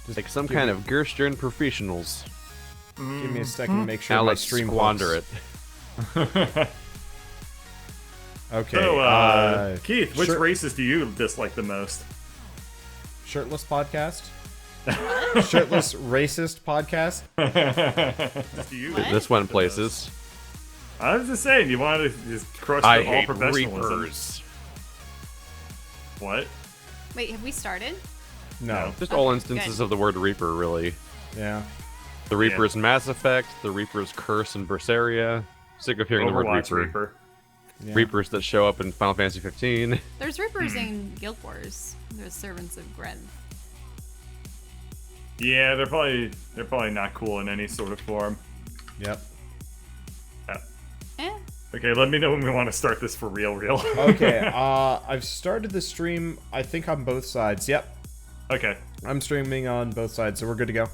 Just Like some kind of Gerstern professionals. give me a second to make sure Now my let's stream squander works. it. Okay. So, Keith, which shirt- races do you dislike the most? Shirtless podcast? Shirtless racist podcast? Do you? What? This went places. I was just saying, you wanted to just crush I all hate professionalism. reapers. What? Wait, have we started? No. Just all Okay, instances good. of the word reaper, really. Yeah. The Reaper's Mass Effect, the Reaper's Curse in Berseria. Sick of hearing Overwatch the word Reaper. Reaper. Yeah. Reapers that show up in Final Fantasy 15. There's Reapers in Guild Wars. There's Servants of Gren. Yeah, they're probably not cool in any sort of form. Yep. Eh. Okay, let me know when we want to start this for real. Okay, I've started the stream, I think on both sides. Yep. Okay. I'm streaming on both sides, so we're good to go.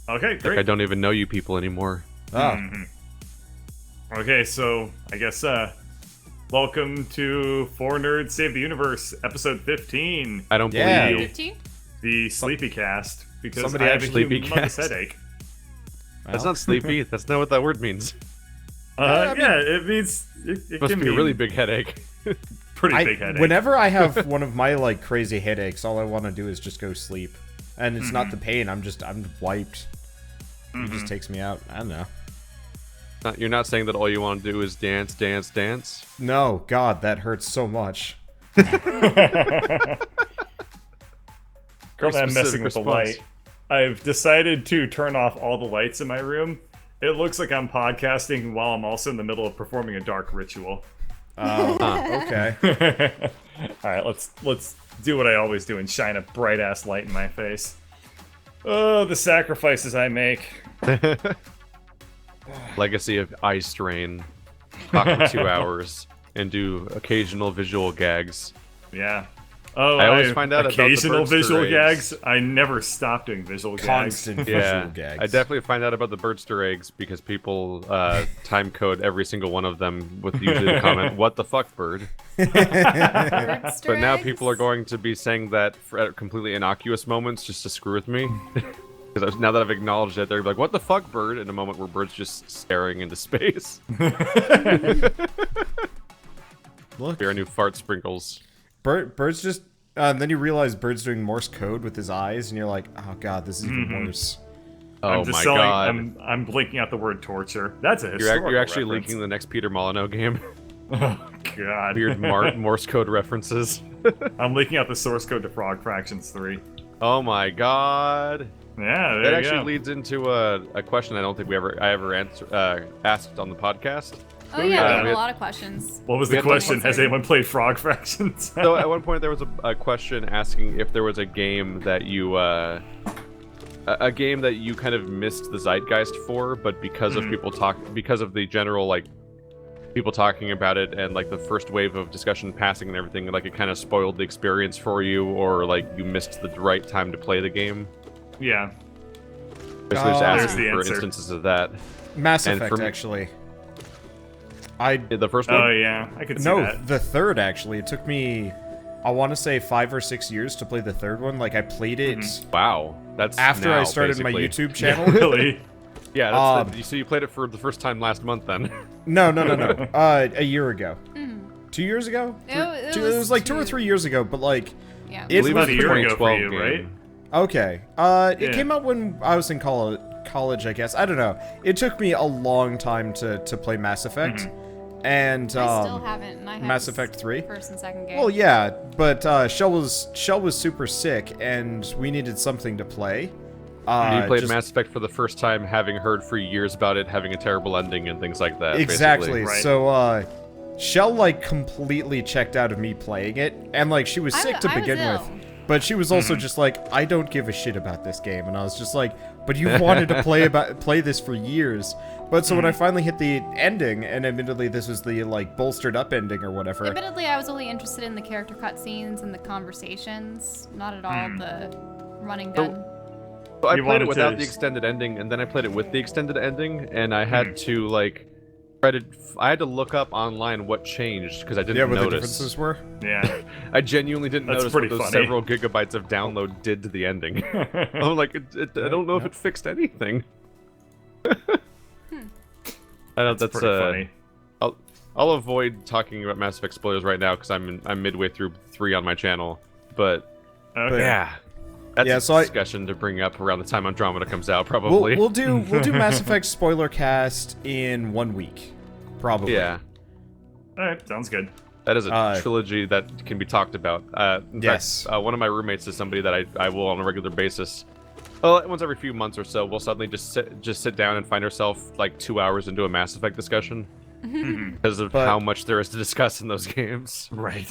Okay, Like great. I don't even know you people anymore. Oh. Okay, so I guess welcome to Four Nerds Save the Universe, episode 15, I don't Yeah. believe you. 15? the Sleepy Cast, because Somebody I have actually a Sleepy humongous Cast. headache. That's not sleepy. That's not what that word means. I mean- Yeah, it means it Must can be a really big headache. pretty big headache. Whenever I have one of my like crazy headaches, all I want to do is just go sleep, and it's not the pain. I'm wiped. It just takes me out. I don't know. You're not saying that all you want to do is dance, dance, dance? No, God, that hurts so much. Girl, I'm messing specific with the response. light. I've decided to turn off all the lights in my room. It looks like I'm podcasting while I'm also in the middle of performing a dark ritual. Okay. All right, let's do what I always do and shine a bright ass light in my face. Oh, the sacrifices I make. Legacy of Ice Drain. Talk for 2 hours and do occasional visual gags. Yeah. Oh, I always find out about the occasional Birdster visual eggs. gags. I never stop doing visual gags. Constant Yeah, visual gags. I definitely find out about the Birdster eggs because people time code every single one of them with usually the comment, "What the fuck, bird?" But now people are going to be saying that for completely innocuous moments just to screw with me. Because now that I've acknowledged it, they're like, "What the fuck, bird?" In a moment where bird's just staring into space. Look, There are new fart sprinkles. Bird's just. And then you realize Bird's doing Morse code with his eyes, and you're like, "Oh God, this is even worse." Oh I'm just my selling, god! I'm blinking out the word torture. That's a You're, historical you're actually reference. leaking the next Peter Molyneux game. Oh god. Weird Morse code references. I'm leaking out the source code to Frog Fractions 3. Oh my god! Yeah, there That you actually go. leads into a question I don't think I ever asked on the podcast. Oh yeah, we have we a had- lot of questions. What was we the had- question? Has anyone played Frog Fractions? So at one point there was a question asking if there was a game that you a game that you kind of missed the zeitgeist for, but because of because of the general like people talking about it and like the first wave of discussion passing and everything, like it kind of spoiled the experience for you, or like you missed the right time to play the game. Yeah. Basically, just There's asking the for answer. instances of that. Mass And Effect, for me- actually. The first Oh one. yeah, I could see No, that. the third actually. It took me, I want to say 5 or 6 years to play the third one. Like I played it Wow, that's after now, I started my basically. YouTube channel. Really? Yeah, that's so you played it for the first time last month then. No. A year ago. 2 years ago? It It was like 2 or two- 3 years ago, but like, Yeah. it It's about was a year ago for 2012 you, game. right? okay. It Yeah. came out when I was in college, I guess. I don't know. It took me a long time to play Mass Effect. And I still haven't. And I have Mass Effect 3. First and second game. Well, yeah, but Shell was super sick, and we needed something to play. You played just- Mass Effect for the first time, having heard for years about it having a terrible ending and things like that. Exactly. Right. So, Shell like completely checked out of me playing it, and like she was sick to I was begin ill. with. But she was also just like, I don't give a shit about this game, and I was just like, but you wanted to play this for years. But so when I finally hit the ending, and admittedly this was the like bolstered up ending or whatever. Admittedly, I was only interested in the character cutscenes and the conversations, not at all the running gun. So I You played it wanted without to- the extended ending, and then I played it with the extended ending, and I had to like I had to look up online what changed because I didn't Yeah, what the notice. differences were. Yeah. I genuinely didn't That's notice what pretty those funny. several gigabytes of download did to the ending. I'm like, I don't know if it fixed anything. I know that's pretty funny. I'll avoid talking about Mass Effect spoilers right now because I'm midway through 3 on my channel. But Okay. yeah, that's Yeah, a so discussion to bring up around the time Andromeda comes out, probably. We'll do Mass Effect spoiler cast in 1 week, probably. Yeah, All right, sounds good. that is a trilogy that can be talked about. In Yes. fact, one of my roommates is somebody that I will on a regular basis. Well, once every few months or so, we'll suddenly just sit down and find ourselves like 2 hours into a Mass Effect discussion because of But- how much there is to discuss in those games. Right.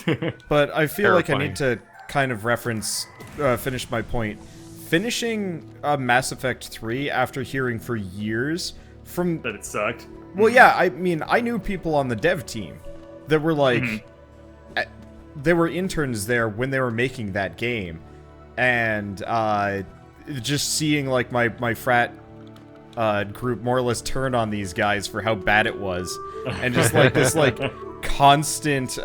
But I feel like I Terrifying. need to kind of finish my point. Finishing Mass Effect 3 after hearing for years from... That it sucked. Well, yeah, I mean, I knew people on the dev team that were like... They were interns there when they were making that game. And just seeing like my frat group more or less turn on these guys for how bad it was. And just like this like constant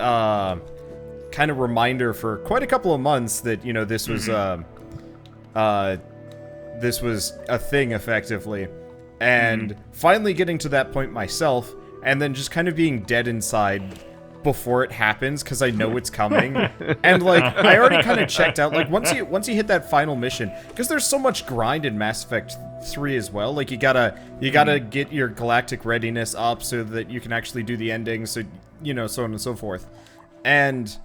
kind of reminder for quite a couple of months that, you know, this was a thing effectively. And finally getting to that point myself, and then just kind of being dead inside before it happens because I know it's coming. And like I already kind of checked out, like once you hit that final mission, because there's so much grind in Mass Effect 3 as well. Like you gotta get your galactic readiness up so that you can actually do the ending, so you know, so on and so forth. And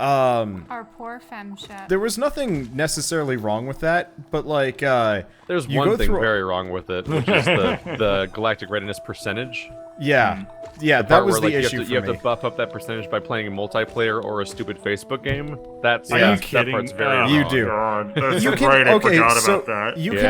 Our poor femship. there was nothing necessarily wrong with that, but like There's you one go thing through- very wrong with it, which is the galactic readiness percentage. yeah, that Part was where, the like, issue you have for to me. buff up that percentage by playing a multiplayer or a stupid Facebook game. That's Are Yeah. you that kidding? part's very Oh, You wrong. do. God. That's You can right, I okay, forgot so about that. you Yeah.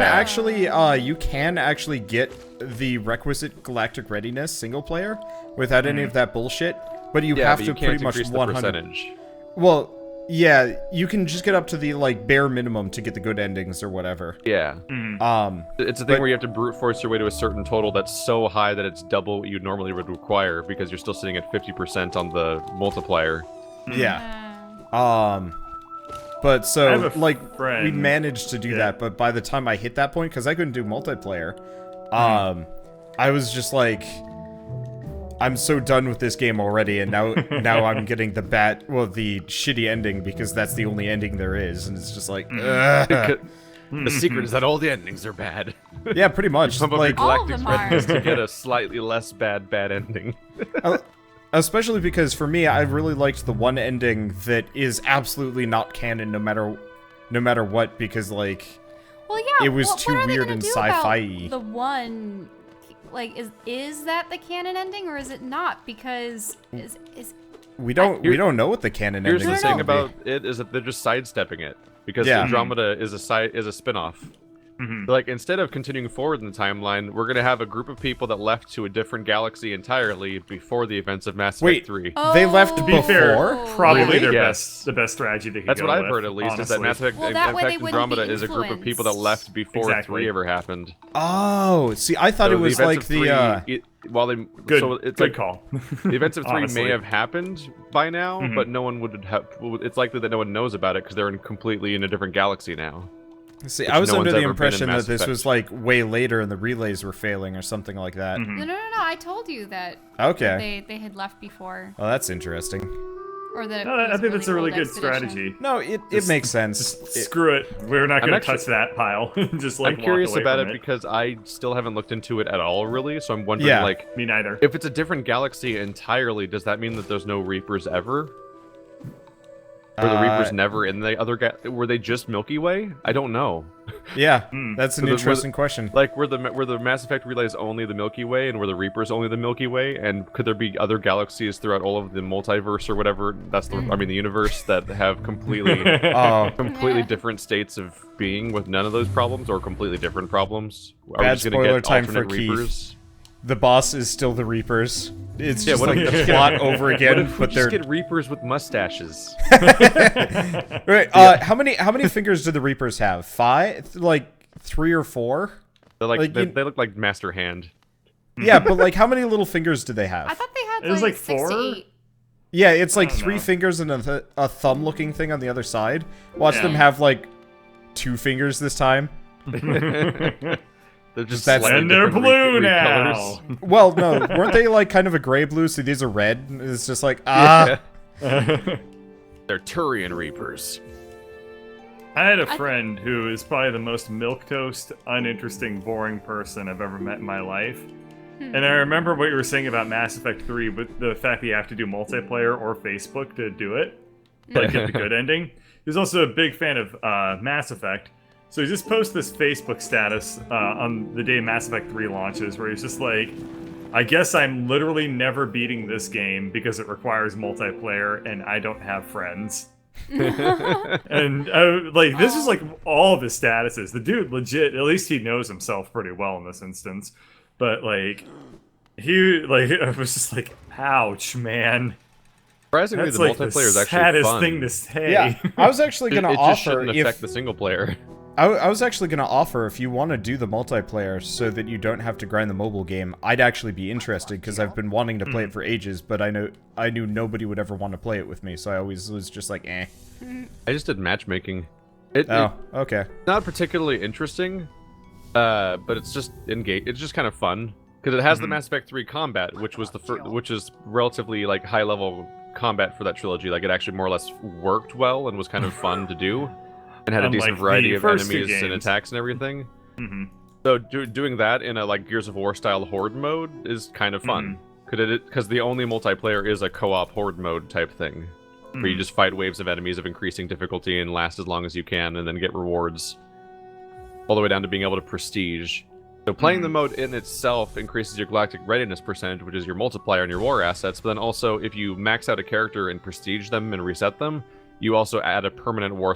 can actually get the requisite galactic readiness single player without any of that bullshit, but you Yeah, have but to you can't pretty much increase the 100. percentage. Well, yeah, you can just get up to the like bare minimum to get the good endings or whatever. Yeah. It's a thing But- where you have to brute force your way to a certain total that's so high that it's double what you normally would require because you're still sitting at 50% on the multiplier. Yeah. Uh, But I so have a like we friend- managed to do Yeah. that, but by the time I hit that point, because I couldn't do multiplayer, I was just like, I'm so done with this game already, and now I'm getting the shitty ending because that's the only ending there is, and it's just like, ugh. The secret is that all the endings are bad. Yeah, pretty much. Pump up your Like, All of galactic them are. readiness to get a slightly less bad ending. especially because for me, I really liked the one ending that is absolutely not canon, no matter what, because like. well, yeah. It was what too are they weird gonna and do about sci-fi-y. The one, like, is that the canon ending or is it not? Because is We don't know what the canon Here's ending the is thing gonna be. about it is that they're just sidestepping it because Yeah. Andromeda is a spin-off. Like instead of continuing forward in the timeline, we're gonna have a group of people that left to a different galaxy entirely before the events of Mass Wait. Effect 3. They left To be fair, before? probably Really? their Yes. the best strategy they could That's go what I've with, heard at least, is that honestly. Mass Effect, Well, that in way they fact, wouldn't be Andromeda is a group of people that influenced. left before Exactly. 3 ever happened. Oh, see, I thought So it was events like of the 3, while they Good, so it's good like call. the events of 3 Honestly. may have happened by now, but no one would have. It's likely that no one knows about it because they're completely in a different galaxy now. See, I was no under one's the ever been in impression that Mass this Effect. was like way later and the relays were failing or something like that. no. I told you that Okay. they had left before, Well, that's interesting. or that. No, it I was think that's a really old good expedition. strategy. No, it Just- makes sense. Screw it. We're not going to actually- touch that pile. Just like I'm walk curious away about from it because I still haven't looked into it at all, really. So I'm wondering, Yeah. like, Me neither. if it's a different galaxy entirely, does that mean that there's no Reapers ever? Were the Reapers never in the other? Were they just Milky Way? I don't know. Yeah, that's an So the- interesting question. Like, were the Mass Effect relays only the Milky Way, and were the Reapers only the Milky Way? And could there be other galaxies throughout all of the multiverse or whatever? That's the the universe that have completely Oh, completely Yeah. different states of being with none of those problems, or completely different problems. Are we Bad just gonna spoiler get time for alternate Keith. Reapers? the boss is still the Reapers. It's Yeah, just what like if- the plot over What again, if we but just they're get Reapers with mustaches? right. How many fingers do the Reapers have? 5? Like 3 or 4? They're like, Like, they you- look like Master Hand. Yeah, but like, how many little fingers do they I have? thought they had It was like like 6 to 4? 8. Yeah, it's like I don't 3 know. fingers and a thumb-looking thing on the other side. Watch Yeah. them have like 2 fingers this time. They're just That's- slightly And they're different blue colors. now. Well, no, weren't they like kind of a gray blue? So these are red. It's just like ah. Yeah. They're Turian Reapers. I had a friend who is probably the most milquetoast, uninteresting, boring person I've ever met in my life. And I remember what you were saying about Mass Effect 3, but the fact that you have to do multiplayer or Facebook to do it, like get the good ending. He's also a big fan of Mass Effect. So he just posted this Facebook status on the day Mass Effect 3 launches, where he's just like, I guess I'm literally never beating this game because it requires multiplayer and I don't have friends. And like, this is like all of his statuses. The dude legit, at least he knows himself pretty well in this instance. But like, I was just like, ouch, man. Surprisingly, That's the like multiplayer the is actually saddest fun. thing to say. Yeah, I was actually It gonna just offer shouldn't if affect the single player. I was actually gonna offer if you want to do the multiplayer so that you don't have to grind the mobile game. I'd actually be interested because I've been wanting to play it for ages, but I knew nobody would ever want to play it with me, so I always was just like, eh. I just did matchmaking. Oh, okay. It's not particularly interesting, but it's just It's just kind of fun because it has the Mass Effect 3 combat, which was which is relatively like high level combat for that trilogy. Like it actually more or less worked well and was kind of fun to do, and had a Unlike decent variety the of first two enemies and games. attacks and everything. Mm-hmm. So doing that in a like Gears of War style horde mode is kind of fun. Because the only multiplayer is a co-op horde mode type thing, where you just fight waves of enemies of increasing difficulty and last as long as you can, and then get rewards, all the way down to being able to prestige. So playing the mode in itself increases your galactic readiness percentage, which is your multiplier and your war assets. But then also, if you max out a character and prestige them and reset them, you also add a permanent war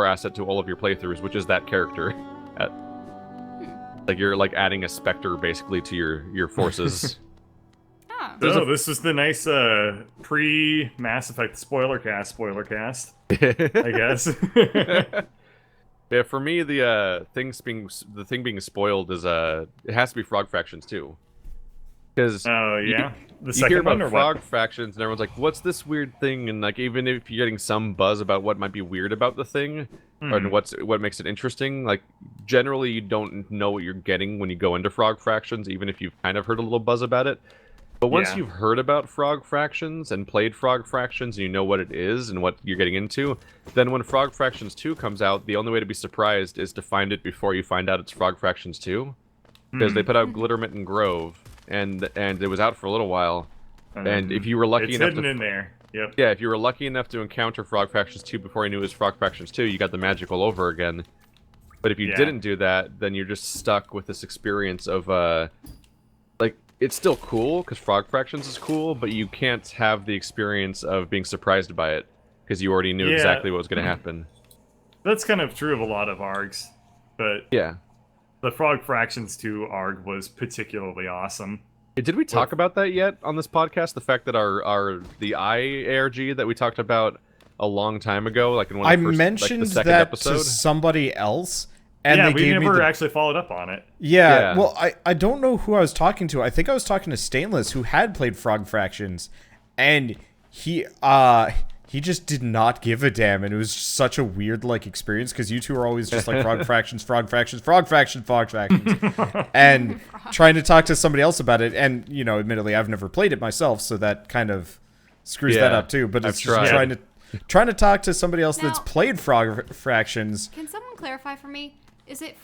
asset to all of your playthroughs, which is that character. Like you're like adding a specter basically to your forces. Oh. So this is the nice pre-Mass Effect spoiler cast, I guess. Yeah, for me the thing being spoiled is it has to be Frog Fractions too. Because Oh yeah, the you second hear one about or Frog what? Fractions and everyone's like, what's this weird thing? And like even if you're getting some buzz about what might be weird about the thing, or what makes it interesting, like generally you don't know what you're getting when you go into Frog Fractions, even if you've kind of heard a little buzz about it. But once Yeah. you've heard about Frog Fractions and played Frog Fractions and you know what it is and what you're getting into, then when Frog Fractions 2 comes out, the only way to be surprised is to find it before you find out it's Frog Fractions 2. Because they put out Glittermint and Grove, and it was out for a little while. And if you were lucky It's enough hidden to... in there. Yep. Yeah, if you were lucky enough to encounter Frog Fractions 2 before you knew it was Frog Fractions 2, you got the magic all over again. But if you Yeah. didn't do that, then you're just stuck with this experience of, like, it's still cool, because Frog Fractions is cool, but you can't have the experience of being surprised by it, because you already knew Yeah. exactly what was going to happen. That's kind of true of a lot of ARGs, but Yeah. the Frog Fractions 2 ARG was particularly awesome. Did we talk about that yet on this podcast? The fact that the ARG that we talked about a long time ago, like in one I of the first, mentioned like the second that episode. to somebody else, and yeah, they we gave never me the... actually followed up on it. Yeah, Yeah. well, I don't know who I was talking to. I think I was talking to Stainless, who had played Frog Fractions, and he just did not give a damn, and it was such a weird, like, experience, because you two are always just like, Frog Fractions, Frog Fractions, Frog Fractions, Frog Fractions, and trying to talk to somebody else about it, and, you know, admittedly, I've never played it myself, so that kind of screws that Yeah, up, too, but I've it's just tried. trying to talk to somebody else that's Now- played Frog Fractions. Can someone clarify for me? Is it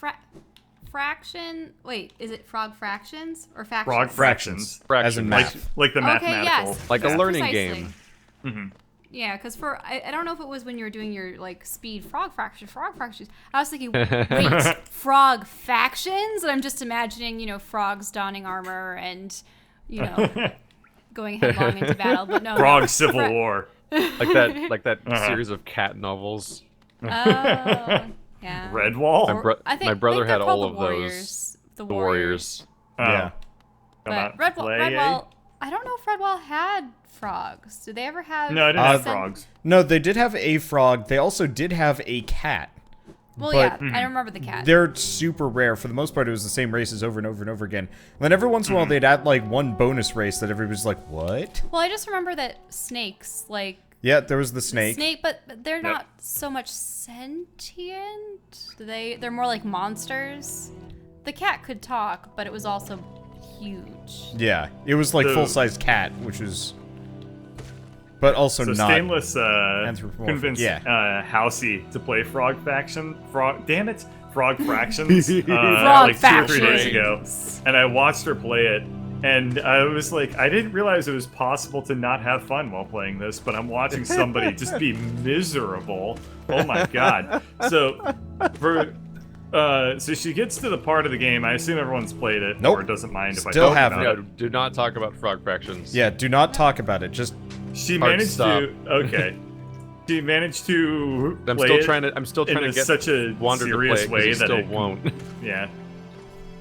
fraction? Wait, is it frog fractions or factions? Frog Fractions. As in Fractions. math. Like the Okay, mathematical. yes. Like a math. learning Precisely. game. Yeah, because I don't know if it was when you were doing your like speed frog fractions. I was thinking, wait, frog factions, and I'm just imagining, you know, frogs donning armor and, you know, going headlong into battle. But no, Frog no. Civil War. Like that Uh-huh. series of cat novels. Oh, yeah. Redwall? I think my brother I think had they're all called of the those. Warriors. The The Warriors. Warriors. Oh. Yeah. Come on, But play, eh? Redwall, I don't know if Redwall had frogs. Did they ever have? No, I didn't have sen- frogs. No, they did have a frog. They also did have a cat, Well, but yeah, I remember the cat. they're super rare. For the most part, it was the same races over and over and over again. And then every once in a while, they'd add like one bonus race that everybody's like, what? Well, I just remember that snakes, like Yeah, there was the snake. but they're not so much sentient. They're more like monsters. The cat could talk, but it was also huge. Yeah, it was like So- full-sized cat, which is, but also So not. Stainless anthropomorphic, convinced yeah. Housey to play Frog Fractions Frog like 2 or 3 days Factions. ago, and I watched her play it, and I was like, I didn't realize it was possible to not have fun while playing this, but I'm watching somebody just be miserable. Oh my god! So so she gets to the part of the game. I assume everyone's played it, Nope. or doesn't mind if I Still talk haven't. about No, it. do not talk about frog fractions. Yeah, do not talk about it. Just She Hard managed stop. to. Okay. She managed to. I'm play still it trying to. I'm still trying in to get such a Wander to play serious it 'cause way he that still it won't. Yeah.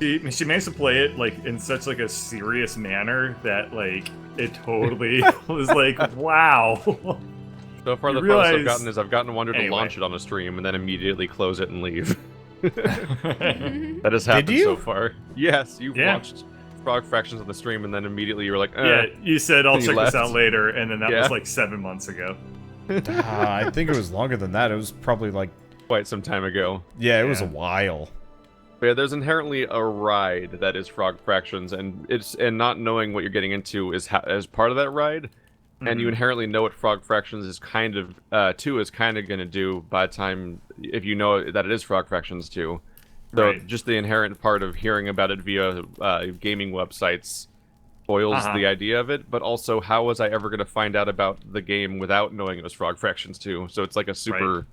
She managed to play it like in such like a serious manner that like it totally was like wow. So far, You the farthest I've realize- gotten is I've gotten Wander to Anyway. launch it on a stream and then immediately close it and leave. That has happened you? so far. Yes, you've Yeah. watched Frog Fractions on the stream and then immediately you were like, Yeah, you said I'll And you check this left. out later, and then that Yeah. was like 7 months ago. I think it was longer than that. It was probably like, quite some time ago. yeah, it was a Yeah. while. But yeah, there's inherently a ride that is Frog Fractions, and not knowing what you're getting into is as part of that ride, and you inherently know what Frog Fractions is kind of going to do by the time if you know that it is Frog Fractions 2. So Right. just the inherent part of hearing about it via gaming websites spoils the idea of it, but also how was I ever going to find out about the game without knowing it was Frog Fractions 2? So it's like a super.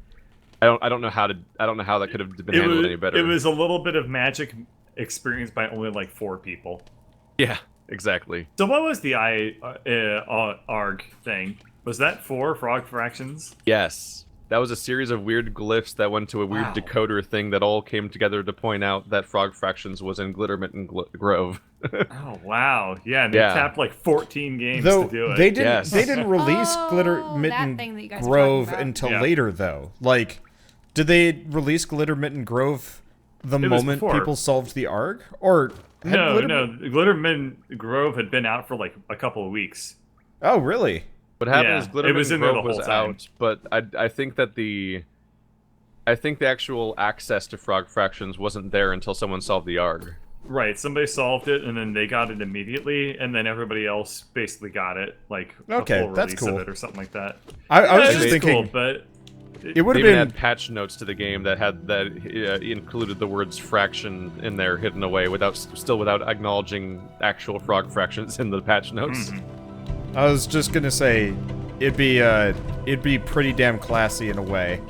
Right. I don't know how that could have been handled any better. It was a little bit of magic experienced by only like 4 people. Yeah, exactly. So what was the ARG thing? Was that 4 Frog Fractions? Yes. That was a series of weird glyphs that went to a weird Wow. decoder thing that all came together to point out that Frog Fractions was in Glittermint and Grove. Oh wow, yeah, and they Yeah. tapped like 14 games Though to do it. they didn't, Yes. they didn't release Glitter Oh, Mitten that thing that you guys were Grove talking about. until Yeah. later, though. Like, did they release Glitter Mitten Grove the It was moment before. people solved the ARG, or had No, Glitter no, Glittermint Grove had been out for like a couple of weeks. Oh, really? What happened Yeah, is it Glittermint was and in there Grove the was whole time. out, but I think that the actual access to Frog Fractions wasn't there until someone solved the ARG. Right, somebody solved it, and then they got it immediately, and then everybody else basically got it, like Okay, a full that's release cool. of it or something like that. I was Yeah, just it's thinking cool, but it would They have even been. had patch notes to the game that included the words fraction in there hidden away without acknowledging actual Frog Fractions in the patch notes. I was just gonna say, it'd be pretty damn classy in a way,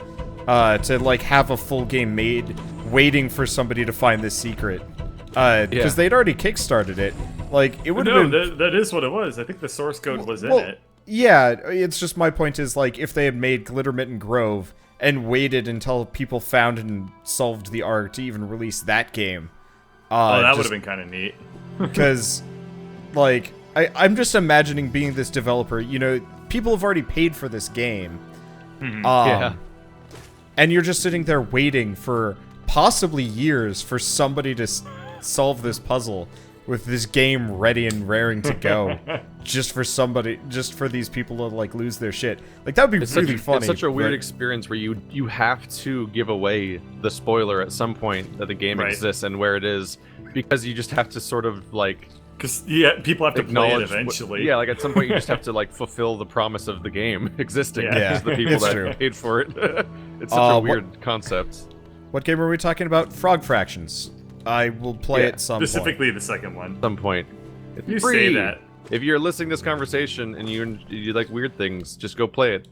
to like have a full game made, waiting for somebody to find this secret, because Yeah. they'd already kickstarted it. Like it would have no, been. that is what it was. I think the source code was in well, it. Yeah, it's just my point is like if they had made Glitter Mitten Grove and waited until people found and solved the ARG to even release that game. Oh, that would just have been kind of neat. because like I'm just imagining being this developer, you know, people have already paid for this game. Yeah. And you're just sitting there waiting for possibly years for somebody to solve this puzzle with this game ready and raring to go, just for these people to like lose their shit. Like that would be really funny. It's such a weird but- experience where you have to give away the spoiler at some point that the game Right. exists and where it is, because you just have to sort of like Because people have to play it acknowledge eventually. yeah, like at some point you just have to like fulfill the promise of the game existing Yeah. because the people it's that true. paid for it. It's such a what- weird concept. What game are we talking about? Frog Fractions. I will play Yeah, it some point. Specifically the second one. At some point. It's You free. say that. If you're listening to this conversation and you like weird things, just go play it.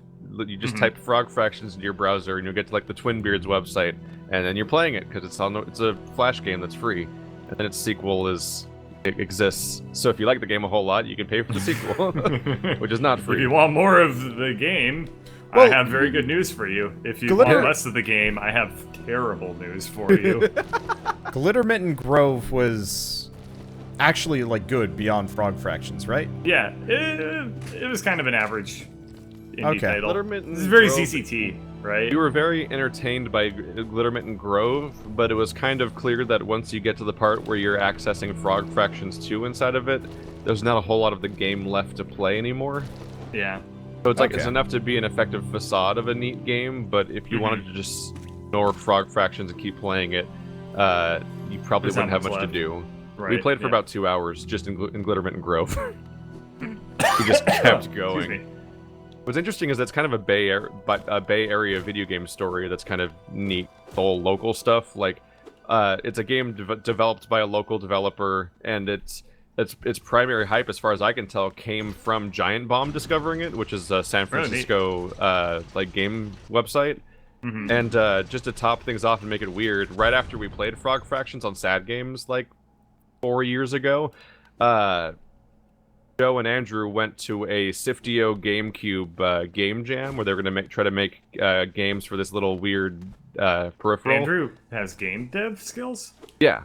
You just type Frog Fractions into your browser and you'll get to like the Twin Beards website, and then you're playing it because it's a Flash game that's free, and then its sequel exists. So if you like the game a whole lot, you can pay for the sequel, which is not If free. you want more of the game, I Well, have very good news for you. If you Glitter- want less of the game, I have terrible news for you. Glitter Mitten Grove was actually like good beyond Frog Fractions, right? Yeah, it was kind of an average indie Okay. title. Glittermint and It's very Grove- CCT. right? We were very entertained by Glittermitten Grove, but it was kind of clear that once you get to the part where you're accessing Frog Fractions 2 inside of it, there's not a whole lot of the game left to play anymore. Yeah. So it's like, Okay. it's enough to be an effective facade of a neat game, but if you wanted to just ignore Frog Fractions and keep playing it, you probably There's not wouldn't have much much to left. do. We Right, played for yeah. about 2 hours just in Glittermitten Grove. We just kept Excuse going. me. What's interesting is that's kind of a Bay Area video game story that's kind of neat. The whole local stuff, like, it's a game developed by a local developer, and its primary hype, as far as I can tell, came from Giant Bomb discovering it, which is a San Francisco like game website. Mhm. And just to top things off and make it weird, right after we played Frog Fractions on Sad Games like 4 years ago, Joe and Andrew went to a Siftio GameCube game jam where they're going to try to make games for this little weird peripheral. Andrew has game dev skills? Yeah,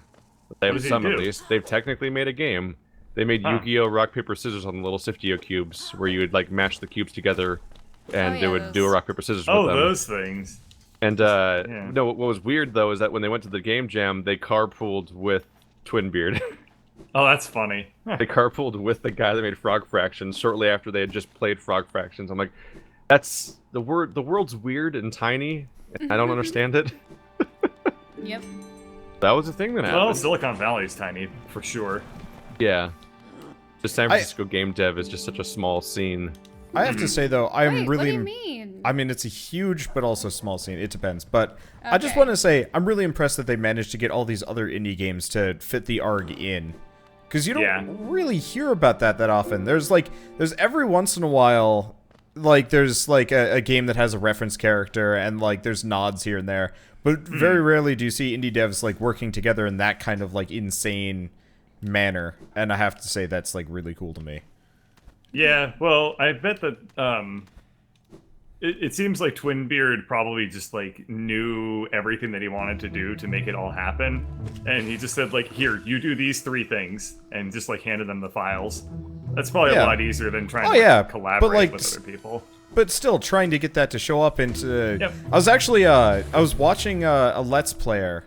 they What have does he some at do? least. They've technically made a game. They made Huh. Yu-Gi-Oh! Rock Paper Scissors on the little Siftio cubes, where you would like mash the cubes together, and Oh, they yeah, would do a those. rock paper scissors Oh, with them. those things. And Yeah. no, what was weird though is that when they went to the game jam, they carpooled with Twinbeard. Oh, that's funny. They carpooled with the guy that made Frog Fractions shortly after they had just played Frog Fractions. I'm like, that's the world's weird and tiny. And I don't understand it. Yep. That was the thing that Well, happened. Silicon Valley's tiny, for sure. Yeah. The San Francisco game dev is just such a small scene. I have to say though, I am Wait, really. what do you mean? I mean, it's a huge but also small scene. It depends. But I just Okay. want to say, I'm really impressed that they managed to get all these other indie games to fit the ARG in. Because you don't Yeah. really hear about that often. There's every once in a while, like, there's like a game that has a reference character and like there's nods here and there. But very rarely do you see indie devs like working together in that kind of like insane manner. And I have to say, that's like really cool to me. Yeah, well, I bet that it seems like Twinbeard probably just like knew everything that he wanted to do to make it all happen, and he just said like, "Here, you do these 3 things," and just like handed them the files. That's probably Yeah. a lot easier than trying Oh, to yeah, collaborate but, like, with other people. But still, trying to get that to show up into... Yep. I was actually, I was watching a Let's Player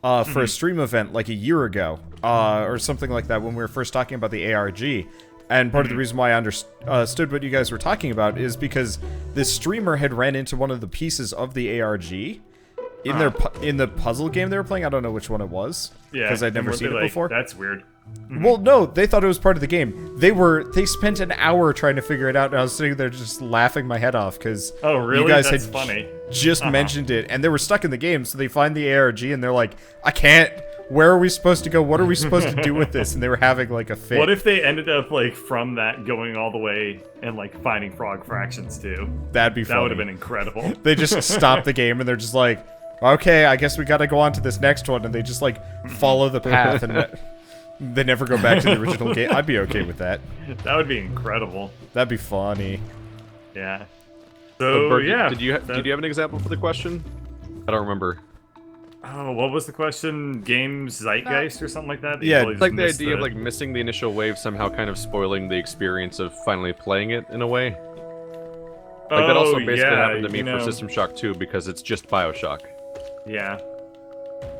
for a stream event like a year ago, or something like that, when we were first talking about the ARG. And part of the reason why I understood what you guys were talking about is because this streamer had ran into one of the pieces of the ARG in in the puzzle game they were playing. I don't know which one it was, Yeah, because I'd never and seen weren't it they like, before. That's weird. Well, no, they thought it was part of the game. They spent an hour trying to figure it out, and I was sitting there just laughing my head off because Oh, really? you guys That's had funny. just mentioned it, and they were stuck in the game. So they find the ARG, and they're like, "I can't. Where are we supposed to go? What are we supposed to do with this?" And they were having like a fit. What if they ended up like from that going all the way and like finding Frog Fractions too? That'd be funny. That would have been incredible. They just stop the game, and they're just like, "Okay, I guess we got to go on to this next one," and they just like follow the path and. They never go back to the original game. I'd be okay with that. That would be incredible. That'd be funny. Yeah. So, So Bert, yeah. did you have an example for the question? I don't remember. Oh, what was the question? Game zeitgeist or something like that? Yeah, You It's like the missed idea of like missing the initial wave somehow kind of spoiling the experience of finally playing it in a way. Like that also basically happened to me for System Shock 2 because it's just BioShock. Yeah.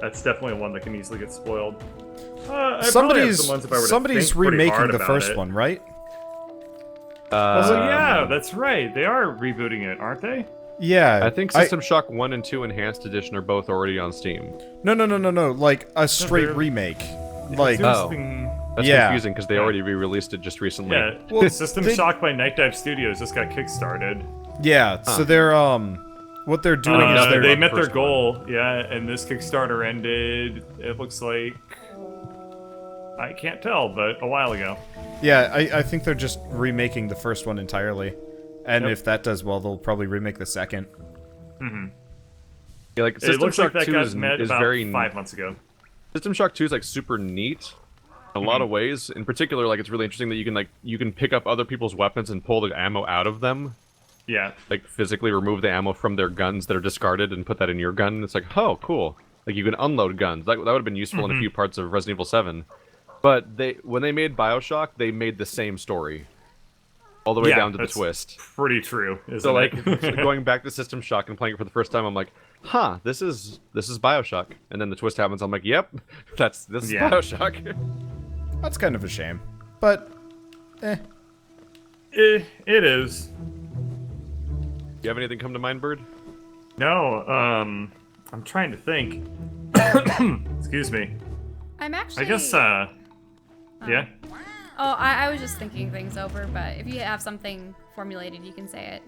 That's definitely one that can easily get spoiled. I probably have some ones if I were to somebody's think pretty remaking hard the about first it. one, right? Oh yeah, that's right. They are rebooting it, aren't they? Yeah. I think System Shock 1 and 2 Enhanced Edition are both already on Steam. No. Like a straight they're- remake. Like, There's Oh. something- That's Yeah. confusing because they already re-released it just recently. Yeah. Well, System they- Shock by Night Dive Studios just got kickstarted. yeah. So they're what they're doing is no, they're They on met their first one. goal, yeah, and this Kickstarter ended, it looks like, I can't tell, but a while ago. yeah. I think they're just remaking the first one entirely, and Yep. if that does well, they'll probably remake the second. Yeah, like It System looks Shock like that 2 got is met about very 5 months ago. System Shock 2 is like super neat in a lot of ways. In particular, like it's really interesting that you can pick up other people's weapons and pull the ammo out of them. Yeah. Like physically remove the ammo from their guns that are discarded and put that in your gun. It's like, oh, cool. Like you can unload guns. That would have been useful in a few parts of Resident Evil 7. But when they made BioShock, they made the same story. all the way Yeah, down to the that's twist. Pretty true. Isn't So like it? going back to System Shock and playing it for the first time, I'm like, huh, this is BioShock. And then the twist happens. I'm like, yep, this is Yeah. BioShock. That's kind of a shame. But, It is. You have anything come to mind, Bird? No, I'm trying to think. Excuse me. I'm actually. I guess, yeah. Oh, I was just thinking things over, but if you have something formulated, you can say it.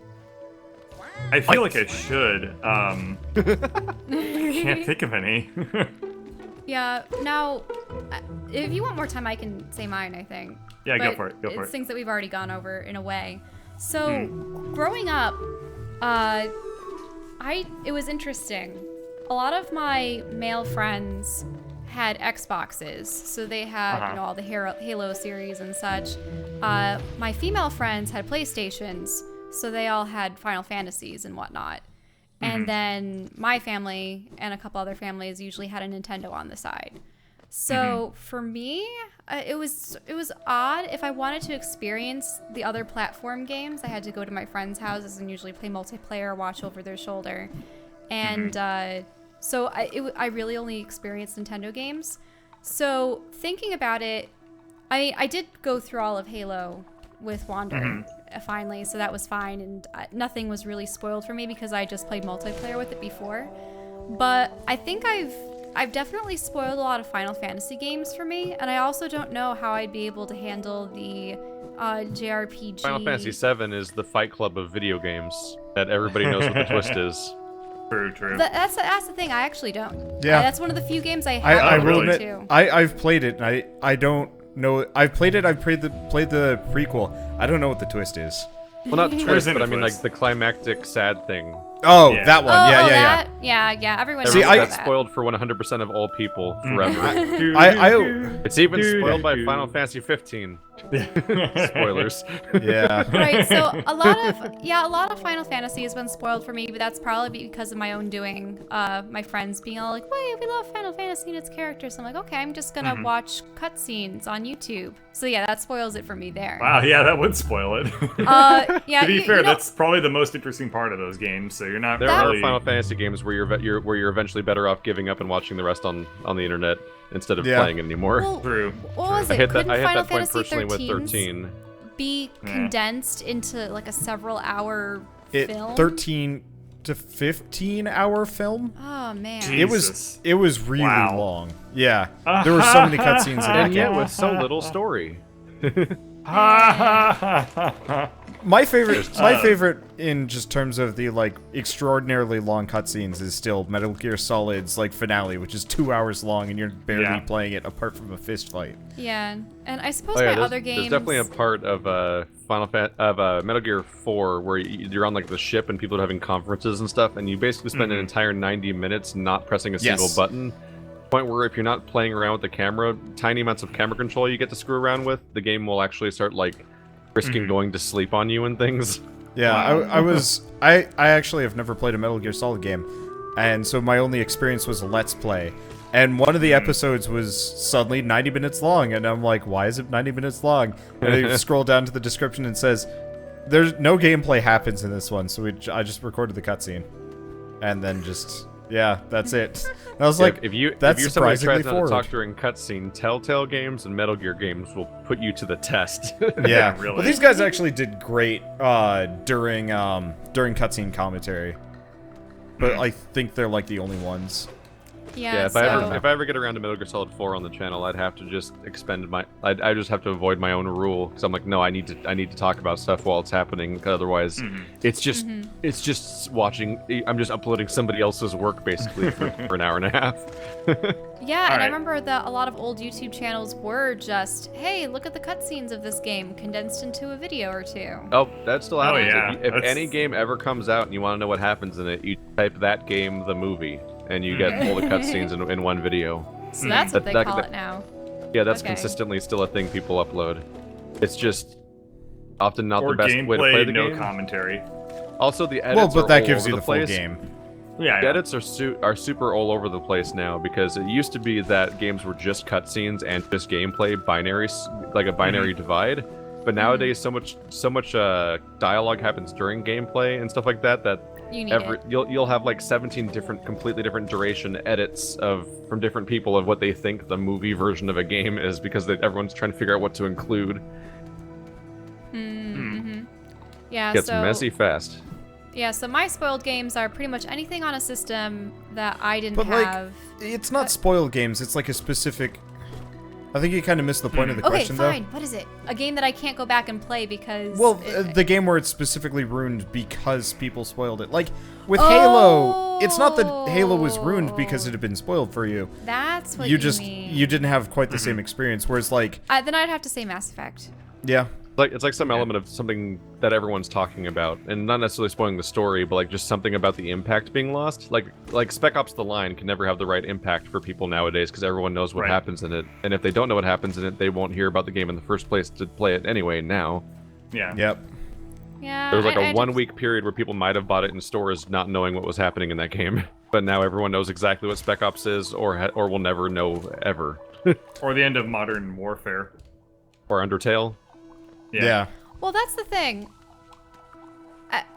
I feel like I should. Can't think of any. Yeah. Now, if you want more time, I can say mine. I think. Yeah, go But for it. Go for it's it. things that we've already gone over in a way. So, growing up, it was interesting. A lot of my male friends had Xboxes, so they had all the Halo series and such. My female friends had PlayStations, so they all had Final Fantasies and whatnot. And then my family and a couple other families usually had a Nintendo on the side. So for me, it was odd. If I wanted to experience the other platform games, I had to go to my friends' houses and usually play multiplayer, watch over their shoulder. And so I really only experienced Nintendo games. So thinking about it, I did go through all of Halo with Wander finally, so that was fine, and nothing was really spoiled for me because I just played multiplayer with it before. But I think I've definitely spoiled a lot of Final Fantasy games for me, and I also don't know how I'd be able to handle the JRPG. Final Fantasy VII is the Fight Club of video games that everybody knows what the twist is. True, true. That's the thing. I actually don't. Yeah. That's one of the few games I I haven't will played admit, too. I've played it, and I don't know. I've played it. I've played the prequel. I don't know what the twist is. Well, not twist, isn't but a I mean twist. like the climactic sad thing. Oh, Yeah. that one. Oh, yeah. that? Yeah. Everyone See, knows I- about That's that. spoiled for 100% of all people forever. I- It's even spoiled by Final Fantasy 15. Spoilers. Yeah. Right, so a lot of Final Fantasy has been spoiled for me, but that's probably because of my own doing. My friends being all like, "Wait, we love Final Fantasy and its characters." I'm like, "Okay, I'm just gonna watch cutscenes on YouTube." So yeah, that spoils it for me there. Wow, yeah, that would spoil it. Yeah. To be fair, you know, that's probably the most interesting part of those games. So you're not There really. are Final Fantasy games where you're eventually better off giving up and watching the rest on the internet instead of Yeah. playing it anymore. well, True. what was I it? hit Couldn't that Final point Fantasy personally with 13s 13. be condensed into like a several-hour film? 13 to 15-hour film. Oh man. Jeez. It was really Wow. long. Yeah. There were so many cutscenes in And that yet game. with so little story. My favorite in just terms of the like extraordinarily long cutscenes is still Metal Gear Solid's like finale, which is 2 hours long, and you're barely Yeah. playing it apart from a fist fight. Yeah, and I suppose Oh yeah, my there's, other games. there's definitely a part of Metal Gear 4 where you're on like the ship and people are having conferences and stuff, and you basically spend an entire 90 minutes not pressing a single Yes. button. Point where if you're not playing around with the camera, tiny amounts of camera control you get to screw around with, the game will actually start like risking going to sleep on you and things. Yeah, Wow. I actually have never played a Metal Gear Solid game, and so my only experience was a Let's Play. And one of the episodes was suddenly 90 minutes long, and I'm like, why is it 90 minutes long? And I scroll down to the description and it says, there's no gameplay happens in this one, so I just recorded the cutscene. And then just, yeah, that's it. And I was like, if that's you're somebody who surprisingly tries not to forward. talk during cutscene, Telltale games and Metal Gear games will put you to the test. Yeah, really. Well, these guys actually did great during cutscene commentary, but I think they're like the only ones. Yeah, If I ever get around to Metal Gear Solid 4 on the channel, I'd have to just I just have to avoid my own rule because I'm like, no, I need to talk about stuff while it's happening. Otherwise, it's just watching. I'm just uploading somebody else's work basically for an hour and a half. Yeah, and I Alright. remember that a lot of old YouTube channels were just, hey, look at the cutscenes of this game condensed into a video or two. Oh, that still happens. yeah, If that's- any game ever comes out and you want to know what happens in it, you type that game the movie, and you get all the cutscenes in one video. So that's what they That- call that- it now. Yeah, that's Okay. consistently still a thing people upload. It's just often not Or the best way to play gameplay, the no game. commentary. Also, the edits Well, but are that all gives over you the the full place. game. Yeah. The edits are super all over the place now because it used to be that games were just cutscenes and just gameplay, like a binary divide. But But nowadays, so much dialogue happens during gameplay and stuff like that You need it. you'll have like 17 completely different duration edits from different people of what they think the movie version of a game is, because everyone's trying to figure out what to include. Yeah, Gets so messy fast. yeah, so my spoiled games are pretty much anything on a system that I didn't But have. it's not spoiled games. It's like a specific. I think you kind of missed the point of the Okay, question, fine. What is it? A game that I can't go back and play because. though. Well, the game where it's specifically ruined because people spoiled it. Like with Halo, it's not that Halo was ruined because it had been spoiled for you. That's what You you mean. you didn't have quite the same experience. Whereas like Then I'd have to say Mass Effect. yeah. It's like some element of something that everyone's talking about, and not necessarily spoiling the story, but like just something about the impact being lost. Like Spec Ops: The Line can never have the right impact for people nowadays because everyone knows what happens in it, and if they don't know what happens in it, they won't hear about the game in the first place to play it anyway. Now, Yeah. Yep. Yeah. there was like I a 1 week period where people might have bought it in stores not knowing what was happening in that game, but now everyone knows exactly what Spec Ops is, or will never know ever. Or the end of Modern Warfare. Or Undertale. Yeah. Well, that's the thing.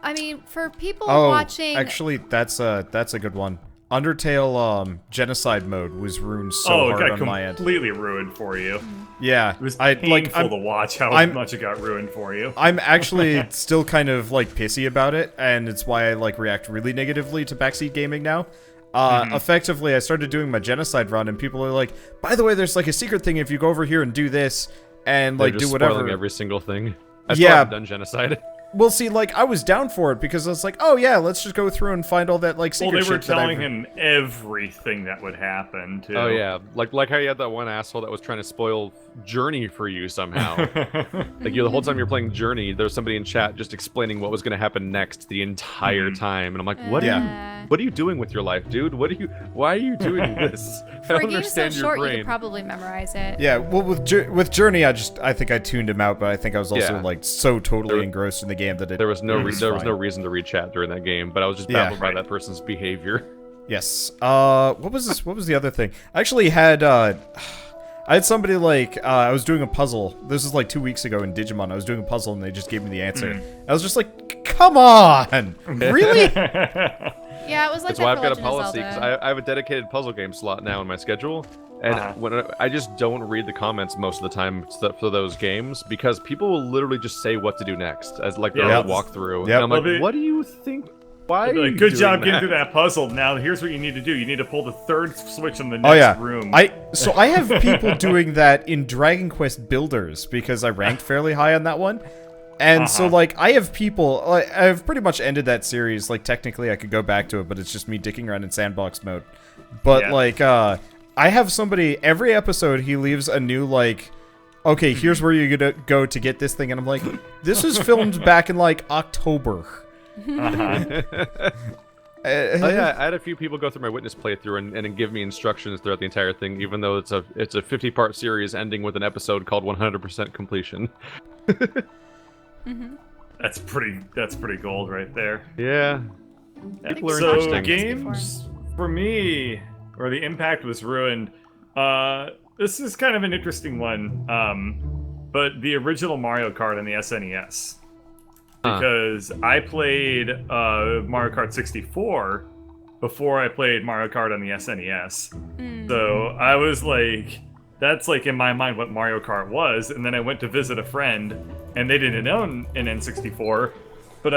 I mean, for people Oh, watching. actually, that's a good one. Undertale Genocide mode was ruined so Oh, it hard got on my end. completely ruined for you. Yeah, It was I painful to watch how I'm- much it got ruined for you. I'm actually still kind of like pissy about it, and it's why I like react really negatively to backseat gaming now. Effectively, I started doing my Genocide run, and people are like, "By the way, there's like a secret thing if you go over here and do this, and They're like just do whatever." spoiling every single thing. I still Yeah. haven't done Genocide. Well, see, like I was down for it because I was like, "Oh yeah, let's just go through and find all that like Well, secret they were shit that I've-" telling him everything that would happen, too. Oh yeah, like how you had that one asshole that was trying to spoil Journey for you somehow. Like the whole time you're playing Journey, there's somebody in chat just explaining what was going to happen next the entire time, and I'm like, what are you doing with your life, dude? Why are you doing this? For I a don't game so understand your short, you brain. could probably memorize it. Yeah, well, with Journey, I think I tuned him out, but I think I was also Yeah. like so totally engrossed in the game that There was no was there was fine. no reason to read chat during that game, but I was just Yeah. baffled by that person's behavior. Yes. What was this? What was the other thing? I actually had I had somebody like I was doing a puzzle. This was like 2 weeks ago in Digimon. I was doing a puzzle and they just gave me the answer. I was just like, "Come on, really?" Yeah, it was like That's that why for I've got a Legend of policy Zelda. because I have a dedicated puzzle game slot now in my schedule, and when I just don't read the comments most of the time for those games because people will literally just say what to do next as like their Yep. own walkthrough. Yep. And I'm like, Well, what do you think? Why? Are you Like, good doing job that? getting through that puzzle. Now, here's what you need to do. You need to pull the third switch in the next Oh yeah. room. I have people doing that in Dragon Quest Builders because I ranked fairly high on that one. And so, like, I have people, like, I've pretty much ended that series. Like, technically, I could go back to it, but it's just me dicking around in sandbox mode. But, Yeah. like, I have somebody, every episode, he leaves a new, like, okay, here's where you're gonna go to get this thing. And I'm like, this was filmed back in, like, October. Oh, yeah, I had a few people go through my witness playthrough and give me instructions throughout the entire thing, even though it's a 50-part series ending with an episode called 100% completion. That's pretty gold right there. Yeah. People are So interesting. games for me, where the impact was ruined. This is kind of an interesting one. But the original Mario Kart on the SNES, because I played Mario Kart 64 before I played Mario Kart on the SNES. So I was like, that's like in my mind what Mario Kart was. And then I went to visit a friend, and they didn't own an N64. But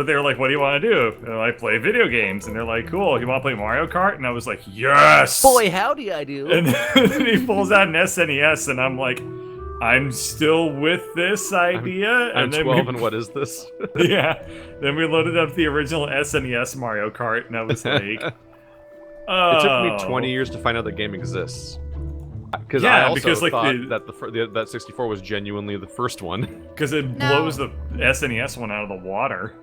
they were like, "What do you want to do?" And I play video games, and they're like, "Cool, you want to play Mario Kart?" And I was like, "Yes!" Boy, howdy I do. And then he pulls out an SNES, and I'm like, "I'm still with this idea." I'm and then 12, and what is this? yeah. Then we loaded up the original SNES Mario Kart, and I was like, "Oh." It took me 20 years to find out the game exists. Because Yeah, I also because, like, thought that that 64 was genuinely the first one. Because it blows the SNES one out of the water.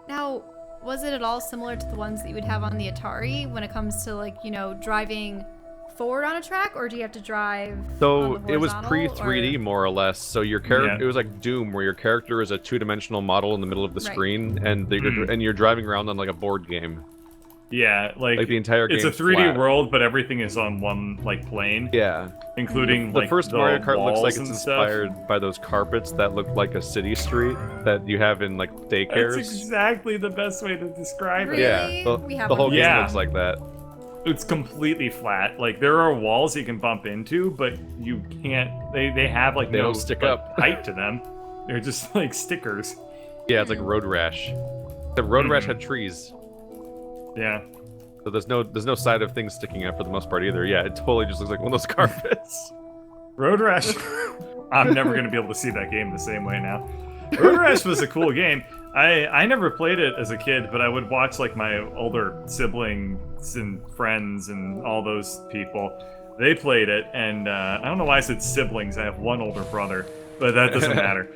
Now, was it at all similar to the ones that you would have on the Atari when it comes to, like, you know, driving forward on a track, or do you have to drive So on the it was horizontal, pre-3D or- more or less. So your character, Yeah. it was like Doom, where your character is a two-dimensional model in the middle of the Right. screen, and and you're driving around on like a board game. Yeah, Like the entire it's a game's 3D flat. world, but everything is on one like plane, Yeah. including The like first the Mario Kart looks walls like it's and stuff. inspired by those carpets that look like a city street that you have in like daycares. That's exactly the best way to describe Really? it. Yeah, We have the whole one. game Yeah. looks like that. It's completely flat. Like there are walls you can bump into, but you can't. They have like They no don't stick like, up. height to them. They're just like stickers. Yeah, it's like Road Rash. The Road Rash Mhm. had trees, Yeah. so there's no side of things sticking out for the most part either. Yeah, it totally just looks like one of those carpets. Road Rash. I'm never gonna be able to see that game the same way now. Road Rash was a cool game. I never played it as a kid, but I would watch like my older siblings and friends and all those people. They played it, and I don't know why I said siblings. I have one older brother, but that doesn't matter.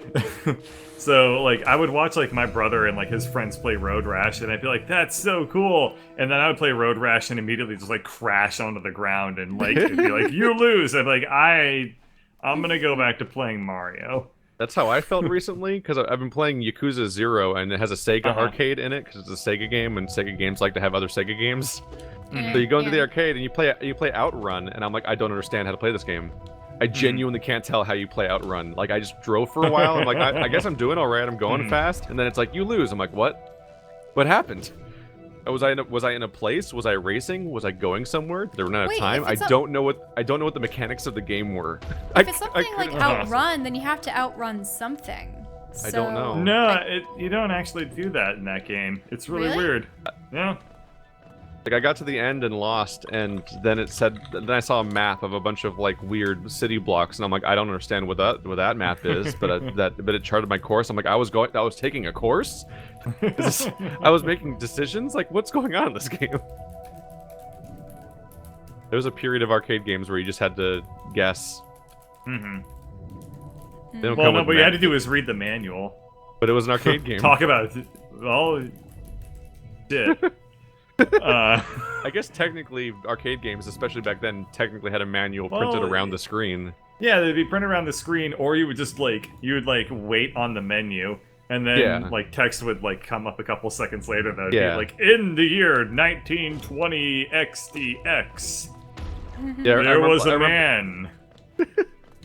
So like I would watch like my brother and like his friends play Road Rash, and I'd be like, "That's so cool!" And then I would play Road Rash and immediately just like crash onto the ground and like it'd be like, "You lose." I'd be like, I'm gonna go back to playing Mario. That's how I felt recently, because I've been playing Yakuza 0, and it has a Sega Uh-huh. arcade in it, because it's a Sega game, and Sega games like to have other Sega games. Yeah, So you go into the yeah. arcade and you play Outrun, and I'm like, I don't understand how to play this game. I genuinely can't tell how you play Outrun. Like, I just drove for a while. I'm like, I guess I'm doing all right. I'm going fast, and then it's like, you lose. I'm like, what? What happened? Was I in a place? Was I racing? Was I going somewhere? Did I run out of Wait, time? if I it's a- don't know what the mechanics of the game were. If it's something like couldn't- outrun, then you have to outrun something. I don't know. No, you don't actually do that in that game. It's really Really? weird. Yeah. Like, I got to the end and lost, and then it said. Then I saw a map of a bunch of like weird city blocks, and I'm like, I don't understand what that map is, but it charted my course. I'm like, I was taking a course. I was making decisions. Like, what's going on in this game? There was a period of arcade games where you just had to guess. Mm-hmm. They don't Well, come no, with what you had to maps, do is read the manual. but it was an arcade game. Talk about it. Well, shit. I guess technically arcade games, especially back then, technically had a manual printed Well, around the screen. Yeah, they'd be printed around the screen, or you would just like wait on the menu, and then Yeah. like text would like come up a couple seconds later that would Yeah. be like in the year 1920 XDX, Yeah, there was a man.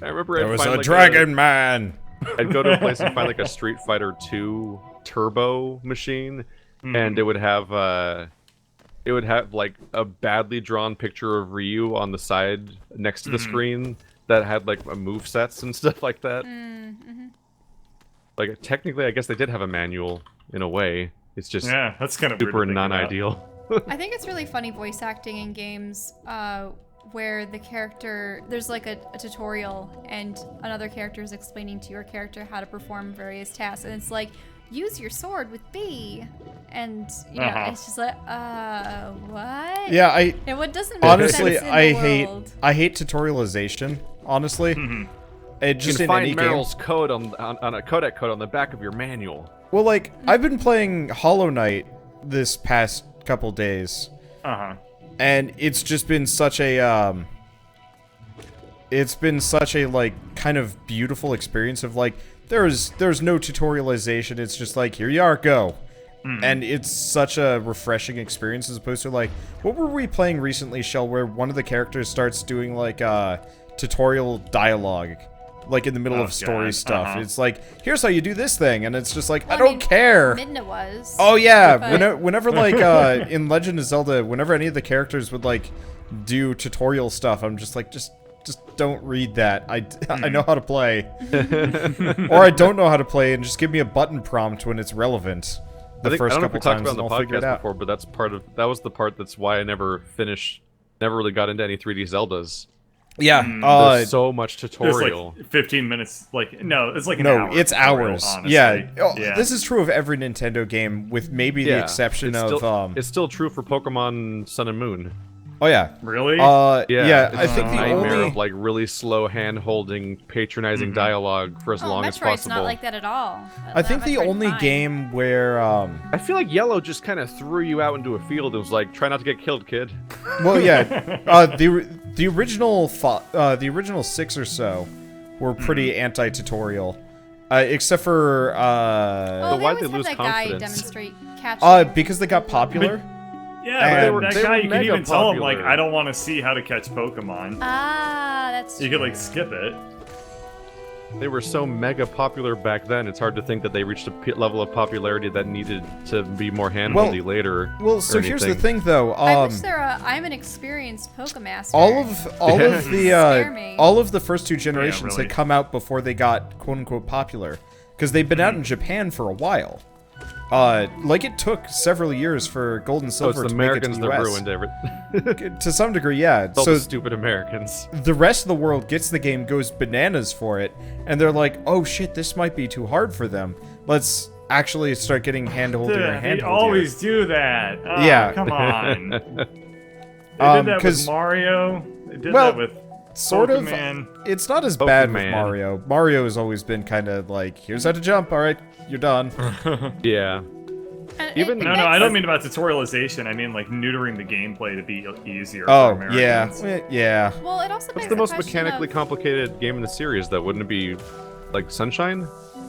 I remember There I'd was find, a like, dragon man. I'd go to a place and find like a Street Fighter 2 turbo machine, and it would have like a badly drawn picture of Ryu on the side next to the screen that had like move sets and stuff like that. Like, technically, I guess they did have a manual in a way. It's just Yeah, that's kind of super non-ideal. I think it's really funny voice acting in games where the character, there's like a tutorial and another character is explaining to your character how to perform various tasks, and it's like, use your sword with B, and you know, it's just like, what? Yeah, And what doesn't make honestly, sense in I the world. hate tutorialization. Honestly, it You just can in find any game. Meryl's code on a codec code on the back of your manual. Well, like I've been playing Hollow Knight this past couple days, and it's just been such a like kind of beautiful experience of like there's no tutorialization. It's just like, here you are, go. And it's such a refreshing experience as opposed to like, what were we playing recently, Shell, where one of the characters starts doing like tutorial dialogue, like in the middle of story God. stuff. It's like, here's how you do this thing, and it's just like, I don't care. Midna was. Oh yeah, But- whenever like in Legend of Zelda, whenever any of the characters would like do tutorial stuff, I'm just like, just don't read that. I know how to play, or I don't know how to play, and just give me a button prompt when it's relevant. The I first don't know if couple we talked times, about it and on I'll the figure it podcast out. before, but that was the part that's why I never really got into any 3D Zeldas. Yeah, There's so much There's tutorial. like 15 minutes. Like no, it's like an no, hour it's tutorial, hours. honestly. Yeah. Oh, yeah. This is true of every Nintendo game, with maybe the exception it's of still, it's still true for Pokemon Sun and Moon. Oh yeah. Really? Yeah. it's I just think a the nightmare only of like really slow hand-holding, patronizing dialogue for as long as Metroid's possible. not like that at all. I think the Metroid's only fine. game where I feel like Yellow just kind of threw you out into a field and was like, "Try not to get killed, kid." well, yeah, the original 6 or so were pretty anti-tutorial, except for Well, why'd they they always lose have that guy confidence? demonstrate catching. because they got popular. Yeah, but And- that guy, you can mega even tell him, like, popular. I don't want to see how to catch Pokemon. Ah, that's You true. could, like, skip it. They were so mega popular back then. It's hard to think that they reached a level of popularity that needed to be more handholdy later. Well, so or here's the anything. thing, though. I wish I'm an experienced Pokemaster. All of Scare me. the first two generations really. had come out before they got quote unquote popular, because they've been out in Japan for a while. Like it took several years for Gold and So it's Silver the to make it Americans to the that US. ruined everything. To some degree, yeah. It's all So the stupid Americans. the rest of the world gets the game, goes bananas for it, and they're like, "Oh shit, this might be too hard for them. Let's actually start getting handholdier and They handholdier." always do that. Oh, Yeah. come on. They did that 'cause- with Mario. They did well, that with sort of. Pokemon. It's not as bad with Pokemon. Mario. Mario has always been kind of like, "Here's how to jump. All right, you're done." Yeah. Even- No, I don't mean about tutorialization. I mean, like, neutering the gameplay to be easier for Oh, Americans. yeah. Yeah. Well, it also What's begs the most question mechanically of, complicated game in the series, though? Wouldn't it be, like, Sunshine?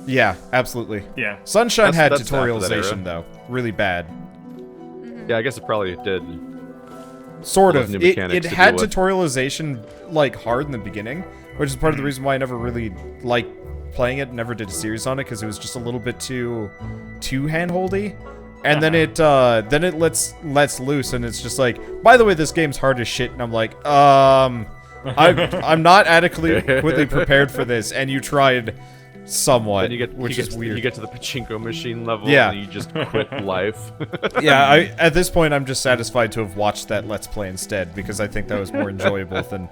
Yeah, absolutely. Yeah. Sunshine had That's after that era. tutorialization, though. Really bad. Yeah, I guess it probably did. Sort Full of. of new It mechanics to had deal with. tutorialization, like, hard in the beginning, which is part of the reason why I never really liked playing it, never did a series on it, because it was just a little bit too handholdy. And then it lets loose, and it's just like, by the way, this game's hard as shit, and I'm like, I'm not adequately prepared for this, and you tried somewhat, And you get, which you is get, weird. You get to the pachinko machine level, Yeah. and you just quit life. Yeah, at this point, I'm just satisfied to have watched that Let's Play instead, because I think that was more enjoyable than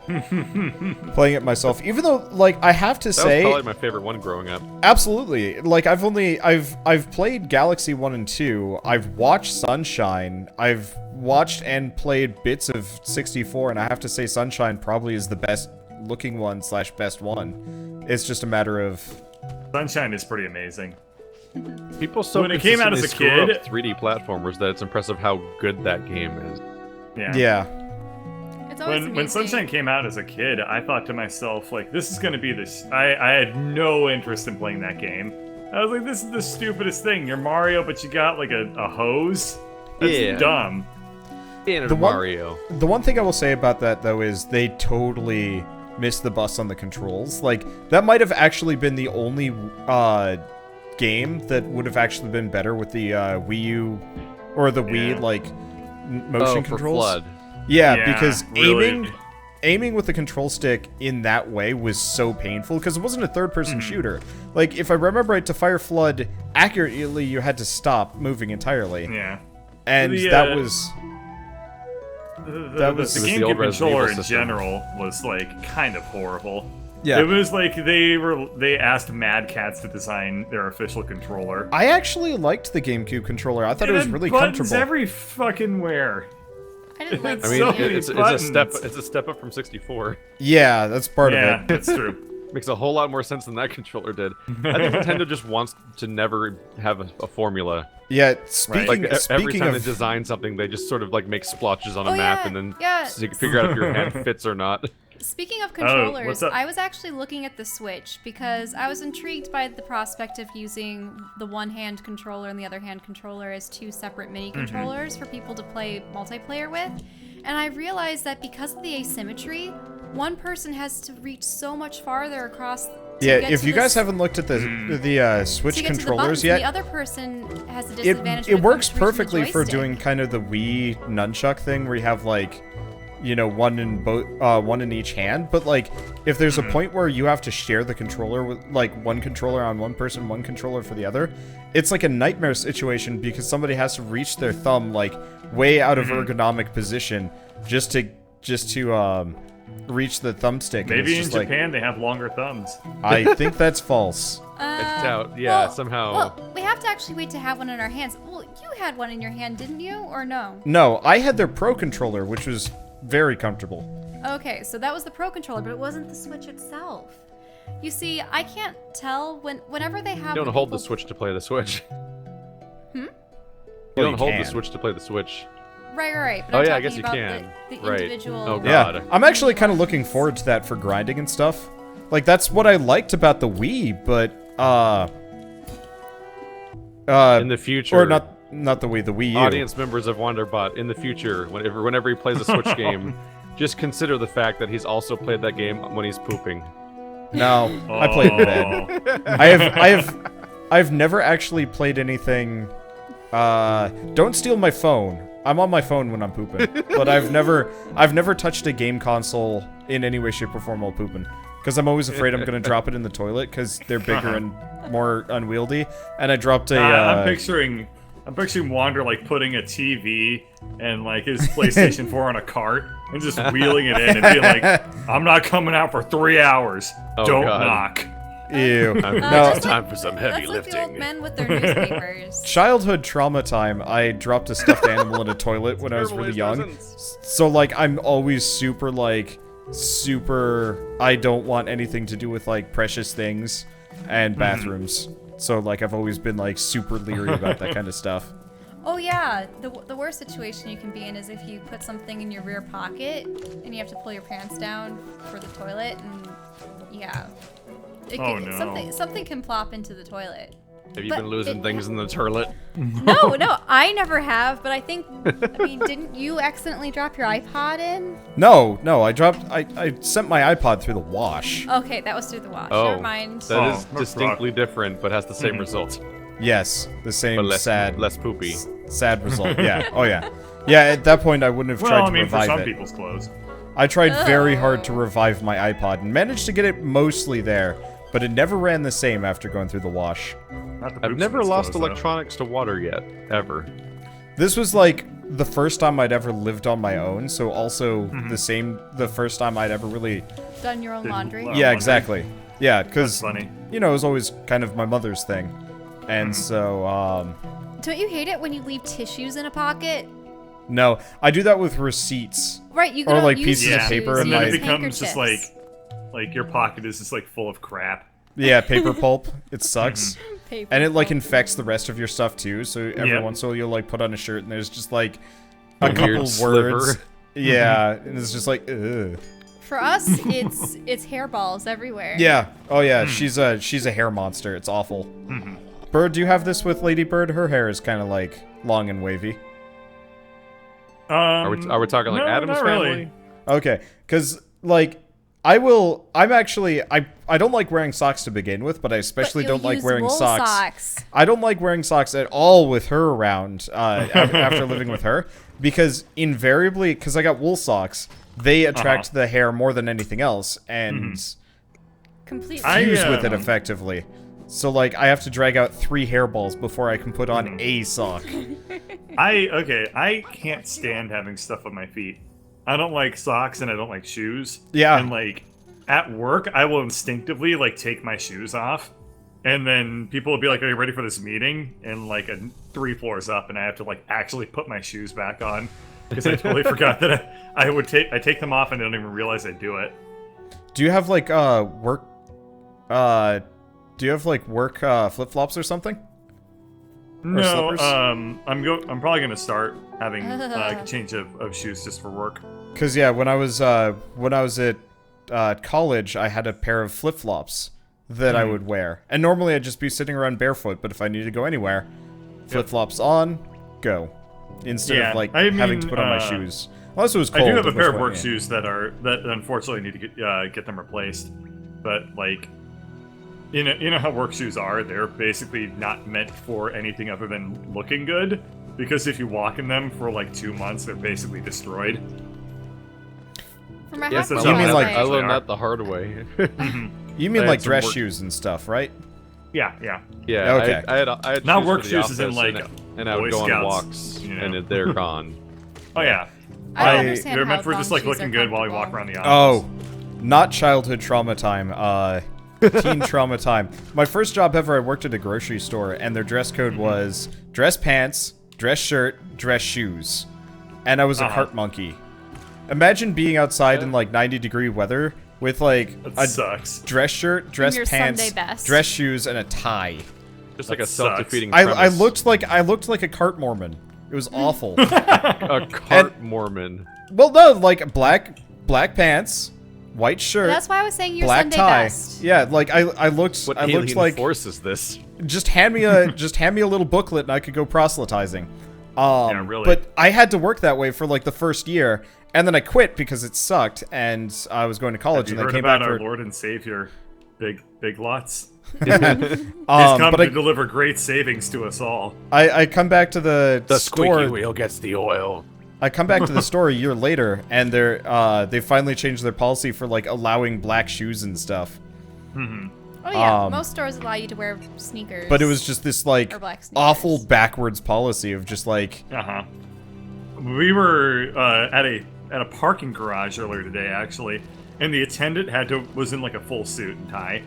playing it myself. Even though, like, I have to That say, was probably my favorite one growing up. absolutely, like, I've played Galaxy 1 and 2, I've watched Sunshine, I've watched and played bits of 64, and I have to say Sunshine probably is the best looking one / best one. It's just a matter of... Sunshine is pretty amazing. People so When it came out as a consistently screw kid- up 3D platformers that it's impressive how good that game is. Yeah. Yeah. It's always When amazing. Sunshine came out as a kid, I thought to myself, like, this is gonna be this. I had no interest in playing that game. I was like, this is the stupidest thing. You're Mario, but you got like a hose. That's Yeah. dumb. In The one- Mario. The one thing I will say about that, though, is they totally missed the bus on the controls. Like, that might have actually been the only game that would have actually been better with the Wii U or the Wii, Yeah. like, motion for controls. Flood. Yeah, Yeah, because really. aiming with the control stick in that way was so painful, because it wasn't a third-person shooter. Like, if I remember right, to fire Flood accurately, you had to stop moving entirely. Yeah. And The, that uh, was... The That was- It was the GameCube old Resident controller Evil in system. general was like kind of horrible. Yeah. It was like they asked Mad Cats to design their official controller. I actually liked the GameCube controller. I thought it was had really buttons comfortable. every fucking where. I didn't like I mean, So seeing many it. it's a buttons. step up from 64. Yeah, that's part Yeah, of it. that's true. Makes a whole lot more sense than that controller did. I think Nintendo just wants to never have a formula. Yeah, speaking, Like every speaking time they of... design something, they just sort of like make splotches on a Oh, map yeah, and then yeah. figure out if your hand fits or not. Speaking of what's controllers, up? I was actually looking at the Switch because I was intrigued by the prospect of using the one-hand controller and the other hand controller as two separate mini controllers for people to play multiplayer with. And I realized that because of the asymmetry, one person has to reach so much farther across. To Yeah, get if to you the guys s- haven't looked at the Switch to get to the controllers buttons, yet, the other person has a it disadvantage. when it comes works to reaching the perfectly for joystick. doing kind of the Wii nunchuck thing where you have like, you know, one in each hand. But like, if there's a point where you have to share the controller with like one controller on one person, one controller for the other, it's like a nightmare situation because somebody has to reach their thumb like way out of ergonomic position just to reach the thumbstick. and Maybe it's in just like, Japan they have longer thumbs. I think that's false. I doubt. Yeah, well- somehow. Well, we have to actually wait to have one in our hands. Well, you had one in your hand, didn't you? Or no? No, I had their Pro controller, which was very comfortable. Okay, so that was the Pro Controller, but it wasn't the Switch itself. You see, I can't tell whenever they have. You don't the hold the people- Switch to play the Switch. You Well, don't you hold can. the Switch to play the Switch. Right. But Oh I'm yeah, I talking guess you about can. The Right. individual. Oh, God. Yeah, I'm actually kind of looking forward to that for grinding and stuff. Like, that's what I liked about the Wii, but, In the future, or not, Not the Wii, the Wii U. Audience members of Wanderbot, in the future, whenever he plays a Switch game, just consider the fact that he's also played that game when he's pooping. No, I played in bed. I've never actually played anything. Don't steal my phone. I'm on my phone when I'm pooping, but I've never touched a game console in any way, shape, or form while pooping. Because I'm always afraid I'm gonna drop it in the toilet because they're bigger and more unwieldy. And I dropped a. I'm picturing Wander like putting a TV and like his PlayStation 4 on a cart and just wheeling it in and being like, "I'm not coming out for 3 hours. Oh, Don't God. knock." Ew. No, it's time for some heavy That's like the old lifting. men with their newspapers. Childhood trauma time. I dropped a stuffed animal in a toilet when I was really young. So like I'm always super I don't want anything to do with like precious things and bathrooms. So like I've always been like super leery about that kind of stuff. Oh yeah, the worst situation you can be in is if you put something in your rear pocket and you have to pull your pants down for the toilet, and yeah, something can plop into the toilet. Have you But been losing things in the toilet? No, I never have, but I mean, didn't you accidentally drop your iPod in? No, I sent my iPod through the wash. Okay, that was through the wash. Oh, Never mind. that is Oh, distinctly different, but has the same result. Yes, the same But less sad poopy. sad result. Yeah. Oh yeah. Yeah, at that point I wouldn't have Well, tried I to mean, for revive some it. people's clothes. I tried very Oh. hard to revive my iPod and managed to get it mostly there, but it never ran the same after going through the wash. Not the I've poops never in his lost clothes, though. electronics to water yet, ever. This was like the first time I'd ever lived on my own, so also the first time I'd ever really. Done your own Did- laundry. Wow. Yeah, laundry. exactly. Yeah, That's because funny. you know it was always kind of my mother's thing, and so Don't you hate it when you leave tissues in a pocket? no, I do that with receipts. Right, you Or, don't like, use pieces of tissues, paper you and then it use becomes just handkerchiefs. like your pocket is just like full of crap. Yeah, paper pulp. It sucks. Paper And it like pulp. infects the rest of your stuff too. So every Yep. once in a while you'll like put on a shirt and there's just like a Weird couple sliver. words. Yeah, and it's just like ugh. For us, it's hairballs everywhere. Yeah. Oh yeah, she's a hair monster. It's awful. Bird, do you have this with Lady Bird? Her hair is kind of like long and wavy. Are we talking like no, Adam's not family? really. Okay, because like I don't like wearing socks to begin with, but I especially But you'll don't like use wearing wool socks. I don't like wearing socks at all with her around after living with her, because invariably, because I got wool socks, they attract the hair more than anything else and Completely. fuse with it effectively. So like I have to drag out 3 hairballs before I can put on a sock. I can't stand having stuff on my feet. I don't like socks and I don't like shoes. Yeah. And like at work, I will instinctively like take my shoes off, and then people will be like, "Are you ready for this meeting?" And like 3 floors up, and I have to like actually put my shoes back on because I totally forgot that I take them off and I don't even realize I do it. Do you have like work flip-flops or something? No, slippers? I'm probably gonna start having a change of shoes just for work. Cause yeah, when I was at college, I had a pair of flip-flops that I would wear, and normally I'd just be sitting around barefoot. But if I needed to go anywhere, flip-flops on, go, instead Yeah, of like I having to mean, put on my shoes. Unless it was cold. I do have a at pair which of point, work yeah. shoes that unfortunately need to get them replaced. But like, you know how work shoes are. They're basically not meant for anything other than looking good. Because if you walk in them for like 2 months, they're basically destroyed. For my Yes, hot that's You how mean I like- I actually learned are. that the hard way. You mean I like had some dress work- shoes and stuff, right? Yeah. Yeah, Okay. I had Not shoes work for the shoes as in, office, like, and I would Boy go on Scouts, walks, you know. and they're gone. Oh yeah. I don't I- understand They're how meant for just long like shoes looking are good while you walk comfortable. around the office. Oh, not childhood trauma time. Teen trauma time. My first job ever, I worked at a grocery store, and their dress code was dress pants, dress shirt, dress shoes, and I was a cart monkey. Imagine being outside in like 90-degree weather with like That a sucks. dress shirt, dress your pants, Sunday best. dress shoes, and a tie. Just like That a self-defeating I premise. looked like a cart Mormon. It was awful. a cart Mormon. Well, no, like black pants, white shirt, That's why I was saying your black Sunday tie. best. Yeah, like I looked What I alien looked like force is this? just hand me a little booklet and I could go proselytizing. Yeah, really. But I had to work that way for like the first year, and then I quit because it sucked, and I was going to college, Have and you then heard came about back our for. Lord and Savior, Big Lots? He's But come to deliver great savings to us all. I come back to the store. squeaky wheel gets the oil. I come back to the store a year later, and they finally changed their policy for like allowing black shoes and stuff. Oh yeah, most stores allow you to wear sneakers. But it was just this like Or black sneakers. awful backwards policy of just like We were at a parking garage earlier today, actually, and the attendant was in like a full suit and tie,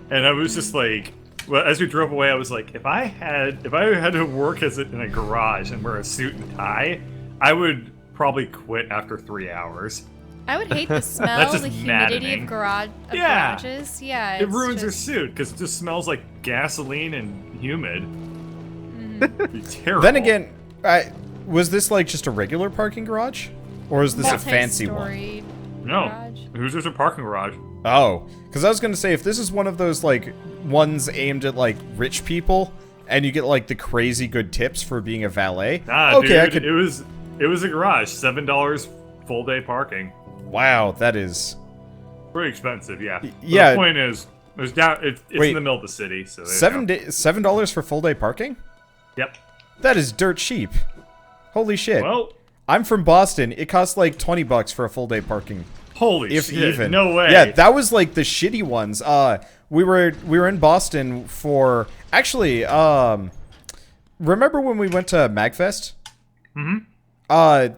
and I was just like, well, as we drove away, I was like, if I had to work in a garage and wear a suit and tie, I would probably quit after 3 hours. I would hate the smell, That's just the humidity maddening. of Yeah. garages. Yeah, It it's ruins your just- suit because it just smells like gasoline and humid. It'd be terrible. Then again, was this like just a regular parking garage, or is this a fancy one? multi-story no, garage. it was just a parking garage. Oh, because I was gonna say if this is one of those like ones aimed at like rich people, and you get like the crazy good tips for being a valet. Nah, okay, dude, I could. it was a garage, $7 full day parking. Wow, that is. Pretty expensive, yeah. But yeah. the point is, it's Wait. in the middle of the city, so there you go. $7 for full day parking? Yep. That is dirt cheap. Holy shit. Well, I'm from Boston. It costs like $20 for a full day parking. holy If shit! even. No way. Yeah, that was like the shitty ones. We were in Boston for actually. Remember when we went to MagFest?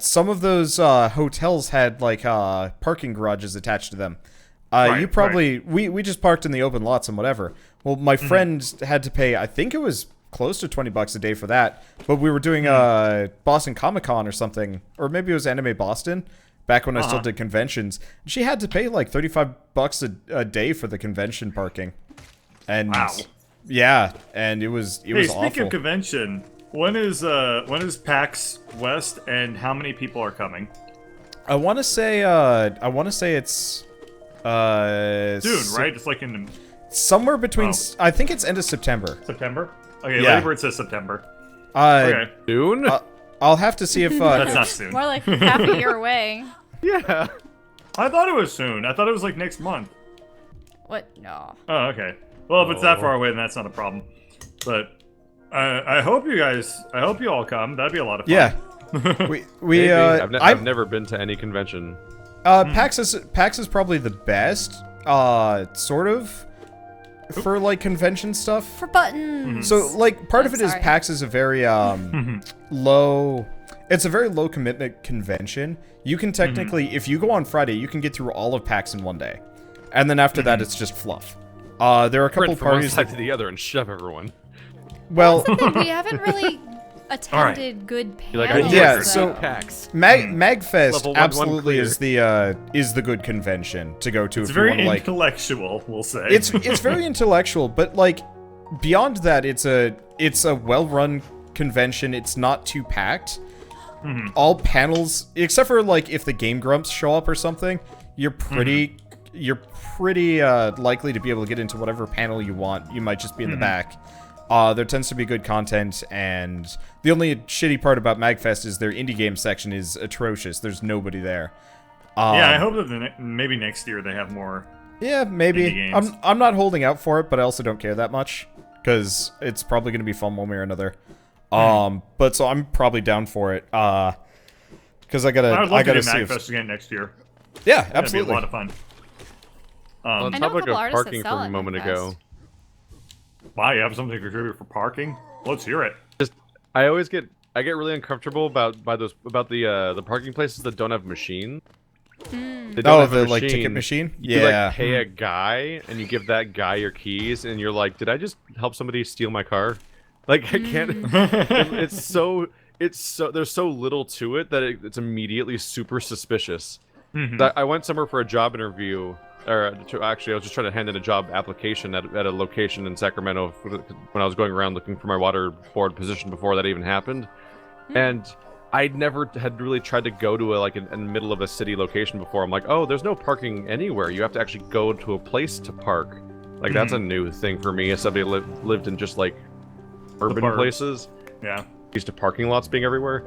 Some of those hotels had like parking garages attached to them. Right, You probably we just parked in the open lots and whatever. Well, my friend had to pay. I think it was close to $20 a day for that. But we were doing Boston Comic Con or something, or maybe it was Anime Boston. Back when I still did conventions, she had to pay like $35 a day for the convention parking. And Wow. yeah, and it was Hey, speaking awful. of convention, when is PAX West, and how many people are coming? I want to say it's Soon, right? It's like in somewhere between. Oh. I think it's end of September. September. Okay, Yeah. Labor it says September. Okay. Soon? I'll have to see if That's not soon. More like half a year away. yeah. I thought it was soon. I thought it was like next month. What? No. Oh, okay. Well, if it's that far away, then that's not a problem. But I hope you all come. That'd be a lot of fun. yeah. we Maybe. I've I've never been to any convention. PAX is probably the best sort of for like convention stuff. For buttons. So like part of it is sorry. PAX is a very low. It's a very low commitment convention. You can technically, if you go on Friday, you can get through all of PAX in one day, and then after that, it's just fluff. There are a couple Sprint from one parties. side to the other and shove everyone. Well, We haven't really attended good You're like, panels. Yeah, though. so- PAX. Magfest Level 1, absolutely clear. is the good convention to go to It's if you very want to like. intellectual, we'll say. It's very intellectual, but like beyond that, it's a well-run convention. It's not too packed. All panels, except for like if the Game Grumps show up or something, you're pretty likely to be able to get into whatever panel you want. You might just be in the back. There tends to be good content, and the only shitty part about MagFest is their indie game section is atrocious. There's nobody there. Yeah, I hope that maybe next year they have more. Yeah, maybe. Indie games. I'm not holding out for it, but I also don't care that much because it's probably going to be fun one way or another. But so I'm probably down for it. Because I I'd love to do see. If, MagFest again next year. yeah, That'd be absolutely. a lot of fun. On I know a topic couple of artists that parking sell from at a moment Magfest. ago, Wow, you have something to contribute for parking? Let's hear it. I get really uncomfortable about the parking places that don't have machines. They don't Oh, have a the like ticket machine. You Yeah. like pay a guy and you give that guy your keys and you're like, did I just help somebody steal my car? Like I can't. It's so there's so little to it that it's immediately super suspicious. I went somewhere for a job interview, I was just trying to hand in a job application at a location in Sacramento when I was going around looking for my water board position before that even happened, and I never had really tried to go to in the middle of a city location before. I'm like, oh, there's no parking anywhere. You have to actually go to a place to park. Like that's a new thing for me as somebody lived in just like urban burbs. places. Yeah. Used to parking lots being everywhere.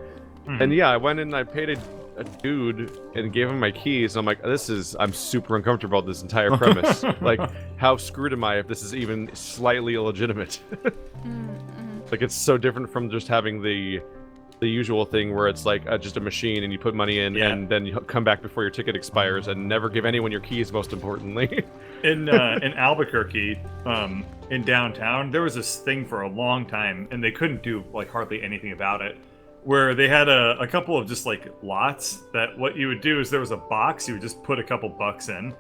And yeah, I went in and I paid a dude and gave him my keys. I'm like, I'm super uncomfortable with this entire premise. Like, how screwed am I if this is even slightly illegitimate? Like, it's so different from just having the usual thing where it's like just a machine and you put money in and then you come back before your ticket expires and never give anyone your keys, most importantly. In Albuquerque, in downtown, there was this thing for a long time, and they couldn't do like hardly anything about it. Where they had a couple of just like lots that what you would do is there was a box you would just put a couple bucks in.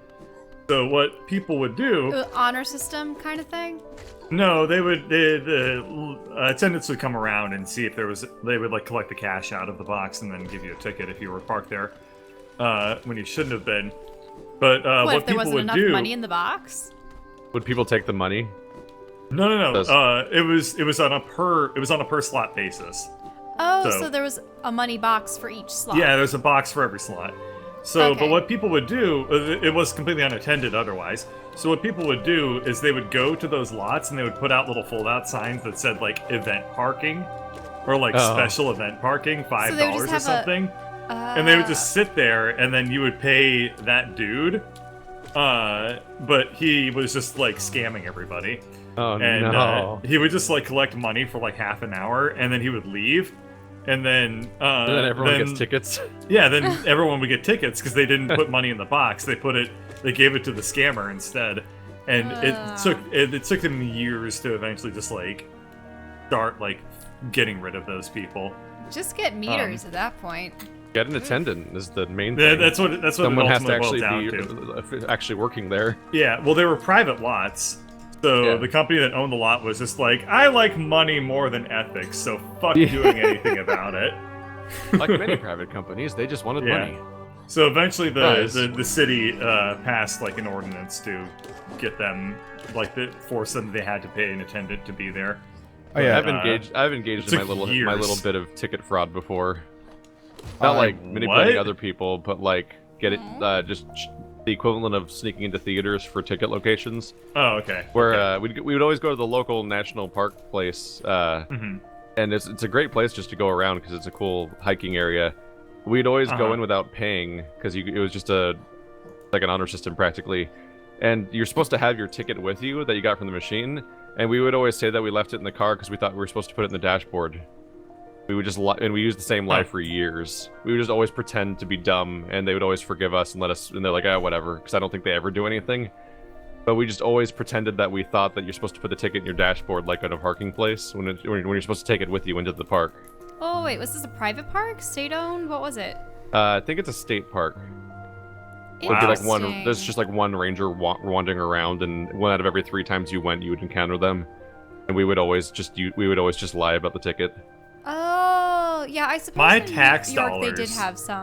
So what people would do, Honor system kind of thing. no, the attendants would come around and see if they would like collect the cash out of the box and then give you a ticket if you were parked there when you shouldn't have been. But What if there people wasn't would enough do, money in the box? Would people take the money? no. It was on a per slot basis. Oh, So- so there was a money box for each slot. Yeah, there's a box for every slot. So, Okay. but what people would do, it was completely unattended otherwise. So what people would do is they would go to those lots and they would put out little fold-out signs that said like event parking, or like special event parking, $5 they would just or have something. And they would just sit there, and then you would pay that dude. But he was just like scamming everybody. Oh, And no. he would just like collect money for like half an hour, and then he would leave. And then, And then everyone gets tickets. Yeah, then everyone would get tickets because they didn't put money in the box. They gave it to the scammer instead. And it took them years to eventually just like start like getting rid of those people. Just get meters at that point. Get an attendant is the main Yeah, thing. that's what Someone it has to ultimately actually boils down be to. actually working there. Yeah, well, they were private lots. So Yeah. the company that owned the lot was just like, I like money more than ethics, so fuck doing anything about it. Like many private companies, they just wanted money. So eventually Nice. the city passed like an ordinance to get them, like force them they had to pay an attendant to be there. Oh yeah. I've engaged in my took little years. bit of ticket fraud before. Not like manipulating other people, but like get it just the equivalent of sneaking into theaters for ticket locations. Oh, okay. Where we would always go to the local national park place, and it's a great place just to go around because it's a cool hiking area. We'd always go in without paying because it was just like an honor system practically, and you're supposed to have your ticket with you that you got from the machine. And we would always say that we left it in the car because we thought we were supposed to put it in the dashboard. We would just and we used the same lie for years. We would just always pretend to be dumb, and they would always forgive us and let us. And they're like, whatever, because I don't think they ever do anything. But we just always pretended that we thought that you're supposed to put the ticket in your dashboard, like at a parking place, when you're supposed to take it with you into the park. Oh wait, was this a private park? State-owned? What was it? I think it's a state park. There'd be like one. Interesting. There's just like one ranger wandering around, and 1 out of every 3 times you went, you would encounter them, and we would always just lie about the ticket. Oh, yeah, I suppose My in tax New York they did dollars. have some.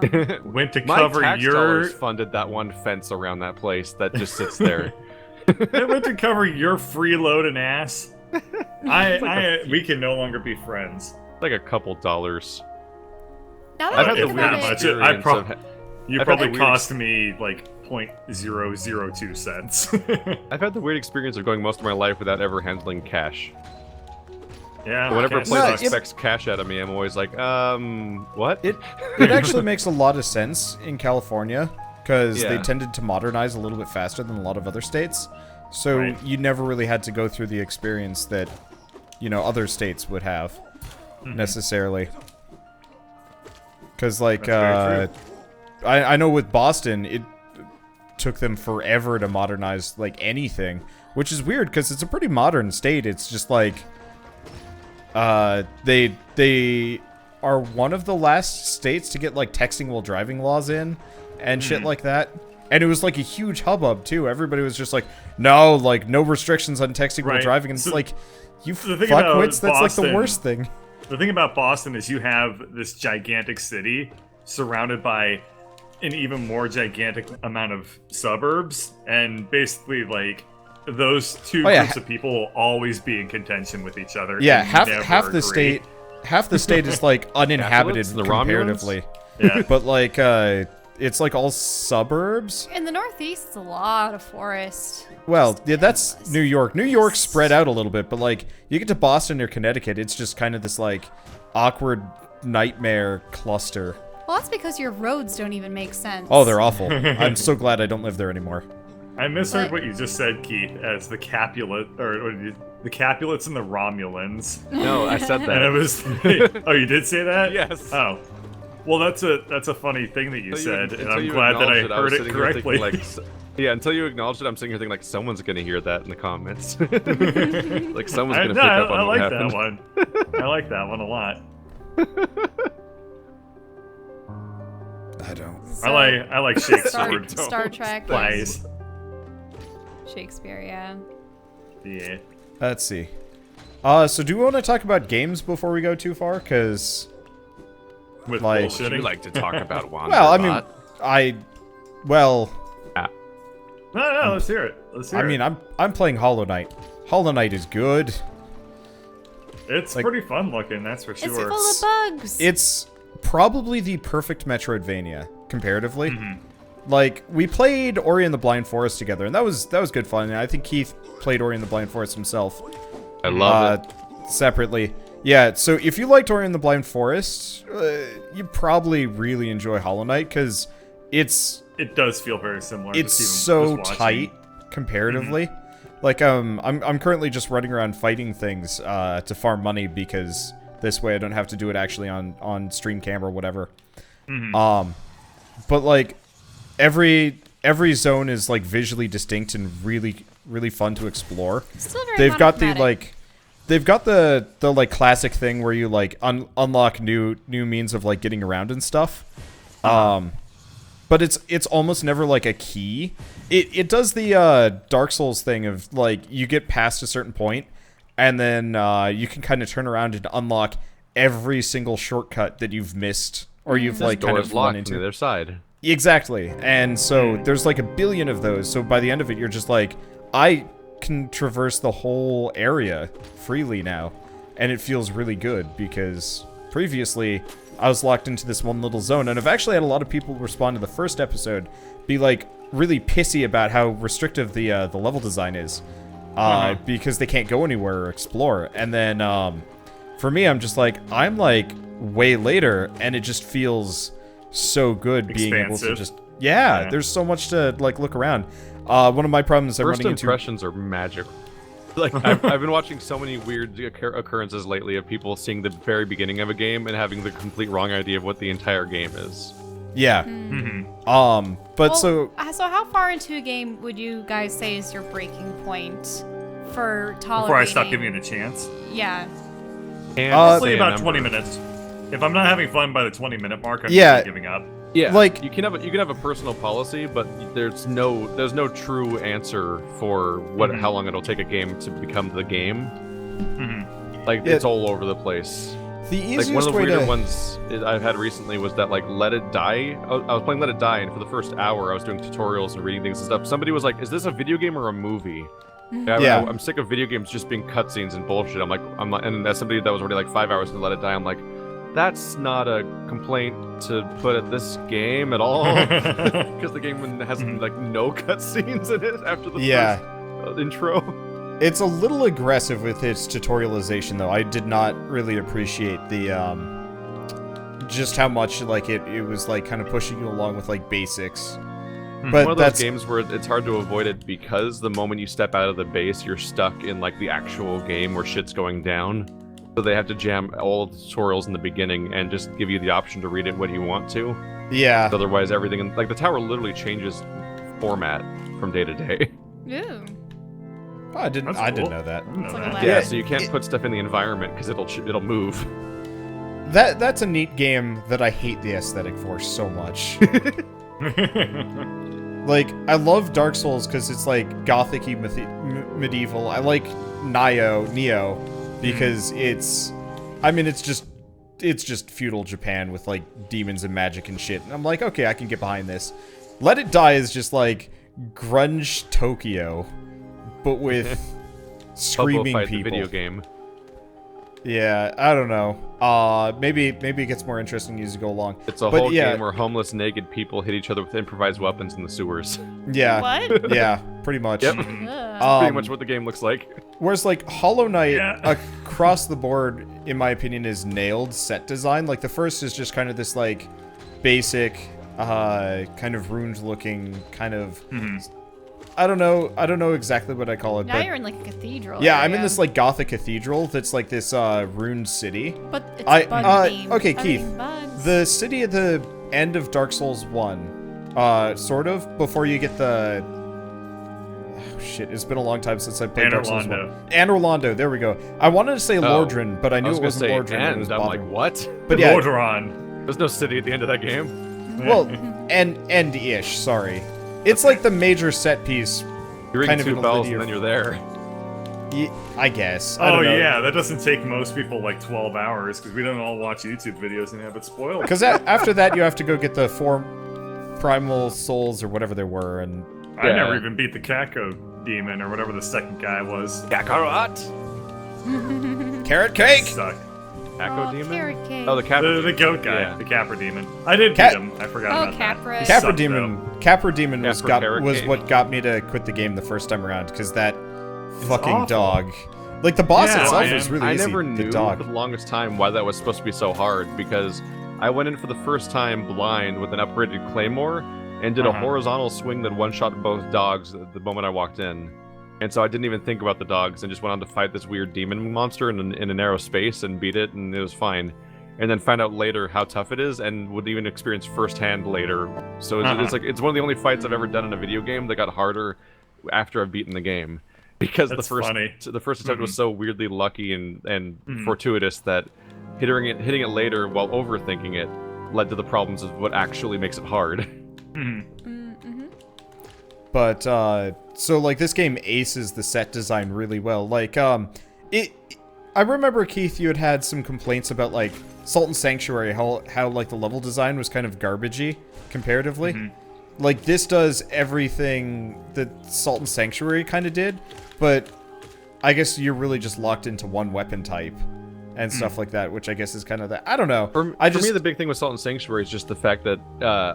Went to My cover tax your dollars funded that one fence around that place that just sits there. it went to cover your freeloading ass. We can no longer be friends. Like a couple dollars. Now that I've I had think the about weird it, experience of. You I've had probably the weird cost me like 0.002 cents. I've had the weird experience of going most of my life without ever handling cash. Yeah. Whenever a cash place sucks. expects cash out of me, I'm always like, what? It actually makes a lot of sense in California because they Yeah. tended to modernize a little bit faster than a lot of other states. So Right. you never really had to go through the experience that, other states would have necessarily. Because like, That's very I know with Boston, it took them forever to modernize like anything, which is weird because it's a pretty modern state. It's just like, they are one of the last states to get like texting while driving laws in and shit like that. And it was like a huge hubbub too. Everybody was just like, no, like no restrictions on texting while Right. driving. And So- it's like, you the thing about fuckwits, that's like the Boston- worst thing. The thing about Boston is you have this gigantic city surrounded by an even more gigantic amount of suburbs, and basically like those two Oh, yeah. groups of people will always be in contention with each other. Yeah, and half never the agree. state is like uninhabited Affluents, the Romulans? comparatively. Yeah. But like it's like all suburbs. In the Northeast, it's a lot of forest. Well, yeah, that's endless. New York. New York's spread out a little bit, but like you get to Boston or Connecticut, it's just kind of this like awkward nightmare cluster. Well, that's because your roads don't even make sense. Oh, they're awful. I'm so glad I don't live there anymore. I misheard What? what you just said, Keith, as the Capulet, or the Capulets and the Romulans. No, I said And that. it was, oh, you did say that? Yes. Oh, well, that's a funny thing that you said, and Until I'm you glad that I acknowledged was heard it sitting here thinking, correctly. like, yeah, until you acknowledged it, I'm sitting here thinking like someone's gonna hear that in the comments. Like someone's gonna pick up on I what like happened. that one. I like that one a lot. I don't. So, I like Shakespeare. Star Trek. Plays. Shakespeare, yeah. Yeah. Let's see. So do we want to talk about games before we go too far? Because, With Like- You bullshitting. like to talk about Wanderbot. well, I mean, well, No, let's hear it. Let's hear I mean, it. I'm playing Hollow Knight. Hollow Knight is good. It's like- pretty fun looking, that's for It's sure. full of bugs. It's probably the perfect Metroidvania comparatively. Like we played Ori and the Blind Forest together, and that was good fun. And I think Keith played Ori and the Blind Forest himself. I love it. Separately. Yeah, so if you liked Ori and the Blind Forest, you probably really enjoy Hollow Knight because it's It does feel very similar. it's just even so just watching. tight comparatively. Like I'm currently just running around fighting things to farm money because this way I don't have to do it actually on stream cam or whatever. But like every zone is like visually distinct and really fun to explore. Still very They've got the monochromatic. like they've got the like classic thing where you like unlock new means of like getting around and stuff. But it's almost never like a key. It does the Dark Souls thing of like you get past a certain point and then you can kind of turn around and unlock every single shortcut that you've missed or you've like kind Door's of run locked on into. the other side. Exactly. And so there's like a billion of those. So by the end of it, you're just like, I can traverse the whole area freely now. And it feels really good because previously I was locked into this one little zone. And I've actually had a lot of people respond to the first episode, be like really pissy about how restrictive the level design is. Because they can't go anywhere or explore. And then for me, I'm just like, I'm like way later and it just feels so good being able to Expansive. just Yeah. there's so much to like look around. One of my problems I'm First running into impressions are magic. Like I've been watching so many weird occurrences lately of people seeing the very beginning of a game and having the complete wrong idea of what the entire game is. yeah. But Well, so so how far into a game would you guys say is your breaking point for tolerating? Before I stop giving it a chance. Yeah. And Probably say a about number. 20 minutes. If I'm not having fun by the 20-minute mark, I'm Yeah. just giving up. Yeah, Like- you can have a personal policy, but there's no true answer for how long it'll take a game to become the game. Like Yeah. it's all over the place. the Like easiest one of the way weirder to ones I've had recently was that like Let It Die. I was playing Let It Die, and for the first hour I was doing tutorials and reading things and stuff. Somebody was like, "Is this a video game or a movie?" Yeah. I'm sick of video games just being cutscenes and bullshit. I'm like, and as somebody that was already like 5 hours into Let It Die, I'm like, that's not a complaint to put at this game at all, because the game has like no cutscenes in it after the Yeah. first intro. It's a little aggressive with its tutorialization though. I did not really appreciate the just how much like it was like kind of pushing you along with like basics. But One of that's those games where it's hard to avoid it because the moment you step out of the base, you're stuck in like the actual game where shit's going down. So they have to jam all of the tutorials in the beginning and just give you the option to read it when you want to. yeah. Otherwise, everything like the tower literally changes format from day to day. Ooh. Oh, I didn't That's cool. know that. I didn't know It's like that. a ladder. Yeah, so you can't put stuff in the environment because it'll move. That's a neat game that I hate the aesthetic for so much. Like, I love Dark Souls because it's like gothic-y medieval. I like Neo because it's just feudal Japan with like demons and magic and shit. And I'm like, okay, I can get behind this. Let It Die is just like grunge Tokyo, but with Popo screaming Fight, people. the video game. Yeah, I don't know. Maybe it gets more interesting as you go along. It's a whole game where homeless, naked people hit each other with improvised weapons in the sewers. Yeah. What? Yeah, pretty much. Yep. Ugh. Pretty much what the game looks like. Whereas, like, Hollow Knight, Yeah. across the board, in my opinion, is nailed set design. Like, the first is just kind of this, like, basic, kind of ruined-looking, kind of... I don't know exactly what I call it, Now but... you're in like a cathedral. Yeah, I'm in area. this, like, Gothic cathedral that's, like, this, ruined city. But it's bug themed. Okay, Everything Keith. bugs. The city at the end of Dark Souls 1, sort of, before you get the... Oh, shit, it's been a long time since I played Dark Souls 1. Anor Londo, there we go. I wanted to say Lordran, but I knew it wasn't Lordran. And It was I'm like, bothering. what? But yeah, Lordran. There's no city at the end of that game. well, end-ish, sorry. It's like the major set piece, You ring kind of two in a bells linear- and then you're there. I guess. I Oh don't know. yeah, that doesn't take most people like 12 hours because we don't all watch YouTube videos and have it spoiled. Because after that, you have to go get the 4 primal souls or whatever there were, and... I Yeah. never even beat the Kako demon or whatever the second guy was. Kakarot! Carrot cake! Suck. Echo Oh, Demon? carrot cake. Oh, the Capra The goat guy, Yeah. the Capra demon. I did Cat- beat him. I forgot Oh, about Capra. that. He Capra sucked, Demon. though. Capra Demon was Capra carrot cake. what got me to quit the game the first time around, because that fucking awful. dog. Like, the boss Yeah, itself I- was really I easy. never the knew dog. for the longest time why that was supposed to be so hard, because I went in for the first time blind with an upgraded claymore and did a horizontal swing that one-shot both dogs the moment I walked in. And so I didn't even think about the dogs and just went on to fight this weird demon monster in a narrow space and beat it, and it was fine. And then find out later how tough it is, and would even experience firsthand later. So it's one of the only fights I've ever done in a video game that got harder after I've beaten the game, because That's the funny. first attempt was so weirdly lucky and fortuitous that hitting it later while overthinking it led to the problems of what actually makes it hard. But, so, like, this game aces the set design really well. Like, I remember, Keith, you had some complaints about, like, Salt and Sanctuary, how like, the level design was kind of garbagey, comparatively. Like, this does everything that Salt and Sanctuary kind of did, but I guess you're really just locked into one weapon type and stuff like that, which I guess is kind of I don't know. For me, the big thing with Salt and Sanctuary is just the fact that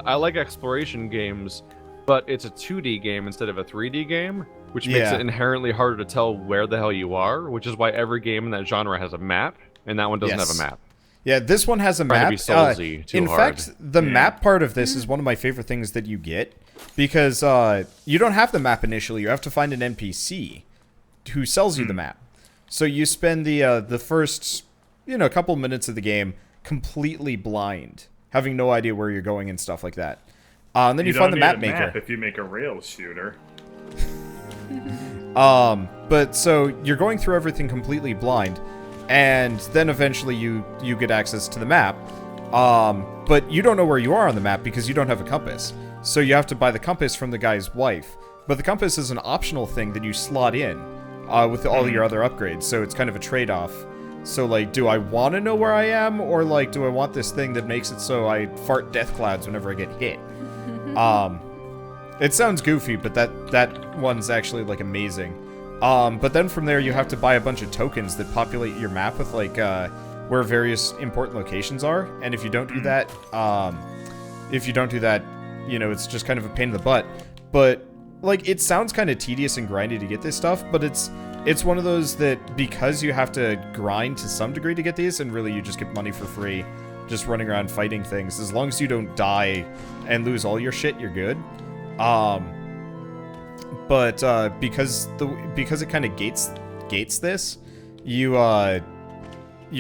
I like exploration games, but it's a 2D game instead of a 3D game, which makes Yeah. it inherently harder to tell where the hell you are, which is why every game in that genre has a map, and that one doesn't have a map. Yeah, this one has a Trying to map. be Soulsy too in hard. fact, the map part of this is one of my favorite things that you get, because you don't have the map initially. You have to find an NPC who sells you the map. So you spend the first, couple minutes of the game completely blind, having no idea where you're going and stuff like that. And then you find the map maker. If you make a rails shooter. But so you're going through everything completely blind, and then eventually you get access to the map. But you don't know where you are on the map because you don't have a compass. So you have to buy the compass from the guy's wife. But the compass is an optional thing that you slot in with all your other upgrades. So it's kind of a trade-off. So, like, do I want to know where I am, or, like, do I want this thing that makes it so I fart death clouds whenever I get hit? It sounds goofy, but that one's actually, like, amazing. But then from there, you have to buy a bunch of tokens that populate your map with, like, where various important locations are. And if you don't do that, it's just kind of a pain in the butt. But, like, it sounds kind of tedious and grindy to get this stuff, but it's one of those that, because you have to grind to some degree to get these, and really you just get money for free, just running around fighting things. As long as you don't die and lose all your shit, you're good. But because it kind of gates this, your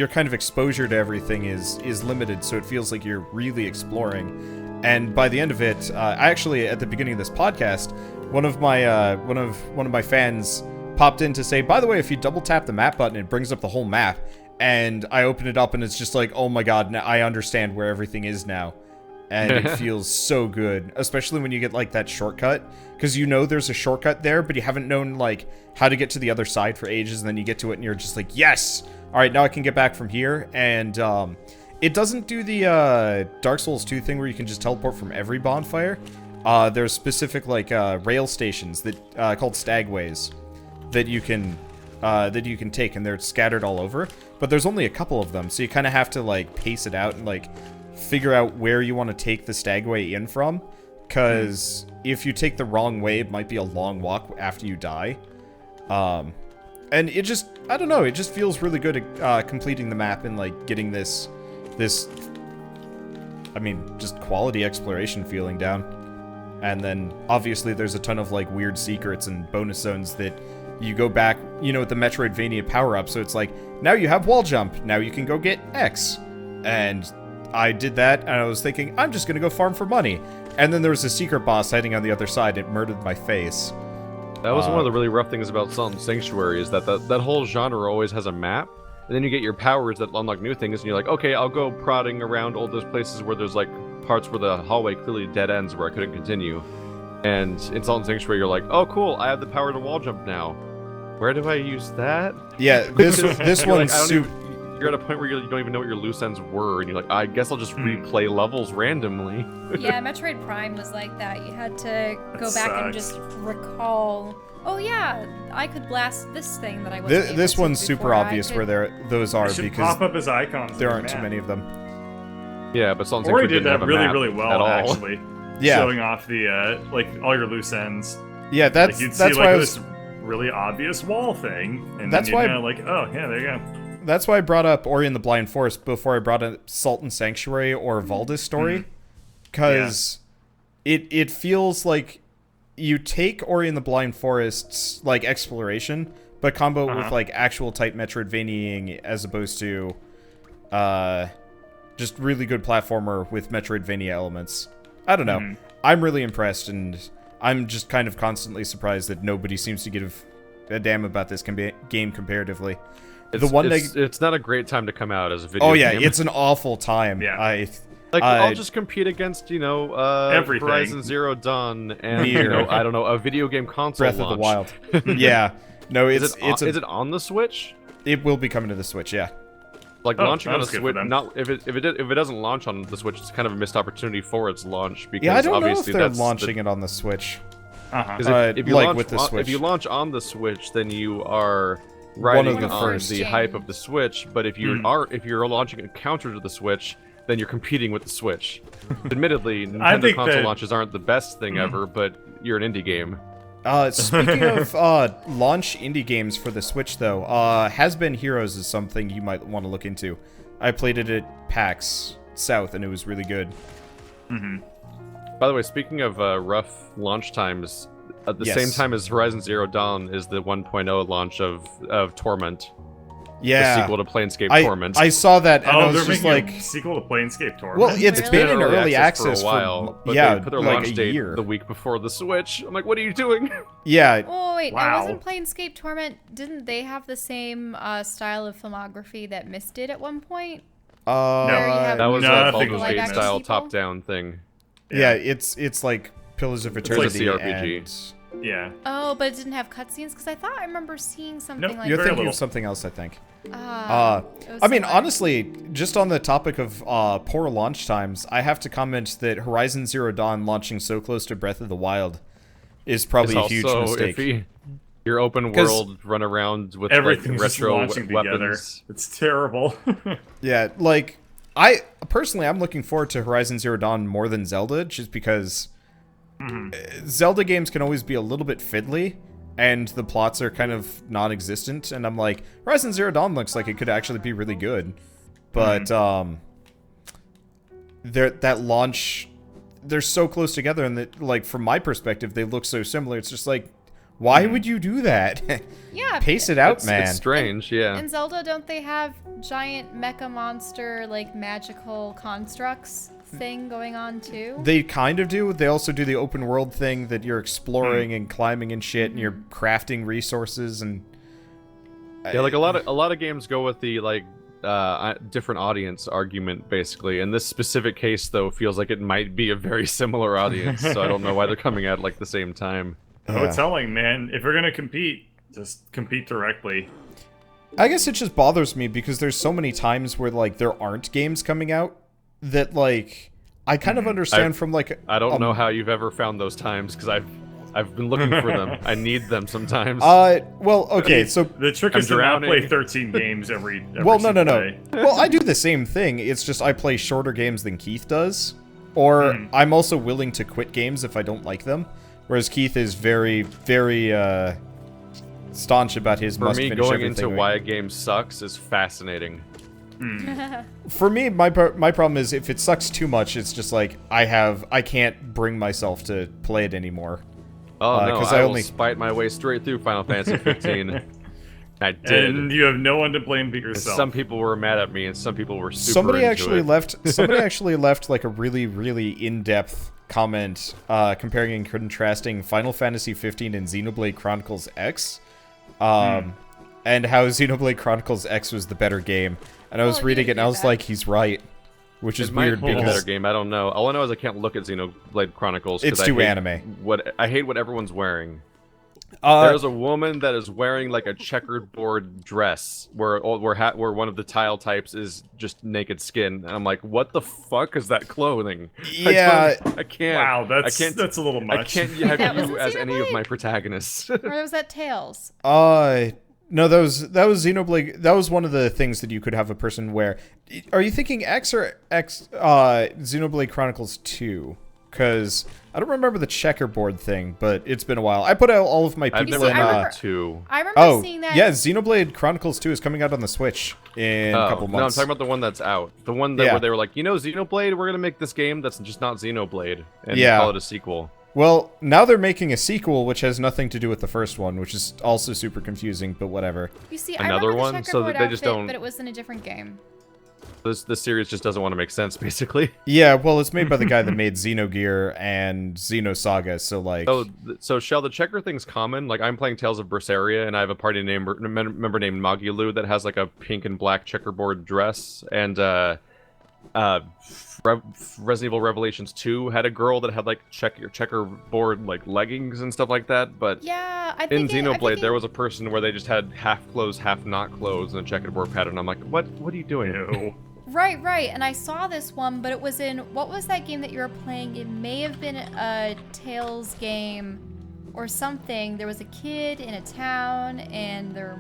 kind of exposure to everything is limited, so it feels like you're really exploring. And by the end of it, I actually, at the beginning of this podcast, one of my fans popped in to say, by the way, if you double tap the map button, it brings up the whole map. And I open it up and it's just like, oh my god, now I understand where everything is now. And it feels so good, especially when you get, like, that shortcut. Because there's a shortcut there, but you haven't known, like, how to get to the other side for ages, and then you get to it and you're just like, yes! Alright, now I can get back from here. And it doesn't do the Dark Souls 2 thing where you can just teleport from every bonfire. There's specific, like, rail stations that called stagways that you can that you can take, and they're scattered all over. But there's only a couple of them, so you kind of have to like pace it out and like figure out where you want to take the stagway in from. Because if you take the wrong way, it might be a long walk after you die. And it just, I don't know, it just feels really good at completing the map and like getting this, I mean, just quality exploration feeling down. And then obviously there's a ton of like weird secrets and bonus zones that you go back, you know, with the Metroidvania power-up. So it's like, now you have wall jump, now you can go get X. And I did that, and I was thinking, I'm just gonna go farm for money. And then there was a secret boss hiding on the other side. It murdered my face. That was one of the really rough things about Salt and Sanctuary, is that that whole genre always has a map, and then you get your powers that unlock new things, and you're like, okay, I'll go prodding around all those places where there's like parts where the hallway clearly dead ends where I couldn't continue. And in Salt and Sanctuary, you're like, oh cool, I have the power to wall jump now. Where do I use that? Yeah, this one's like, you're at a point where you don't even know what your loose ends were, and you're like, I guess I'll just replay levels randomly. Yeah, Metroid Prime was like that. You had to go back and just recall, oh yeah, I could blast this thing that I wasn't able This to one's super before. obvious where those are, should because pop up as icons. there aren't too many of them. Yeah, but Salt and Ori Sanctuary did didn't have that a really, map really at well, all. actually. Yeah. Showing off the, like, all your loose ends. Yeah, Like, you'd see, that's like, why I this was... really obvious wall thing, and That's then why- you'd know, like, oh, yeah, there you go. That's why I brought up Ori and the Blind Forest before I brought up Salt and Sanctuary or Valda's story. Because it feels like you take Ori and the Blind Forest's, like, exploration, but combo it with, like, actual type Metroidvania as opposed to, just really good platformer with Metroidvania elements. I don't know. I'm really impressed, and I'm just kind of constantly surprised that nobody seems to give a damn about this game comparatively. It's not a great time to come out as a video Oh game. yeah, it's an awful time. Yeah. I'll just compete against, you know, everything. Horizon Zero Dawn and, Nier. you know, I don't know, a video game console Breath of the launch. Wild. Yeah. No, Is it on the Switch? it will be coming to the Switch, yeah. Like Oh, launching on a that's good for Switch, them. not if it doesn't launch on the Switch, it's kind of a missed opportunity for its launch because Yeah, I don't know if obviously they're that's launching it on the Switch. Uh-huh. 'cause if you like launch with the on, Switch. if you launch on the Switch, then you are One riding of the on first. the hype of the Switch. But if you if you're launching a counter to the Switch, then you're competing with the Switch. Admittedly, Nintendo think console that- launches aren't the best thing ever, but you're an indie game. Speaking of launch indie games for the Switch, though, Has Been Heroes is something you might want to look into. I played it at PAX South, and it was really good. By the way, speaking of rough launch times, at the Yes. same time as Horizon Zero Dawn is the 1.0 launch of Torment, Yeah. the sequel to Planescape I, Torment. I saw that, and I Oh, was they're just making like... a sequel to Planescape Torment. Well, it's Really? been in early access for a while, but yeah, they put their like launch a date year. the week before the Switch. I'm like, what are you doing? Yeah, Oh wait, Wow. wasn't Planescape Torment? Didn't they have the same style of filmography that Myst did at one point? Where you have That was No, I a think it Baldur's was Gate Myst. style people? top-down thing. yeah, it's like Pillars of like Eternity CRPG. and... Yeah. Oh, but it didn't have cutscenes because I thought I remember seeing something Nope, like You're Very thinking little. of something else, I think. it was I mean, somewhere. honestly, just on the topic of poor launch times, I have to comment that Horizon Zero Dawn launching so close to Breath of the Wild is probably It's a huge also mistake. iffy. Your open 'Cause world run around with Everything's like just retro launching together. weapons. It's terrible. Yeah, like, I'm looking forward to Horizon Zero Dawn more than Zelda, just because Zelda games can always be a little bit fiddly, and the plots are kind of non-existent, and I'm like, Horizon Zero Dawn looks like it could actually be really good. But, that launch, they're so close together, and that, like, from my perspective, they look so similar. It's just like, why would you do that? Yeah. Pace it out, It's, man. it's strange, yeah. In Zelda, don't they have giant mecha monster like magical constructs thing going on too? They kind of do. They also do the open world thing that you're exploring and climbing and shit, and you're crafting resources and. Yeah, like a lot of games go with the like different audience argument basically. In this specific case, though, feels like it might be a very similar audience. So I don't know why they're coming at like the same time. No telling, man. If you're gonna compete, just compete directly. I guess it just bothers me because there's so many times where like there aren't games coming out that like I kind of understand from like I don't know how you've ever found those times because I've I've been looking for them. I need them sometimes. Well, okay, so The trick I'm is to not drowning. play 13 games every well, no, single day. well, I do the same thing. It's just I play shorter games than Keith does, or I'm also willing to quit games if I don't like them. Whereas Keith is very, very staunch about his For must me, finish going everything. into why a game sucks is fascinating. For me, my problem is if it sucks too much, it's just like I can't bring myself to play it anymore. Oh no, 'cause I I will only- spite my way straight through Final Fantasy 15. I did. And you have no one to blame but yourself. Some people were mad at me, and some people were super Somebody into actually it. left. Somebody actually left like a really, really in-depth comment comparing and contrasting Final Fantasy 15 and Xenoblade Chronicles X, and how Xenoblade Chronicles X was the better game. And I was Well, reading you it, and I did was that. like, he's right, which is It might weird be a better because game. I don't know. All I know is I can't look at Xenoblade Chronicles. 'cause It's I too hate anime. I hate what everyone's wearing. There's a woman that is wearing like a checkered board dress, where one of the tile types is just naked skin, and I'm like, what the fuck is that clothing? Yeah. I can't. Wow, I can't. that's a little I much. can't That have wasn't you as any of Xenoblade? my protagonists. Or was that Tails? no, that was Xenoblade. That was one of the things that you could have a person wear. Are you thinking X or X? Xenoblade Chronicles 2? Because I don't remember the checkerboard thing, but it's been a while. I put out all of my I've people never in. I remember- two. I remember Oh, seeing that. yeah, Xenoblade Chronicles 2 is coming out on the Switch in a couple No, I'm months. talking about the one that's out. The one that Yeah. where they were like, Xenoblade, we're gonna make this game that's just not Xenoblade and Yeah. call it a sequel. Well, now they're making a sequel, which has nothing to do with the first one, which is also super confusing, but whatever. You see, Another I remember one? the So that checkerboard they just outfit, don't- but it was in a different game. This series just doesn't want to make sense, basically. Yeah, well, it's made by the guy that made Xenogear and Xenosaga, so like... So Shell, the checker thing's common. Like I'm playing Tales of Berseria, and I have a party member named Magilu that has like a pink and black checkerboard dress, and Resident Evil Revelations 2 had a girl that had like checkerboard like leggings and stuff like that. But Yeah, I in think Xenoblade, there was a person where they just had half clothes, half not clothes, and a checkerboard pattern. I'm like, what are you doing? Ew. Right. And I saw this one, but it was in what was that game that you were playing? It may have been a Tales game or something. There was a kid in a town, and there.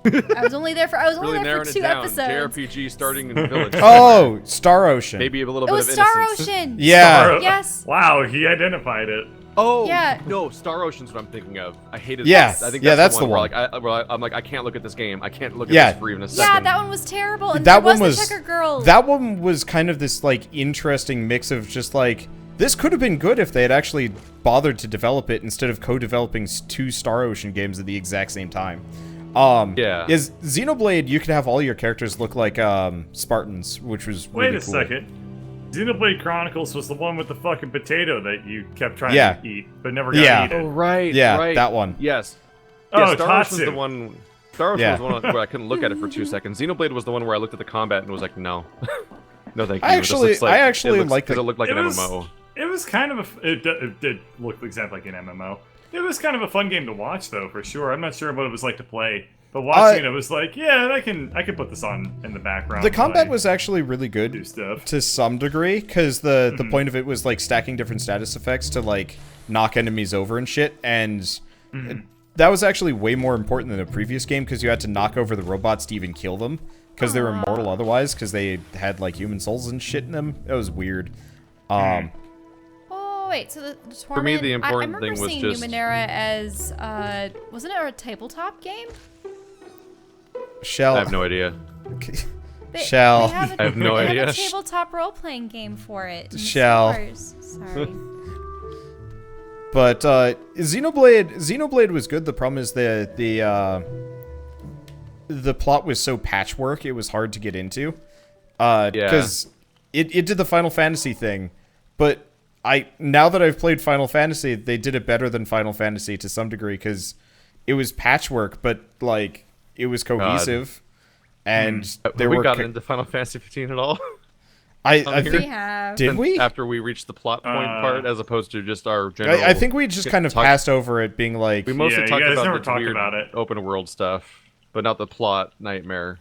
I was only there for Really there narrowing for it 2 down. episodes. JRPG starting in Village. Oh, Star Ocean. Maybe a little It bit was of Star innocence. Ocean. Yeah. Star- Yes. Wow, he identified it. Oh Yeah. no, Star Ocean's what I'm thinking of. I hated. Yeah. I think Yeah, that's that's the one. the Where, I'm like, I can't look at this game. I can't look at Yeah. this for even a second. Yeah, that one was terrible. And That there one was was the checker girl. That one was kind of this like interesting mix of just like this could have been good if they had actually bothered to develop it instead of co-developing 2 Star Ocean games at the exact same time. Yeah. Is Xenoblade, you could have all your characters look like Spartans, which was Wait really a cool. second. Xenoblade Chronicles was the one with the fucking potato that you kept trying Yeah. to eat, but never got Yeah. eaten. Oh right. Yeah, right. that one. Yes. Oh, Yeah, Star Ocean was Tatsu. the one. Star Ocean Yeah. was the one where I couldn't look at it for 2 seconds. Xenoblade was the one where I looked at the combat and was like, no, no, thank you. I This actually- looks like, I actually like because the- it looked like It an was- MMO. It was kind of it did look exactly like an MMO. It was kind of a fun game to watch, though, for sure. I'm not sure what it was like to play, but watching it was like, yeah, I can put this on in the background. The combat while I was actually really do good stuff. to some degree because the point of it was like stacking different status effects to like knock enemies over and shit, and that was actually way more important than the previous game because you had to knock over the robots to even kill them because they were immortal otherwise because they had like human souls and shit in them. That was weird. Oh wait, so the tournament. For me, the important I thing remember was seeing just- Numenera as wasn't it a tabletop game? Shell. I have no idea. Shell. They have a, I have no they idea. Have a tabletop role-playing game for it. in Shell. stores. Sorry. But Xenoblade was good. The problem is the plot was so patchwork. It was hard to get into. Because it did the Final Fantasy thing, but now that I've played Final Fantasy, they did it better than Final Fantasy to some degree because it was patchwork, but like it was cohesive, and Have there we were gotten into Final Fantasy 15 at all? I We think have. did we? After we reached the plot point part, as opposed to just our general. I think we just kind of talk- passed over it, being like We mostly Yeah, you talked guys about never the talked weird about it. open world stuff, but not the plot nightmare.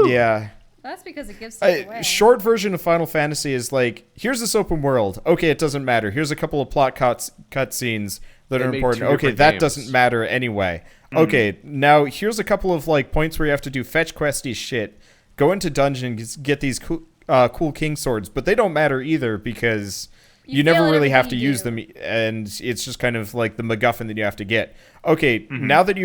yeah. That's because it gives stuff away. Short version of Final Fantasy is like, here's this open world. Okay, it doesn't matter. Here's a couple of plot cutscenes that are important. Okay, that doesn't matter anyway. Okay, now here's a couple of like points where you have to do fetch questy shit. Go into dungeons, get these cool king swords, but they don't matter either because you never really have to use them, and it's just kind of like the MacGuffin that you have to get. Okay, now that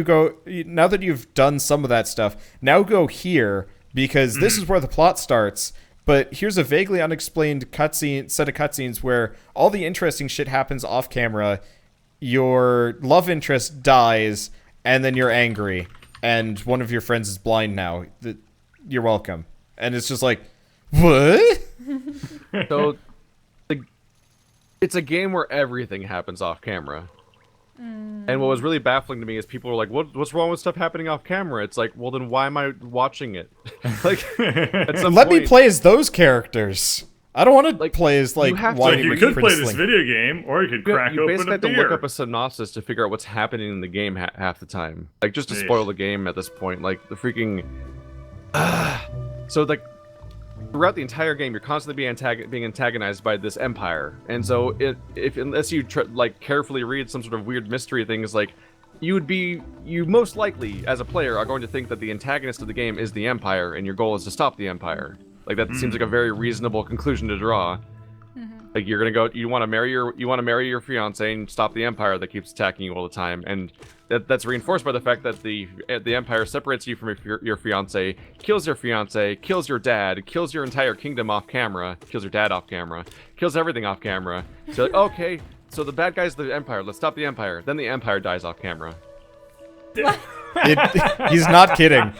you've done some of that stuff, now go here. Because this is where the plot starts, but here's a vaguely unexplained set of cutscenes where all the interesting shit happens off camera. Your love interest dies, and then you're angry, and one of your friends is blind now. You're welcome. And it's just like, what? So, it's a game where everything happens off camera. And what was really baffling to me is people were like, what's wrong with stuff happening off camera? It's like, well, then why am I watching it? Like, at some Let point, me play as those characters. I don't want to play as, like, Whiny you could play this video game, or you could crack open a beer. You basically have to look up a synopsis to figure out what's happening in the game half the time. Like, just to spoil the game at this point. Like, the freaking... So, like, throughout the entire game, you're constantly being antagonized by this empire, and so unless you carefully read some sort of weird mystery things, like you most likely as a player are going to think that the antagonist of the game is the empire, and your goal is to stop the empire. Like that seems like a very reasonable conclusion to draw. Like you're gonna go, you want to marry your fiance and stop the empire that keeps attacking you all the time, and that's reinforced by the fact that the empire separates you from your fiance, kills your fiance, kills your dad, kills your entire kingdom off camera, kills your dad off camera, kills everything off camera. So like, okay, so the bad guy's the empire. Let's stop the empire. Then the empire dies off camera. He's not kidding.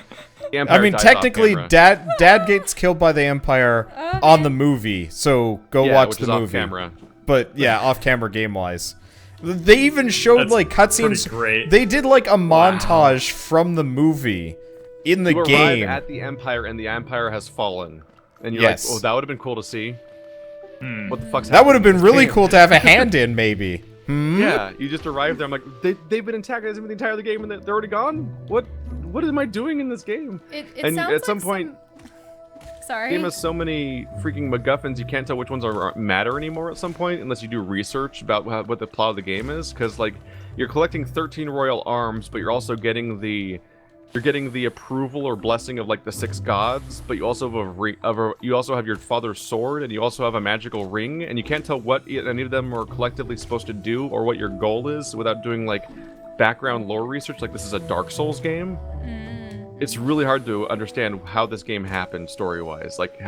I mean, technically, Dad gets killed by the Empire on the movie, so go watch the movie. Off camera. But yeah, off camera game wise, they even showed like cutscenes. Great. They did like a montage from the movie in the game. You arrive at the Empire, and the Empire has fallen, and you're like, "Oh, that would have been cool to see." What the fuck's happening? That would have been really cool to have a hand in, maybe. Yeah, you just arrive there. I'm like, they've been antagonizing me the entire game, and they're already gone. What am I doing in this game? It and sounds at some like point, Sorry. the game has so many freaking MacGuffins, you can't tell which ones matter anymore at some point, unless you do research about what the plot of the game is. Because like, you're collecting 13 royal arms, but you're also getting the approval or blessing of like the 6 gods. But you also have you also have your father's sword, and you also have a magical ring, and you can't tell what any of them are collectively supposed to do or what your goal is without doing like background lore research. Like this is a Dark Souls game. It's really hard to understand how this game happened story-wise. Like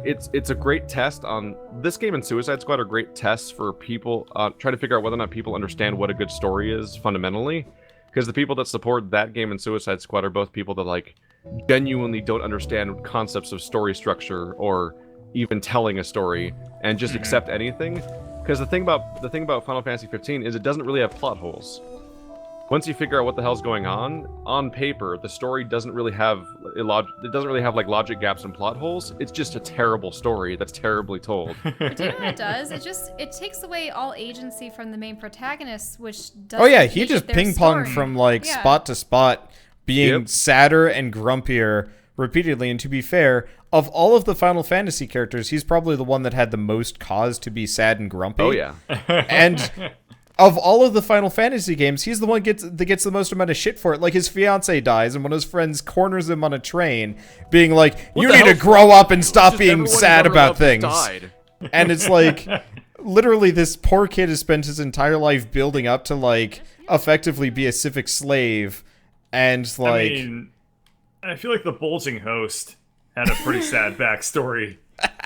it's a great test on this game, and Suicide Squad are great tests for people trying to figure out whether or not people understand what a good story is fundamentally. Because the people that support that game and Suicide Squad are both people that like genuinely don't understand concepts of story structure or even telling a story and just accept anything. Because the thing about Final Fantasy 15 is it doesn't really have plot holes. Once you figure out what the hell's going on paper, the story doesn't really have like logic gaps and plot holes. It's just a terrible story that's terribly told. But do you know what it does? It takes away all agency from the main protagonist, which does. Oh yeah, he just ping-ponged from like spot to spot, being sadder and grumpier repeatedly. And to be fair, of all of the Final Fantasy characters, he's probably the one that had the most cause to be sad and grumpy. Oh yeah. And of all of the Final Fantasy games, he's the one that gets the most amount of shit for it. Like, his fiance dies, and one of his friends corners him on a train, being like, you need to grow up and stop being sad about things. And it's like, literally, this poor kid has spent his entire life building up to, like, effectively be a civic slave, and, like... I mean, I feel like the bulging host had a pretty sad backstory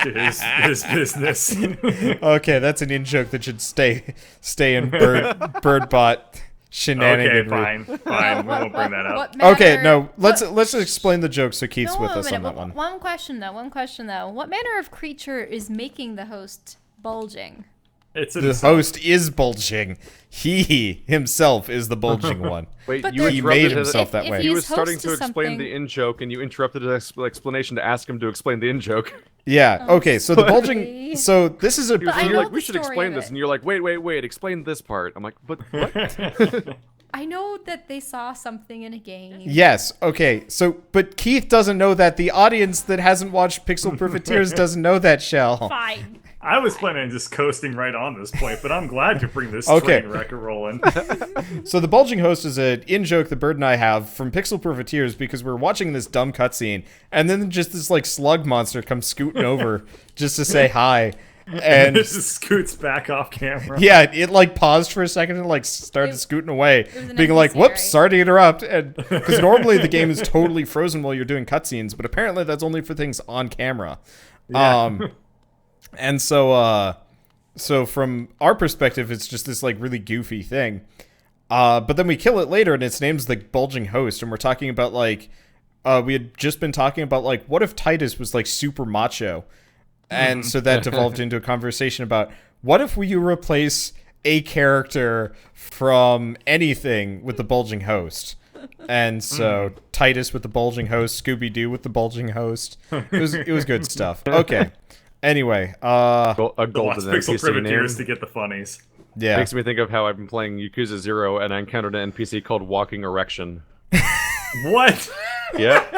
to his business. Okay, that's an in-joke that should stay in Birdbot shenaniganry. Okay, fine, we won't bring that up. Okay, no, let's just explain the joke so Keith's with us on that one. One question though. What manner of creature is making the host bulging? The host is bulging. He himself is the bulging one. Wait, he made himself that way. He was starting to explain the in-joke, and you interrupted his explanation to ask him to explain the in-joke. Yeah, okay, so the bulging... So this is a... You're like, we should explain this, and you're like, wait, explain this part. I'm like, but what? I know know that they saw something in a game. Yes. Okay. So, but Keith doesn't know that. The audience that hasn't watched Pixel Perfect Tears doesn't know that, Shell. Fine. I was planning on just coasting right on this point, but I'm glad to bring this Okay. train wreck rolling. So the bulging host is an in-joke that Bird and I have from Pixel Perfect Tears because we're watching this dumb cutscene, and then just this like slug monster comes scooting over just to say hi. And It just scoots back off camera. yeah, it like paused for a second and like started scooting away, was an being like, NPC, "Whoops, right? sorry to interrupt." And because normally the game is totally frozen while you're doing cutscenes, but apparently that's only for things on camera. Yeah. And so from our perspective, it's just this like really goofy thing. But then we kill it later, and its name's the bulging host, and we're talking about like, we had just been talking about like, what if Titus was like super macho, and so that devolved into a conversation about what if you replace a character from anything with the bulging host. And so Titus with the bulging host, Scooby-Doo with the bulging host. It was good stuff. Okay. Anyway, A The last golden Pixel NPC Perfect name. Tears to get the funnies. yeah. Makes me think of how I've been playing Yakuza 0 and I encountered an NPC called Walking Erection. What? Yep.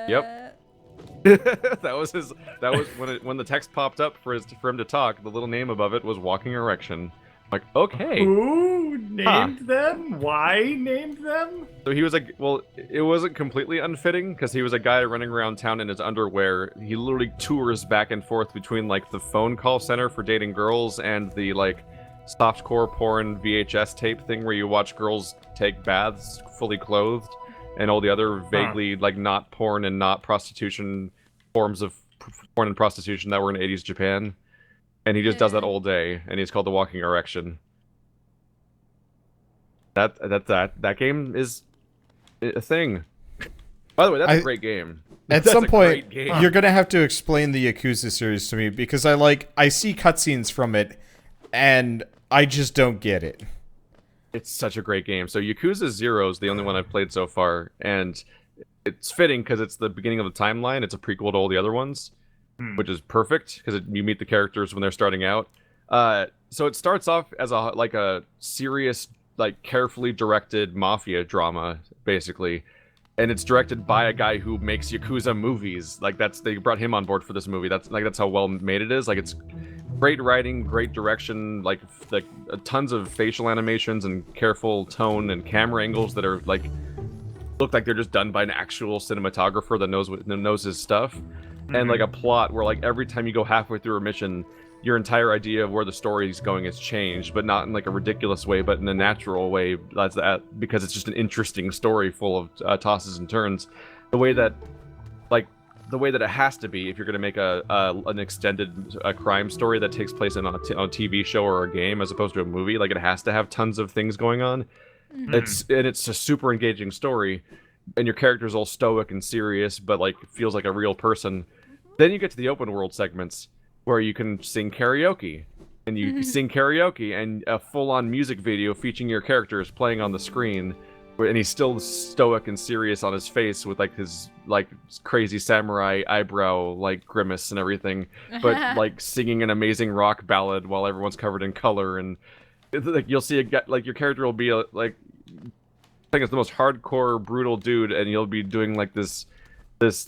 Yep. That was when the text popped up for him to talk, the little name above it was Walking Erection. Like, okay. Who named them? Why named them? So he was like, well, it wasn't completely unfitting because he was a guy running around town in his underwear. He literally tours back and forth between like the phone call center for dating girls and the like softcore porn VHS tape thing where you watch girls take baths fully clothed, and all the other vaguely like not porn and not prostitution forms of porn and prostitution that were in 80s Japan. And he just does that all day, and he's called the Walking Erection. That game is a thing. By the way, that's a great game. At That's some a point, great game. you're gonna have to explain the Yakuza series to me because I see cutscenes from it, and I just don't get it. It's such a great game. So Yakuza 0 is the only one I've played so far, and it's fitting because it's the beginning of the timeline. It's a prequel to all the other ones, which is perfect because you meet the characters when they're starting out. So it starts off as a serious, like carefully directed mafia drama, basically, and it's directed by a guy who makes Yakuza movies. Like they brought him on board for this movie. That's how well made it is. Like it's great writing, great direction, like tons of facial animations and careful tone and camera angles that are like look like they're just done by an actual cinematographer that knows his stuff. And like a plot where like every time you go halfway through a mission, your entire idea of where the story is going has changed, but not in like a ridiculous way, but in a natural way. That's that because it's just an interesting story full of tosses and turns. The way that it has to be if you're going to make an extended crime story that takes place on a TV show or a game as opposed to a movie. Like it has to have tons of things going on. It's a super engaging story, and your character's all stoic and serious, but like feels like a real person. Then you get to the open world segments where you can sing karaoke, and you sing karaoke, and a full-on music video featuring your characters playing on the screen, and he's still stoic and serious on his face with like his like crazy samurai eyebrow like grimace and everything, but like singing an amazing rock ballad while everyone's covered in color. And like you'll see like your character will be like I think it's the most hardcore brutal dude, and you'll be doing like this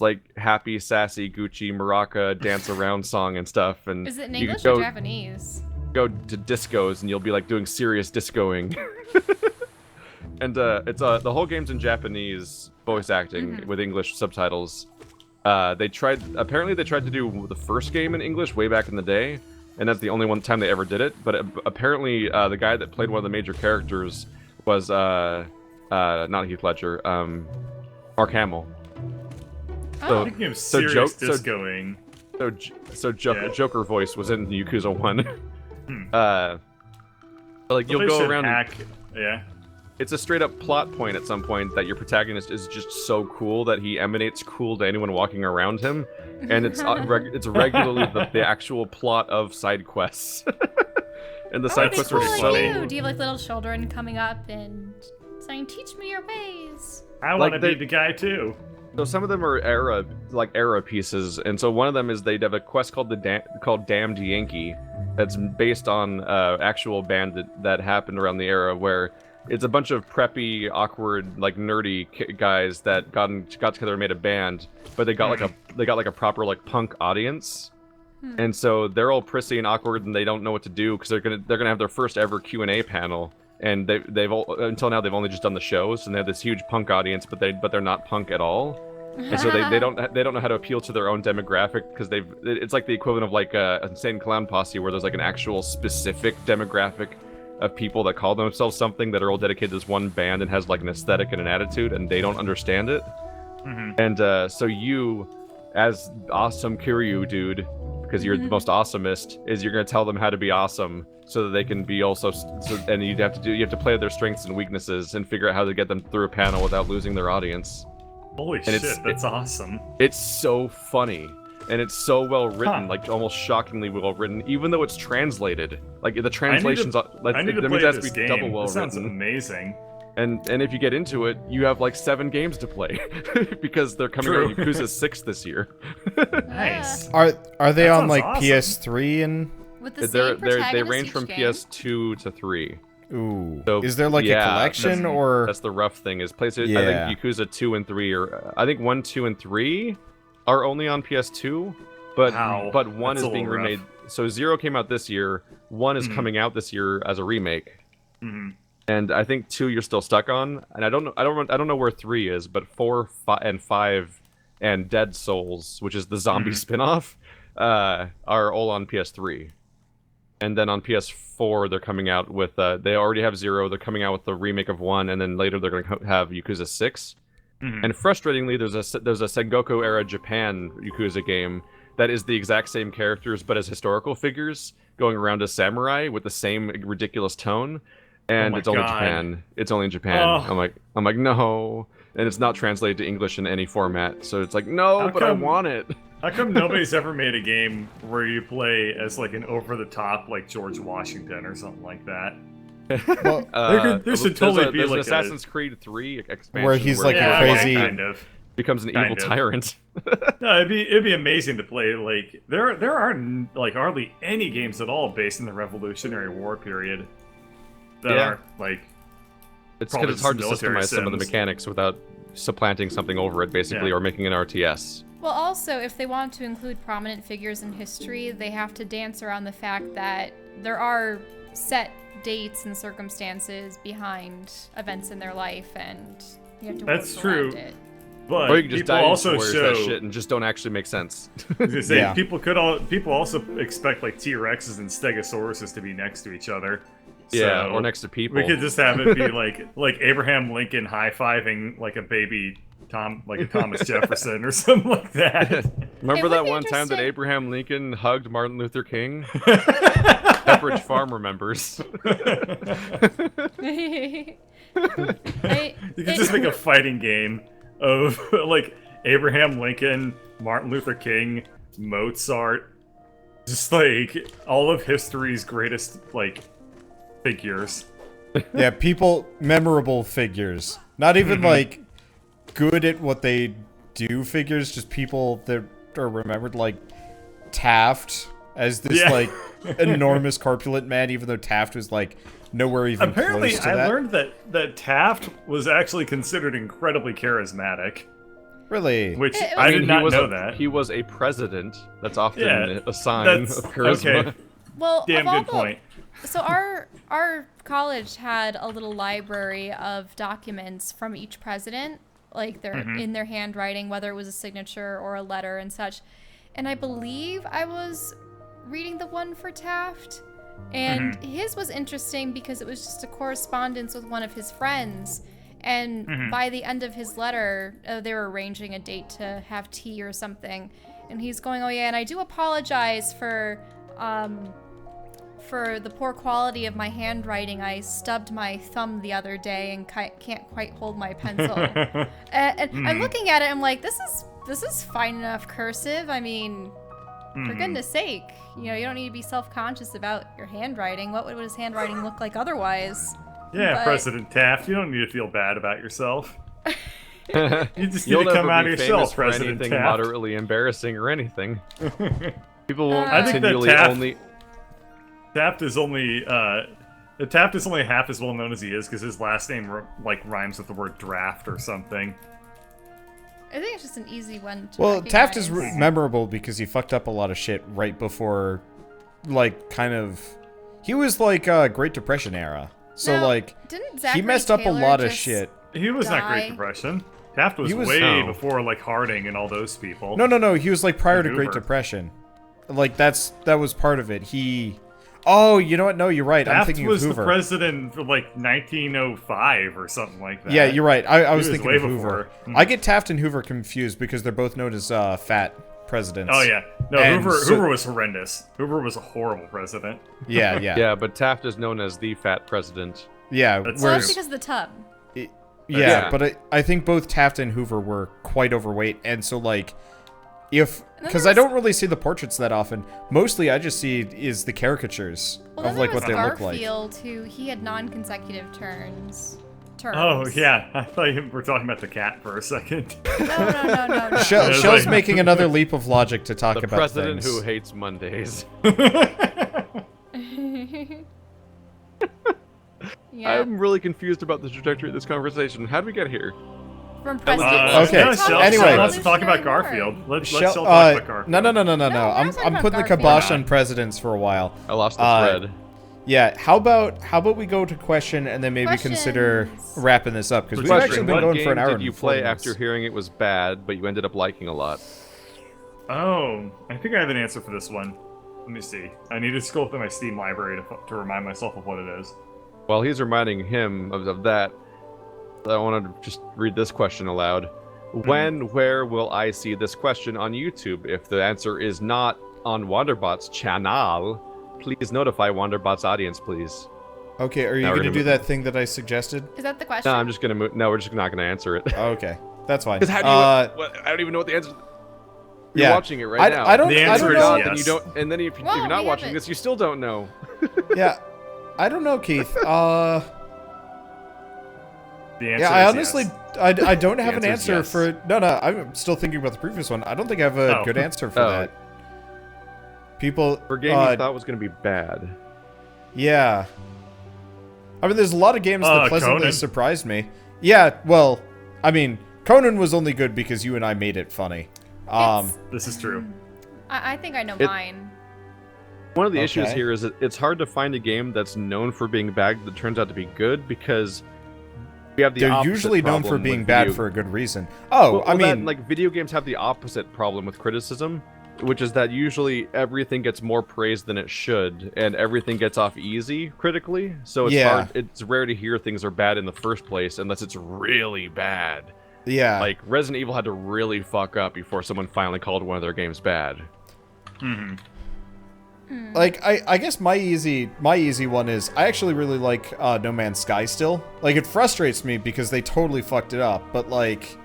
like happy sassy Gucci maraca dance around song and stuff. And Is it in you English go, or Japanese? go to discos and you'll be like doing serious discoing. And it's the whole game's in Japanese voice acting with English subtitles. Apparently they tried to do the first game in English way back in the day, and that's the only time they ever did it. But apparently the guy that played one of the major characters was not Heath Ledger, Mark Hamill. Oh. Speaking of serious discoing. Joker voice was in Yakuza 1. Like you'll go around. Yeah. It's a straight up plot point at some point that your protagonist is just so cool that he emanates cool to anyone walking around him, and it's regularly the actual plot of side quests. And the side quests are Cool, funny. like you. Do you have like little children coming up and saying, "Teach me your ways"? I want to be the guy too. So some of them are era pieces, and so one of them is they have a quest called Damned Yankee, that's based on actual band that happened around the era where it's a bunch of preppy, awkward, like nerdy guys that got together and made a band, but they got like a proper like punk audience, and so they're all prissy and awkward, and they don't know what to do because they're gonna have their first ever Q&A panel, and they've until now they've only just done the shows, and they have this huge punk audience, but they're not punk at all. And so they don't know how to appeal to their own demographic because it's like the equivalent of like a Insane Clown Posse where there's like an actual specific demographic of people that call themselves something that are all dedicated to this one band and has like an aesthetic and an attitude, and they don't understand it. And so you, as awesome Kiryu dude, because you're the most awesomest, is you're gonna tell them how to be awesome so that they can be also. And you have to play their strengths and weaknesses and figure out how to get them through a panel without losing their audience. Holy shit, that's awesome. It's so funny, and it's so well written, like almost shockingly well written, even though it's translated. Like the translations, I need to play has this to be game. double well This sounds written. amazing. And if you get into it, you have like 7 games to play because they're coming out Yakuza 6 this year. Nice. Are they That on sounds like awesome. PS3 and? With the same They protagonist range each from game? PS2 to 3. Ooh. So, Is there like a collection or? That's the rough thing. Is PlayStation? Yeah. I think Yakuza 2 and 3 are. I think 1, 2, and 3 are only on PS2, but Wow, 1 that's is a being little remade. rough. So 0 came out this year. 1 is coming out this year as a remake. And I think 2 you're still stuck on. And I don't know where 3 is, but 4, 5, and Dead Souls, which is the zombie spin-off, are all on PS3. And then on PS4, they're coming out with, they already have 0, they're coming out with the remake of 1, and then later they're going to have Yakuza 6. And frustratingly, there's a Sengoku-era Japan Yakuza game that is the exact same characters, but as historical figures, going around as samurai with the same ridiculous tone, and it's only Japan. It's only in Japan. Oh. I'm like, no. And it's not translated to English in any format, so it's like, no, How but I come- want it. How come nobody's ever made a game where you play as like an over-the-top like George Washington or something like that? Well, There should totally be there's like an Assassin's Creed 3 expansion Where he's like a crazy- kind of. becomes an evil kind of. tyrant. No, it'd be amazing to play. Like there are like hardly any games at all based in the Revolutionary War period that Yeah. are like. It's Probably because it's hard to just military systemize some of the sims. mechanics without supplanting something over it, basically, Yeah. or making an RTS. Well, also, if they want to include prominent figures in history, they have to dance around the fact that there are set dates and circumstances behind events in their life, and you have to work That's around true. it. But Or you can just people die also into show that shit and just don't actually make sense. I was gonna say, Yeah. people also expect like T-Rexes and Stegosauruses to be next to each other. Yeah, So or next to people. we could just have it be like Abraham Lincoln high-fiving like a baby Thomas Jefferson or something like that. Remember It would that be one time that interesting. Abraham Lincoln hugged Martin Luther King? Pepperidge Farm remembers. You could just make a fighting game of like Abraham Lincoln, Martin Luther King, Mozart, just like all of history's greatest like figures. Yeah, memorable figures. Not even like good at what they do figures, just people that are remembered, like Taft as this Yeah. like enormous corpulent man, even though Taft was like nowhere even Apparently, close to I that. learned that Taft was actually considered incredibly charismatic, Really? which It I was- did not was know that. He was a president. That's often Yeah, a sign of that's- charisma. okay. Well, Damn of all good the- point. So our college had a little library of documents from each president, like they're in their handwriting, whether it was a signature or a letter and such. And I believe I was reading the one for Taft, and his was interesting because it was just a correspondence with one of his friends. And by the end of his letter, they were arranging a date to have tea or something. And he's going, "Oh yeah, and I do apologize for the poor quality of my handwriting. I stubbed my thumb the other day and can't quite hold my pencil." And I'm looking at it, I'm like, this is fine enough cursive. I mean, for goodness sake, you don't need to be self-conscious about your handwriting. What would his handwriting look like otherwise? Yeah, But- President Taft, you don't need to feel bad about yourself. You just need You'll to come never out be of famous yourself, for President anything Taft. moderately embarrassing or anything. People will I think that continually Taft- only. Taft is only Taft is only half as well known as he is because his last name like rhymes with the word draft or something. I think it's just an easy one to Well, Taft is recognize. memorable because he fucked up a lot of shit right before, like, kind of... He was, like, Great Depression era. So, Now, like, didn't he Zachary messed up a Taylor lot of just- shit. He was not Die. Great Depression. Taft was, He was- way No. before like Harding and all those people. No. He was, like, prior to Hoover. Great Depression. Like, that was part of it. Oh, you know what? No, you're right. I'm Taft thinking was of the Hoover. president for like 1905 or something like that. Yeah, you're right. I was was thinking way of Hoover. before. I get Taft and Hoover confused because they're both known as fat presidents. Oh yeah, no, And Hoover. so- Hoover was horrendous. Hoover was a horrible president. Yeah. Yeah, but Taft is known as the fat president. Yeah, That's Well, whereas, that's because of the tub. yeah, Yeah. but I think both Taft and Hoover were quite overweight, and so like, because there I don't really see the portraits that often. Mostly, I just see is the caricatures Well, of then like there what was they look like. Garfield, who he had non-consecutive terms. Oh yeah, I thought you were talking about the cat for a second. No. Shell's like- making another leap of logic to talk The about president things. who hates Mondays. Yeah. I'm really confused about the trajectory of this conversation. How did we get here? From president. Okay, No, Shell, anyway. Shell wants to talk about Evolutionary Garfield. Let's Shell, Shell talk about Garfield. no. we're I'm not talking putting the about kibosh Garfield. on presidents for a while. I lost the Uh, thread. Yeah, how about we go to question and then maybe consider Questions. wrapping this up because we've Question, actually been what going game for an hour did you and 40 play minutes. after hearing it was bad, but you ended up liking a lot? Oh, I think I have an answer for this one. Let me see. I need to scroll through my Steam library to remind myself of what it is. While he's reminding him of that, I want to just read this question aloud. Where will I see this question on YouTube? If the answer is not on Wanderbot's channel, please notify Wanderbot's audience, please. Okay, are you Now we're going to gonna do move- that thing that I suggested? Is that the question? No, I'm just gonna move. No, we're just not gonna answer it. Oh, okay, that's fine. Because how do you? I don't even know what the answer. You're yeah. watching it right now. I don't. The I answer don't is know. yes. Then you don't. And then if Well, you're not we watching haven't- this, you still don't know. Yeah, I don't know, Keith. The answer Yeah, I is honestly, yes. I don't have an answer answer is yes. for. No, I'm still thinking about the previous one. I don't think I have a Oh. good answer for Oh. that. People, For a game you thought was gonna be bad. yeah. I mean, there's a lot of games that pleasantly Conan. surprised me. Yeah, well, I mean, Conan was only good because you and I made it funny. It's- This is true. I think I know It- mine. One of the issues Okay. here is that it's hard to find a game that's known for being bad that turns out to be good because we have the they're opposite usually known for problem being with bad video- for a good reason. Oh, Well, I that, mean, like video games have the opposite problem with criticism, which is that usually everything gets more praise than it should, and everything gets off easy critically. So it's Yeah. hard. It's rare to hear things are bad in the first place unless it's really bad. yeah. Like Resident Evil had to really fuck up before someone finally called one of their games bad. Mm-hmm. Like I guess my easy one is I actually really like No Man's Sky still. Like it frustrates me because they totally fucked it up, but like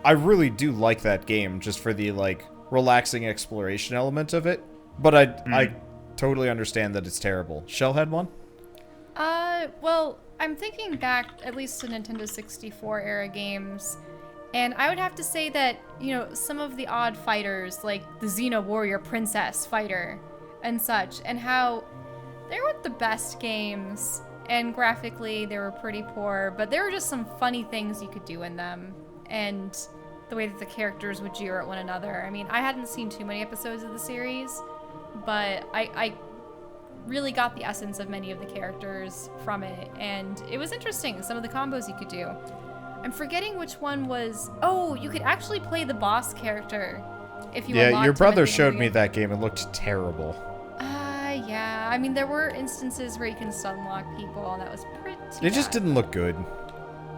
I really do like that game just for the like relaxing exploration element of it. But I totally understand that it's terrible. Shell had one? Well, I'm thinking back at least to Nintendo 64 era games, and I would have to say that, you know, some of the odd fighters, like the Xena Warrior Princess fighter and such, and how they weren't the best games, and graphically they were pretty poor, but there were just some funny things you could do in them, and the way that the characters would jeer at one another. I mean, I hadn't seen too many episodes of the series, but I really got the essence of many of the characters from it, and it was interesting, some of the combos you could do. I'm forgetting which one was... Oh, you could actually play the boss character if you Yeah, unlocked your him at brother the showed me beginning. that game. It looked terrible. Yeah. I mean, there were instances where you can stunlock people, and that was pretty It just bad. didn't look good.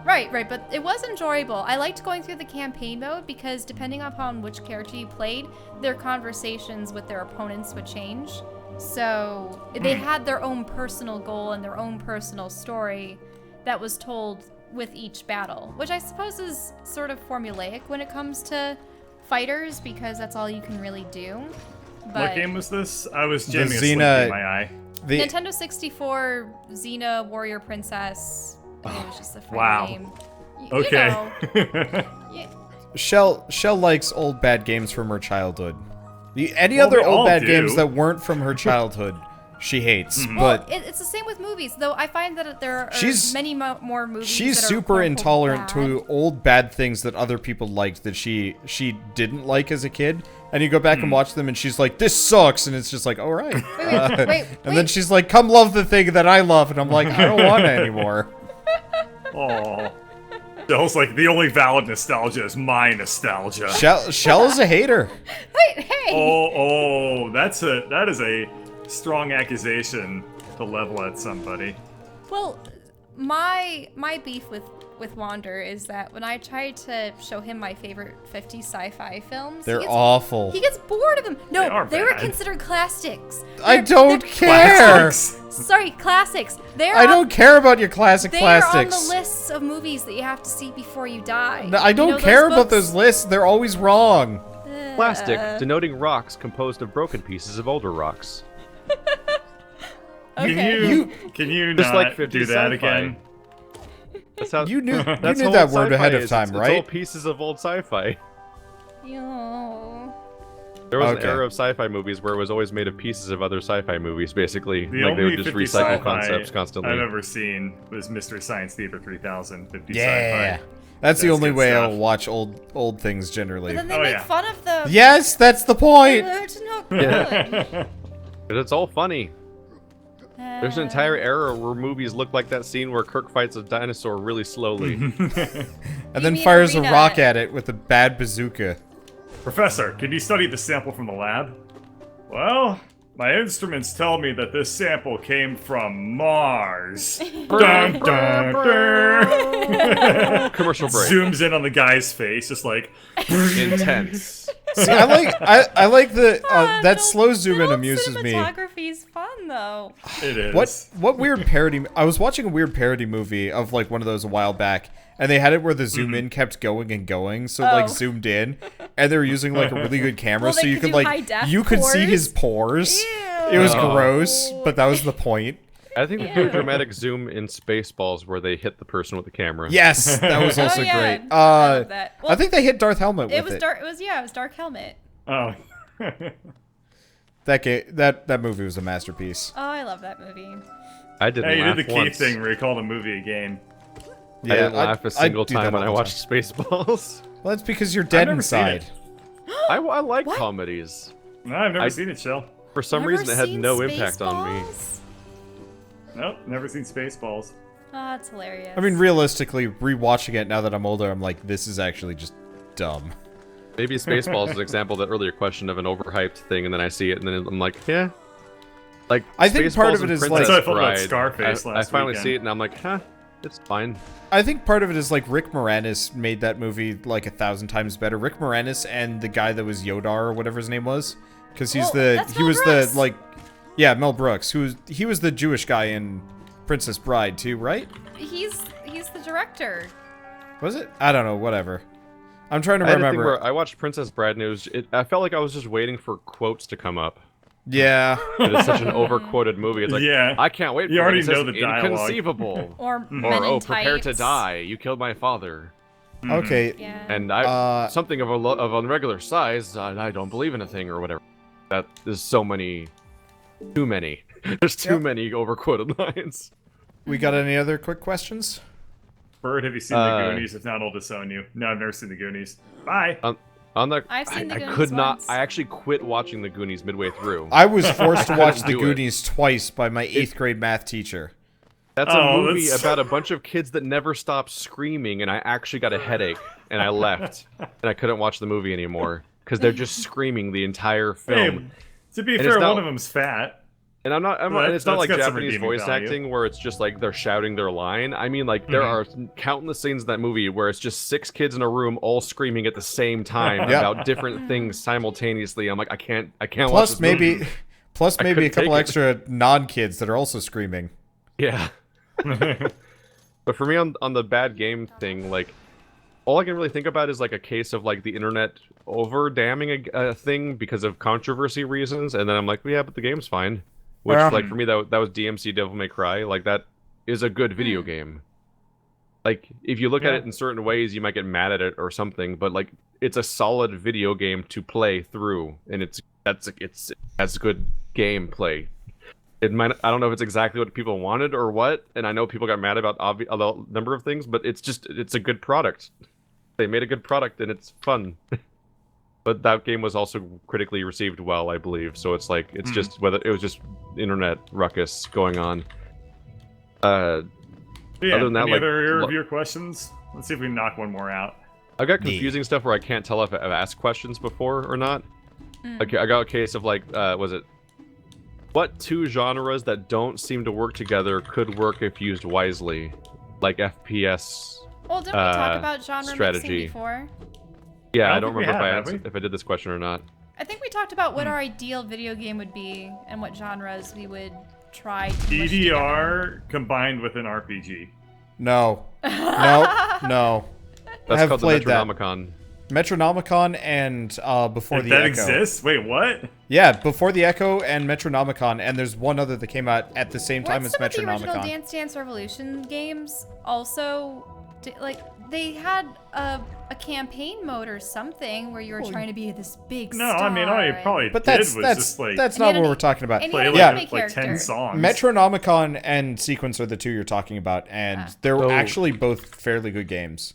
Right, but it was enjoyable. I liked going through the campaign mode because depending upon which character you played, their conversations with their opponents would change. So they had their own personal goal and their own personal story that was told with each battle, which I suppose is sort of formulaic when it comes to fighters because that's all you can really do. But What game was this? I was The jamming a slink Xena- in my eye. The Nintendo 64 Xena Warrior Princess. I think it was just the fighter Wow. name. You Okay. know, yeah. Shell likes old bad games from her childhood. Any Well, other we all old bad do. games that weren't from her childhood she hates. Well, But it's the same with movies, though. I find that there are She's- many more movies. she's that are super quote-unquote intolerant bad. to old bad things that other people liked that she didn't like as a kid. And you go back and watch them, and she's like, "This sucks," and it's just like, "All right." Wait. And then she's like, "Come love the thing that I love," and I'm like, "I don't want it anymore." Oh. Shell's like, the only valid nostalgia is my nostalgia. Shell is a hater. Hey. Oh, that is a strong accusation to level at somebody. Well, my beef with Wander is that when I tried to show him my favorite 50s sci-fi films, They're awful. He gets bored of them. They are No, they were bad. considered classics. I don't they're care. Sorry, classics. I don't care about your classic They are on plastics. the lists of movies that you have to see before you die. No, I don't You know care about books? those lists. They're always wrong. Plastic, denoting rocks composed of broken pieces of older rocks. Okay. Can you Just not like 50s do that sci-fi. again? That's how You knew that's that how word sci-fi ahead of is. time, It's right? all pieces of old sci-fi. Yo. There was Okay. an era of sci-fi movies where it was always made of pieces of other sci-fi movies, basically. The Like they only would just 50 recycle sci-fi concepts constantly. I've ever seen was Mystery Science Theater 3000, 50 Yeah. sci-fi. That's the That's only good way stuff. I'll watch old things generally. But then they Oh, make yeah. fun of the. Yes, that's the point. It's not good. But it's all funny. There's an entire era where movies look like that scene where Kirk fights a dinosaur really slowly. And then mean fires a Arena? rock at it with a bad bazooka. Professor, can you study the sample from the lab? Well, my instruments tell me that this sample came from Mars. Dun, dun, dun. Commercial break. Zooms in on the guy's face, just like, Intense. See, I like the that Little- slow zoom in little amuses me. Cinematography's fun though. it is. What weird parody? I was watching a weird parody movie of like one of those a while back, and they had it where the zoom in kept going and going, so it like Oh. zoomed in, and they were using like a really good camera, Well, so they you could could do high like def you could see pores? his pores. Ew. It was Oh. gross, but that was the point. I think they do a dramatic zoom in Spaceballs where they hit the person with the camera. Yes, that was also Oh, yeah. great. I love that. I think they hit Darth Helmet with It was dark. It was Dark Helmet. Oh. That movie was a masterpiece. Oh, I love that movie. I didn't Hey, you laugh did the once. Keith thing where you call the movie a game. I didn't laugh a single do that time when all I the watched time. Spaceballs. Well, that's because you're dead never seen inside. it. I like What? comedies. No, I've never I- seen it, Shell. For some Never reason, it had seen no impact on me. Spaceballs? Nope, never seen Spaceballs. Oh, that's hilarious. I mean, realistically, rewatching it now that I'm older, I'm like, this is actually just dumb. Maybe Spaceballs is an example of that earlier question of an overhyped thing, and then I see it, and then I'm like, yeah. Like, I think part of Spaceballs it and is, like- Princess That's how I felt about Bride, Scarface I last finally weekend. see it, and I'm like, huh, it's fine. I think part of it is like Rick Moranis made that movie like 1,000 times better. Rick Moranis and the guy that was Yodar or whatever his name was, because Well, that's he Mel was Brooks. the like, yeah, Mel Brooks, he was the Jewish guy in Princess Bride too, right? he's the director. Was it? I don't know. Whatever. I'm trying to I had a thing remember. where I watched Princess Bride, and I felt like I was just waiting for quotes to come up. Yeah. It is such an overquoted movie. It's like, Yeah. I can't wait. You for already it. It says know the dialogue. Inconceivable. Or Men Or, in oh, prepare to Tights. die. You killed my father. Okay. Yeah. And something of of irregular size. I don't believe in a thing or whatever. That there's so many, too many. There's too many overquoted lines. We got any other quick questions? Bird, have you seen the Goonies? If not, I'll disown you. No, I've never seen the Goonies. Bye. On the, I've seen the I Goonies could not. once. I actually quit watching the Goonies midway through. I was forced to watch The do it. Goonies twice by my 8th grade math teacher. That's a Oh, movie that's- about a bunch of kids that never stop screaming, and I actually got a headache, and I left, and I couldn't watch the movie anymore because they're just screaming the entire film. Hey, to be And fair, it's not- one of them's fat. And I'm not. Well, and it's not that's like got some Japanese redeeming voice value. acting where it's just like they're shouting their line. I mean, like there are countless scenes in that movie where it's just 6 kids in a room all screaming at the same time Yep. about different things simultaneously. I'm like, I can't watch Plus this maybe, movie. plus I maybe a couldn't couple take it. extra non-kids that are also screaming. Yeah. But for me, on the bad game thing, like all I can really think about is like a case of like the internet over damming a thing because of controversy reasons, and then I'm like, yeah, but the game's fine. Which, Well- like, for me, that was DMC Devil May Cry. Like, that is a good video game. Like, if you look at Yeah. it in certain ways, you might get mad at it or something, but, like, it's a solid video game to play through, and it has good gameplay. It might. I don't know if it's exactly what people wanted or what, and I know people got mad about a number of things, but it's a good product. They made a good product, and it's fun. But that game was also critically received well, I believe. So it's like just whether it was just internet ruckus going on. Yeah, other than that, any like, other reviewer questions? Let's see if we can knock one more out. I've got confusing stuff where I can't tell if I've asked questions before or not. Okay, I got a case of like, was it what two genres that don't seem to work together could work if used wisely, like FPS? Well, didn't we talk about genre strategy mixing before? Yeah, I don't don't think we remember have, if I did this question or not. I think we talked about what our ideal video game would be and what genres we would try to mush together. EDR combined with an RPG. No. No. That's have called the played that. Metronomicon. Metronomicon and Before the that Echo. exists? Wait, what? Yeah, Before the Echo and Metronomicon, and there's one other that came out at the same time Weren't as some of the original Metronomicon. Dance Dance Revolution games also, like, they had a campaign mode or something where you were trying to be this big No, star. I mean, all you probably But did that's was that's just like that's And you not had what an- we're talking about. and you play had like, an anime like 10 character. songs. Metronomicon and Sequence are the two you're talking about, and they're Oh. actually both fairly good games.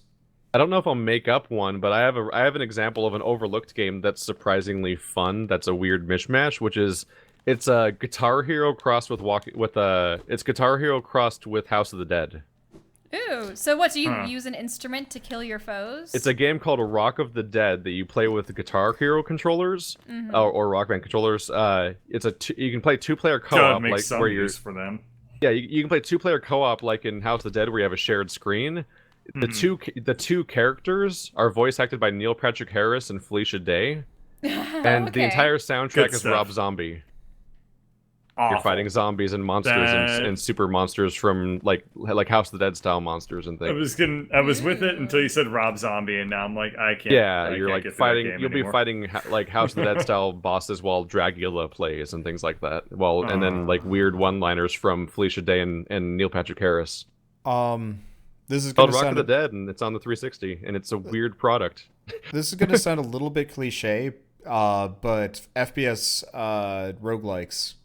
I don't know if I'll make up one, but I have an example of an overlooked game that's surprisingly fun. That's a weird mishmash, which is it's a Guitar Hero crossed with it's Guitar Hero crossed with House of the Dead. Ooh, so what, do you use an instrument to kill your foes? It's a game called Rock of the Dead that you play with the Guitar Hero controllers or Rock Band controllers. You can play two-player co-op, make like some where you're use for them. yeah you can play two-player co-op like in House of the Dead where you have a shared screen. The two characters are voice acted by Neil Patrick Harris and Felicia Day, and the Okay. entire soundtrack Good is stuff. Rob Zombie. Awful. You're fighting zombies and monsters and super monsters from like House of the Dead style monsters and things. I was with it until you said Rob Zombie, and now I'm like, I can't. Yeah, I you're can't like get through that fighting. game You'll be anymore. fighting like House of the Dead style bosses while Dracula plays and things like that. Well, and then like weird one-liners from Felicia Day and Neil Patrick Harris. This is Called gonna Rock of sound the Dead, and it's on the 360, and it's a weird product. this is gonna sound a little bit cliche, but FPS roguelikes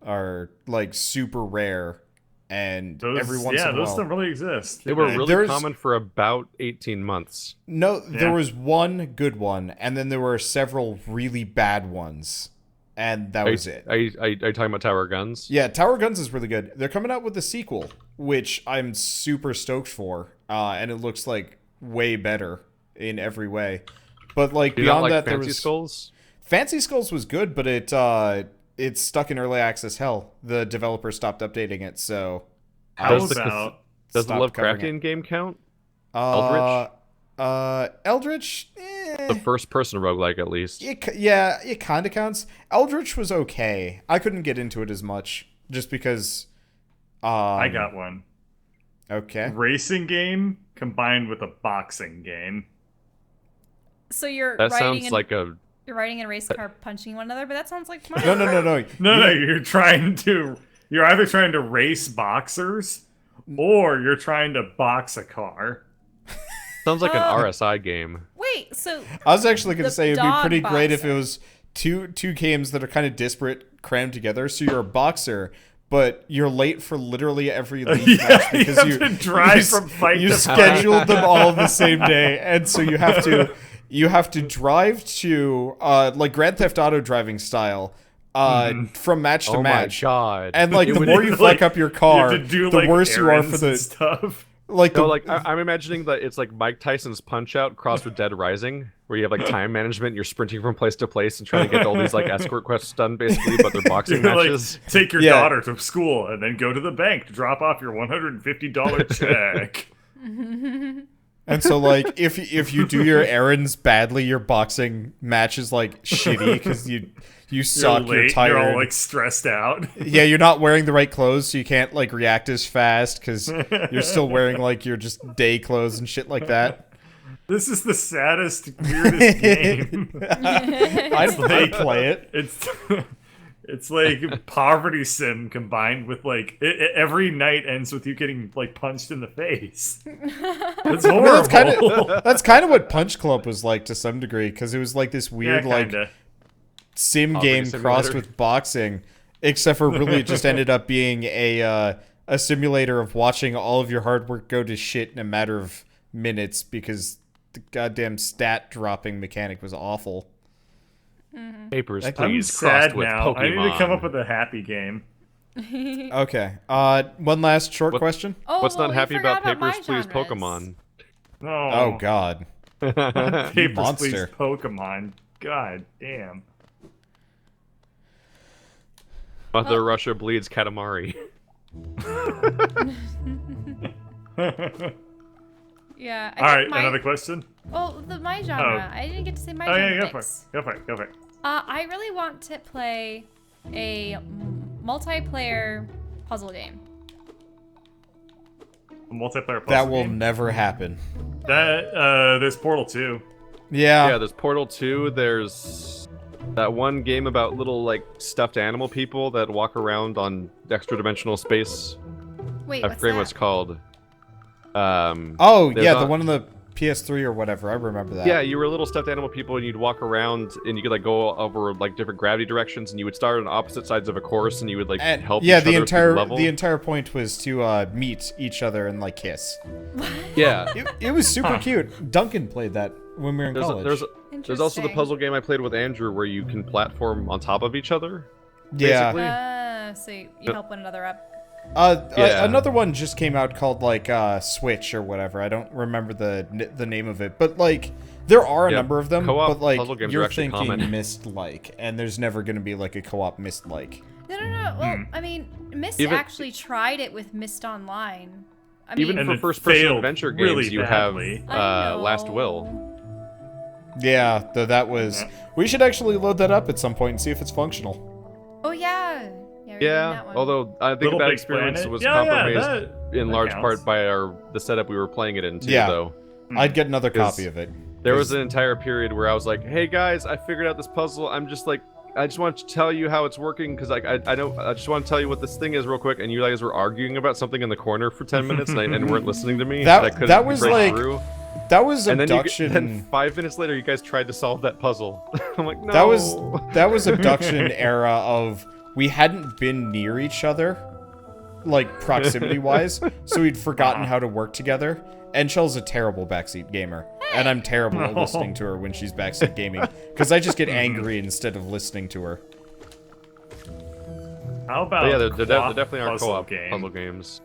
are like super rare, and every once in a those while. don't really exist. They were really There's- common for about 18 months. No, there Yeah. was one good one, and then there were several really bad ones, and that was it. Are you talking about Tower Guns? Yeah, Tower Guns is really good. They're coming out with a sequel, which I'm super stoked for, and it looks like way better in every way. But like Do you not beyond like that, there Fancy was Skulls? Fancy Skulls was good, but it's stuck in early access hell. The developer stopped updating it, so How Does the- about Does the stopped covering Lovecraftian game count? Eldritch. Eldritch? Eldritch. The first-person roguelike, at least. It kind of counts. Eldritch was okay. I couldn't get into it as much just because. I got one Okay. racing game combined with a boxing game? So you're That riding sounds like a... you're riding in a race car punching one another, but that sounds like fun. No. No, you're either trying to race boxers or you're trying to box a car. Sounds like an RSI game. Wait, so I was actually going The to say it'd be dog pretty great if it boxer. was two games that are kind of disparate crammed together. So you're a boxer, but you're late for literally every league match because you have to drive from fight you to fight. scheduled them all the same day, and so you have to drive to like Grand Theft Auto driving style from match to Oh my match. god. And like It the would- more you fuck up your car, you have to do, the like, worse you are for errands and the stuff. like No, the like I'm imagining that it's like Mike Tyson's Punch Out crossed with Dead Rising, where you have like time management. You're sprinting from place to place and trying to get all these like escort quests done, basically, but they're boxing You're matches. like, take your Yeah. daughter to school and then go to the bank to drop off your $150 check. And so, like, if you do your errands badly, your boxing match is like shitty because you suck. You're You're late. tired. You're all like stressed out. Yeah, you're not wearing the right clothes, so you can't like react as fast because you're still wearing like your just day clothes and shit like that. This is the saddest, weirdest game. I'd play it. It's like poverty sim combined with like every night ends with you getting like punched in the face. It's I mean, horrible. that's kind of what Punch Club was like to some degree because it was like this Yeah, weird like kinda. sim Poverty game simulator. crossed with boxing, Except for really it just ended up being a simulator of watching all of your hard work go to shit in a matter of minutes because the goddamn stat dropping mechanic was awful. Papers, I'm please. I'm sad crossed with now. Pokemon. I need to come up with a happy game. Okay. One last short question. Oh, What's well, not we happy forgot about Papers, my Please, genres. Pokemon? Oh God. Papers, Please, monster. Pokemon. God damn. Mother Russia bleeds Katamari. Yeah. All right, another question. Oh, my genre. Oh. I didn't get to say my Oh genre. yeah, go for it. mix. Go for it. Go for it. I really want to play a multiplayer puzzle game. A multiplayer puzzle That will game? never happen. There's Portal 2. Yeah. Yeah, there's Portal 2. There's that one game about little like stuffed animal people that walk around on extra dimensional space. Wait, I what's forget that? what it's called. Oh there's yeah, not- the one on the PS3 or whatever. I remember that. Yeah, you were little stuffed animal people, and you'd walk around, and you could like go over like different gravity directions, and you would start on opposite sides of a course, and you would like And help. yeah, each the other through entire the the entire point was to meet each other and like kiss. yeah. It was super cute. Duncan played that when we were in college. There's also the Interesting. puzzle game I played with Andrew where you can platform on top of each other. yeah. basically. So you help one another up. Yeah. Another one just came out called like Switch or whatever. I don't remember the name of it, but like there are a Yeah, number of them. co-op But like puzzle games are you're actually thinking common. Myst like, and there's never gonna be like a co-op Myst like. No. Well, I mean, Myst Even- actually tried it with Myst Online. I mean, Even And for it first-person failed adventure really games, you badly. have I Last know. Will. Yeah, though that was. We should actually load that up at some point and see if it's functional. Oh yeah. Yeah. We're doing Yeah, that one. although I think Little that Big experience Planet? was Yeah, compromised in that large counts. part by the setup we were playing it in too. Yeah. Though I'd get another 'Cause copy of it. there was an entire period where I was like, "Hey guys, I figured out this puzzle. I'm just like, I just want to tell you how it's working because like I know I just want to tell you what this thing is real quick." And you guys were arguing about something in the corner for 10 minutes and weren't listening to me. That- and I couldn't that was break like- through. That was And abduction. then 5 minutes later, you guys tried to solve that puzzle. I'm like, no. that was abduction era of we hadn't been near each other, like proximity wise, so we'd forgotten how to work together. And Shell's a terrible backseat gamer, and I'm terrible at listening to her when she's backseat gaming because I just get angry instead of listening to her. How about But yeah, there co-op definitely are puzzle co-op game? puzzle games.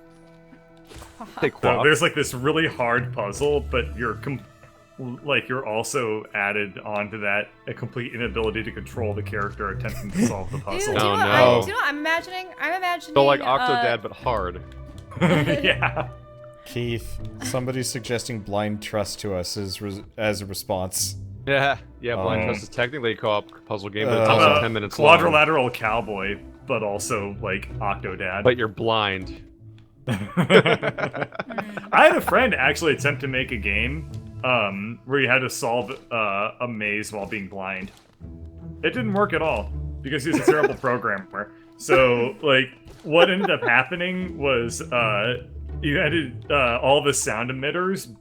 Hey, So co-op. there's like this really hard puzzle, but you're also added onto that a complete inability to control the character attempting to solve the Ew, puzzle. do you Oh, know no. what I'm imagining? I'm imagining. So like Octodad, but hard. Yeah. Keith, somebody's suggesting blind trust to us as a response. Yeah, Blind Um, Trust is technically a co-op puzzle game, but it's How also about 10 minutes long. Quadrilateral cowboy, but also like Octodad. But you're blind. I had a friend actually attempt to make a game where you had to solve a maze while being blind. It didn't work at all because he was a terrible programmer. So, like, what ended up happening was you had to, all the sound emitters,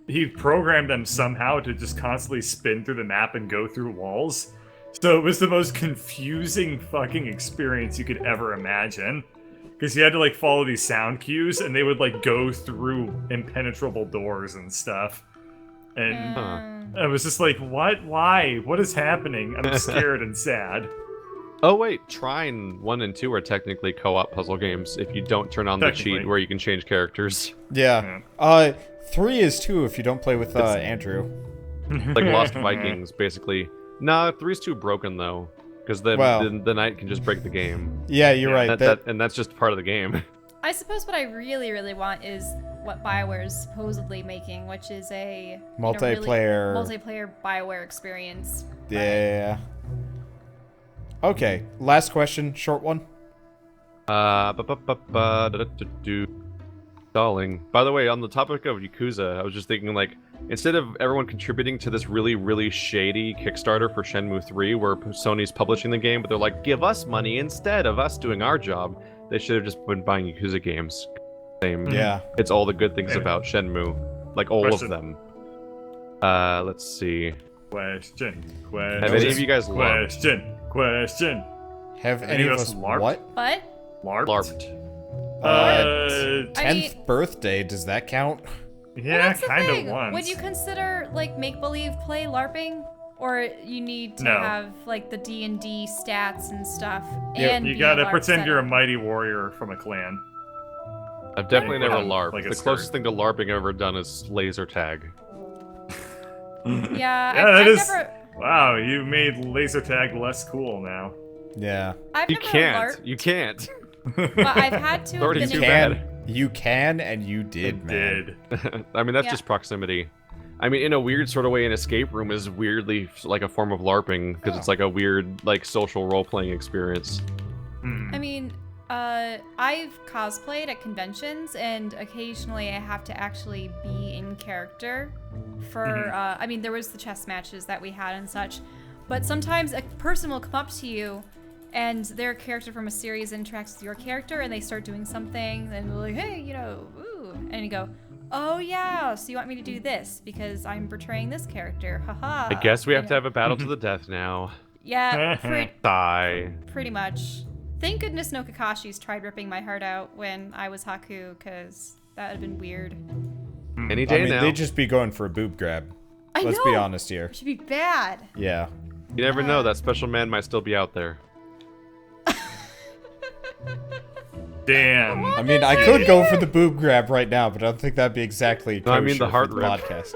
he programmed them somehow to just constantly spin through the map and go through walls. So it was the most confusing fucking experience you could ever imagine. Because you had to like follow these sound cues, and they would like go through impenetrable doors and stuff. And I was just like, what? Why? What is happening? I'm scared and sad. Oh wait, Trine 1 and 2 are technically co-op puzzle games if you don't turn on the Technically. cheat where you can change characters. Yeah. 3 is 2 if you don't play with Andrew. Like Lost Vikings, basically. Nah, 3's too broken though. Because Wow. the knight can just break the game. Yeah, you're right. And that's just part of the game. I suppose what I really, really want is what BioWare is supposedly making, which is a Multiplayer. multiplayer BioWare experience. Yeah. Okay, last question, short one. Stalling. By the way, on the topic of Yakuza, I was just thinking, like, instead of everyone contributing to this really, really shady Kickstarter for Shenmue 3, where Sony's publishing the game, but they're like, give us money instead of us doing our job, they should have just been buying Yakuza games. Same. Yeah. It's all the good things about Shenmue. Like, all Question. of them. Let's see. Question. Have any of you guys loved? Question. Have any of us LARPed? what? What? LARPed? Uh, I 10th mean- birthday, does that count? Yeah, That's the kind of thing. once. Would you consider like make believe play LARPing, or you need to No. have like the D&D stats and stuff? Yeah, and You be gotta a LARP pretend you're a setup? mighty warrior from a clan. I've definitely Like, never on, LARPed. like a The skirt. closest thing to LARPing I've ever done is laser tag. Yeah, Yeah, I've that is. never. Wow, you made laser tag less cool now. Yeah. I've You never can't. LARPed, You can't. but I've had to. Already have too been bad. You can, and you did, man. I mean, that's Yeah. just proximity. I mean, in a weird sort of way, an escape room is weirdly like a form of LARPing because it's like a weird, like, social role-playing experience. Hmm. I mean, I've cosplayed at conventions, and occasionally I have to actually be in character for, I mean, there was the chess matches that we had and such, but sometimes a person will come up to you, and their character from a series interacts with your character, and they start doing something, and they're like, hey, you know, ooh, and you go, oh yeah, so you want me to do this, because I'm portraying this character, haha. I guess we have you to know? have a battle to the death now. Yeah, Die. pretty much. Thank goodness no Kakashi's tried ripping my heart out when I was Haku, because that would have been weird. Any I day mean, now. they'd just be going for a boob grab. I Let's know! be honest here. It should be bad. Yeah. You never know. That special man might still be out there. Damn. I mean, I could go for the boob grab right now, but I don't think that'd be exactly No, I mean the kosher heart for rip. podcast.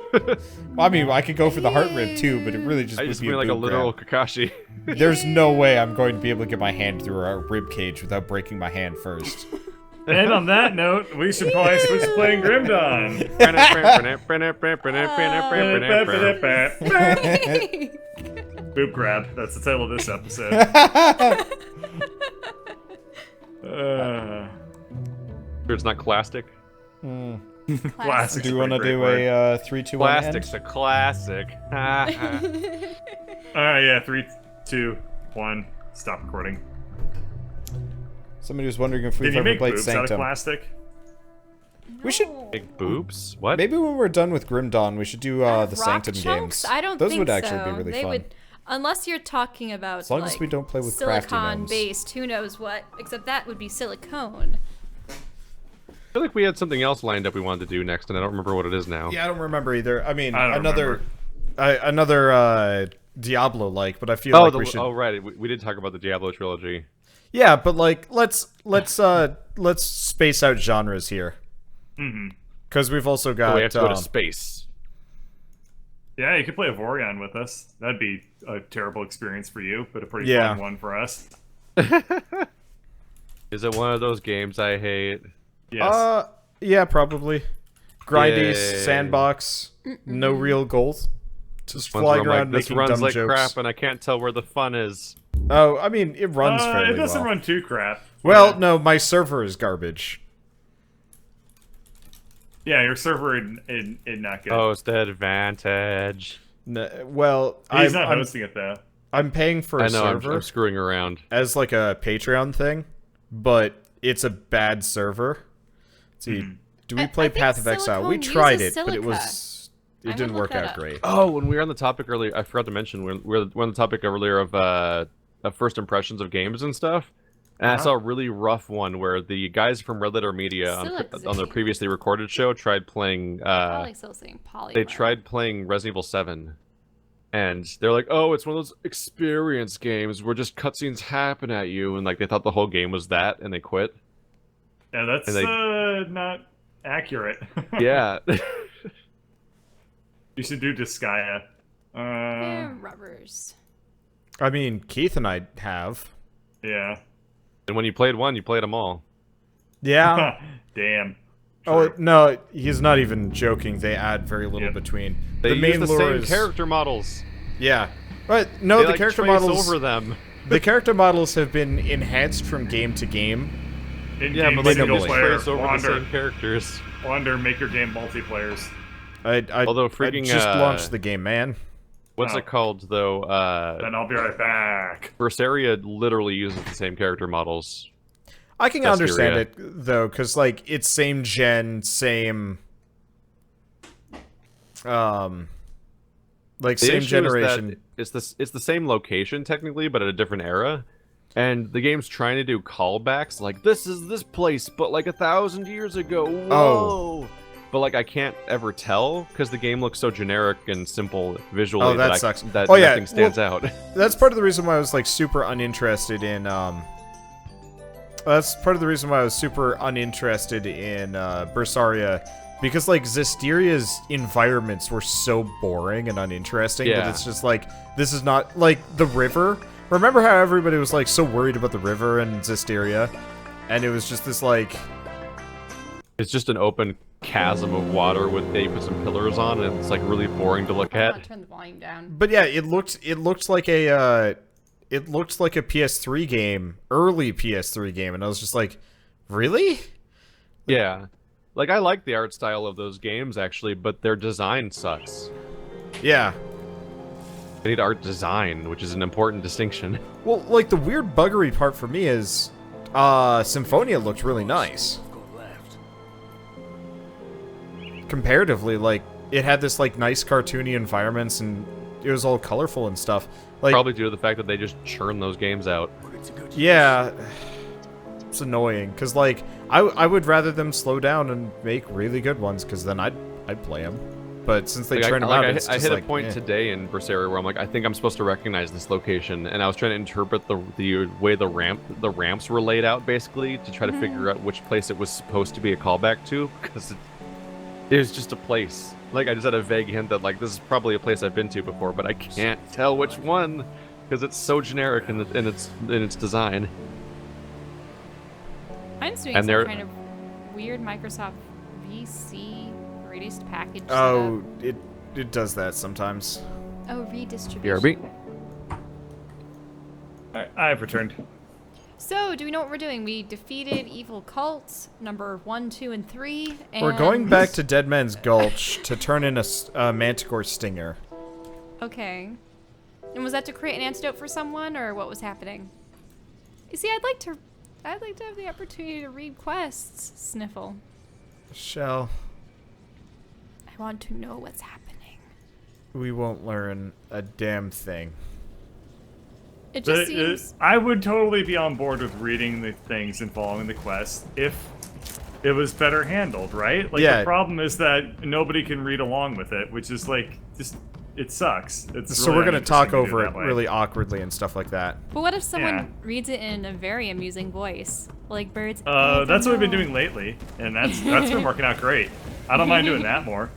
Well, I mean, I could go for the heart rib too, but it really just I would just be mean a like a boob literal grab. Kakashi. There's no way I'm going to be able to get my hand through a rib cage without breaking my hand first. And on that note, we should probably switch to playing Grim Dawn. Boob grab. That's the title of this episode. It's not classic. Classic. Do you want to do a 3, 2, 1 Plastic's a classic. Alright, yeah, 3, 2, 1. Stop recording. Somebody was wondering if we've Did you ever make played boobs out of Sanctum. plastic? We should Big boobs? What? maybe when we're done with Grim Dawn, we should do the Rock Sanctum chunks? games. I don't Those think would actually so. be really They fun. would, unless you're talking about As long as like, we don't play with crafty silicon gnomes. based, who knows what? Except that would be silicone. I feel like we had something else lined up we wanted to do next, and I don't remember what it is now. Yeah, I don't remember either. I mean, I don't another Diablo-like, but I feel Oh, like we should. oh, right. We did talk about the Diablo trilogy. Yeah, but like let's space out genres here. Mm-hmm. Because we've also got So we have to go to space. Yeah, you could play Avorion with us. That'd be a terrible experience for you, but a pretty Yeah. fun one for us. Is it one of those games I hate? Yes. Yeah, probably. Grindy Yay. sandbox, no real goals, just Ones where flying I'm like, around this making runs dumb like jokes. crap, and I can't tell where the fun is. Oh, I mean, it runs fairly it doesn't well. run too crap. Well, Yeah. no, my server is garbage. Yeah, your server is not good. Host advantage. Well, He's not hosting it though. I'm paying for a I know, server I'm screwing around. as like a Patreon thing, but it's a bad server. Let's see, do we play I think Path of Exile? We silicone tried it, uses but it silica. was I'm it didn't gonna look work that out up. great. Oh, when we were on the topic earlier, I forgot to mention, we're on the topic earlier of first impressions of games and stuff. And I saw a really rough one where the guys from Red Letter Media on their previously recorded show tried playing. Probably still saying poly. They tried playing Resident Evil 7, and they're like, "Oh, it's one of those experience games where just cutscenes happen at you," and like they thought the whole game was that, and they quit. Yeah, that's And not accurate. Yeah. You should do Disgaea. Rubbers. I mean, Keith and I have. Yeah. And when you played one, you played them all. Yeah. Damn. Oh True. no, he's not even joking. They add very little Yep. between. They the main use the lore same is character models. Yeah, but no, They, the like, character trace models over them. The character models have been enhanced from game to game. In Yeah, game but like you single just player, trace over the wander, same characters. wander, make your game multiplayers. Although I freaking, just launched the game, man. What's Oh. it called though? Then I'll be right back. Berseria literally uses the same character models. I can Best understand area. it though, because like it's same gen, same, like The same issue generation. Is that it's the same location technically, but at a different era. And the game's trying to do callbacks, like, this is this place, but like 1,000 years ago, whoa! Oh. But like, I can't ever tell, because the game looks so generic and simple visually Oh, that that, sucks. that Oh, yeah, nothing stands out. That's part of the reason why I was like super uninterested in that's part of the reason why I was super uninterested in Bersaria, because like Zestiria's environments were so boring and uninteresting that Yeah. it's just like, this is not like the river. Remember how everybody was like so worried about the river in Zestiria, and it was just this like, It's just an open chasm of water with they put some pillars on, and it's like really boring to look I'll at. turn the volume down. but yeah, it looked like a PS3 game, early PS3 game, and I was just like, really? Yeah. Like, I like the art style of those games, actually, but their design sucks. Yeah. They need art design, which is an important distinction. Well, like, the weird buggery part for me is, Symphonia looked really nice. Comparatively, like, it had this, like, nice cartoony environments, and it was all colorful and stuff. Like, Probably due to the fact that they just churn those games out. yeah, it's annoying, because, like, I would rather them slow down and make really good ones, because then I'd play them. But since they Like, churn them out, I it's just hit like, a point eh. today in Berseria where I'm like, I think I'm supposed to recognize this location, and I was trying to interpret the way the ramps were laid out, basically, to try to figure out which place it was supposed to be a callback to, because it was just a place. Like, I just had a vague hint that, like, this is probably a place I've been to before, but I can't tell which one, because it's so generic in its design. Mine's doing And some they're- kind of weird Microsoft VC released package. Oh, it does that sometimes. setup. Oh, redistribution. BRB. I've returned. So, do we know what we're doing? We defeated evil cults number 1, 2, and 3. And We're going back to Dead Man's Gulch to turn in a Manticore Stinger. Okay. And was that to create an antidote for someone, or what was happening? You see, I'd like to have the opportunity to read quests. Sniffle. Shell, I want to know what's happening. we won't learn a damn thing. It just seems. I would totally be on board with reading the things and following the quest if it was better handled, right? Like, Yeah. the problem is that nobody can read along with it, which is like just it sucks. It's So really we're gonna talk uninteresting to do over that it way. really awkwardly and stuff like that. But what if someone Yeah. reads it in a very amusing voice, like birds? That's what we've been doing lately, and that's been working out great. I don't mind doing that more.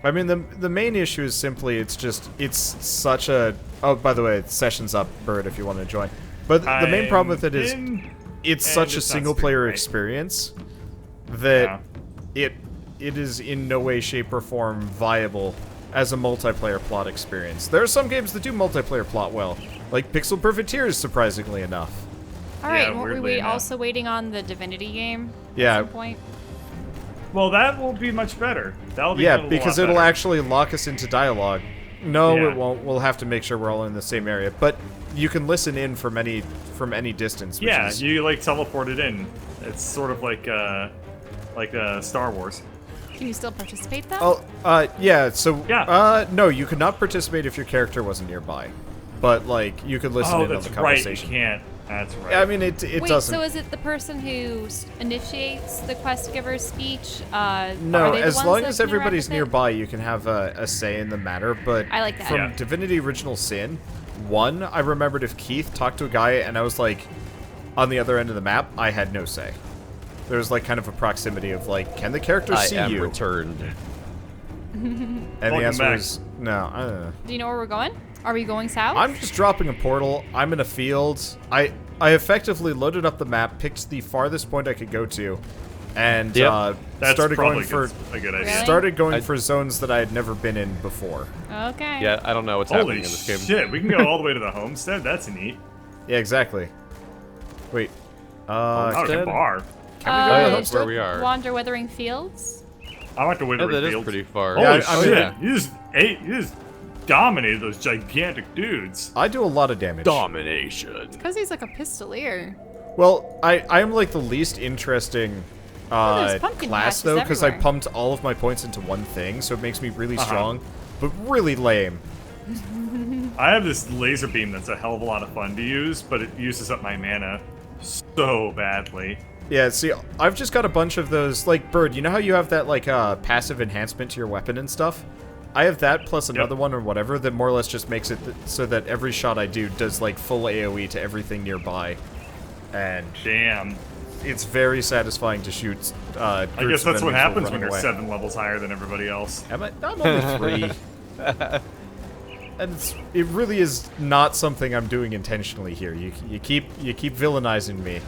I mean, the main issue is simply it's such a. Oh, by the way, session's up, Bird, if you want to join. But the main problem with it is it's such a it's not single player super great. experience that Yeah. it is in no way, shape, or form viable as a multiplayer plot experience. There are some games that do multiplayer plot well, like Pixel Perfect Tears, surprisingly enough. All right, Yeah, and weren't weirdly we enough. also waiting on the Divinity game? Yeah. At some point. Well, that will be much better. That'll be Yeah, a because lot it'll better. actually lock us into dialogue. No, Yeah. it won't. We'll have to make sure we're all in the same area. But you can listen in from any distance. Which Yeah, is, you like teleport it in. It's sort of like Star Wars. Can you still participate though? yeah. So, Yeah. no, you could not participate if your character wasn't nearby. But like, you could listen Oh, in on that's the right. You conversation. can't. That's right. I mean, it Wait, doesn't. so is it the person who initiates the quest giver's speech? No, are they the as ones long that as can interact everybody's with it? nearby, you can have a say in the matter. But I like that. from Yeah. Divinity Original Sin 1, I remembered if Keith talked to a guy and I was like on the other end of the map, I had no say. There was like kind of a proximity of like, can the character I see am you? returned. And Welcome the answer back. is no. I don't know. Do you know where we're going? Are we going south? I'm just dropping a portal. I'm in a field. I effectively loaded up the map, picked the farthest point I could go to, and Yep. That's started probably going for a good idea. Really? started going I- for zones that I had never been in before. Okay. Yeah, I don't know what's Holy happening in this game. shit! We can go all the way to the homestead. That's neat. Yeah, exactly. Wait. Oh, it's a Homestead? bar. Can we go to the that's homestead? where we are. Wander Weathering Fields. I went to Yeah, Withering that is Fields. pretty far. Holy Yeah, I mean- shit! yeah. You just dominated those gigantic dudes. I do a lot of damage. Domination. Because he's like a pistolier. Well, I am like the least interesting there's pumpkin class patches though, because I everywhere. pumped all of my points into one thing, so it makes me really Uh-huh. strong, but really lame. I have this laser beam that's a hell of a lot of fun to use, but it uses up my mana so badly. Yeah, see, I've just got a bunch of those, like, Bird, you know how you have that, like, passive enhancement to your weapon and stuff? I have that plus another one or whatever that more or less just makes it so that every shot I do does, like, full AoE to everything nearby. And Damn. it's very satisfying to shoot I guess that's what happens when you're 7 levels higher than everybody else. I'm only 3. And it really is not something I'm doing intentionally here. You keep villainizing me.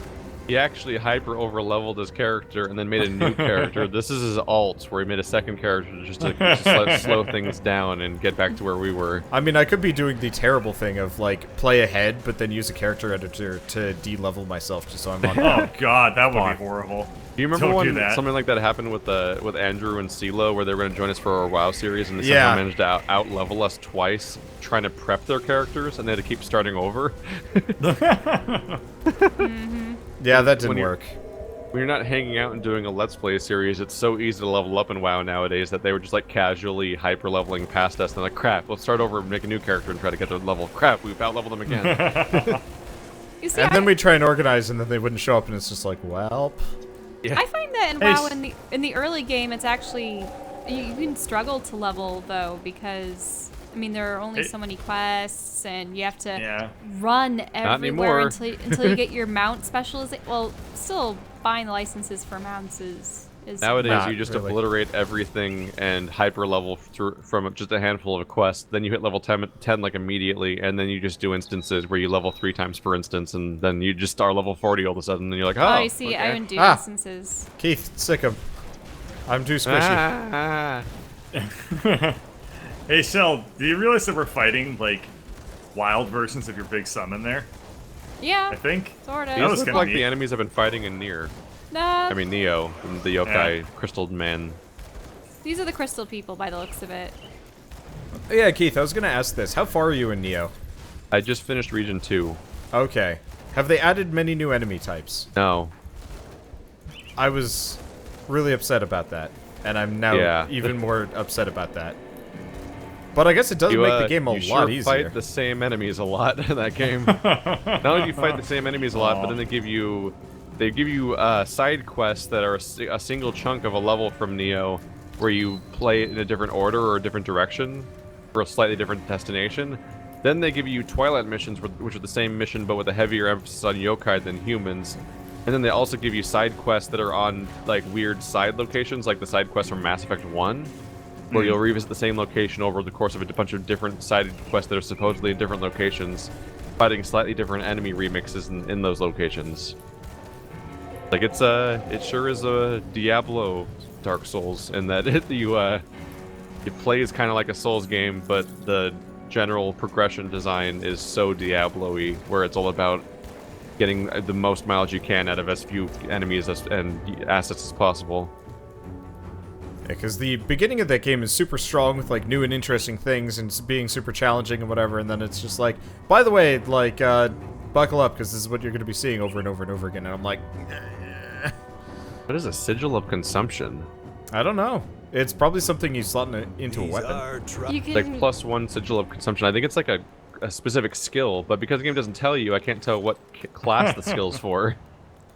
He actually hyper over-leveled his character and then made a new character. This is his alt, where he made a second character just to slow things down and get back to where we were. I mean, I could be doing the terrible thing of, like, play ahead, but then use a character editor to de-level myself just so I'm on. Oh god, that would be horrible. Do you remember Don't do when that. something like that happened with Andrew and CeeLo, where they were going to join us for our WoW series, and they somehow managed to out-level us twice, trying to prep their characters, and they had to keep starting over? Yeah, that didn't work. When you're not hanging out and doing a Let's Play series, it's so easy to level up in WoW nowadays that they were just like casually hyper-leveling past us, and they're like, crap, let's start over and make a new character and try to get their level. Crap, we've out-leveled them again. You see, And then we try and organize, and then they wouldn't show up, and it's just like, well... Yeah. I find that in WoW in the early game, it's actually you can struggle to level though, because I mean there are only so many quests, and you have to run everywhere until you get your mount specialization. Well, still buying the licenses for mounts is Nowadays, you just obliterate everything and hyper level from just a handful of quests. Then you hit level 10 like immediately, and then you just do instances where you level 3 times per instance, and then you just start level 40 all of a sudden, and you're like, oh, I see. okay. I don't do instances. Keith, sick him. I'm too squishy. Hey, Shell, do you realize that we're fighting, like, wild versions of your big summon there? Yeah. I think. Sort of. These look like the enemies I've been fighting in Nier. Nah. I mean, Neo, the yokai crystal man. These are the crystal people by the looks of it. Yeah, Keith, I was gonna ask this. How far are you in Neo? I just finished Region 2. Okay. Have they added many new enemy types? No. I was really upset about that, and I'm now even more upset about that. But I guess it does make the game a lot easier. You fight the same enemies a lot in that game. Not only do you fight the same enemies a lot, but then they give you side quests that are a single chunk of a level from Neo, where you play it in a different order or a different direction for a slightly different destination. Then they give you Twilight missions, which are the same mission but with a heavier emphasis on yokai than humans. And then they also give you side quests that are on like weird side locations, like the side quest from Mass Effect 1, where you'll revisit the same location over the course of a bunch of different side quests that are supposedly in different locations, fighting slightly different enemy remixes in those locations. Like it sure is a Diablo Dark Souls in that it plays kind of like a Souls game, but the general progression design is so Diablo-y, where it's all about getting the most mileage you can out of as few enemies and assets as possible. Yeah, because the beginning of that game is super strong with like new and interesting things and being super challenging and whatever, and then it's just like, by the way, like, buckle up because this is what you're going to be seeing over and over and over again, and I'm like, What is a sigil of consumption? I don't know. It's probably something you slot into a weapon. You can... Like +1 sigil of consumption. I think it's like a specific skill, but because the game doesn't tell you, I can't tell what class the skill's for.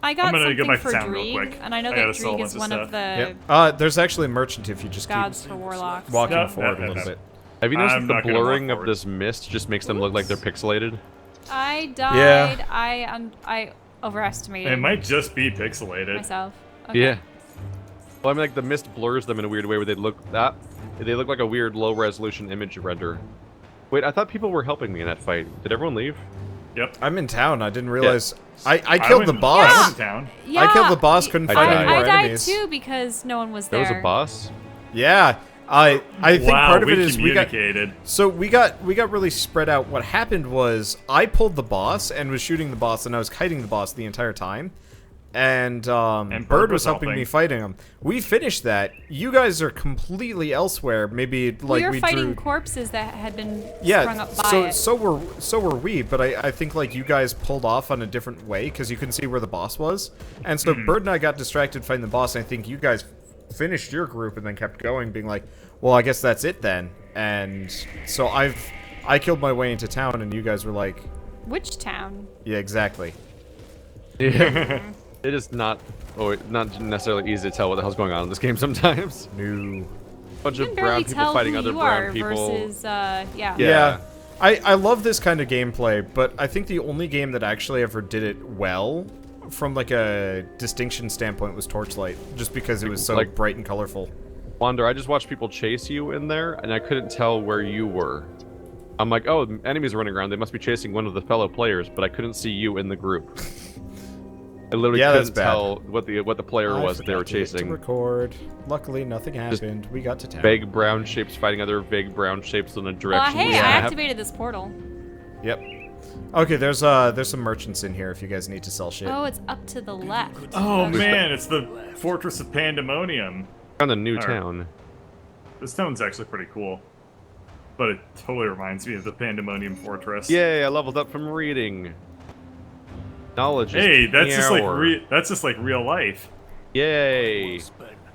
I got something go back for to town real Dreeg, quick. and I know that Dreeg is one of the there's actually a merchant if you just gods keep for warlocks. walking forward a little bit. Have you noticed I'm that not the gonna walk blurring of forward. this mist just makes them look like they're pixelated? I died. Yeah. I overestimated It might just be pixelated. myself. Okay. Yeah. Well, I mean, like the mist blurs them in a weird way where they look like a weird low-resolution image render. Wait, I thought people were helping me in that fight. Did everyone leave? Yep. I'm in town. I didn't realize. I killed the went boss. to town. Yeah, I killed the boss. Couldn't find any more I died enemies. too because no one was There there. was a boss? Yeah. I think Wow, part of we it is communicated. we got really spread out. What happened was I pulled the boss and was shooting the boss, and I was kiting the boss the entire time. And Bird was helping me fighting him. We finished that. You guys are completely elsewhere. Maybe like we were fighting drew... corpses that had been sprung up by it. so were we. But I think like you guys pulled off on a different way because you couldn't see where the boss was. And so Bird and I got distracted fighting the boss. And I think you guys finished your group and then kept going, being like, well, I guess that's it then. And so I've I killed my way into town, and you guys were like, Which town? yeah, exactly. Yeah. It is not necessarily easy to tell what the hell's going on in this game sometimes. No. Bunch You of can brown barely people tell fighting who other you brown are people. versus, yeah. Yeah. I love this kind of gameplay, but I think the only game that actually ever did it well, from like a distinction standpoint, was Torchlight, just because it was so Like- bright and colorful. Wander, I just watched people chase you in there, and I couldn't tell where you were. I'm like, oh, enemies are running around. They must be chasing one of the fellow players, but I couldn't see you in the group. I literally Yeah, that's couldn't bad. tell what the player I was that they were forgot to hit chasing. To record. Luckily, nothing happened. We got to town. Vague brown shapes fighting other vague brown shapes in a direction. Hey, we I have. activated this portal. Yep. Okay, there's some merchants in here if you guys need to sell shit. Oh, it's up to the left. Oh man, it's the Fortress of Pandemonium. Found a new Alright. town. This town's actually pretty cool. But it totally reminds me of the Pandemonium Fortress. Yay! I leveled up from reading. Knowledge. Hey, is that's just power. like real life. Yay!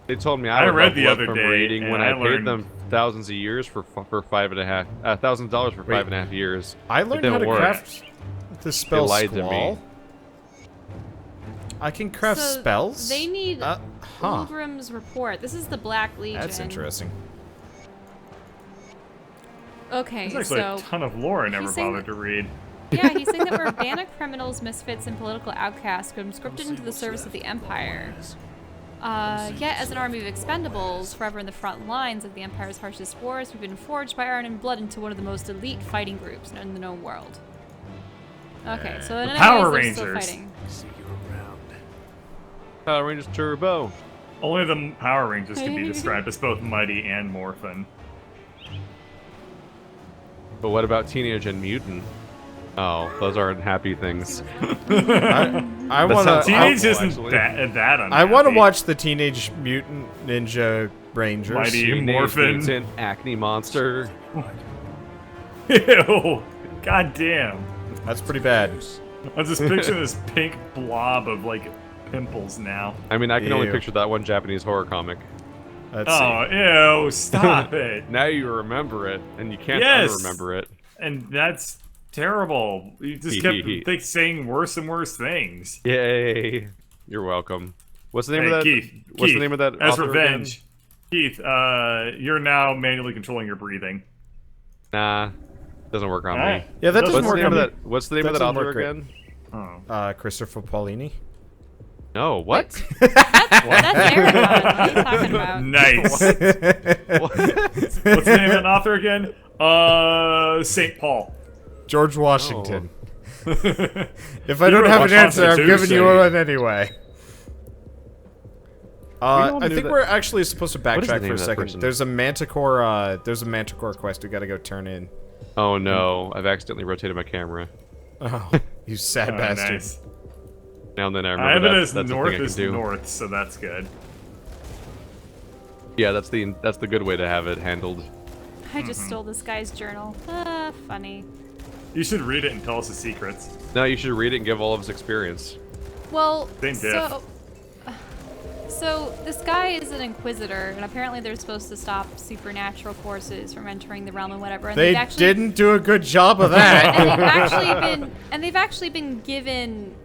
They told me I would read the level up other from day, reading and when I I paid learned- them thousands of years for $1,000 for 5.5 years. I It learned how didn't to work. craft the spell lied to me. Squall. I can craft So spells? They need Huh. Pilgrim's Report. This is the Black Legion. That's interesting. Okay, There's actually so a ton of lore I never he's saying bothered to read. yeah, he's saying that we're a band of criminals, misfits, and political outcasts conscripted into the service of the Empire. Yet, as an army of expendables, forever in the front lines of the Empire's harshest wars, we've been forged by iron and blood into one of the most elite fighting groups in the known world. Okay, so in Power they're still Rangers. fighting. Power Rangers Turbo. Only the Power Rangers can be described as both mighty and morphin. But what about Teenage and Mutant? Oh, those aren't happy things. I want sounds to. Teenage awful, isn't actually. that unhappy. I want to watch the Teenage Mutant Ninja Rangers. Mighty Teenage Morphin. Mutant Acne Monster. Ew. God damn. That's pretty bad. I'm just picturing this pink blob of like pimples now. I mean, I can only Ew. picture that one Japanese horror comic. Let's see. Oh, ew, stop it. Now you remember it, and you can't Yes. unremember it. And that's terrible. You just kept saying worse and worse things. Yay! You're welcome. What's the name Hey, of that? Keith, What's Keith, the name of that? As author revenge. Keith, you're now manually controlling your breathing. Again? Nah, doesn't work on Alright. me. Yeah, that What's doesn't What's the work name on of me. that? What's the name That of that doesn't author work great. again? Oh. Christopher Paulini. No, what? That's Aragon. What are you talking about? Nice. What's the name of that author again? St. Paul. George Washington. Oh. If I don't have an answer, I'm giving you Constitution. one anyway. all I knew think that- we're actually supposed to is the backtrack name for a of that second. person? There's a Manticore. There's a Manticore quest we gotta go turn in. Oh no, I've accidentally rotated my camera. Oh, you sad Oh, bastard. nice. Now and then I I remember have it that, as that's the north thing I is can do. north, so that's good. Yeah, that's the good way to have it handled. I just stole this guy's journal. Funny. You should read it and tell us the secrets. No, you should read it and give all of his experience. Well, Same diff. so this guy is an inquisitor, and apparently they're supposed to stop supernatural forces from entering the realm and whatever. And They they've actually, didn't do a good job of that. and they've actually been given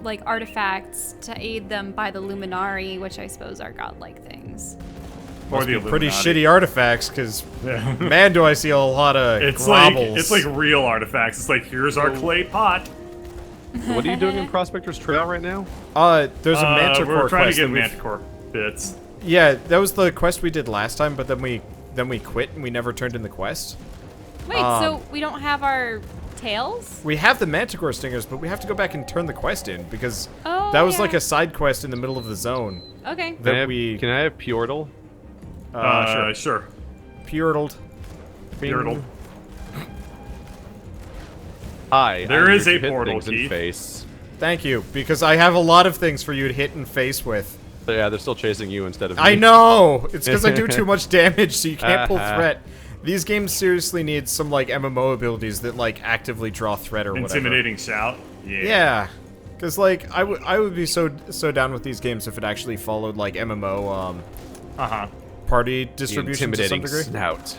like artifacts to aid them by the Luminari, which I suppose are godlike things. Or the Pretty Illuminati. shitty artifacts, because man, do I see a lot of It's grovels. like real artifacts. It's like, here's our clay pot. What are you doing in Prospector's Trail right now? There's a Manticore We're trying quest. to that get we've- Manticore bits. Yeah, that was the quest we did last time, but then we quit and we never turned in the quest. Wait, so we don't have our tails? We have the Manticore stingers, but we have to go back and turn the quest in because Oh, that was yeah. like a side quest in the middle of the zone. Okay. That we Can I have Pjordle? Sure. Purtled. Beardle. Hi. There I'm is here a to hit portal, things in Keith. face. Thank you, because I have a lot of things for you to hit in face with. So yeah, they're still chasing you instead of me. I know! It's because I do too much damage, so you can't pull threat. These games seriously need some, like, MMO abilities that, like, actively draw threat or whatever. Intimidating shout. Yeah. Yeah. Because, like, I would be so down with these games if it actually followed, like, MMO, Uh-huh. party The distribution to some intimidating degree. snout.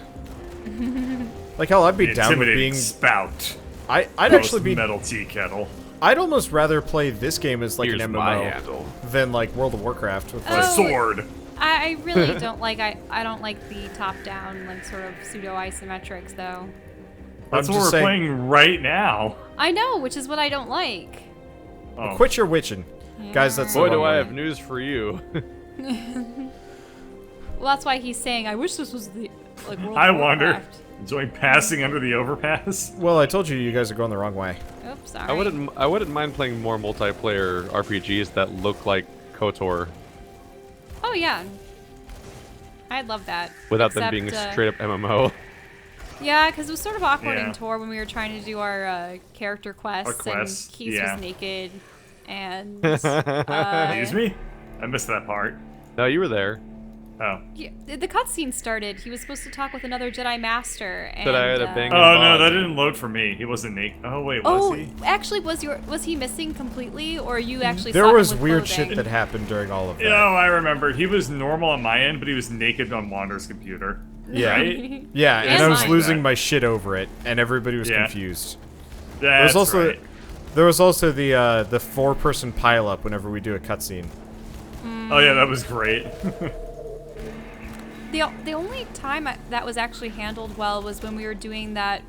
Like hell, I'd be The down with intimidating being. spout. I'd Most actually be. metal tea kettle. I'd almost rather play this game as like Here's an my MMO handle. than like World of Warcraft with A like. Oh. sword. I really don't like I don't like the top-down like sort of pseudo isometrics though. That's I'm what just we're saying- playing right now. I know, which is what I don't like. Oh. Quit your witching, guys. That's the Boy, do wrong I way. have news for you. Well, that's why he's saying I wish this was the like World I of wonder. Warcraft. Enjoying passing under the overpass. Well, I told you, you guys are going the wrong way. Oops, sorry. I wouldn't mind playing more multiplayer RPGs that look like KOTOR Oh yeah. I'd love that. without them Except, being straight up MMO. Yeah, because it was sort of awkward Yeah. in Tor when we were trying to do our character quests, quests, and Keith yeah. was naked, and Excuse me? I missed that part. No, you were there. Oh. yeah, the cutscene started. He was supposed to talk with another Jedi Master, and That I had a bang Oh and no, bog. that didn't load for me. He wasn't naked. Oh wait, was Oh, he? actually, was he missing completely, or you actually There saw him was with weird clothing? shit that happened during all of that. No, I remember. He was normal on my end, but he was naked on Wander's computer. Yeah. Right? Yeah, and I was mine. losing my shit over it, and everybody was Yeah. confused. That's There's also right. there was also the 4-person pileup whenever we do a cutscene. Oh yeah, that was great. The only time that was actually handled well was when we were doing that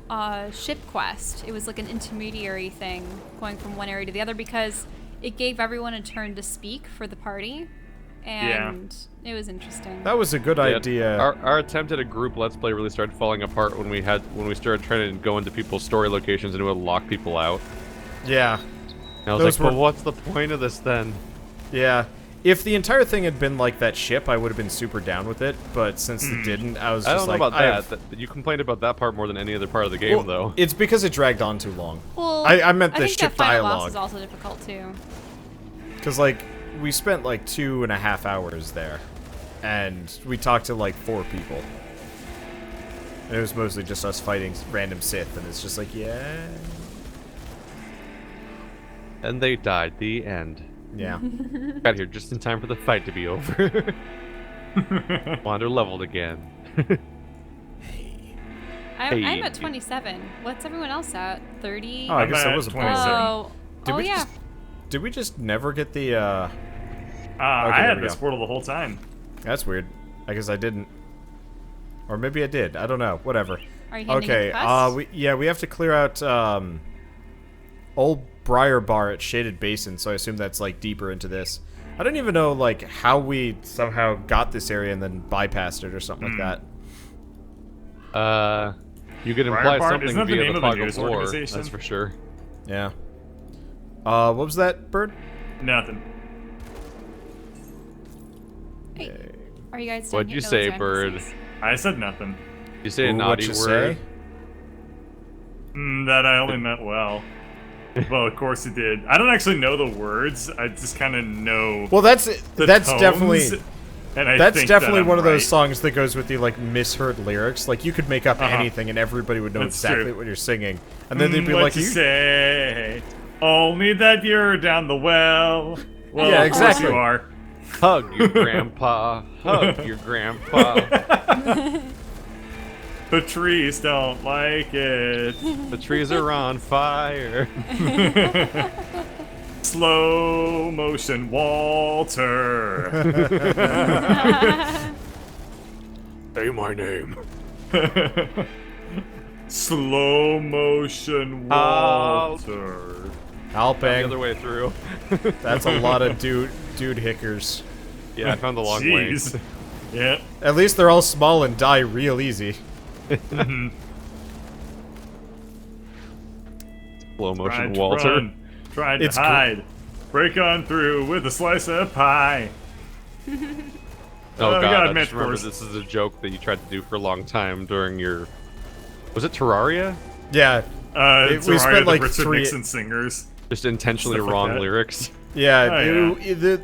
ship quest. It was like an intermediary thing, going from one area to the other, because it gave everyone a turn to speak for the party, and it was interesting. That was a good idea. Our attempt at a group let's play really started falling apart when we started trying to go into people's story locations and it would lock people out. Yeah. And I was Those like, were- but what's the point of this then? Yeah. If the entire thing had been like that ship, I would have been super down with it, but since it didn't, I was I just don't know like, about that. You complained about that part more than any other part of the game, Well, though. It's because it dragged on too long. Well, I meant I the think ship that final boss dialogue. is also difficult too. Because, like, we spent like 2.5 hours there, and we talked to like 4 people. And it was mostly just us fighting random Sith, and it's just like, yeah. And they died. The end. Yeah. Got here just in time for the fight to be over. Wander leveled again. I'm at 27. What's everyone else at? 30? Oh, I I'm guess that at was a 27. Oh, Did we yeah. just- Did we just never get the, I there had we this go. portal the whole time. That's weird. I guess I didn't. Or maybe I did. I don't know. Whatever. Are you handing Okay, it to us? we have to clear out, Old Briar Bar at Shaded Basin, so I assume that's, like, deeper into this. I don't even know, like, how we somehow got this area and then bypassed it or something like that. You could Briar imply Bart, something isn't that the via name the of the fog news of war, organization? that's for sure. Yeah. What was that, Bird? Nothing. Hey, are you guys What'd done you hitting say, those Bird? NPCs? I said nothing. You say a Ooh, naughty what'd you word. say? That I only meant well. Well, of course it did. I don't actually know the words. I just kind of know Well, that's the tones, definitely and I that's think definitely that I'm one of those right. songs that goes with the like misheard lyrics. Like you could make up anything and everybody would know That's exactly true. what you're singing, and then they'd be What like, you "You say? Only that you're down the well." Well, Yeah, of course exactly. you are. Hug your grandpa. Hug your grandpa. The trees don't like it. The trees are on fire. Slow motion, Walter. Say my name. Slow motion, Walter. The Alpang." other way through. That's a lot of dude hickers. Yeah, I found the long way. Jeez. Yeah. At least they're all small and die real easy. Slow motion Tried to Walter. run, tried It's to hide. Break on through with a slice of pie. Oh Oh, god, God, I just remember mentors. this is a joke that you tried to do for a long time during your... Was it Terraria? Yeah, we Terraria, spent, the like, Richard 3 Nixon singers. Just intentionally Stuff like wrong that. lyrics. yeah. Oh,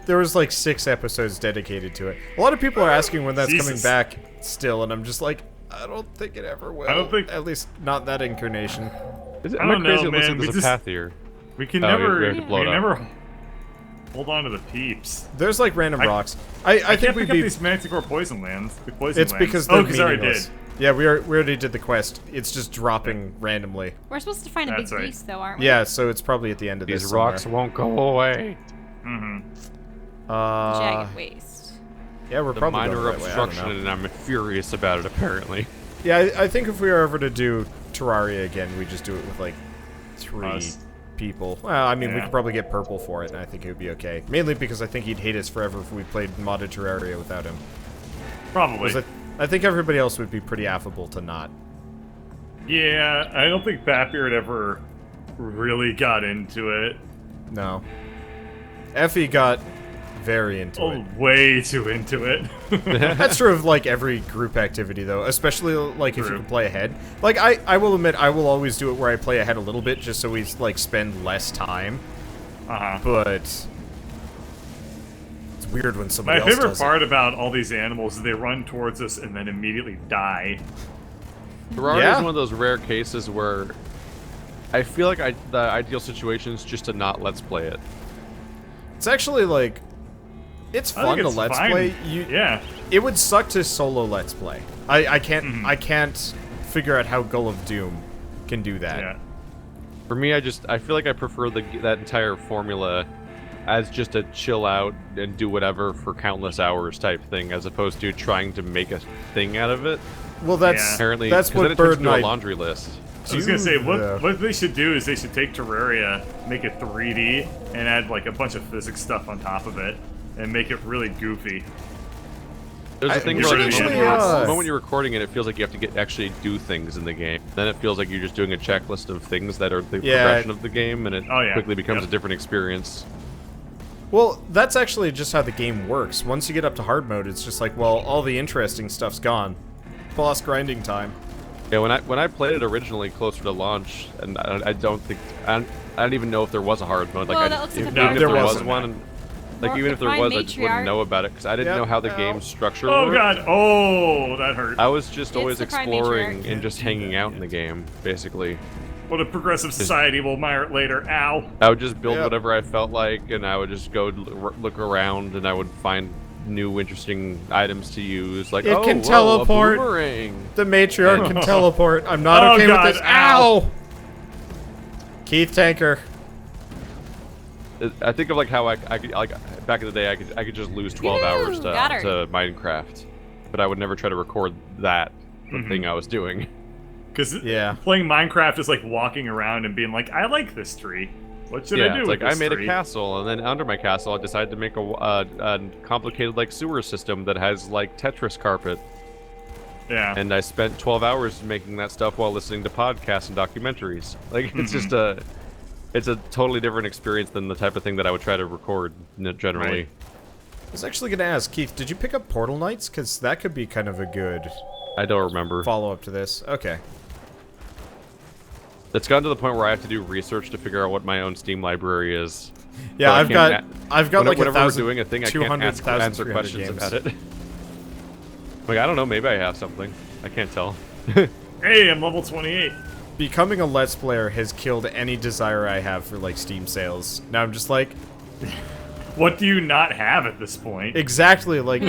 there was like 6 episodes dedicated to it. A lot of people are asking when that's coming Jesus. back still, and I'm just like, I don't think it ever will. I don't think- At least not that incarnation. Is it, I am I don't crazy? know, It looks man, like we there's a just- path here. We can Oh, never, we have to blow it up. never hold on to the peeps. There's like random rocks. I I think can't we'd pick up be. these Manticore poison lands. The poison It's lands. because oh, they're because I already meaningless. did. Yeah, we already did the quest. It's just dropping randomly. We're supposed to find a big That's right. beast, though, aren't we? Yeah, so it's probably at the end of this. These rocks won't go away. Jagged waste. Yeah, we're The probably minor going the right way, I don't obstruction, know. and I'm furious about it, apparently. Yeah, I think if we were ever to do Terraria again, we just do it with like 3 Us. people. Well, I mean, we Yeah. could probably get purple for it, and I think it would be okay. Mainly because I think he'd hate us forever if we played modded Terraria without him. Probably. 'Cause I think everybody else would be pretty affable to not. Yeah, I don't think Batbeard ever really got into it. No. Effie got very into Oh, it. way too into it. That's true of like every group activity though, especially like if you True. can play ahead. Like I will admit I will always do it where I play ahead a little bit just so we like spend less time. But it's weird when somebody My else favorite does part about all these animals is they run towards us and then immediately die. Terraria Yeah. is one of those rare cases where I feel like the ideal situation is just to not let's play it. It's actually like it's I fun think to it's let's fine. play. Yeah. It would suck to solo let's play. I can't Mm-hmm. I can't figure out how Gull of Doom can do that. Yeah. For me, I feel like I prefer that entire formula as just a chill out and do whatever for countless hours type thing, as opposed to trying to make a thing out of it. Well, that's Yeah. Apparently, that's 'cause then what it turns Bird into a Knight. laundry list. I was gonna say, Yeah. what they should do is they should take Terraria, make it 3D, and add like a bunch of physics stuff on top of it, and make it really goofy. There's a thing we where should like, actually, the moment you're recording it, it feels like you have to actually do things in the game. Then it feels like you're just doing a checklist of things that are the Yeah. progression of the game, and it Oh, yeah. quickly becomes Yep. a different experience. Well, that's actually just how the game works. Once you get up to hard mode, it's just like, well, all the interesting stuff's gone. Boss grinding time. Yeah, when I played it originally closer to launch, and I don't think I don't even know if there was a hard mode. Like, Well, that looks like a even very if There there was wasn't. one, like Or even if there define was, I just wouldn't matriarch. know about it because I didn't Yep. know how the Ow. game's structure Oh worked. god! Oh, that hurt. I was just always the prime exploring matriarch. and just hanging out in the game, basically. What a progressive society will admire it later. Ow! I would just build Yep. whatever I felt like, and I would just go look around, and I would find new interesting items to use. Like, It oh, can whoa, teleport. a boomerang. The matriarch can teleport. I'm not Oh, okay God, with this. ow. Ow! Keith Tanker. I think of like how I could like back in the day I could just lose 12 Yoo-hoo, hours got her. to Minecraft, but I would never try to record that the thing I was doing. Because Yeah. playing Minecraft is like walking around and being like, I like this tree. What should I do it's with like I this made tree? a castle, and then under my castle I decided to make a complicated like sewer system that has like Tetris carpet, Yeah. and I spent 12 hours making that stuff while listening to podcasts and documentaries. Like it's just it's a totally different experience than the type of thing that I would try to record generally. Right. I was actually gonna ask, Keith, did you pick up Portal Knights? Because that could be kind of a good I don't remember. follow-up to this. Okay. It's gotten to the point where I have to do research to figure out what my own Steam library is. Yeah, So I I've got like whenever we're 1,000, doing a thing, I can't 200,000, answer 300 questions games. about it. Like I don't know, maybe I have something. I can't tell. Hey, I'm level 28. Becoming a Let's Player has killed any desire I have for like Steam sales. Now I'm just like, What do you not have at this point? exactly, like,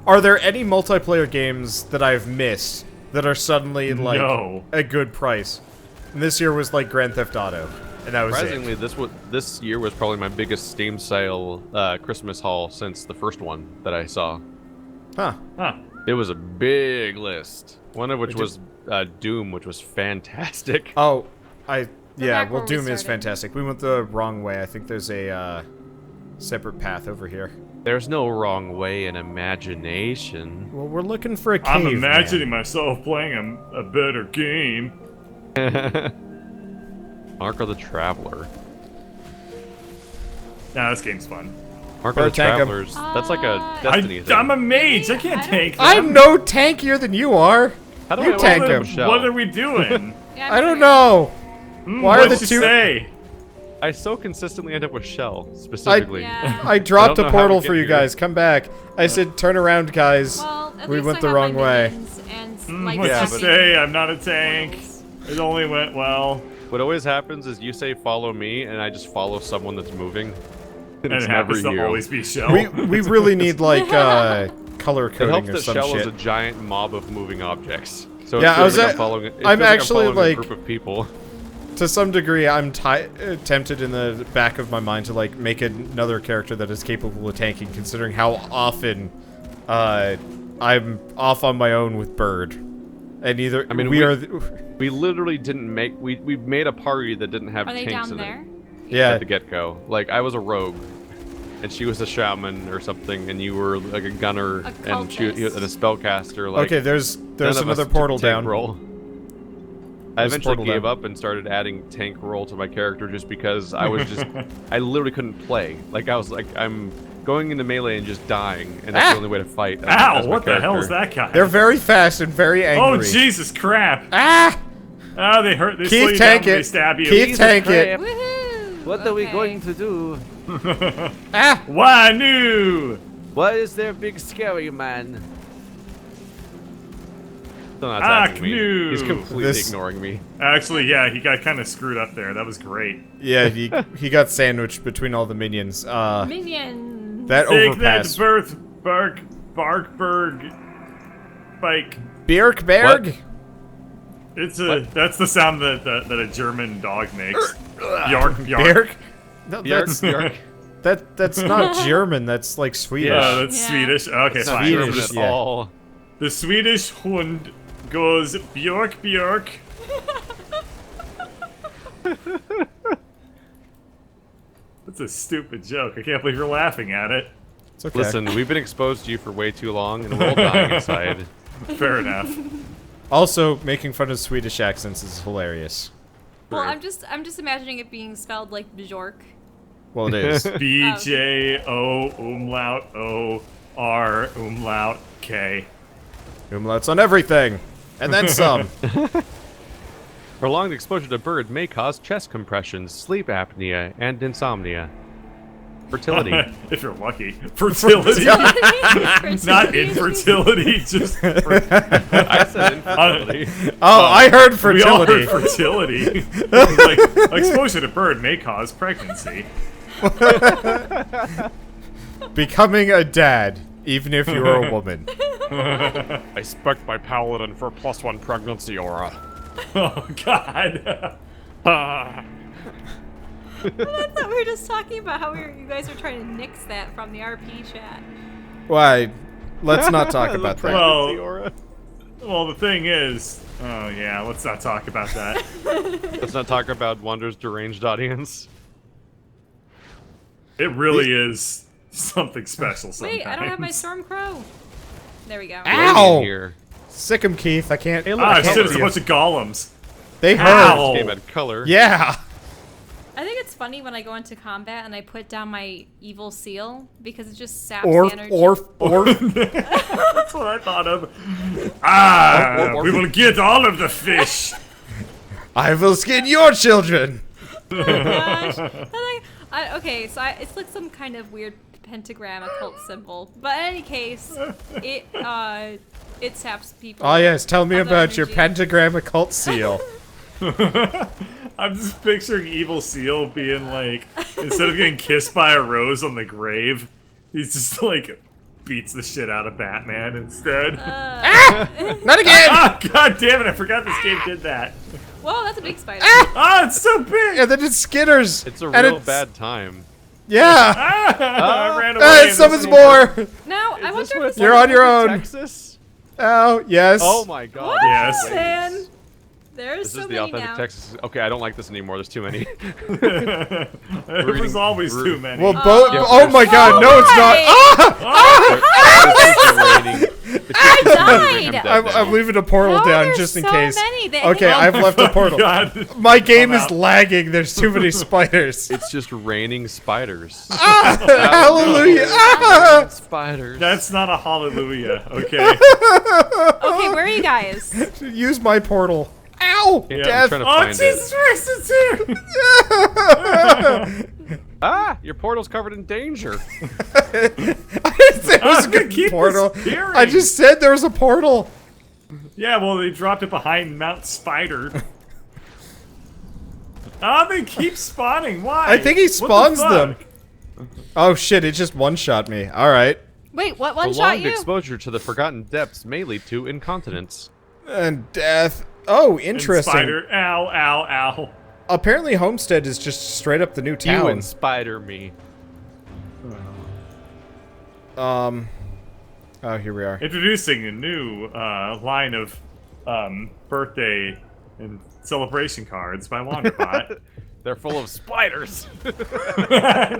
are there any multiplayer games that I've missed that are suddenly like No. a good price? And this year was like Grand Theft Auto, and that was Surprisingly, it. this year was probably my biggest Steam sale Christmas haul since the first one that I saw. Huh. Huh. It was a big list. One of which Which was Doom, which was fantastic. Oh, yeah, back well, where we Doom is started. fantastic. We went the wrong way. I think there's a separate path over here. There's no wrong way in imagination. Well, we're looking for a cave. I'm imagining myself playing a better game. Mark of the Traveler. Nah, this game's fun. Mark Or of the tank 'em. Travelers. That's like a Destiny thing. I'm a mage. I can't I don't- tank them. I'm no tankier than you are. How do You I tank open him. a shell? What are we doing? Yeah, I don't know. Why are What'd the you two- say? I so consistently end up with shell, specifically. Yeah. I dropped I don't a know how portal to for get you here. guys. Come back. I said, turn around, guys. Well, at We least went I the have wrong my way. minions and light What'd you stepping say? I'm not a tank. It only went well. What always happens is you say follow me, and I just follow someone that's moving. And And it's it never happens to you. always be Shell. We really need like color It coding helps or that some Shell shit. is a giant mob of moving objects. So Yeah, it feels like I'm actually, following like- a group of people. To some degree, I'm tempted in the back of my mind to like make another character that is capable of tanking, considering how often I'm off on my own with Bird, and either I mean, we literally didn't make we made a party that didn't have Are they tanks down in there? it yeah. at the get-go. Like I was a rogue, and she was a shaman or something, and you were like a gunner, and she cultist. and a spellcaster. Like Okay, there's none of us another took portal tank down. Roll. I There's a eventually portal gave down. up and started adding tank roll to my character just because I was just I literally couldn't play. Like I was like I'm going into melee and just dying, and that's the only way to fight. Ow! What the hell is that guy? They're very fast and very angry. Oh Jesus crap! Ah! Oh, they hurt. They slow Keith, you tank down when they it. stab you. Keith, tank it. Woohoo! What are we Okay. going to do? Ah! Why new? What is there, big scary man? Still not Ah, attacking me. Canoe. He's completely This- ignoring me. Actually, yeah, he got kind of screwed up there. That was great. Yeah, he got sandwiched between all the minions. Minions. That Take overpass. that, Barkberg, bike. Birkberg? That's the sound that a German dog makes. Bjark, Bjark. Birk? No, Bjark, that's not German. That's like Swedish. Yeah, that's Yeah. Swedish. Okay, It's not fine. German Swedish, at yeah. all. The Swedish hund goes Bjork, Bjork. That's a stupid joke. I can't believe you're laughing at it. It's okay. Listen, we've been exposed to you for way too long, and we're all dying inside. Fair enough. Also, making fun of Swedish accents is hilarious. Well, I'm just imagining it being spelled like Bjork. Well, it is. B-J-O umlaut O-R umlaut K. Umlauts on everything, and then some. Prolonged exposure to bird may cause chest compressions, sleep apnea, and insomnia. Fertility. If you're lucky. Fertility. Not infertility, just I said infertility. Oh, I heard we all fertility. heard fertility. Like, exposure to bird may cause pregnancy. Becoming a dad, even if you're a woman. I spec my paladin for +1 pregnancy aura. Oh God. I thought we were just talking about how you guys were trying to nix that from the RP chat. Why? Let's not talk about that. Well- Aura. Well, the thing is, oh yeah, let's not talk about that. Let's not talk about Wander's deranged audience. It really is something special sometimes. Wait, I don't have my storm crow. There we go. Ow! In here. Sick 'em, Keith. I can't. Ah, can't shit, it's with a you. bunch of golems. They Ow! hurt. Came at color. Yeah. I think it's funny when I go into combat and I put down my evil seal because it just saps Or energy. That's what I thought of. Ah, Or- we will get all of the fish. I will skin your children. Gosh. Okay, so it's like some kind of weird pentagram occult symbol. But in any case, it saps people. Oh yes, tell me of the about your energy. pentagram occult seal. I'm just picturing Evil Seal being like, instead of getting kissed by a rose on the grave, he's just like beats the shit out of Batman instead. Not again. Ah, god damn it! I forgot this game did that. Whoa, that's a big spider. Ah, it's so big. And then it's Skitters. It's a and real it's- bad time. Yeah. Ah, I ran away. Hey, and summons this- more. Now, I wonder if it's You're on your own. Texas? Oh yes. Oh my god. What? Yes. Man, there's This so is the many authentic now. Texas. Okay, I don't like this anymore. There's too many. There was reading- always we're- too many. Well, Yeah, oh my God, no, it's not. I died. I'm leaving a portal How are down there just in so case. many that- Okay, I've left a portal. God. My game I'm is out. lagging. There's too many spiders. It's just raining spiders. Hallelujah. Ah! Spiders. That's not a hallelujah, okay? Okay, where are you guys? Use my portal. Ow! Yeah, I'm Death. trying to Oh, find Jesus it. Christ, it's here! Ah, your portal's covered in danger. I didn't say it was a I'm gonna good keep portal. disappearing. I just said there was a portal. Yeah, well, they dropped it behind Mount Spider. Ah, they keep spawning. Why? I think he What the spawns them. fuck? Oh shit! It just one-shot me. All right. Wait, what one shot Prolonged you? exposure to the forgotten depths may lead to incontinence. And death. Oh, And interesting. spider. Ow, ow, ow. Apparently Homestead is just straight up the new You town. inspire me. Oh, here we are. Introducing a new line of birthday and celebration cards by Wanderbot. They're full of spiders. Don't I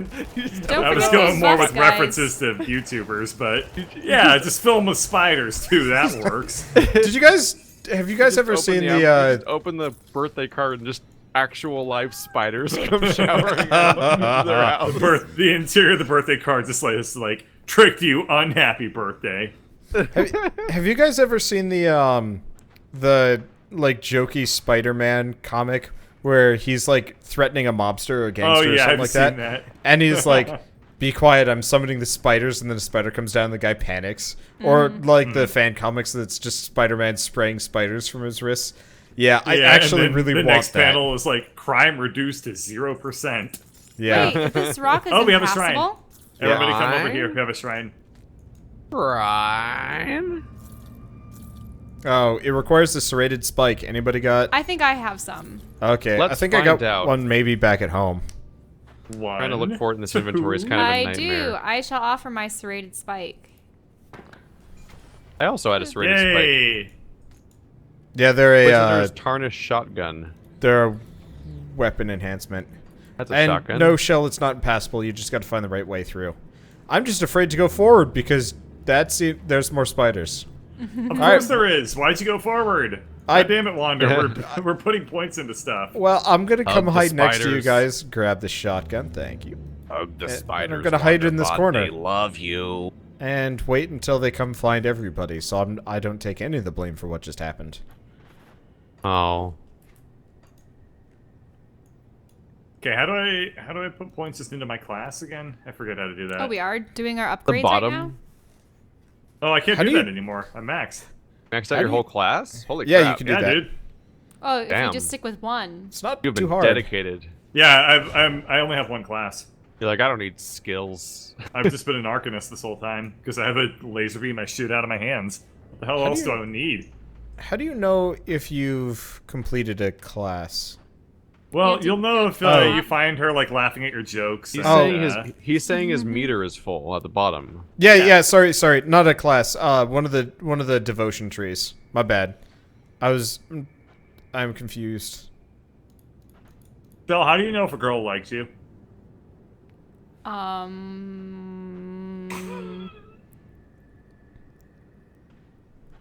was forget going those more bus with guys. references to YouTubers, but yeah, just fill them with spiders too. That works. Did you guys... Have you guys ever seen just open the birthday card and just actual live spiders come showering out of their house. The interior of the birthday card just like tricked you, unhappy birthday. Have you guys ever seen the like jokey Spider-Man comic where he's like threatening a mobster or a gangster or something I've like seen that? And he's like, "Be quiet! I'm summoning the spiders," and then a spider comes down, and the guy panics. Or like the fan comics that's just Spider-Man spraying spiders from his wrists. Yeah, I actually and then really the want next that. panel is like crime reduced to 0%. Yeah. Wait, if this rock is Oh, we have a shrine. impassable? Everybody come over Shrine? here. We have a shrine. Ryan? Oh, it requires a serrated spike. Anybody got? I think I have some. Okay, I Let's think I got find out. one maybe back at home. One. Trying to look for it in this inventory is kind of a I nightmare. do. I shall offer my serrated spike. I also had a serrated spike. Yay! Yeah, they're Prisoner's a tarnished shotgun. they're a weapon enhancement. That's a And shotgun. no, Shell, it's not impassable. You just got to find the right way through. I'm just afraid to go forward because there's more spiders. Of All course right. there is. Why'd you go forward? I- God damn it, Wander. We're putting points into stuff. Well, I'm gonna come the hide next to you spiders. guys. Grab the shotgun, thank you, Hug the and spiders. I'm gonna hide in this Wanderbot, corner. They love you. and wait until they come find everybody. So I don't take any of the blame for what just happened. Oh. Okay, how do I put points just into my class again? I forget how to do that. Oh, we are doing our The upgrades bottom. right now? Oh, I can't How do do you- that anymore. I'm maxed. Maxed out How your do whole you- class? Holy Yeah, you crap. can do Yeah, that. dude. Oh, if Damn. you just stick with one. It's not You've too been hard. dedicated. Yeah, I only have one class. You're like, I don't need skills. I've just been an Arcanist this whole time because I have a laser beam I shoot out of my hands. What the hell How do else you- do I need? How do you know if you've completed a class? Well, You you'll know if Oh. you find her like laughing at your jokes. He's and, saying he's saying his meter is full at the bottom. Yeah, Yeah. yeah. Sorry, not a class. One of the devotion trees. My bad. I'm confused. Bill, how do you know if a girl likes you?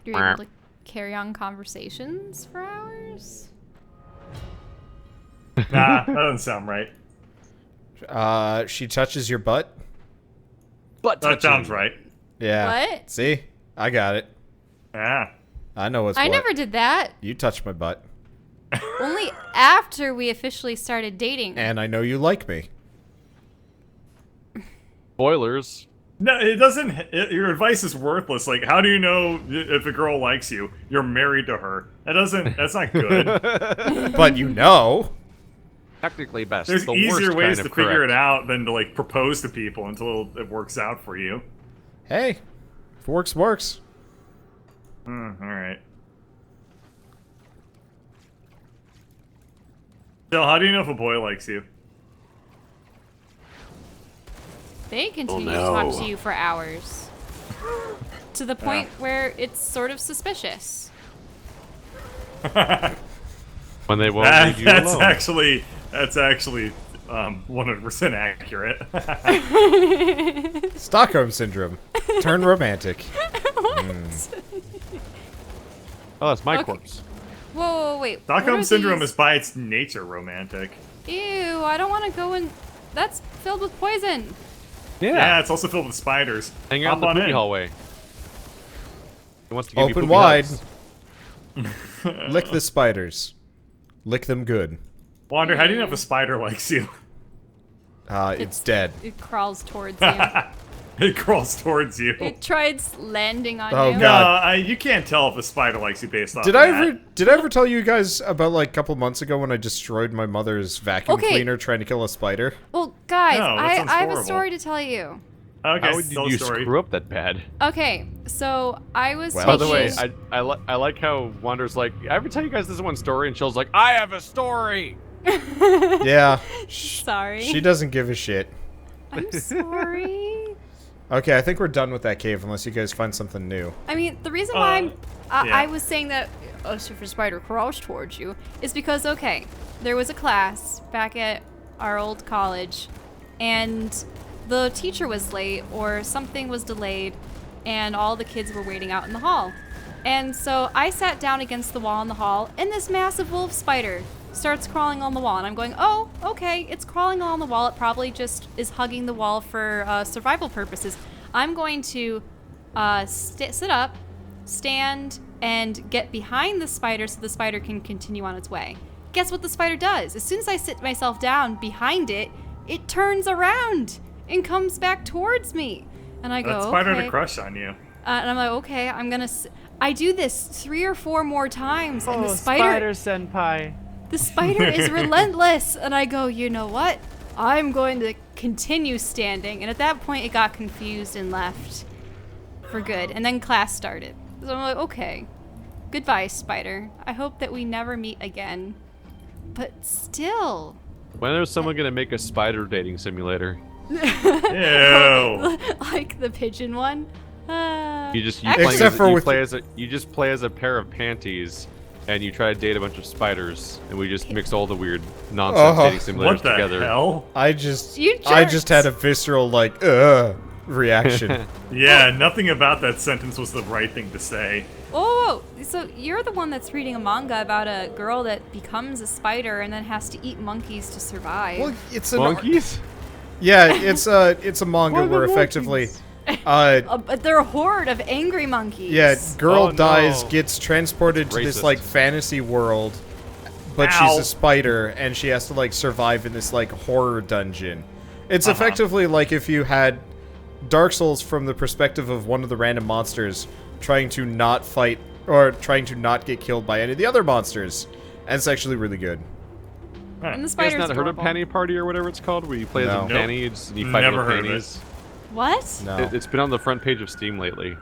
You're able to carry on conversations for hours? Nah, that doesn't sound right. She touches your butt. But That sounds right. Yeah. What? See, I got it. Ah. I know what's I what. never did that. You touched my butt, Only after we officially started dating. and I know you like me. Spoilers. No, it doesn't. Your advice is worthless. Like, how do you know if a girl likes you? You're married to her. That doesn't. That's not good. But you know. Technically best. There's the easier worst ways kind to of figure it correct. out than to like propose to people until it works out for you. Hey, if it works, works. All right. Bill, how do you know if a boy likes you? They continue to talk to you for hours. To the point where it's sort of suspicious. When they won't leave you That's alone. actually 100% accurate. Stockholm syndrome. Turn romantic. Oh, that's my Okay. corpse. Whoa, whoa, wait. what Stockholm are syndrome these? is by its nature romantic. Ew, I don't want to go in. That's filled with poison. Yeah, it's also filled with spiders. Hang out in Hop the on poopy hallway. He wants to give you Open poopy wide. hugs. Lick the spiders. Lick them good. Wander, how do you know if a spider likes you? It's dead. It crawls towards you. It crawls towards you. It tries landing on Oh, you. No, God. you can't tell if a spider likes you based off Did of I that. ever tell you guys about like a couple months ago when I destroyed my mother's vacuum Okay. cleaner trying to kill a spider? Well, guys, No, that I sounds have a horrible. story to tell you. Okay, How did tell the you story. screw up that bad? Okay, so I was Well, By the way, taking- I like how Wander's like, I ever tell you guys this one story, and Chill's like, I have a story. Yeah. Sorry. She doesn't give a shit. I'm sorry. Okay, I think we're done with that cave unless you guys find something new. I mean, the reason why yeah. I was saying that a super spider crawls towards you is because, okay, there was a class back at our old college, and the teacher was late or something was delayed, and all the kids were waiting out in the hall. And so I sat down against the wall in the hall, and this massive wolf spider starts crawling on the wall, and I'm going, oh, okay, it's crawling on the wall. It probably just is hugging the wall for survival purposes. I'm going to sit up, stand, and get behind the spider so the spider can continue on its way. Guess what the spider does? As soon as I sit myself down behind it, it turns around and comes back towards me. And I go, That spider okay. had a crush on you. And I'm like, okay, I'm gonna. I do this 3 or 4 more times, and the spider senpai. the spider is relentless. And I go, you know what? I'm going to continue standing. And at that point, it got confused and left for good. And then class started. So I'm like, okay, goodbye, spider. I hope that we never meet again. But still. When is someone gonna make a spider dating simulator? Ew. Like the pigeon one. You just Actually- Except for with- you just play as a pair of panties, and you try to date a bunch of spiders, and we just mix all the weird nonsense dating simulators What the together. hell? I just You just had a jerks. visceral like reaction. Yeah, nothing about that sentence was the right thing to say. Oh, so you're the one that's reading a manga about a girl that becomes a spider and then has to eat monkeys to survive. Well, it's an Monkeys? Yeah, it's a manga where effectively But they're a horde of angry monkeys. yeah, girl Oh, no. dies, gets transported to this Racist. like fantasy world, but Ow. she's a spider and she has to like survive in this like horror dungeon. It's effectively like if you had Dark Souls from the perspective of one of the random monsters trying to not fight or trying to not get killed by any of the other monsters. And it's actually really good. And the You guys spider's not heard of adorable. Panty Party or whatever it's called, where you play as No. a panties and you fight Never with heard of panties? What? No. It's been on the front page of Steam lately.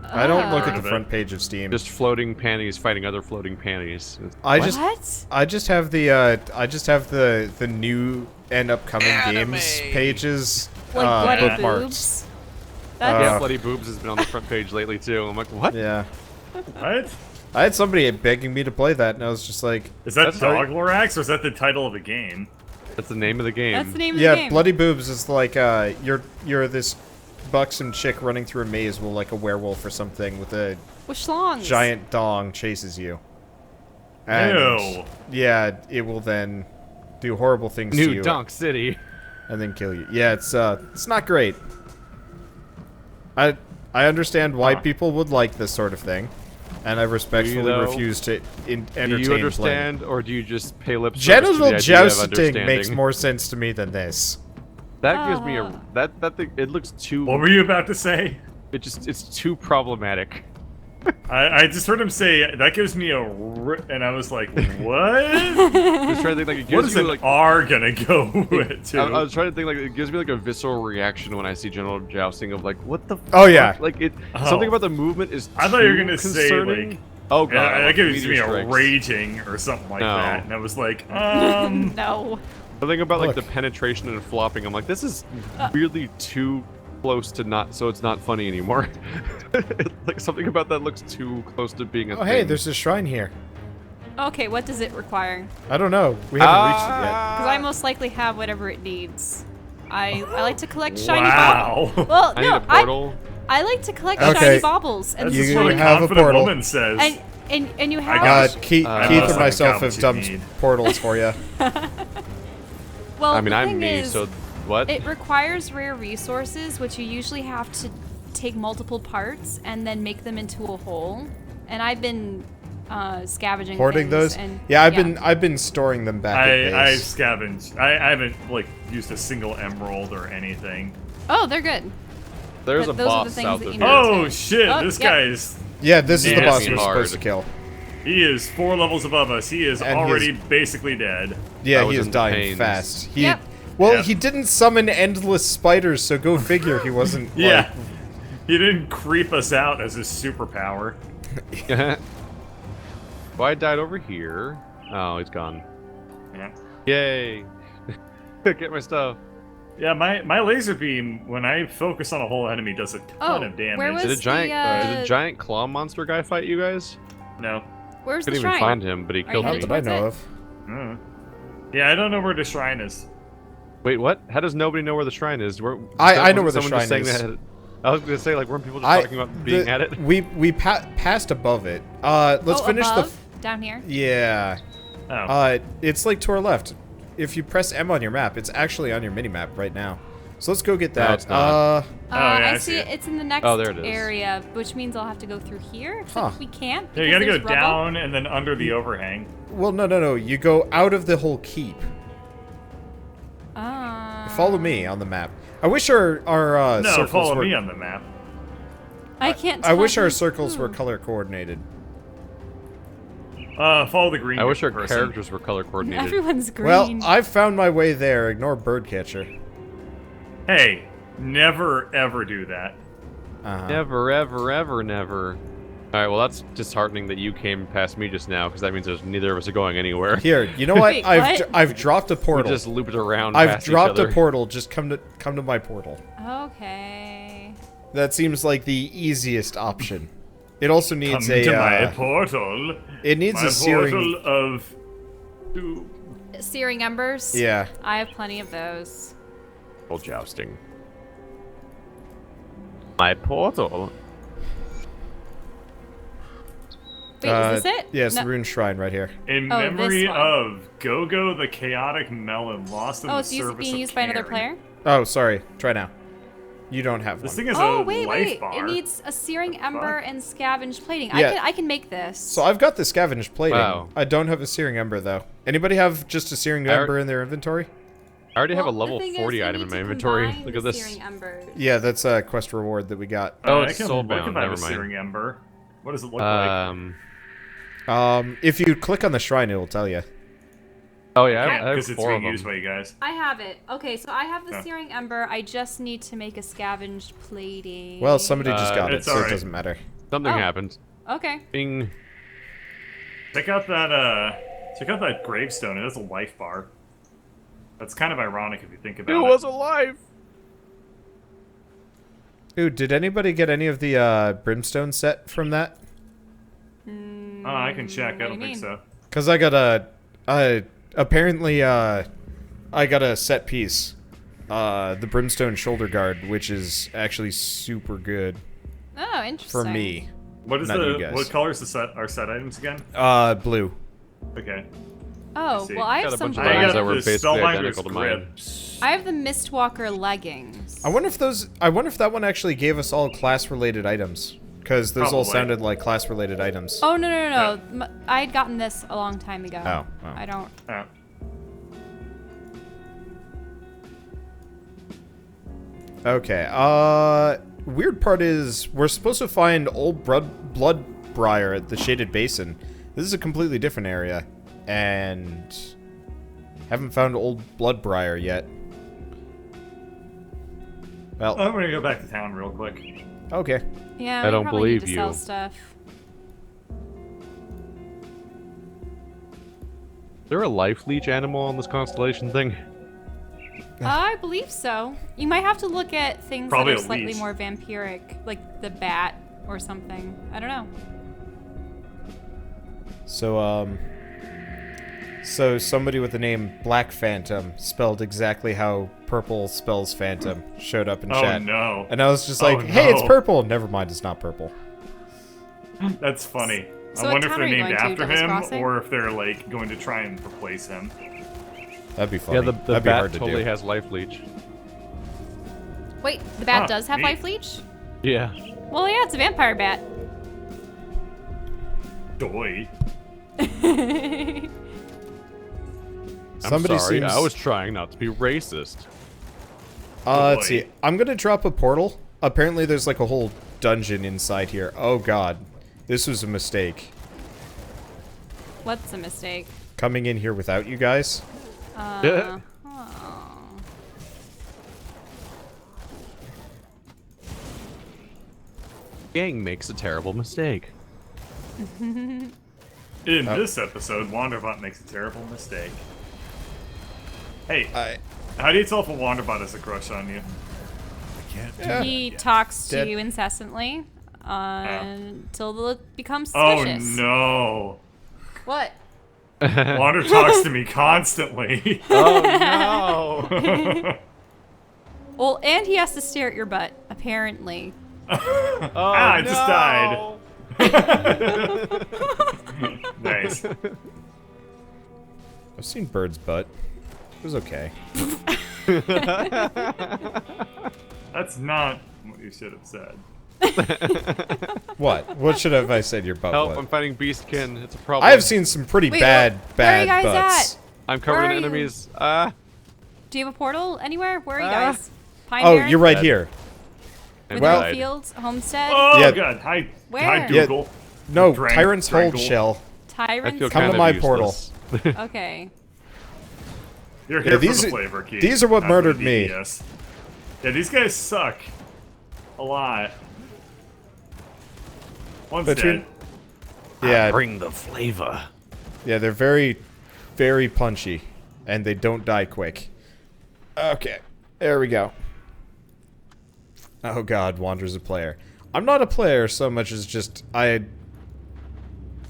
I don't look at Heard the of it. front page of Steam. Just floating panties fighting other floating panties. What? I just have the new and upcoming games pages Like bloody bookmarked. boobs? Yeah, That's Bloody Boobs has been on the front page lately too. I'm like, what? Yeah. What? I had somebody begging me to play that, and I was just like, Is that That's Dog Lorax or is that the title of the game? That's the name of the game. that's the name of yeah, the game. Bloody Boobs is like, you're this buxom chick running through a maze while like a werewolf or something with a With schlongs. giant dong chases you. And Ew. yeah, it will then do horrible things to New you Donk City. and then kill you. Yeah, it's not great. I understand why people would like this sort of thing, and I respectfully though? refuse to entertain Do you playing. understand, or do you just pay lip service Genital to the idea of jousting understanding? makes more sense to me than this. That gives me a that thing. It looks too. What were you about to say? It's too problematic. I just heard him say, that gives me and I was like, what? Just trying to think like it What gives is you an like. R gonna go with, too? I was trying to think like it gives me like a visceral reaction when I see genital jousting of like what the. Oh, yeah. Like it. Oh. Something about the movement is. I thought you were too gonna say, concerning. like, Oh god. Yeah, that gives me meteor a strikes. raging or something like No. that. And I was like, No. The thing about like Look. the penetration and flopping, I'm like, this is really too close to not, so it's not funny anymore. Like something about that looks too close to being a Oh, thing. hey, there's a shrine here. Okay, what does it require? I don't know. We haven't reached it yet. Because I most likely have whatever it needs. I like to collect shiny wow. baubles. Well, I need no, a portal. I like to collect Okay. shiny baubles. And That's You just so- what a have a confident portal. woman says. and you I have got Keith I and must myself have have what dumped you need. portals for you. well, I mean, the I'm thing me, is, so what? it requires rare resources, which you usually have to take multiple parts and then make them into a whole. And I've been scavenging Hoarding things those? and Yeah, I've been storing them back at I base. scavenged. I haven't like used a single emerald or anything. Oh, they're good. There's but a those are the boss things south that of you here. need. Oh Okay. shit! Oh, This yep. guy is. Yeah, this is the boss Nasty we're hard. supposed to kill. He is 4 levels above us. He is And already basically dead. Yeah, I was he is in the dying pains. fast. Yep. Well, Yep. he didn't summon endless spiders, so go figure he wasn't, Yeah. He didn't creep us out as his superpower. Well, I died over here. Oh, he's gone. Yeah. Yay! Get my stuff. Yeah, my laser beam, when I focus on a whole enemy, does a ton Oh, of damage. where was Did a giant the, did a giant claw monster guy fight you guys? No. Where's the Couldn't shrine? even find him, but he Are killed you me. Not that I know of. Mm. Yeah, I don't know where the shrine is. Wait, what? How does nobody know where the shrine is? I know where the someone just shrine saying is. that- I was gonna say, like, weren't people just talking about being at it? We passed above it. Let's Oh, finish above? Down here? Yeah. Oh. It's like to our left. If you press M on your map, it's actually on your mini map right now. So let's go get No, that. it's not. yeah, I I see see it. it. It's in the next Oh, there it is. area, which means I'll have to go through here. Except Huh. we can't. Yeah, you gotta because go there's rubble. down and then under the overhang. Well, no. You go out of the whole keep. Follow me on the map. I wish our No, circles follow were. me on the map. I can't. I tell wish our who's circles who. were color coordinated. Follow the green I wish our person. characters were color coordinated. Everyone's green. Well, I've found my way there. Ignore Birdcatcher. Hey, never ever do that. Never, ever, ever, never. Alright, well, that's disheartening that you came past me just now, because that means there's neither of us are going anywhere. Here, you know what? Wait, what? I've dropped a We portal. just looped around I've past dropped each other. a portal. Just come to my portal. Okay. That seems like the easiest option. It also needs Come a. to my portal. It needs My a searing. portal of doom. Searing embers. Yeah. I have plenty of those. Portal jousting. My portal. Wait, is this it? Yeah, it's No. the rune shrine right here. In Oh, this memory one. of Go-Go the Chaotic Melon, lost in Oh, the it's service being of used by another Karen. player? Oh, sorry. Try now. You don't have This one. thing is Oh, a wait, life wait. bar. It needs a searing ember and scavenged plating. Yeah. I can make this. So I've got the scavenged plating. Wow. I don't have a searing ember though. Anybody have just a searing I ember in their inventory? I already have a Well, the level thing is, 40 you item need in my to inventory. combine Look the at this. searing embers. Yeah, that's a quest reward that we got. Oh, I it's can soulbound, look about never a mind. searing ember. What does it look like? If you click on the shrine, it'll tell you. Oh yeah, Can't, I have because it's 4 of being used them. by you guys. I have it. Okay, so I have the Yeah. searing ember. I just need to make a scavenged plating. Well, somebody just got it, it's so it alright. doesn't matter. Something Oh. happened. Okay. Bing. Check out that gravestone. It has a life bar. That's kind of ironic if you think about It it. was alive. Ooh, did anybody get any of the brimstone set from that? Oh, I can check. I What do don't you think mean? so. Cause I got apparently I got a set piece, the brimstone shoulder guard, which is actually super good Oh, interesting. for me. What is Not you guys. what color is the set? Our set items again? Blue. Okay. Oh, see. well, I Got have a bunch some. of I items got that were the basically Spellbinder's identical to mine. grip. I have the Mistwalker leggings. I wonder if that one actually gave us all class-related items, because those all Probably. sounded like class-related items. Oh no! I had gotten this a long time ago. Oh. I don't. Oh. Okay. Weird part is we're supposed to find old blood briar at the Shaded Basin. This is a completely different area, and haven't found old blood briar yet. Well, I'm gonna go back to town real quick. okay. Yeah, I we don't probably believe need to you. sell stuff. Is there a life leech animal on this constellation thing? I believe so. You might have to look at things Probably that are a slightly leech. more vampiric, like the bat or something. I don't know. So somebody with the name Black Phantom, spelled exactly how purple spells phantom, showed up in Oh chat. no. And I was just Oh, like, hey, it's no. purple. Never mind, it's not purple. That's funny. So I what wonder if town they're are you named going to, after Devil's him Crossing? or if they're like going to try and replace him. That'd be funny. Yeah, the That'd be bat hard to totally do. has life leech. Wait, the bat Ah, does have neat. life leech? Yeah. Well, yeah, it's a vampire bat. Doy. Somebody I'm sorry, seems. I was trying not to be racist. Let's Boy. see. I'm gonna drop a portal. Apparently, there's like a whole dungeon inside here. Oh god, this was a mistake. What's a mistake? Coming in here without you guys. Yeah. Oh. Gang makes a terrible mistake. In this episode, Wanderbot makes a terrible mistake. Hey, how do you tell if a Wanderbot has a crush on you? He talks to Dead. you incessantly until it becomes suspicious. Oh no! What? Wander talks to me constantly. Oh no! Well, and he has to stare at your butt, apparently. Oh, I just died. Nice. I've seen Bird's butt. It was okay. That's not what you should have said. What? What should have I said your butt Help! was? I'm fighting Beastkin. It's a problem. I have seen some pretty Wait, bad where are you guys butts. at? I'm covered Where in are you? enemies. Do you have a portal anywhere? Where are you Ah. guys? Pine Oh, Barrens? you're right Dead. here. I'm Well- died. Fields, Homestead, Oh Yeah. god! Hi, Where? hi, Yeah. Google. No, Drank- Tyrant's Hold Drangle. Shell. I Tyrants. feel Come kind to of my useless. Okay. You're here these for the are- flavor, Keith. these are what not for murdered the me. DPS. Yeah, these guys suck. A lot. One's Between- dead. Yeah, Bring the flavor. yeah, they're very, very punchy, and they don't die quick. Okay, there we go. Oh god, Wander's a player. I'm not a player so much as just I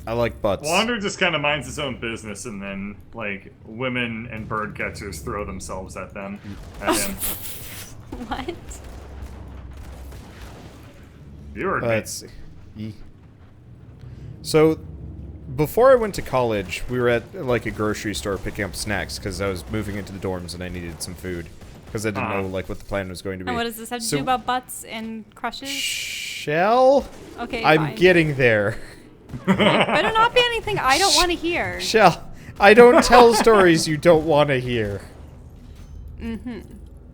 like butts. Wander just kind of minds his own business, and then, like, women and bird catchers throw themselves at them. At him. What? You heard me. Let's see. So, before I went to college, we were at like a grocery store picking up snacks because I was moving into the dorms and I needed some food because I didn't know like what the plan was going to be. And what does this have to So- do about butts and crushes? Shell? Okay, I'm fine. getting there. Better not be anything I don't want to hear. Shell, I don't tell stories you don't want to hear.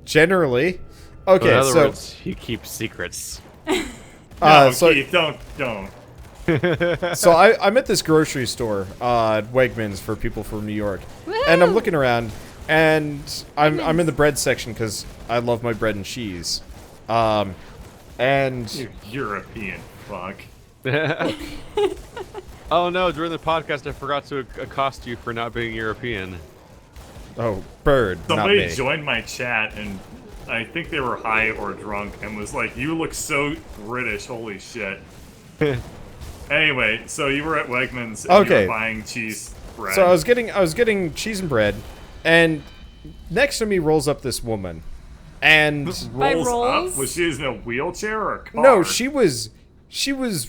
Generally. Okay, In other so words, he keeps secrets. No, so Keith, don't. so I'm at this grocery store, Wegmans for people from New York, and I'm Woo! looking around, and I'm in the bread section because I love my bread and cheese, and You European fuck. Oh no! During the podcast, I forgot to accost you for not being European. oh, Bird, not Somebody me. joined my chat, and I think they were high or drunk, and was like, "You look so British, holy shit." Anyway, so you were at Wegmans and you Okay. were buying cheese bread. So I was getting cheese and bread, and next to me rolls up this woman, and By rolls rolls? up. Was she in a wheelchair or a car? no, she was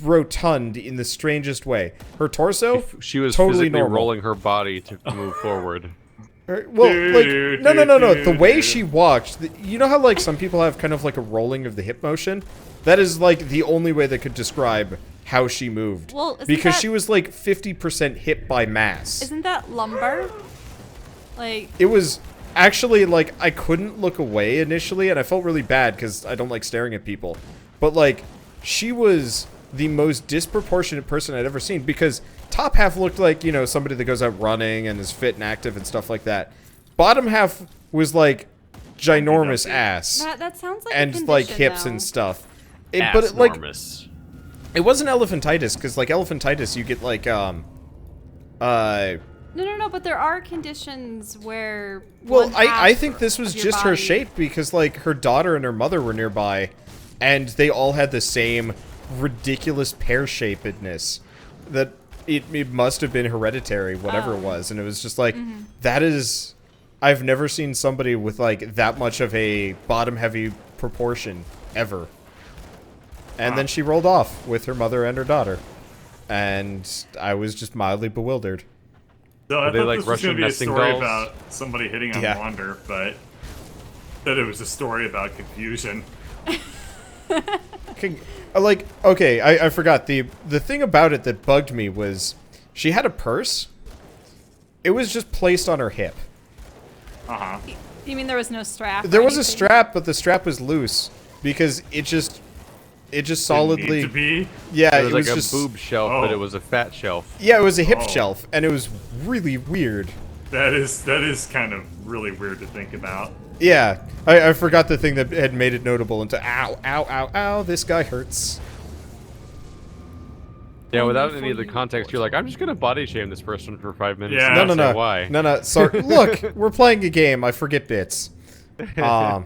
rotund in the strangest way. Her torso, She was totally physically normal. rolling her body to move forward. Well, like, no. The way she walked, you know how like some people have kind of like a rolling of the hip motion? That is like the only way that could describe how she moved. Well, isn't because that- she was like 50% hip by mass. Isn't that lumber? Like, It was actually like I couldn't look away initially, and I felt really bad because I don't like staring at people. But like, she was the most disproportionate person I'd ever seen because top half looked like, you know, somebody that goes out running and is fit and active and stuff like that. Bottom half was like ginormous ass that sounds like a and like condition, hips though. and stuff. But it, like Ass-normous. it wasn't elephantitis because like elephantitis you get like No, but there are conditions where. well, one I half think this was of your just her body- shape because like her daughter and her mother were nearby, and they all had the same ridiculous pear-shapedness that it must have been hereditary, whatever it was, and it was just like that is. I've never seen somebody with like that much of a bottom-heavy proportion ever. And then she rolled off with her mother and her daughter, and I was just mildly bewildered. So I Were they thought like this was Russian going to be a nesting story dolls? about somebody hitting on Yeah. Wander, but that it was a story about confusion. Like, okay, I forgot. The thing about it that bugged me was she had a purse. It was just placed on her hip. Uh-huh. You mean there was no strap? There or was a anything? strap, but the strap was loose because it just Didn't solidly, need to be. yeah, It was like a just, boob shelf, but Oh. it was a fat shelf. yeah, it was a hip Oh. shelf, and it was really weird. That is kind of really weird to think about. Yeah, I forgot the thing that had made it notable into ow, ow, ow, ow, this guy hurts. Yeah, Only without for any of the you, context, you're like, I'm just gonna body shame this person for 5 minutes. Yeah. and No, not no, say no. Why? No. Sorry. Look, we're playing a game. I forget bits. But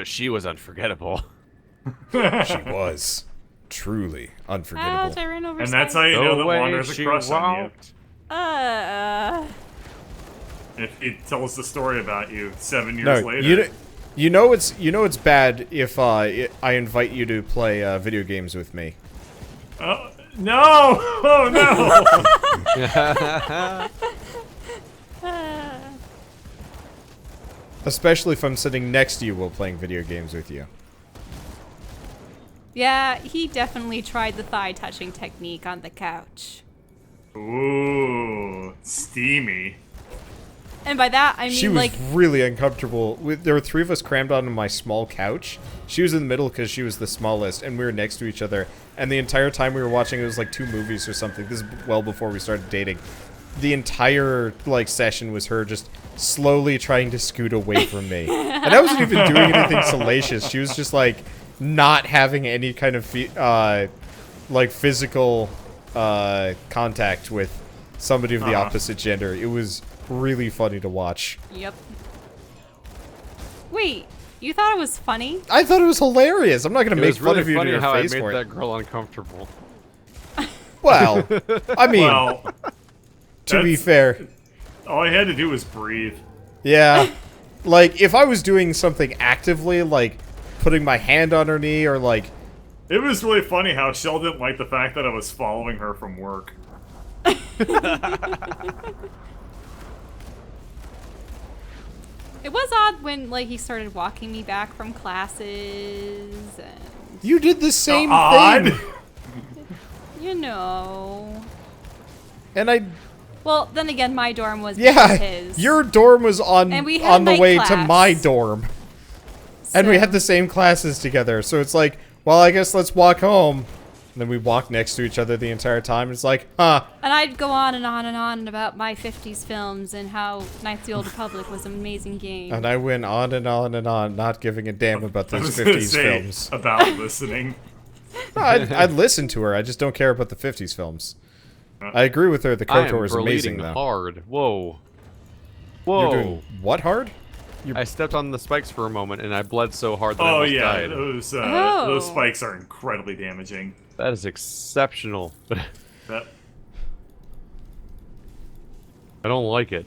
she was unforgettable. She was truly unforgettable. Ouch, I ran over And that's how you know that way Wander's a she crush on you. walked. If he tells the story about you 7 years No, later. you know it's bad if I invite you to play video games with me. Oh, no! Oh, no! Especially if I'm sitting next to you while playing video games with you. Yeah, he definitely tried the thigh touching technique on the couch. Ooh, steamy. And by that, I She mean, was like, really uncomfortable. There were 3 of us crammed onto my small couch. She was in the middle because she was the smallest, and we were next to each other. And the entire time we were watching, it was like 2 movies or something. This is well before we started dating. The entire session was her just slowly trying to scoot away from me, and I wasn't even doing anything salacious. She was just not having any kind of physical contact with somebody of the opposite gender. It was really funny to watch. yep. Wait, you thought it was funny? I thought it was hilarious. I'm not gonna It make was fun really of you to funny your how I face made for it. that girl uncomfortable. Well, I mean, Well, to be that's- fair, all I had to do was breathe. yeah. If I was doing something actively, like putting my hand on her knee or It was really funny how Shell didn't like the fact that I was following her from work. It was odd when, he started walking me back from classes, and, you did the same Odd. thing, you know. and I. Well, then again, my dorm was Yeah, his. your dorm was on And we had the night way to class. my dorm, and we So- had the same classes together. So it's like, well, I guess let's walk home. And then we walked next to each other the entire time. It's like, huh? And I'd go on and on and on about my 50s films and how Knights of the Old Republic was an amazing game. And I went on and on and on, not giving a damn about I those was gonna 50s say films. about listening. No, I'd listen to her. I just don't care about the 50s films. I agree with her. The I am KOTOR is amazing, bleeding though. hard. Whoa. You're Whoa. doing what hard? I stepped on the spikes for a moment and I bled so hard that I Oh almost yeah, died. those Oh. those spikes are incredibly damaging. That is exceptional. That, I don't like it.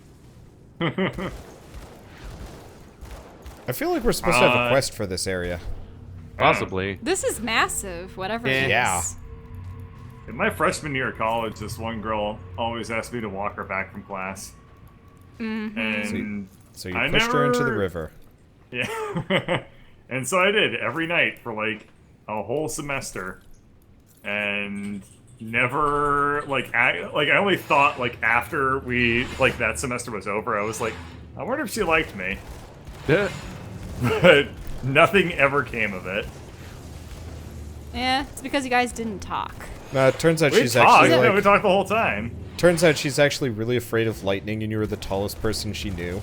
I feel like we're supposed to have a quest for this area. Possibly. This is massive, whatever it is. Yeah. in my freshman year of college, this one girl always asked me to walk her back from class. Mm-hmm. And So you I pushed her into the never- river. yeah, and so I did every night for a whole semester, and never I only thought after we that semester was over, I was like, I wonder if she liked me, but nothing ever came of it. Yeah, it's because you guys didn't talk. No, it turns out We she's talked, actually we talked the whole time. Turns out she's actually really afraid of lightning, and you were the tallest person she knew.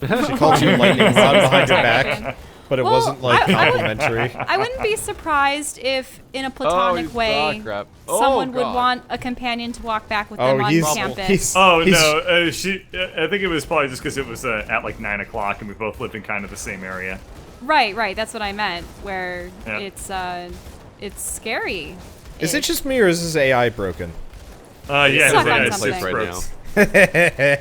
She called you lightning rod behind your back, but it Well, wasn't I would- complimentary. I wouldn't be surprised if, in a Oh, platonic way, crap. someone would God. want a companion to walk back with Oh, them on he's- campus. he's- Oh He's- no, she. I think it was probably just because it was at 9 o'clock, and we both lived in kind of the same area. Right, that's what I meant. Where Yeah. it's scary. Is it just me, or is this AI broken? Yeah, stuck it on was something. Right now.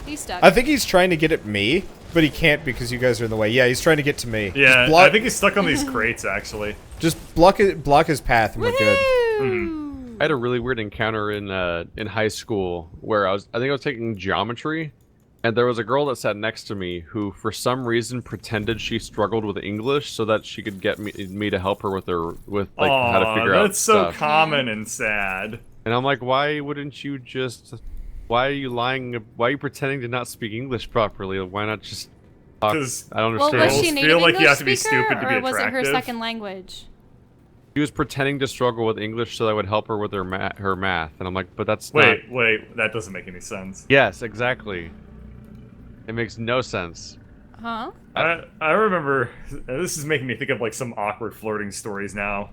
He's stuck. I think he's trying to get at me, but he can't because you guys are in the way. Yeah, he's trying to get to me. Yeah, just block, I think he's stuck on these crates actually. just block his path, and we're good. Woohoo! I had a really weird encounter in high school where I think I was taking geometry, and there was a girl that sat next to me who, for some reason, pretended she struggled with English so that she could get me to help her with how to figure out that's so stuff. common and sad. And I'm like, why wouldn't you just? Why are you lying? Why are you pretending to not speak English properly? Why not just talk? 'Cause- I don't Well, understand. was she a Feel native like you English have to be speaker, stupid to be or was it her attractive. second language? She was pretending to struggle with English so that I would help her with her math, and I'm like, but that's not. Wait, that doesn't make any sense. Yes, exactly. It makes no sense. Huh? I remember, this is making me think of some awkward flirting stories now.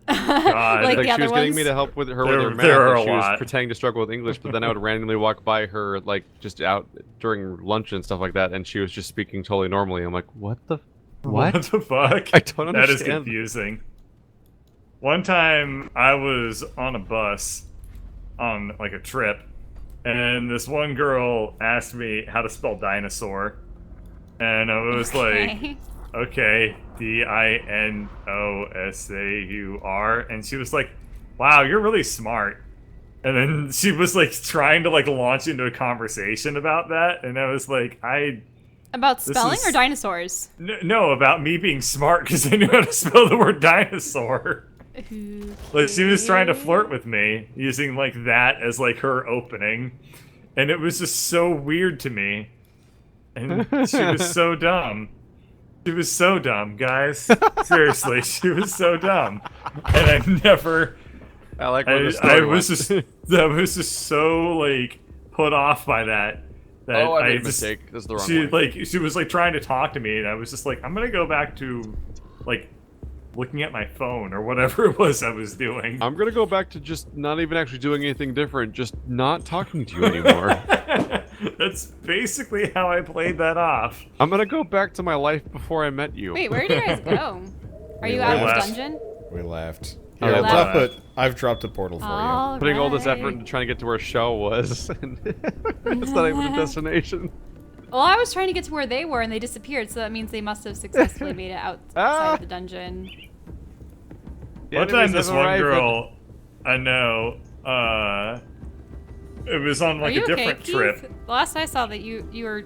God. Like Like the she was other getting me ones? to help with her There- with her math, there are and a she was lot. pretending to struggle with English, but then I would randomly walk by her, like, just out during lunch and stuff like that, and she was just speaking totally normally. I'm like, what the... What? the fuck? I don't That is understand. confusing. One time I was on a bus on like a trip, and this one girl asked me how to spell dinosaur, and I was like, okay, Dinosaur, and she was like, wow, you're really smart. And then she was like trying to like launch into a conversation about that, and I was like, About spelling is- or dinosaurs? no, about me being smart because I knew how to spell the word dinosaur. Like she was trying to flirt with me using like that as like her opening, and it was just so weird to me. And she was so dumb. She was so dumb, guys. Seriously, she was so dumb, and I never. I like where the I story was went. just I was just so like put off by that. That Oh, I made a just- mistake. This is the wrong She way. she was like trying to talk to me, and I was just like, I'm gonna go back to like looking at my phone or whatever it was I was doing. I'm gonna go back to just not even actually doing anything different, just not talking to you anymore. That's basically how I played that off. I'm gonna go back to my life before I met you. Wait, where did you guys go? Are you We out of the left. dungeon? We left. Oh, Here, they left. I've dropped a portal for you. Putting all this effort into trying to get to where Shell was, and it's not even a destination. Well, I was trying to get to where they were and they disappeared, so that means they must have successfully made it outside of the dungeon. The One time enemies this have one arrived, but- girl I know, it was on like Are you a different okay, trip. Keith? Last I saw that you were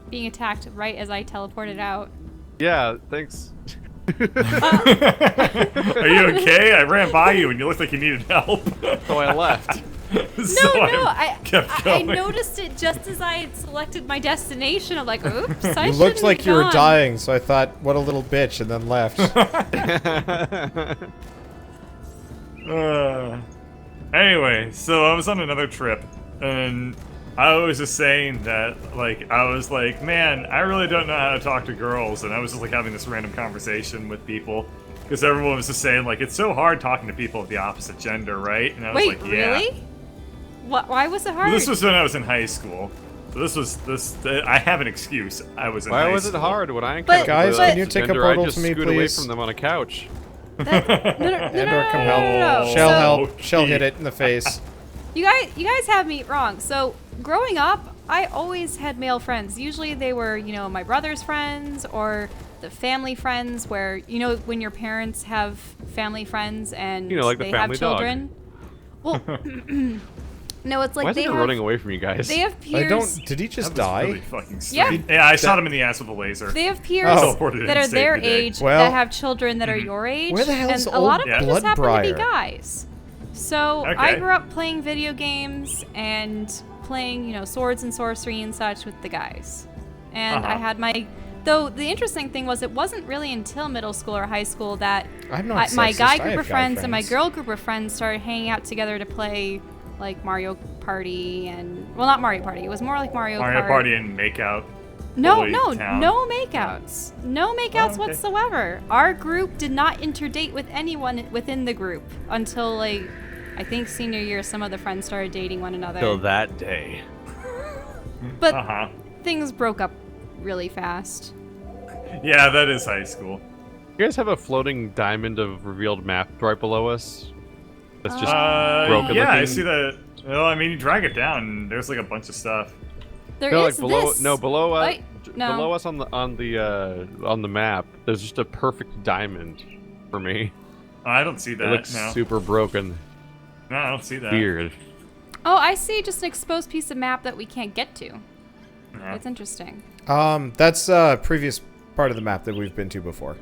being attacked right as I teleported out. Yeah, thanks. Are you okay? I ran by you and you looked like you needed help. So I left. So I kept I going. noticed it just as I had selected my destination. I'm like, oops, I You shouldn't looked like have you were gone. dying, so I thought, what a little bitch, and then left. Anyway, so I was on another trip, and I was just saying that, like, I was like, man, I really don't know how to talk to girls, and I was just like having this random conversation with people, because everyone was just saying, like, it's so hard talking to people of the opposite gender, right? And I was Wait, like, yeah. really? What? Why was it hard? Well, this was when I was in high school. So I have an excuse. I was in high Why school. was it hard when I But- encountered Guys, the can you take a gender, portal I just to me, scoot away please? from them on a couch. No, And/or come help. Oh. Shell So- help. Shell hit it in the face. You guys have me wrong. So growing up, I always had male friends. Usually they were, my brother's friends or the family friends where, when your parents have family friends and Like the they family have children. Well, no, it's like Why is they it have, running away from you guys? they have I peers. don't. Did he just That was die? really fucking Yeah. stupid. Yeah, I shot him in the ass with a laser. They have peers Oh. Teleported that and are their saved the day. age Well- that have children that are your age. Where the hell's and a lot old of them just happen to be Bloodbriar? guys. So I Okay. grew up playing video games and playing, swords and sorcery and such with the guys. And I had though the interesting thing was it wasn't really until middle school or high school that I'm not my sexist, guy I group have of guy friends and my friends. girl group of friends started hanging out together to play like Mario Party and not Mario Party. It was more like Mario Mario Kart. Party and Makeout. No, Holy no, town. no makeouts. No makeouts okay. whatsoever. Our group did not interdate with anyone within the group until like I think senior year. Some of the friends started dating one another. Till that day. But things broke up really fast. Yeah, that is high school. You guys have a floating diamond of revealed map right below us? That's just broken yeah, I looking? see that. Well, I mean, you drag it down, and there's like a bunch of stuff. There No, is like below. this. No, below. Wait, no. Below us on the map. There's just a perfect diamond for me. Oh, I don't see that. It looks no. super broken. No, I don't see that. Weird. Oh, I see just an exposed piece of map that we can't get to. No. That's interesting. That's previous part of the map that we've been to before.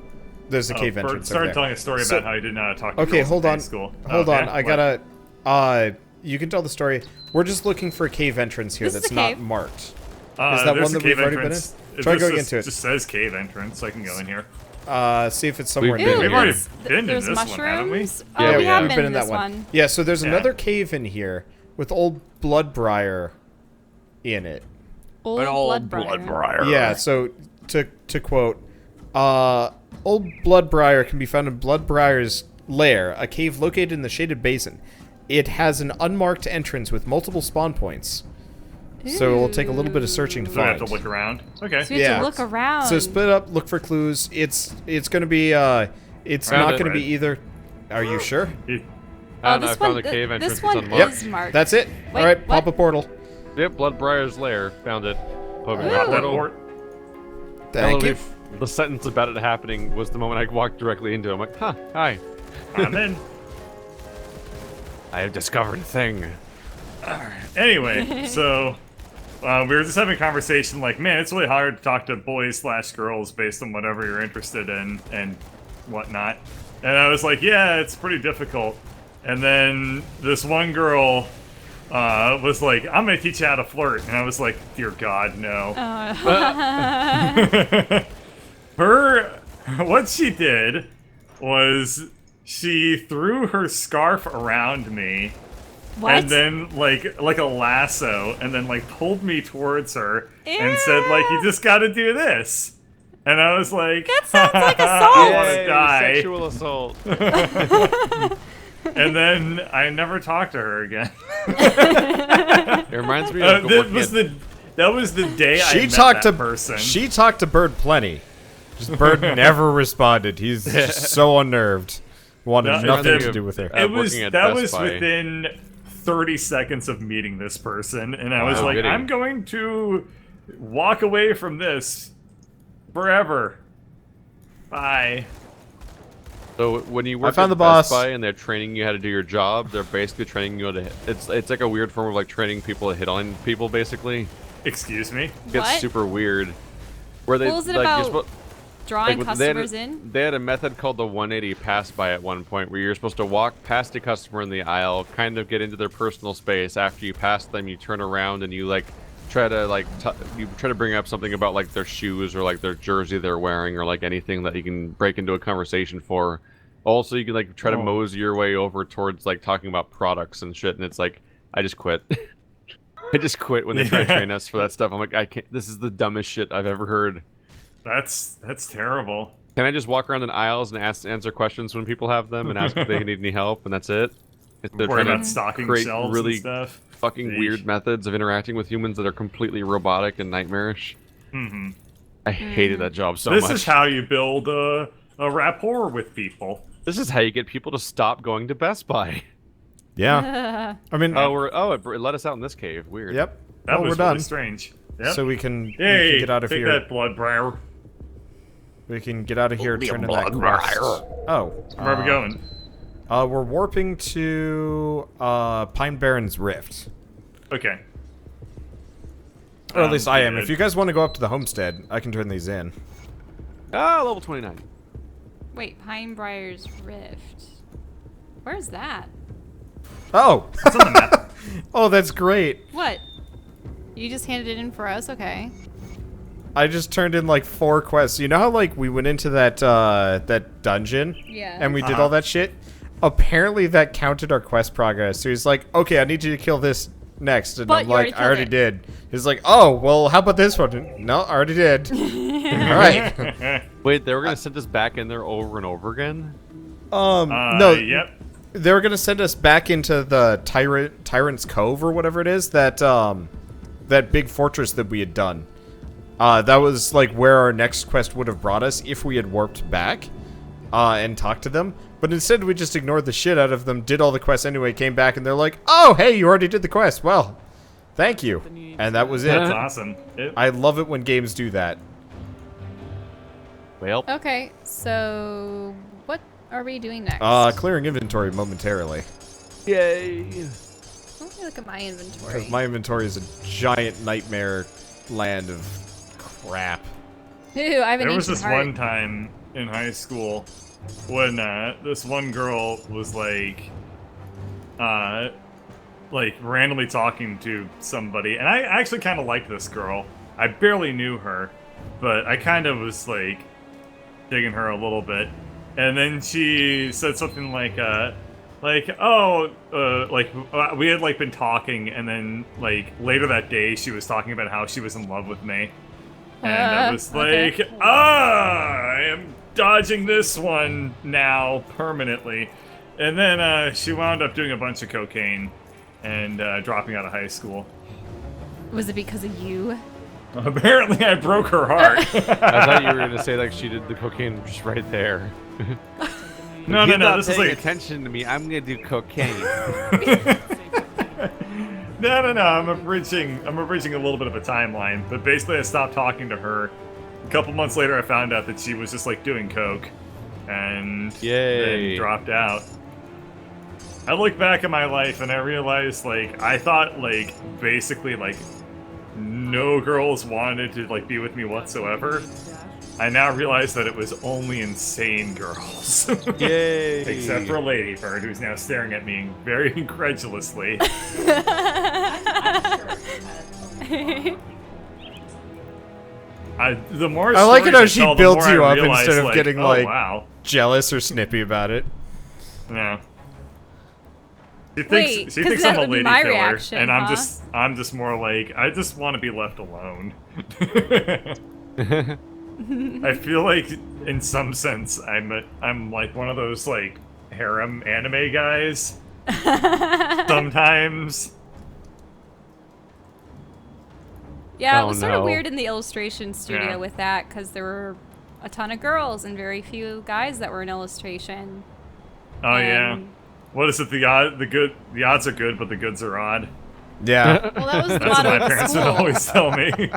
There's a cave Bert entrance over started there. telling a story So- about how he didn't know how to talk to Okay, girls hold in high on. school. Hold Okay, on. I what? gotta. You can tell the story. We're just looking for a cave entrance here This is that's a not cave. marked. Is that There's one a that cave we've already entrance. been in? Try This going is- into it. just says cave entrance, so I can go in here. See if it's somewhere We've near been Ew, here. We've already there's, been in there's this one, haven't we? mushrooms. Yeah, Oh, we we have have. been in this one. Yeah, so there's Yeah. another cave in here with old Bloodbriar in it. Old Bloodbriar. Yeah, so to quote, old Bloodbriar can be found in Bloodbriar's lair, a cave located in the shaded basin. It has an unmarked entrance with multiple spawn points. So it will take a little bit of searching to So I find. have to look around. Okay. So you have to look around. So split up, look for clues. It's going to be it's Found not it. going to be either. Are you sure? I don't know, I this found one, the cave entrance. this one it's unmarked. is marked. That's it. Wait, All right, what? pop a portal. Yep, Bloodbrier's lair. Found it. Poking Ooh. my That portal. Thank you. The sentence about it happening was the moment I walked directly into it. I'm like, huh, hi. I'm in. I have discovered a thing. Anyway, so we were just having a conversation like, man, it's really hard to talk to boys/girls based on whatever you're interested in and whatnot. And I was like, yeah, it's pretty difficult. And then this one girl was like, I'm gonna teach you how to flirt. And I was like, dear God, no. What she did was she threw her scarf around me. What? And then like a lasso, and then like pulled me towards her and said like, you just got to do this. And I was like, That sounds like I assault. want to Yay, die. Sexual assault. And then I never talked to her again. It reminds me of That was the day I She met talked that to person. She talked to Bird plenty. Just Bird never responded. He's just so unnerved. Wanted No, nothing it- to do with her. It was working at that Best was Buy. within 30 seconds of meeting this person, and I was Wow. like, Kidding. I'm going to walk away from this forever. Bye. So when you work found at the boss. Best Buy and they're training you how to do your job, they're basically training you how to. It's like a weird form of like training people to hit on people. Basically, Excuse me. it gets What? super weird. Where they What was it like, about you're Drawing like, they had customers in? They had a method called the 180 pass by at one point, where you're supposed to walk past a customer in the aisle, kind of get into their personal space. After you pass them, you turn around and you like try to bring up something about like their shoes or like their jersey they're wearing or like anything that you can break into a conversation for. Also, you can like try to mosey your way over towards like talking about products and shit, and it's like I just quit. I just quit when they try to train us for that stuff. I'm like, I can't. This is the dumbest shit I've ever heard. That's terrible. Can I just walk around in aisles and answer questions when people have them and ask if they need any help, and that's it? If they're Worry trying about to stocking create shelves really and stuff. fucking Eesh. weird methods of interacting with humans that are completely robotic and nightmarish. Mm-hmm. I hated that job so This much. is how you build a rapport with people. This is how you get people to stop going to Best Buy. Yeah. I mean, It let us out in this cave. Weird. yep. That Well, was we're really done. strange. Yep. So we can Hey, get out of take here. that, Bloodbriar. We can get out of here. Turn in that quest. Oh. Where are we going? We're warping to Pine Barrens Rift. Okay. Or at least I am. Good. If you guys want to go up to the homestead, I can turn these in. Ah, level 29. Wait, Pinebriar's Rift. Where's that? Oh! It's on the map. Oh, that's great. What? You just handed it in for us? Okay. I just turned in like 4 quests. You know how like we went into that that dungeon? Yeah. And we did all that shit? Apparently that counted our quest progress. So he's like, okay, I need you to kill this next. And But I'm you already like, I already killed did. He's like, oh, well, how about this one? No, I already did. Alright. Wait, they were gonna send us back in there over and over again? No, Yep. they were gonna send us back into the Tyrant's Cove or whatever it is, that that big fortress that we had done. That was like where our next quest would have brought us if we had warped back and talked to them. But instead we just ignored the shit out of them, did all the quests anyway, came back, and they're like, oh, hey, you already did the quest. Well, thank you. And that was it. That's awesome. I love it when games do that. Well, Okay, so what are we doing next? Clearing inventory momentarily. yay. Let me look at my inventory. Because my inventory is a giant nightmare land of crap. Ooh, I have an There was ancient this heart. one time in high school when this one girl was like randomly talking to somebody, and I actually kind of liked this girl. I barely knew her, but I kind of was like digging her a little bit. And then she said something like we had like been talking, and then like later that day she was talking about how she was in love with me. And I was like, okay. I am dodging this one now permanently. And then she wound up doing a bunch of cocaine and dropping out of high school. Was it because of you? Apparently, I broke her heart. I thought you were gonna say like she did the cocaine just right there. No. This is like attention to me. I'm gonna do cocaine. No. I'm abridging a little bit of a timeline, but basically, I stopped talking to her. A couple months later, I found out that she was just like doing coke, and then dropped out. I look back at my life and I realized, like, I thought, like, basically, like, no girls wanted to, like, be with me whatsoever. I now realize that it was only insane girls. Yay! Except for Lady Bird, who's now staring at me very incredulously. The more I like it how she tell, builds the you more I up realize, instead of like, getting, oh, like, wow. jealous or snippy about it. No. She Wait, thinks 'cause I'm that a would be lady my killer, reaction, and huh? I'm just more like, I just want to be left alone. I feel like, in some sense, I'm like one of those like harem anime guys. Sometimes. Yeah, it Oh, was sort of no. weird in the illustration studio Yeah. with that because there were a ton of girls and very few guys that were in illustration. Oh yeah. And- What is it? The odds are good, but the goods are odd. Yeah. Well, that was the That's what motto my of the parents would school. always tell me.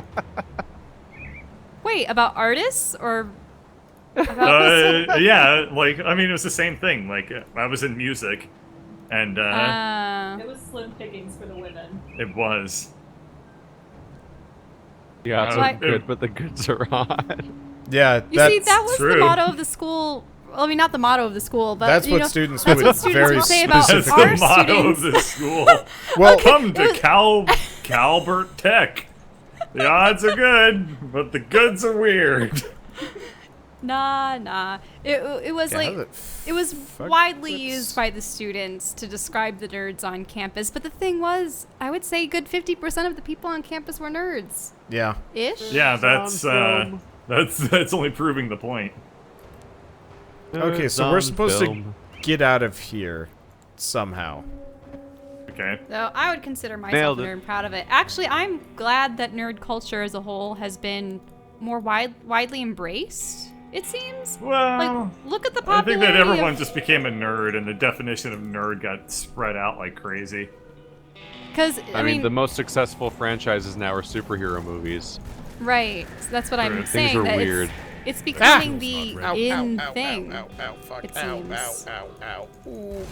Wait, about artists or about Yeah, like I mean, it was the same thing. Like I was in music, and It was slim pickings for the women. it was. Yeah, it's Like- good, but the goods are on. Yeah, you see, that was true. the motto of the school. Well, I mean, not the motto of the school, but that's you what know, students that's would what students very would say about That's specifically. our the motto students. of the school. Well, Come to Calbert Tech. The odds are good, but the goods are weird. Nah. It was Yeah, like how the it was fuck widely what's- used by the students to describe the nerds on campus. But the thing was, I would say a good 50% of the people on campus were nerds. yeah. Ish. Yeah, that's Sounds that's only proving the point. Okay, so we're supposed to get out of here somehow. Okay. So I would consider myself Nailed a it. nerd and proud of it. Actually, I'm glad that nerd culture as a whole has been more widely embraced. It seems. Well, Like, look at the I think popularity that everyone of, just became a nerd, and the definition of nerd got spread out like crazy. because I mean, the most successful franchises now are superhero movies. right. So that's what I'm Things saying. are that weird. It's becoming the Ow, in ow, ow, thing. Ow, ow, ow, fuck. it Ow, seems. ow, ow, ow. Ooh,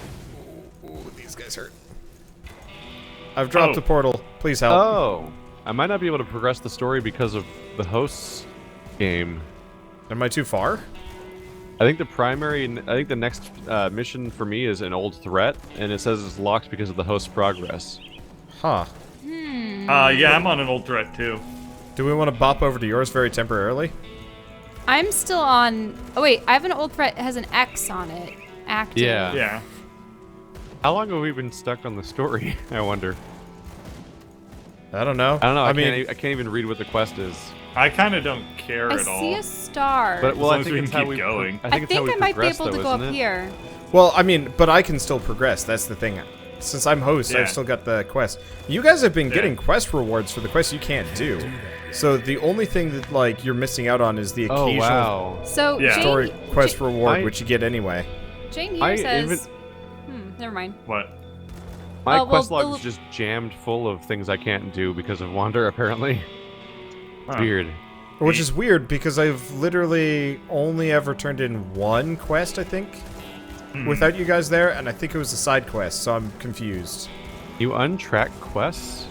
these guys hurt. I've dropped Oh. a portal. Please help. Oh, I might not be able to progress the story because of the host's game. Am I too far? I think the next mission for me is an old threat, and it says it's locked because of the host's progress. Huh. Yeah, I'm on an old threat too. Do we want to bop over to yours very temporarily? I'm still on. Oh wait, I have an old threat. It has an X on it. Active. Yeah. Yeah. How long have we been stuck on the story? I wonder. I don't know. I don't know. I mean, I can't even read what the quest is. I kind of don't care I at all. see a star. But well, long I as think we it's can how keep we going. I I think, it's how think we I might be progress, able to though, go isn't up it? here. well, I mean, but I can still progress. That's the thing. Since I'm host, Yeah. I've still got the quest. You guys have been Yeah. getting quest rewards for the quests you can't do. So the only thing that like you're missing out on is the Oh occasional wow! So Yeah. story quest reward, I- which you get anyway. Jane I here says. even- Never mind. What? My well, quest the log is just jammed full of things I can't do because of Wander. Apparently, Huh. weird. Which is weird because I've literally only ever turned in one quest, I think, without you guys there, and I think it was a side quest, so I'm confused. You untrack quests?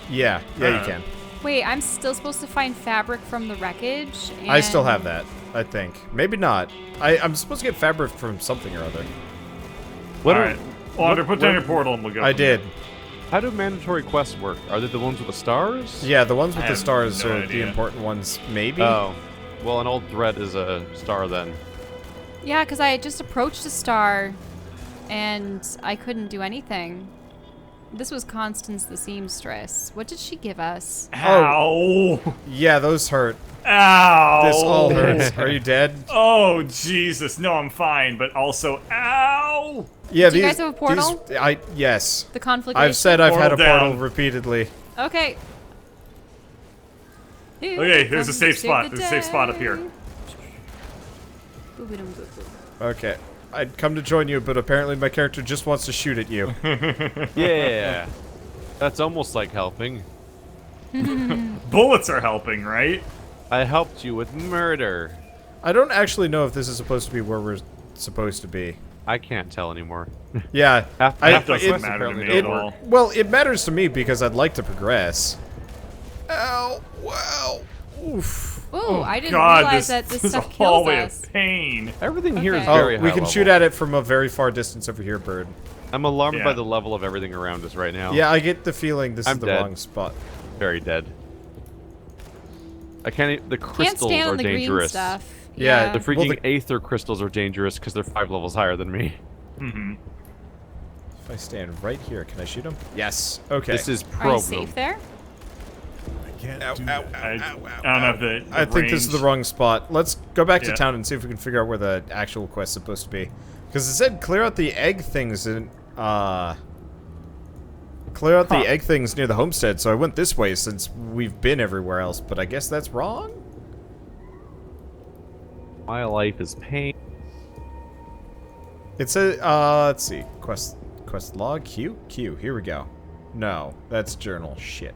Yeah, you can. Wait, I'm still supposed to find fabric from the wreckage. And... I still have that, I think. Maybe not. I'm supposed to get fabric from something or other. What All are? right. Wander, put down what- your portal and we'll go. I from there. did. How do mandatory quests work? Are they the ones with the stars? Yeah, the ones with I the have stars no are the idea. important ones, maybe? Oh, well, an old threat is a star then. Yeah, because I just approached a star, and I couldn't do anything. This was Constance the seamstress. What did she give us? Ow! Yeah, those hurt. Ow! This all hurts. Are you dead? Oh, Jesus. No, I'm fine, but also, ow! Yeah, Do you guys have a portal? Yes. The conflict. I've said I've had a Portal portal down. repeatedly. Okay. Okay, there's a safe spot. There's a safe spot up here. Okay. I'd come to join you, but apparently my character just wants to shoot at you. Yeah. That's almost like helping. Bullets are helping, right? I helped you with murder. I don't actually know if this is supposed to be where we're supposed to be. I can't tell anymore. Yeah. Half That doesn't it- matter to me apparently at don't all. work. Well, it matters to me because I'd like to progress. Ow. Wow. Oof. Ooh, I didn't God, realize this, that this is a stuff kills hallway us. of pain. Everything here is Okay. very Oh, we high can level. shoot at it from a very far distance over here, Bird. I'm alarmed Yeah. by the level of everything around us right now. Yeah, I get the feeling this I'm is the dead. wrong spot. Very dead. I can't. The Can't crystals stand are on the green dangerous. stuff. Yeah, The Well, freaking the- aether crystals are dangerous because they're 5 levels higher than me. Mm-hmm. If I stand right here, can I shoot him? Yes. Okay. This is Are you problem. safe there? Ow, ow, ow, I ow, ow, don't ow. know if the I think this is the range- wrong spot. Let's go back to Yeah. town and see if we can figure out where the actual quest's supposed to be. Because it said clear out the egg things and clear out the egg things near the homestead, so I went this way since we've been everywhere else, but I guess that's wrong? My life is pain. It says let's see. Quest log Q? Here we go. No, that's journal. Shit.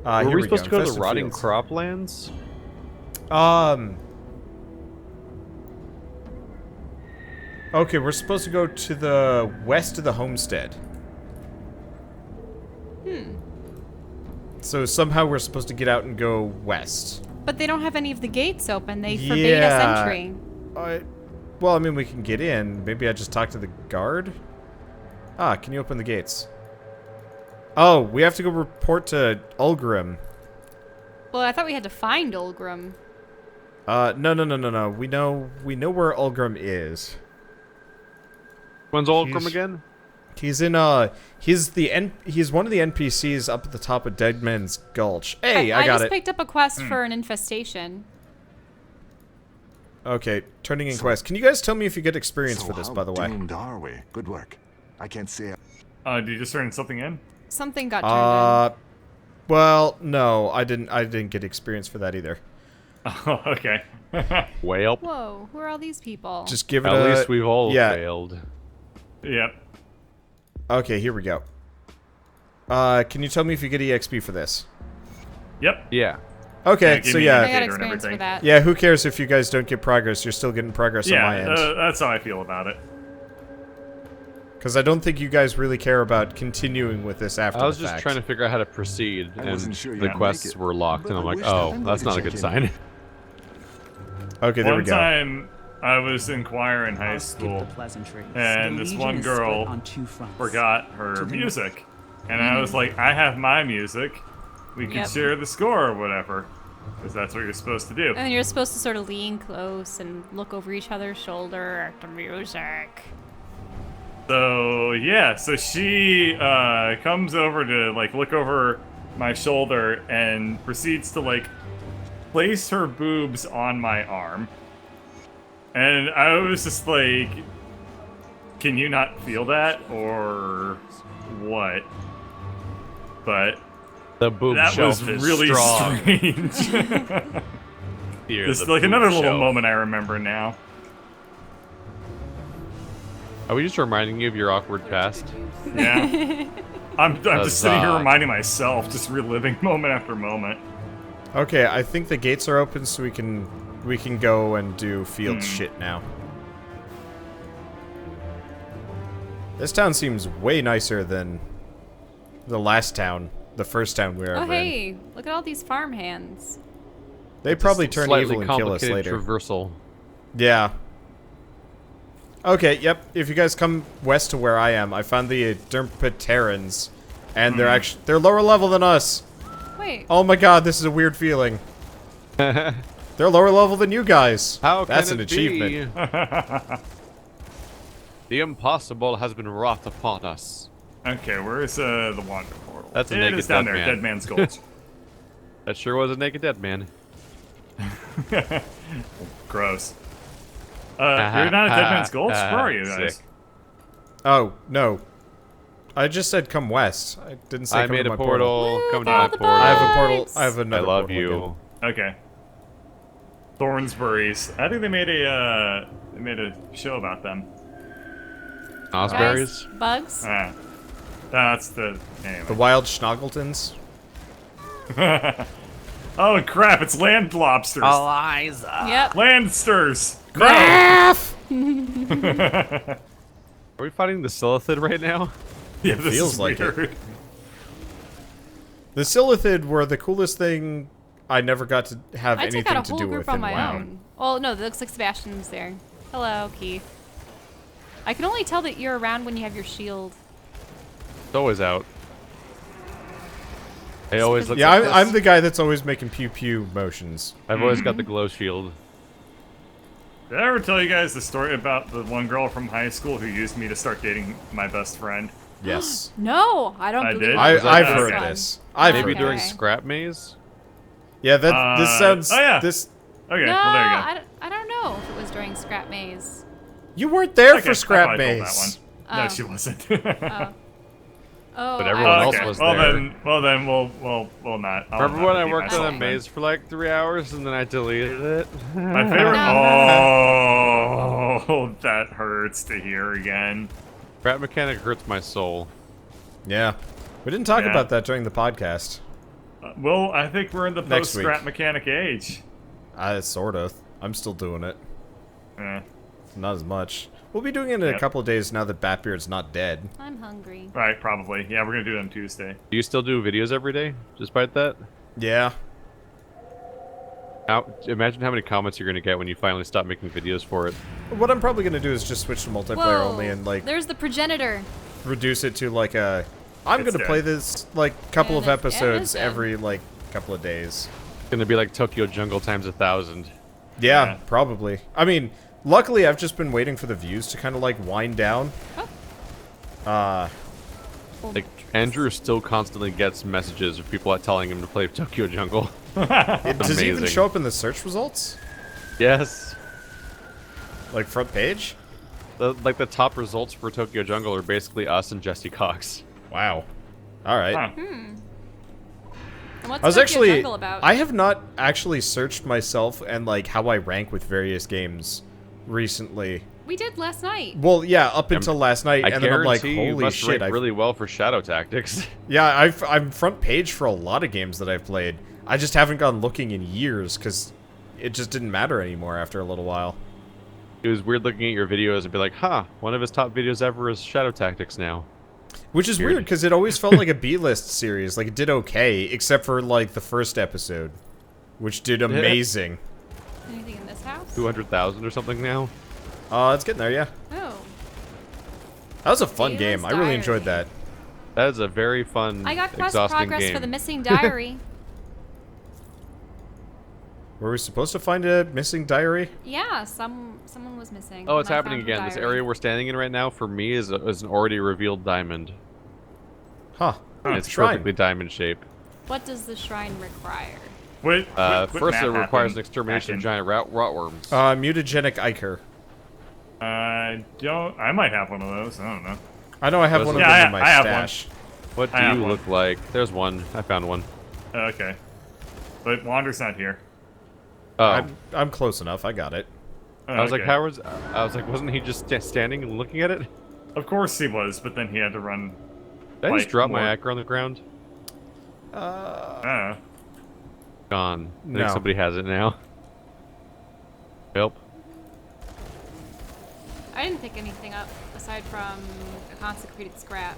Were Here we supposed to go to the Infested rotting fields. croplands? Okay, we're supposed to go to the west of the homestead. So somehow we're supposed to get out and go west. But they don't have any of the gates open. They forbade us Yeah. entry. Well, I mean, we can get in. Maybe I just talk to the guard? Ah, can you open the gates? Oh, we have to go report to Ulgrim. Well, I thought we had to find Ulgrim. No. We know where Ulgrim is. When's Ulgrim Jeez. again? He's in he's one of the NPCs up at the top of Dead Man's Gulch. Hey, I got just it. picked up a quest for an infestation. Okay, turning in quest. Can you guys tell me if you get experience for this, how by the way? doomed are we? Good work. I can't say. Did you just turn something in? Something got turned Well, no, I didn't get experience for that either. Oh, okay. Well, in. Whoa, who are all these people? Just give it at a... least we've all yeah. failed. Yep. Okay, here we go. Can you tell me if you get EXP for this? Yep. Yeah. Okay, give so me I yeah. got indicator and experience for everything. that. Yeah, who cares if you guys don't get progress? You're still getting progress on my Yeah, end. that's how I feel about it. Because I don't think you guys really care about continuing with this after I was the just fact. trying to figure out how to proceed, I and wasn't sure the you'd quests make it, were locked, and but I'm I like, wished I oh, had that's not a check good in. sign. Okay, there we One go. time, I was in choir in high I'll skip school, the pleasantries. and The this Legion one is split girl on two fronts. forgot her To the music. And I was like, I have my music. We could Yep. share the score or whatever. Because that's what you're supposed to do. And then you're supposed to sort of lean close and look over each other's shoulder at the music. So, yeah, so she comes over to, like, look over my shoulder and proceeds to, like, place her boobs on my arm. And I was just like, can you not feel that? Or what? But The boob that shelf was is really strong. strange. Fear It's the like boob another little shelf. moment I remember now. Are we just reminding you of your awkward past? Yeah. I'm just sitting here Huzzah. reminding myself, just reliving moment after moment. Okay, I think the gates are open so we can go and do field shit now. This town seems way nicer than the last town, the first town we were Oh, ever in. hey, look at all these farmhands. They probably turn Slightly evil and kill us complicated later. traversal. Yeah. Okay, yep. If you guys come west to where I am, I found the Dermpterans, and they're lower level than us. Wait, Oh my god, this is a weird feeling. They're lower level than you guys. How can That's it an achievement. be? The impossible has been wrought upon us. Okay, where's the wander portal? That's a It naked is down dead there, man. Dead Man's Gulch. That sure was a naked dead man. Gross. You're not at Dead Man's Gulch? Where are you guys? Sick. Oh, no. I just said come west. I didn't say I come made to a my portal. Woo, Come to follow my the portal. I have a portal. Vibes. I have I another love portal you. Okay. Thornsbury's. I think they made a show about them. Osberries? Guys, bugs. That's the again. The anyway. wild Schnoggletons. Oh crap! It's land lobsters. Eliza. Yep. Landsters. Graph! Are we fighting the Silithid right now? Yeah, this feels is like it. weird. The Silithid were the coolest thing I never got to have I took anything out a to whole do group with on in my WoW. own. Well, no, that looks like Sebastian's there. Hello, Keith. I can only tell that you're around when you have your shield. It's always out. I always look Yeah, like this. I'm the guy that's always making pew pew motions. I've always got the glow shield. Did I ever tell you guys the story about the one girl from high school who used me to start dating my best friend? Yes. No, I don't I believe did? I, Was that I've okay? heard this. I've Maybe heard during this. Scrap Maze? Yeah, that this sounds. oh, yeah. This Okay, No, well there you go. I don't know if it was during Scrap Maze. you weren't there Okay, for I Scrap probably told Maze. that one. No, Oh. she wasn't. Oh, But everyone else okay. was well there. then we'll not. I'll Remember not when I repeat worked on a myself then. maze for like 3 hours and then I deleted it? My favorite. No. Oh, that hurts to hear again. Rat mechanic hurts my soul. Yeah, we didn't talk Yeah. about that during the podcast. Well, I think we're in the Next week. post-scrap mechanic age. Sort of. I'm still doing it. Eh. Not as much. We'll be doing it in a Yep. couple of days now that Batbeard's not dead. I'm hungry. Right, probably. Yeah, we're gonna do it on Tuesday. Do you still do videos every day, despite that? Yeah. Imagine how many comments you're gonna get when you finally stop making videos for it. What I'm probably gonna do is just switch to multiplayer Whoa, only and like there's the progenitor. reduce it to like a. I'm It's gonna dead. play this like couple of And it is episodes dead. every like couple of days. It's gonna be like Tokyo Jungle times 1,000. Yeah, Yeah. probably. I mean, luckily I've just been waiting for the views to kind of like wind down. Like, Andrew still constantly gets messages of people telling him to play Tokyo Jungle. Does it even amazing. show up in the search results? Yes. Like front page? Like the top results for Tokyo Jungle are basically us and Jesse Cox. Wow. All right. Huh. And what's I was Tokyo actually. Jungle about? I have not actually searched myself and like how I rank with various games recently. We did last night. Well, yeah, up until last night, I and then I'm like, guarantee you holy must shit! rank I've, really well for Shadow Tactics. yeah, I'm front page for a lot of games that I've played. I just haven't gone looking in years because it just didn't matter anymore after a little while. It was weird looking at your videos and be like, huh, one of his top videos ever is Shadow Tactics now. Which is Weird. weird because it always felt like a B-list series. Like it did okay, except for like the first episode, which did amazing. Anything in this house? 200,000 or something now. It's getting there, yeah. Oh. That was a fun Dayla's game. I really enjoyed Diary. that. That is a very fun, I got quest exhausting progress game. for the missing diary. Were we supposed to find a missing diary? Yeah, someone was missing. Oh, it's and I happening found the again. This diary. area we're standing in right now, for me, is an already revealed diamond. Huh. And it's Shrine. perfectly diamond shape. What does the shrine require? What First, map it requires happened an extermination of back giant rotworms. Mutagenic Ichor. I might have one of those. I don't know. I know I have one of them Yeah, in my I have one. stash. What do I have you one. look like? There's one. I found one. Okay. But Wander's not here. Oh, I'm close enough. I got it. I was like, Okay. how was? I was like, wasn't he just standing and looking at it? Of course he was, but then he had to run. Did I just Like, drop my more. anchor on the ground? Uh, Gone. I No. think somebody has it now. Help. I didn't pick anything up aside from a consecrated scrap.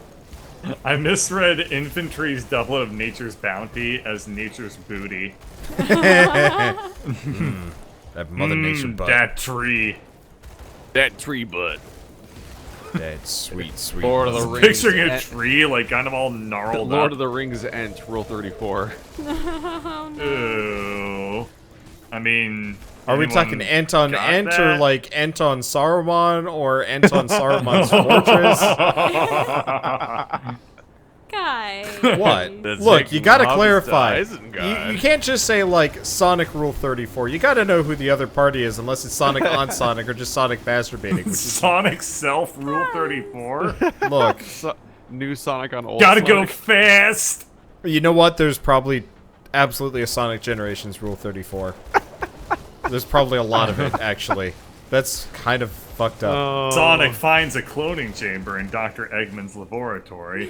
I misread infantry's doublet of nature's bounty as nature's booty. That Mother Nature butt. That tree. That tree butt. That sweet, sweet. Lord of the butt. Rings. Picturing a and- tree, like kind of all gnarled Lord up. of the Rings and Rule 34. Ooh. I mean, Are we Anyone talking Anton got Ent or that? like Anton Saruman or Anton Saruman's fortress? Guy. What? That's Look, like you gotta Hobbes clarify. to Isengard. You can't just say like Sonic Rule 34. You gotta know who the other party is, unless it's Sonic on Sonic or just Sonic masturbating. Which is, Sonic Self Rule 34. look, New Sonic on old Gotta Sonic. go fast. you know what? There's probably absolutely a Sonic Generations Rule 34. There's probably a lot of it, actually. That's kind of fucked up. Oh. Sonic finds a cloning chamber in Dr. Eggman's laboratory.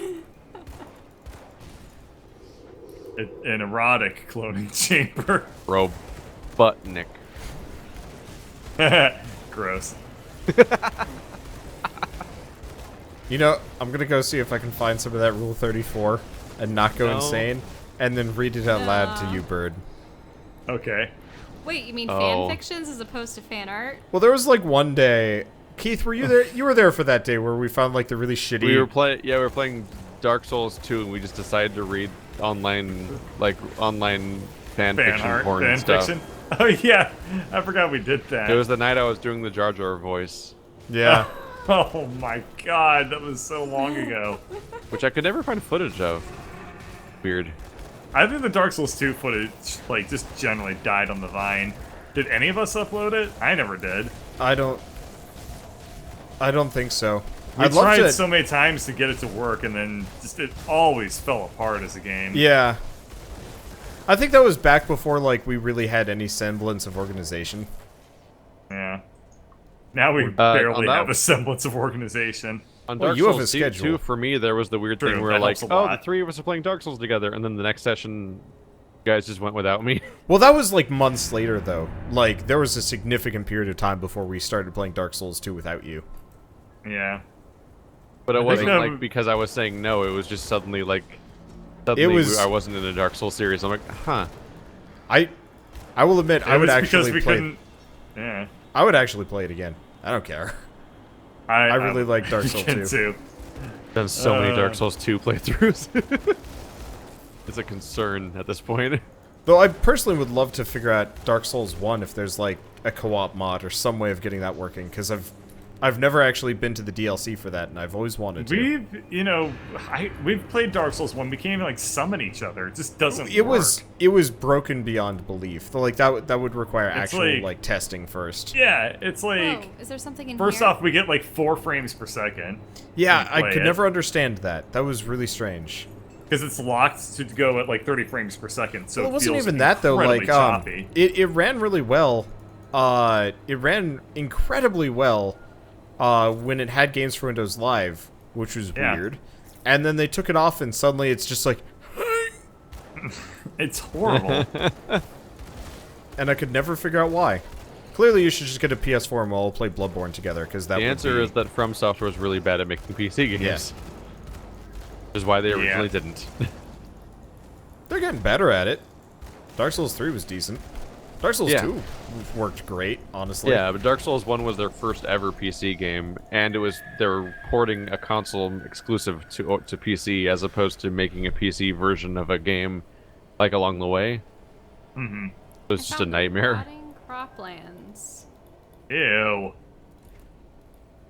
An erotic cloning chamber. Robotnik. Gross. You know, I'm gonna go see if I can find some of that Rule 34 and not go No. insane, and then read it out loud to you, Bird. Okay. Wait, you mean Oh. fan fictions as opposed to fan art? Well, there was like one day. Keith, were you there? You were there for that day where we found like the really shitty. We were playing Dark Souls 2, and we just decided to read online fan fiction art, porn fan and stuff. fiction. Oh yeah, I forgot we did that. It was the night I was doing the Jar Jar voice, Yeah. Oh my god, that was so long ago. which I could never find footage of. Weird. I think the Dark Souls 2 footage, like, just generally died on the vine. Did any of us upload it? I never did. I don't think so. We I'd love tried to. so many times to get it to work, and then just it always fell apart as a game. Yeah. I think that was back before like we really had any semblance of organization. Yeah. Now we on barely that- have a semblance of organization. On Well, Dark you have Souls a 2, schedule. for me, there was the weird True, thing where that like, helps a oh, the lot. three of us are playing Dark Souls together, and then the next session, you guys just went without me. Well, that was like months later though. Like there was a significant period of time before we started playing Dark Souls 2 without you. Yeah. But it think wasn't that like would- because I was saying no. It was just suddenly like, I wasn't in a Dark Souls series. I'm like, huh. I will admit I It would was because actually we play. couldn't. Yeah. I would actually play it again. I don't care. I really like Dark Souls can 2. too. Done so many Dark Uh. Souls 2 playthroughs. It's a concern at this point. Though I personally would love to figure out Dark Souls 1 if there's like a co-op mod or some way of getting that working, because I've never actually been to the DLC for that, and I've always wanted to. We've played Dark Souls 1. We can't even like summon each other. It just doesn't It work. was broken beyond belief. So, like that would require It's actual like- like testing first. Yeah, it's like Oh, is there something in first here? off we get like 4 frames per second. Yeah, You I play could it. never understand that. That was really strange. Because it's locked to go at like 30 frames per second, so Well, it wasn't feels even that though. incredibly Like choppy. it ran really well. It ran incredibly well when it had games for Windows Live, which was Yeah. weird. And then they took it off, and suddenly it's just like, It's horrible. and I could never figure out why. Clearly, you should just get a PS4 and we'll all play Bloodborne together, because that The would answer be... is that From Software was really bad at making PC games. Yes. Which is why they Yeah. originally didn't. They're getting better at it. Dark Souls 3 was decent. Dark Souls Yeah. 2 worked great, honestly. Yeah, but Dark Souls 1 was their first ever PC game, and they were porting a console exclusive to PC as opposed to making a PC version of a game like along the way. Mm-hmm. It was just a nightmare. Rotting croplands. Ew.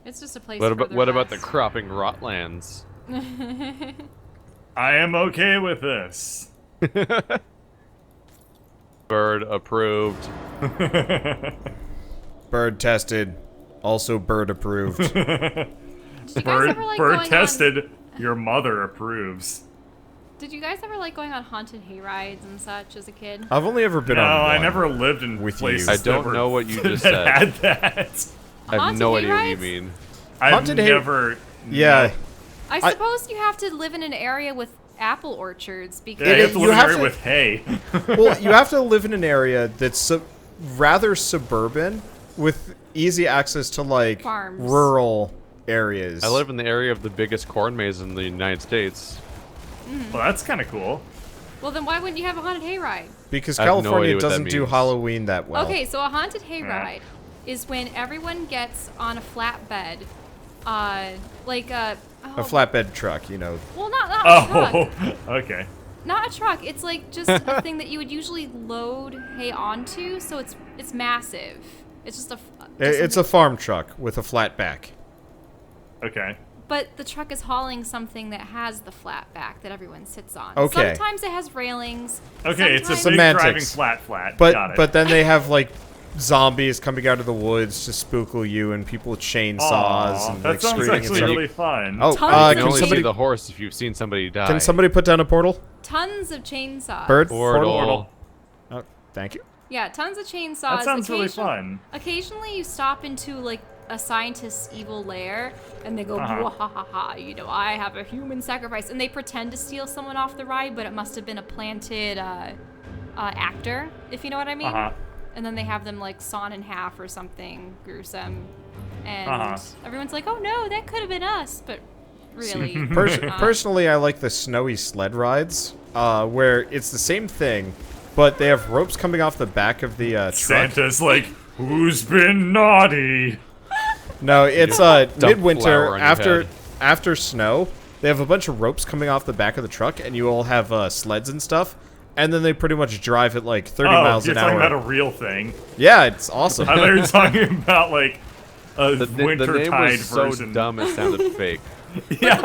It's just a place. What about the rest. cropping rotlands? I am okay with this. Bird approved. Bird tested. Also bird approved. Did you guys Bird, ever like bird going tested. Your mother approves. Did you guys ever like going on haunted hay rides and such as a kid? I've only ever been No, on I one. never lived in With you. places I that don't were- know what you just that said. had that. I have Haunted no hay idea what you rides? mean. I've Haunted hay- never. Yeah. I suppose you have to live in an area with apple orchards because Yeah, you have to You live in an have area to- with hay. Well, you have to live in an area that's rather suburban with easy access to like Farms. rural areas. I live in the area of the biggest corn maze in the United States. Well, that's kind of cool. well, then why wouldn't you have a haunted hay ride? because I have no California idea what that doesn't do means. Halloween that well. Okay, so a haunted hay Yeah. ride is when everyone gets on a flatbed, like a A flatbed truck, you know. well, not a truck. Oh, okay. Not a truck. It's like just a thing that you would usually load hay onto, so it's It's massive. It's just It's a farm truck with a flat back. Okay. But the truck is hauling something that has the flat back that everyone sits on. Okay. Sometimes it has railings. Okay, it's a big Semantics. driving flat. But Got it. but then they have like zombies coming out of the woods to spookle you, and people with chainsaws Aw, and that like sounds screaming and actually stuff. really fun. Oh, Tons You of can can only somebody see the horse if you've seen somebody die. can somebody put down a portal? Tons of chainsaws. Bird? Portal. Oh, thank you. Yeah, tons of chainsaws. That sounds really Occasion- fun. Occasionally you stop into like a scientist's evil lair and they go, "Wahahaha, you know, I have a human sacrifice," and they pretend to steal someone off the ride, but it must have been a planted actor, if you know what I mean. And then they have them like sawn in half or something gruesome, and everyone's like, "Oh no, that could have been us," but really. Personally, I like the snowy sled rides, where it's the same thing, but they have ropes coming off the back of the truck. Santa's like, who's been naughty? No, it's flour midwinter on your head. after snow. They have a bunch of ropes coming off the back of the truck, and you all have sleds and stuff. And then they pretty much drive at like 30 miles you're an talking hour. about a real thing. Yeah, it's awesome. I thought you were talking about like a The name wintertide was so version. dumb it sounded fake. Yeah,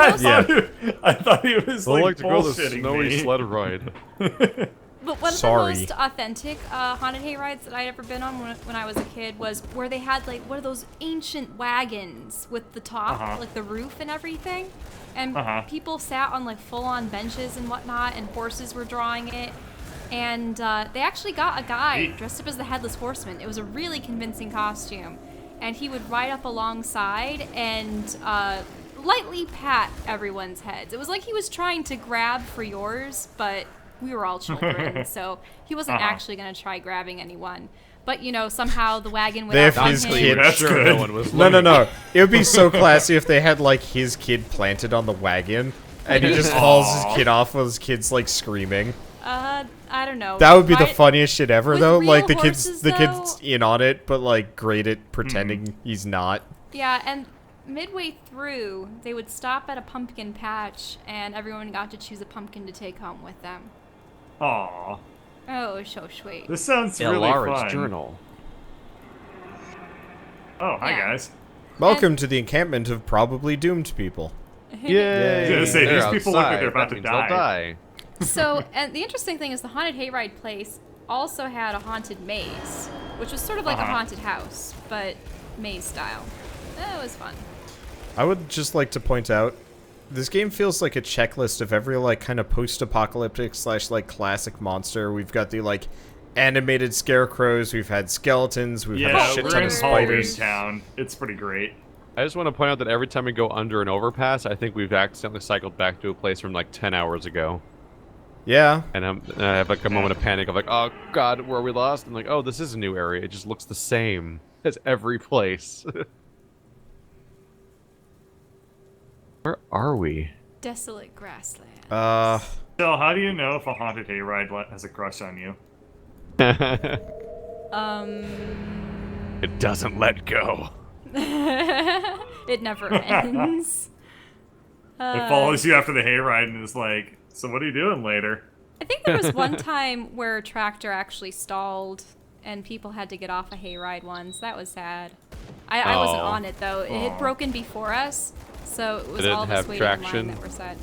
I thought it was I like like to go the bullshitting snowy me. sled ride. But one Sorry. of the most authentic haunted hay rides that I'd ever been on when I was a kid was where they had like one of those ancient wagons with the top, like the roof and everything. And people sat on like full-on benches and whatnot, and horses were drawing it. And they actually got a guy dressed up as the Headless Horseman. It was a really convincing costume. And he would ride up alongside and lightly pat everyone's heads. It was like he was trying to grab for yours, but we were all children, so he wasn't actually going to try grabbing anyone. But, you know, somehow the wagon went They up have on his him. kid. That's Sure, good. no one was No. looking. It would be so classy if they had like his kid planted on the wagon, and he just hauls his kid off while his kid's like screaming. I don't know. That would be the Ride- funniest shit ever, with though. real Like the horses, kid's in on it, but like great at pretending he's not. Yeah, and midway through, they would stop at a pumpkin patch, and everyone got to choose a pumpkin to take home with them. Aw, Oh, it was so sweet. this sounds Yeah, really Laura's fun. journal. Oh, hi Yeah. guys. Welcome to the encampment of probably doomed people. Yay! I was gonna say, They're these people look like outside. they're about That to means they'll die. So, and the interesting thing is the haunted hayride place also had a haunted maze, which was sort of like a haunted house, but maze style. That was fun. I would just like to point out, this game feels like a checklist of every like kind of post-apocalyptic / like classic monster. We've got the like animated scarecrows, we've had skeletons, we've had Yeah, a shit we're ton in of Halloween spiders. Town. It's pretty great. I just want to point out that every time we go under an overpass, I think we've accidentally cycled back to a place from like 10 hours ago. Yeah, And I have like a moment of panic of like, oh god, where are we lost? And like, oh, this is a new area. It just looks the same as every place. Where are we? Desolate grassland. So, how do you know if a haunted hayride has a crush on you? It doesn't let go. It never ends. It follows you after the hayride and is like, so what are you doing later? I think there was one time where a tractor actually stalled and people had to get off a hayride once. That was sad. I wasn't Oh. on it though. It had broken before us, so it was Did it all of us have waiting in traction? line that were sad.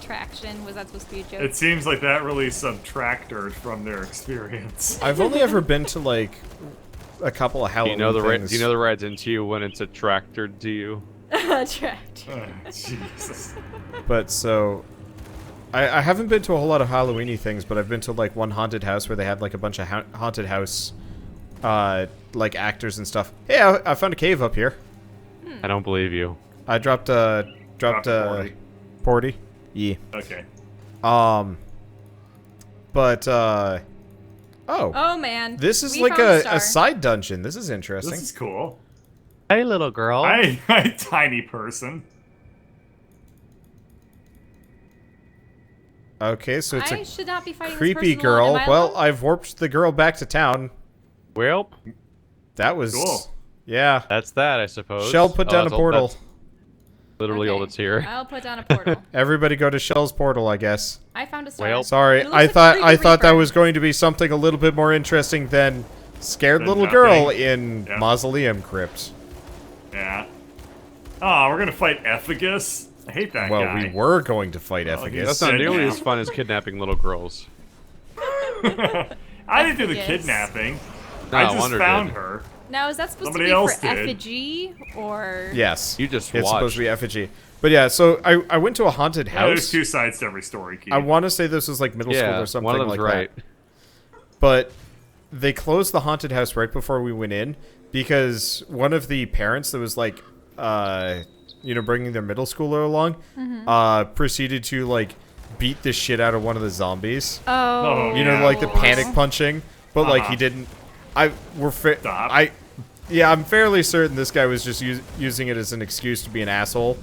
Traction, was that supposed to be a joke? It seems like that really subtracted from their experience. I've only ever been to like a couple of Do Halloween you know the things. do you know the ride's into you when it's attracted to you? Tractor. Oh, Jesus. But so, I haven't been to a whole lot of Halloween-y things, but I've been to like one haunted house where they had like a bunch of haunted house, like actors and stuff. Hey, I found a cave up here. I don't believe you. I dropped Dropped a Porty. Yeah. Okay. But Oh man. this is we like found a star. side dungeon. This is interesting. This is cool. Hey, little girl. Hi, tiny person. Okay, so it's I a should not be fighting this creepy person alone. girl. Am I Well, alone? I've warped the girl back to town. Well, That was Cool. Yeah. that's that, I suppose. Shell put down a that's portal. Literally all Okay. that's here. I'll put down a portal. Everybody go to Shell's portal, I guess. I found a star. Well, Sorry, It looks I like thought Creepy that Reaper. was going to be something a little bit more interesting than scared Than little nothing. girl in Yep. Mausoleum Crypt. Yeah. Oh, we're gonna fight Ephagus? I hate that Well, guy. we were going to fight he's- Ephagus. That's not Said nearly now. as fun as kidnapping little girls. I didn't do the Ephagus. kidnapping. No, I just Wonder found did. her. Now, is that supposed Somebody to be else for did. effigy or? Yes. You just It's supposed watched. to be effigy. But yeah, so I went to a haunted Yeah, there's house. two sides to every story, Keith. I want to say this was like middle school Yeah, or something one of them's like right. that. But they closed the haunted house right before we went in because one of the parents that was like, bringing their middle schooler along, proceeded to like beat the shit out of one of the zombies. Oh. You know, Yeah, like the of course. panic punching, but like Uh-huh. he didn't. Stop. I'm fairly certain this guy was just using it as an excuse to be an asshole.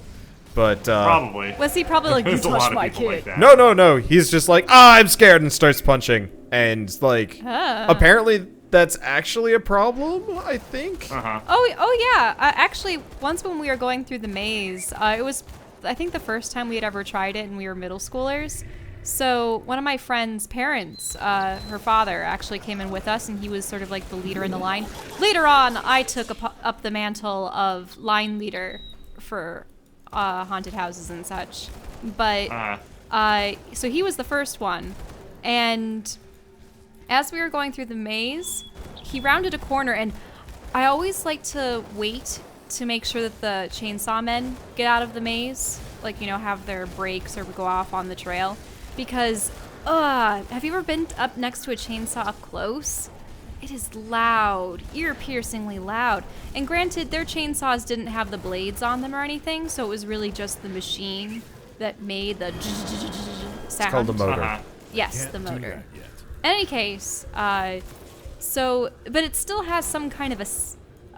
But Probably. Was he probably like, you There's a lot touched of my people kid? like that. no, he's just like, I'm scared and starts punching, and like apparently that's actually a problem. I think. Uh-huh. Oh yeah. Actually, once when we were going through the maze, it was, I think, the first time we had ever tried it, and we were middle schoolers. So one of my friend's parents, her father, actually came in with us, and he was sort of like the leader in the line. Later on, I took up the mantle of line leader for haunted houses and such. But so he was the first one, and as we were going through the maze, he rounded a corner, and I always like to wait to make sure that the chainsaw men get out of the maze, like, have their brakes or go off on the trail, because have you ever been up next to a chainsaw up close? It is loud, ear-piercingly loud. And granted, their chainsaws didn't have the blades on them or anything, so it was really just the machine that made the sound. It's called the motor. Uh-huh. Yes, the motor. In any case, but it still has some kind of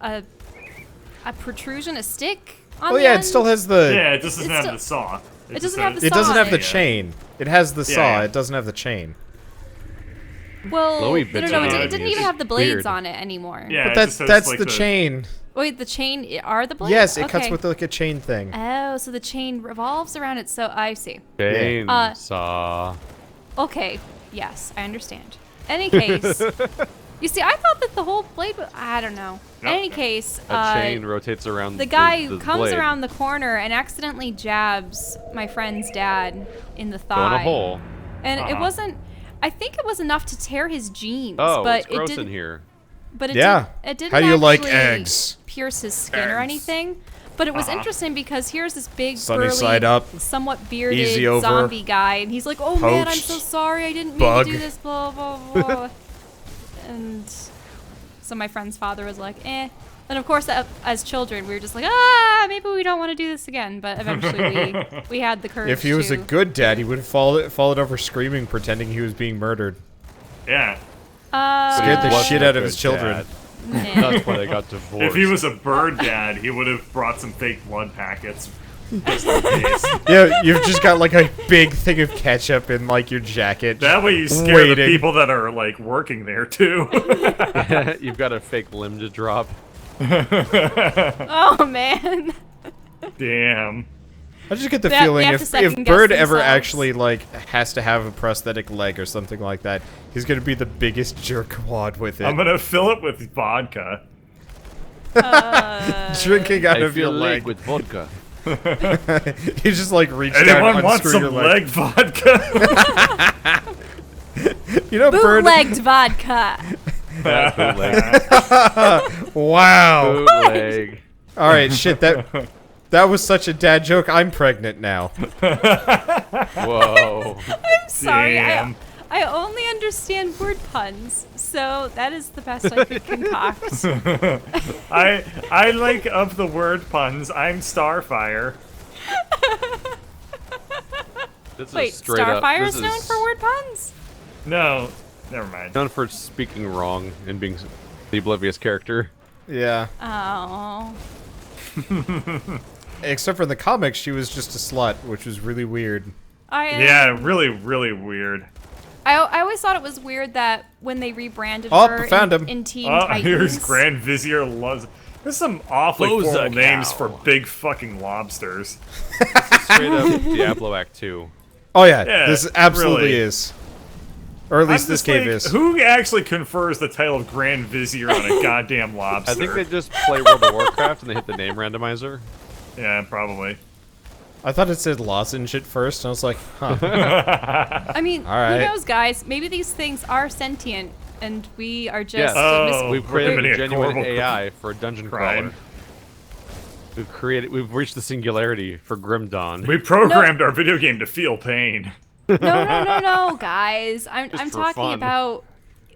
a protrusion, a stick on Oh the yeah, end. it still has the. Yeah, it just doesn't It's have the saw. It just doesn't have has- the It doesn't have the saw. chain. It has the saw. yeah. It doesn't have the chain. Well, Glowy no, bits no, on it it didn't is even have the blades weird. on it anymore. Yeah, But it that's just has, that's like, the chain. Wait, the chain are the blades? Yes, it Okay. cuts with like a chain thing. Oh, so the chain revolves around it. So I see. Chainsaw. Okay, yes, I understand. Any case, you see, I thought that the whole blade. I don't know. In Nope. any case, A chain rotates around the guy the comes blade. around the corner and accidentally jabs my friend's dad in the thigh. Go in a hole. And it Uh-huh. wasn't. I think it was enough to tear his jeans, Oh, but it's gross it in didn't. here. But it Yeah. didn't How do you like actually eggs? pierce his skin or Eggs. anything. But it was Uh-huh. interesting because here's this big, Sunny burly, side up, somewhat bearded easy over, zombie guy, and he's like, "Oh man, I'm poached, so sorry, I didn't mean bug." to do this." Blah blah blah. And so my friend's father was like, "Eh." And of course, as children, we were just like, maybe we don't want to do this again. But eventually, we had the courage. If he was a to- good dad, he would have followed over screaming, pretending he was being murdered. Yeah. Scared the Wasn't shit a out of his good children. dad. Nah. That's why they got divorced. If he was a bird dad, he would have brought some fake blood packets. Just in case. Yeah, you've just got like a big thing of ketchup in like your jacket. That way you scare the Waiting. people that are, like, working there, too. You've got a fake limb to drop. Oh man. Damn. I just get the They have feeling to if second-guess Bird ever themselves. actually like has to have a prosthetic leg or something like that, he's gonna be the biggest jerkwad with it. I'm gonna fill it with vodka. Drinking out I of your feel leg. with vodka. You just like reach down Anyone and want unscrew some your leg vodka? You know, Bird. Bootlegged vodka. That's bootleg. Wow. Bootleg. All right, shit. That was such a dad joke. I'm pregnant now. Whoa. I'm sorry. Damn. I only understand word puns, so that is the best I could concoct. I like of the word puns. I'm Starfire. This Wait, is straight up. Starfire This is known for word puns? No, never mind. known for speaking wrong and being the oblivious character. Yeah. Oh. Except for in the comics, she was just a slut, which was really weird. Yeah, really, really weird. I always thought it was weird that when they rebranded Oh, her found him. in Teen Oh, Titans. here's Grand Vizier loves. There's some awfully Boza formal names cow. for big fucking lobsters. Straight up Diablo Act 2. Oh yeah, Yeah, this absolutely really. is. Or at least I'm this just cave like, is. Who actually confers the title of Grand Vizier on a goddamn lobster? I think they just play World of Warcraft and they hit the name randomizer. Yeah, probably. I thought it said lozenge at first, and I was like, huh. I mean, All right. who knows, guys? Maybe these things are sentient, and we are Yes. just Oh, We've we're created committing a a genuine horrible AI for a dungeon crime. crawler. We've reached the singularity for Grim Dawn. We programmed our video game to feel pain. No, guys. I'm Just for talking fun. about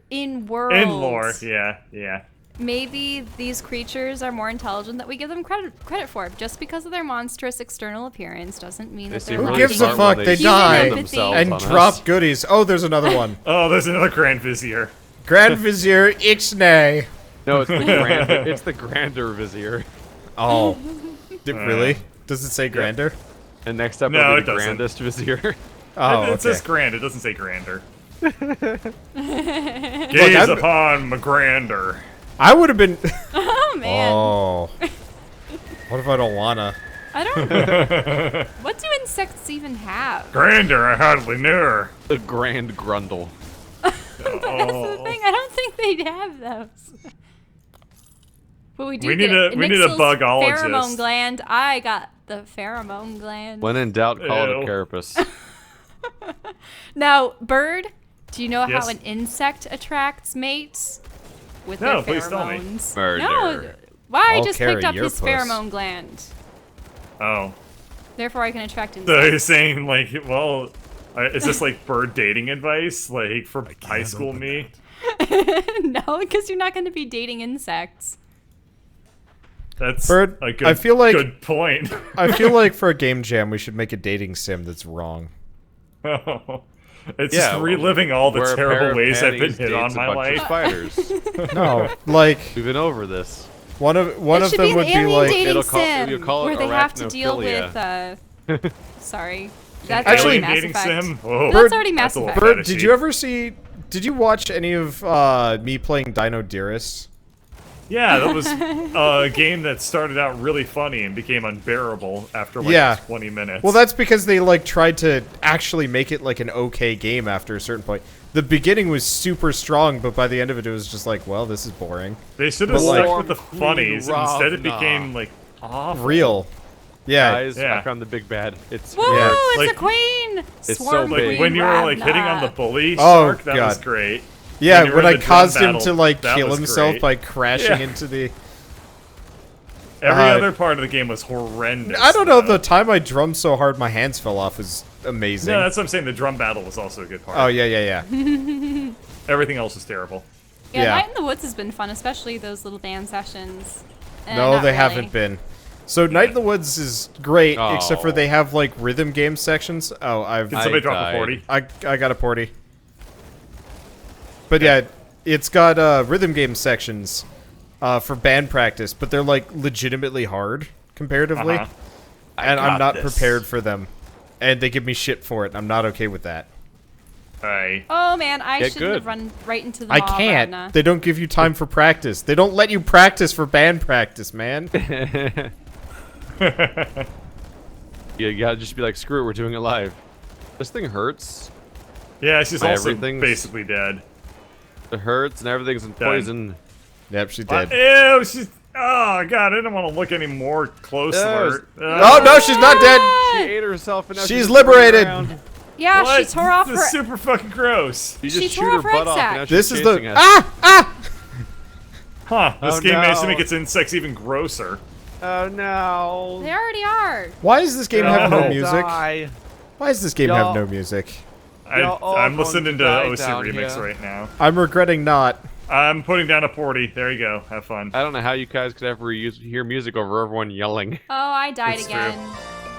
in world. In lore, yeah. Maybe these creatures are more intelligent than we give them credit for. Just because of their monstrous external appearance doesn't mean that seem they're Who really not gives a smart fuck? when They Human die empathy. themselves and on drop us. goodies. Oh, there's another one. Oh, there's another Grand Vizier. Grand Vizier Ixnay. No, it's the Grander Vizier. Oh, really? Does it say grander? And next up, No, it'll be it the doesn't. Grandest Vizier. Oh, It okay. says grand, it doesn't say grander. Look, Gaze I'm- upon McGrander. I would have been. Oh man. Oh. What if I don't wanna? I don't. What do insects even have? Grander, I hardly knew her. The Grand Grundle. That's the thing. I don't think they'd have those. But we do We need get a- we need a Nixil's bugologist. pheromone gland. I got the pheromone gland. When in doubt, call it a Ew. carapace. Now, bird, do you know Yes? how an insect attracts mates? With No, their please tell me. pheromones. Murder. No, why I I'll just carry picked up your his puss. pheromone gland. Oh. Therefore, I can attract So insects. you're saying, like, well, is this like bird dating advice? Like, for high school me? No, because you're not going to be dating insects. That's Bird, a good, I feel like- good point. I feel like for a game jam, we should make a dating sim that's wrong. It's Yeah, just reliving all the Where a pair terrible of ways I've been panties hit on dates a my bunch of life. spiders. No, like We've been over this. one of It them should be an would be alien like. dating It'll call- sim you'll call it where they have to deal arachnophilia. with. Sorry, that's Actually- already Mass dating Effect. sim? Whoa. That's already Mass That's a little Effect. Bird, fetishy. did you ever see? Did you watch any of me playing Dino Dearest? Yeah, that was a game that started out really funny and became unbearable after like Yeah. 20 minutes. Well, that's because they like tried to actually make it like an okay game after a certain point. The beginning was super strong, but by the end of it, it was just like, well, this is boring. They should have but, like- stuck with the funnies. Queen Instead, it Ravna. became like awful. Real. Yeah. Guys, Yeah. I found the big bad. It's Woo! Yeah. It's Like- a queen. It's so Swarm big. Like Queen when you were like Ravna. hitting on the bully Oh, shark, that was God. great. Yeah, when you were when in I the drum caused him battle, to like that kill was himself great. by crashing Yeah. into the. Every Uh, other part of the game was horrendous. I don't know. though. The time I drummed so hard my hands fell off was amazing. No, that's what I'm saying. The drum battle was also a good part. Oh yeah, yeah, yeah. Everything else was terrible. Yeah, Yeah. Night in the Woods has been fun, especially those little band sessions. No, Not they really. haven't been. So Night in the Woods is great, except for Oh. they have like rhythm game sections. Oh, I've Did somebody drop died. a 40? I got a porty. But yeah, it's got rhythm game sections for band practice, but they're like legitimately hard comparatively, Uh-huh. and I'm got not this. prepared for them, and they give me shit for it. And I'm not okay with that. Aye. Oh man, I Get shouldn't have good. run right into the I mob, can't. Ravna. They don't give you time for practice. They don't let you practice for band practice, man. You gotta just be like, screw it, we're doing it live. This thing hurts. Yeah, she's also Everything's- basically dead. It hurts and everything's in Done. poison. Yep, she did. Ew, she's... Oh, God, I don't want to look any more closely. Yes. Oh no, she's not dead. She ate herself and now She's she's liberated. running around. Yeah, What? she tore off This her. is super fucking gross. You She just tore shoot her off her butt egg off sac. and now she's This is chasing the us. Huh, this Oh, game managed to no. make its insects even grosser. Oh no. They already are. Why does this game have no Oh. music? Die. Why does this game have Y'all- no music? Y'all all I'm gonna listening to die OC down Remix here. right now. I'm regretting not. I'm putting down a 40. There you go. Have fun. I don't know how you guys could ever hear music over everyone yelling. Oh, I died It's again.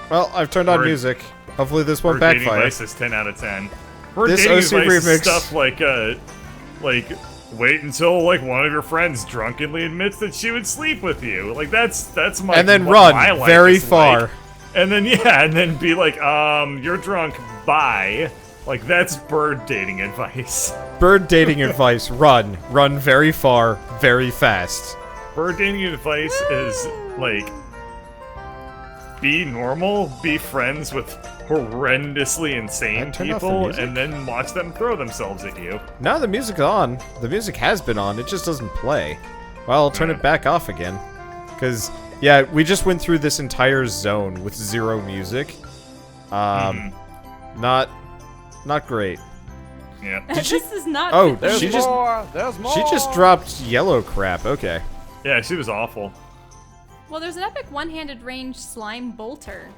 Well, I've turned on Bird- music. Hopefully this won't Bird Dating backfire. Advice is 10 out of 10. Bird This Dating OC Advice is remix- stuff like wait until like one of your friends drunkenly admits that she would sleep with you. Like that's my And then what my run life very is far. like. And then and then be like, you're drunk, bye. Like that's bird dating advice. Bird dating advice: run very far, very fast. Bird dating advice is like, be normal, be friends with horrendously insane I turned off the people, music? and then watch them throw themselves at you. Now the music's on. The music has been on. It just doesn't play. Well, I'll turn it back off again. Because, yeah, we just went through this entire zone with 0 music. Not great. Yeah. This is not. Oh, There's she just more! There's more! she just dropped yellow crap. Okay. Yeah, she was awful. Well, there's an epic one-handed range slime bolter.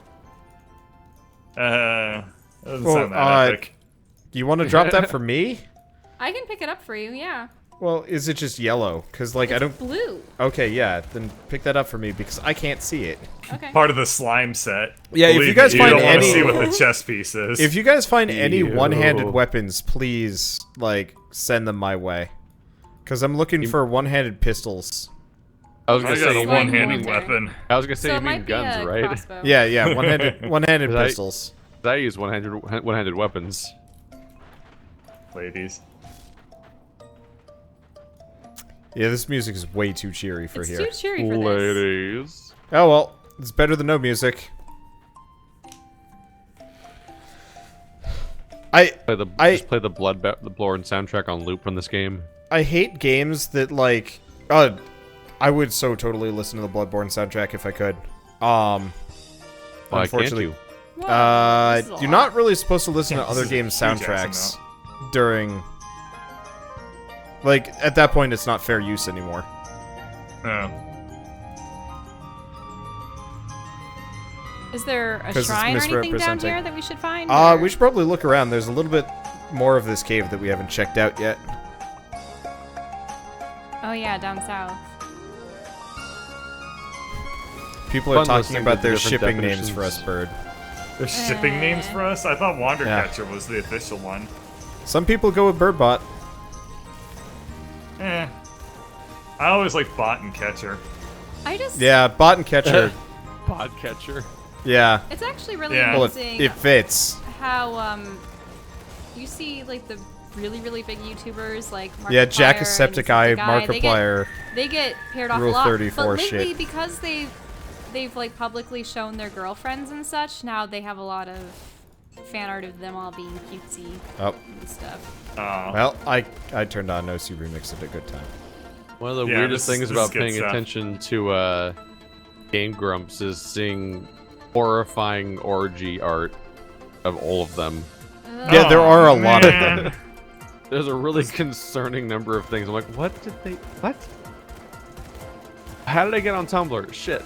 That doesn't Well, sound that epic. You want to drop that for me? I can pick it up for you. Yeah. Well, is it just yellow? Because like I don't. Blue. Okay, yeah. Then pick that up for me because I can't see it. Okay. Part of the slime set. Yeah, if Believe you guys me, find you don't want to any- see what the chess piece is. If you guys find any Ew. one-handed weapons, please like send them my way. Because I'm looking for one-handed pistols. I was I gonna got say a you one- mean, one-handed Bolter. weapon. I was gonna say So you it might mean be guns, a right? crossbow. Yeah, one-handed Right. pistols. I use one-handed weapons. Ladies. Yeah, this music is way too cheery for It's here. too cheery for this. Ladies. Oh well, it's better than no music. Just play the Bloodborne soundtrack on loop from this game. I hate games that like I would so totally listen to the Bloodborne soundtrack if I could. Why can't Unfortunately, you? Whoa, this is a you're lot. not really supposed to listen to Yeah, other this is a games' huge soundtracks during. Like at that point, it's not fair use anymore. Oh. Is there a 'Cause it's shrine or anything down misrepresenting. here that we should find? or- We should probably look around. There's a little bit more of this cave that we haven't checked out yet. Oh yeah, down south. People are Fun talking listening about to their different shipping names for us, definitions. Bird. There's shipping names for us? I thought Yeah. Wandercatcher was the official one. Some people go with Birdbot. Eh. I always like Bot and Catcher. I just. Yeah, Bot and Catcher. Podcatcher. Yeah. It's actually really Yeah. Well, amazing it fits. how you see like the really big YouTubers like Markiplier Yeah, and Jacksepticeye, Markiplier. They get paired off Rule a lot. 34 but lately, shit. because they've like publicly shown their girlfriends and such, now they have a lot of fan art of them all being cutesy Oh, and stuff. well, I turned on No Sea Remix at a good time. One of the Yeah, weirdest this things is about good paying stuff. attention to Game Grumps is seeing horrifying orgy art of all of them. Yeah, there are a Oh, lot of man. them. There's a really concerning number of things. I'm like, what? How did I get on Tumblr? Shit.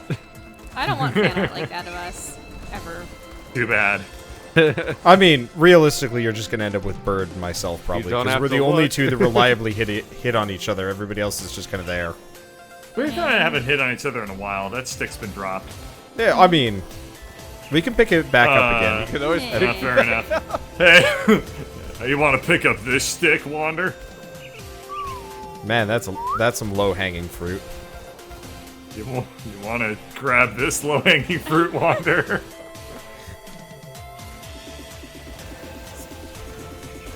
I don't want fan art like that of us ever. Too bad. I mean, realistically, you're just gonna end up with Bird and myself probably don't because have we're to the only look. two that reliably hit on each other. Everybody else is just kind of there. We haven't hit on each other in a while. That stick's been dropped. Yeah, I mean, we can pick it back up again. You can always Yeah. pick Fair enough. Hey, you want to pick up this stick, Wander? Man, that's some low-hanging fruit. You want to grab this low-hanging fruit, Wander?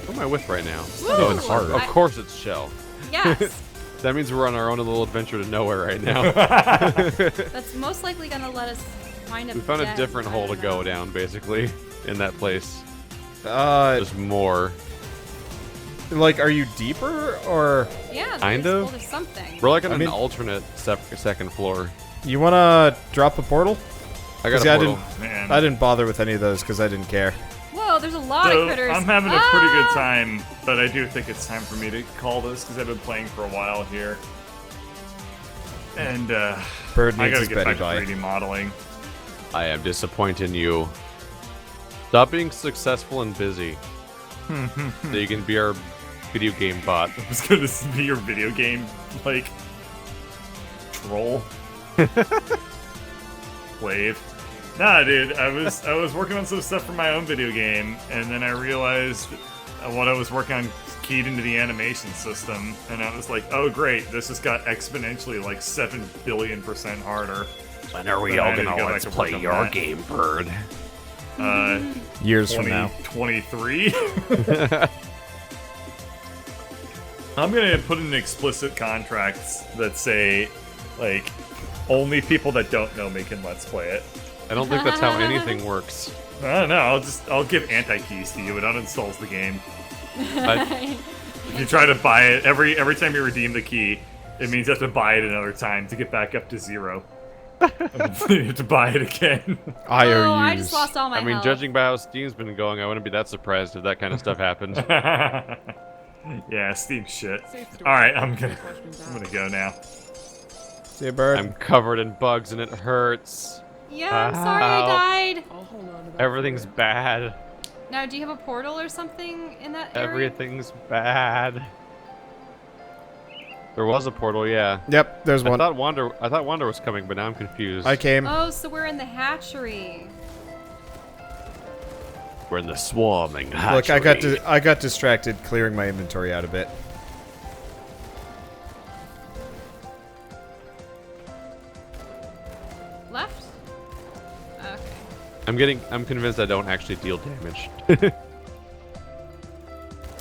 What am I with right now? Ooh, it's hard. Of course it's Shell. Yes, That means we're on our own little adventure to nowhere right now. that's most likely gonna let us find a. We found a dead, different I hole to don't go know. down, basically, in that place. Like, There's more. are you deeper or Yeah, Kind there's, of. well, there's something. We're like on I an mean- alternate second floor. you wanna drop a portal? I got 'Cause a I portal. Man. I didn't bother with any of those because I didn't care. Whoa, there's a lot So, of critters. I'm having a pretty good Ah! time, but I do think it's time for me to call this because I've been playing for a while here. And Bird I needs gotta his get Betty back to Bye. 3D modeling. I am disappointed in you. Stop being successful and busy. So you can be our video game bot. I was gonna be your video game, like, troll. Wave. Nah, dude, I was working on some stuff for my own video game, and then I realized what I was working on keyed into the animation system, and I was like, oh great, this just got exponentially like 7 billion% harder. When are we all gonna let's play your game, Bird? Years from now. 2023. I'm gonna put in explicit contracts that say Like, only people that don't know me can let's play it. I don't think that's how anything works. I don't know. I'll give anti-keys to you. It uninstalls the game. If you try to buy it every time you redeem the key, it means you have to buy it another time to get back up to 0. You have to buy it again. IOUs. Oh, I just lost all my I mean, health. judging by how Steam's been going, I wouldn't be that surprised if that kind of stuff happened. Yeah, Steam shit. Alright, I'm gonna go now. See you, bird. I'm covered in bugs and it hurts. Yeah, I'm sorry I died. Everything's bad. Now, do you have a portal or something in that area? Everything's bad. There was a portal, yeah. Yep, there's I one. thought Wander was coming, but now I'm confused. I came. Oh, so we're in the hatchery. We're in the swarming Look, hatchery. I got distracted clearing my inventory out a bit. Left? Okay. I'm convinced I don't actually deal damage.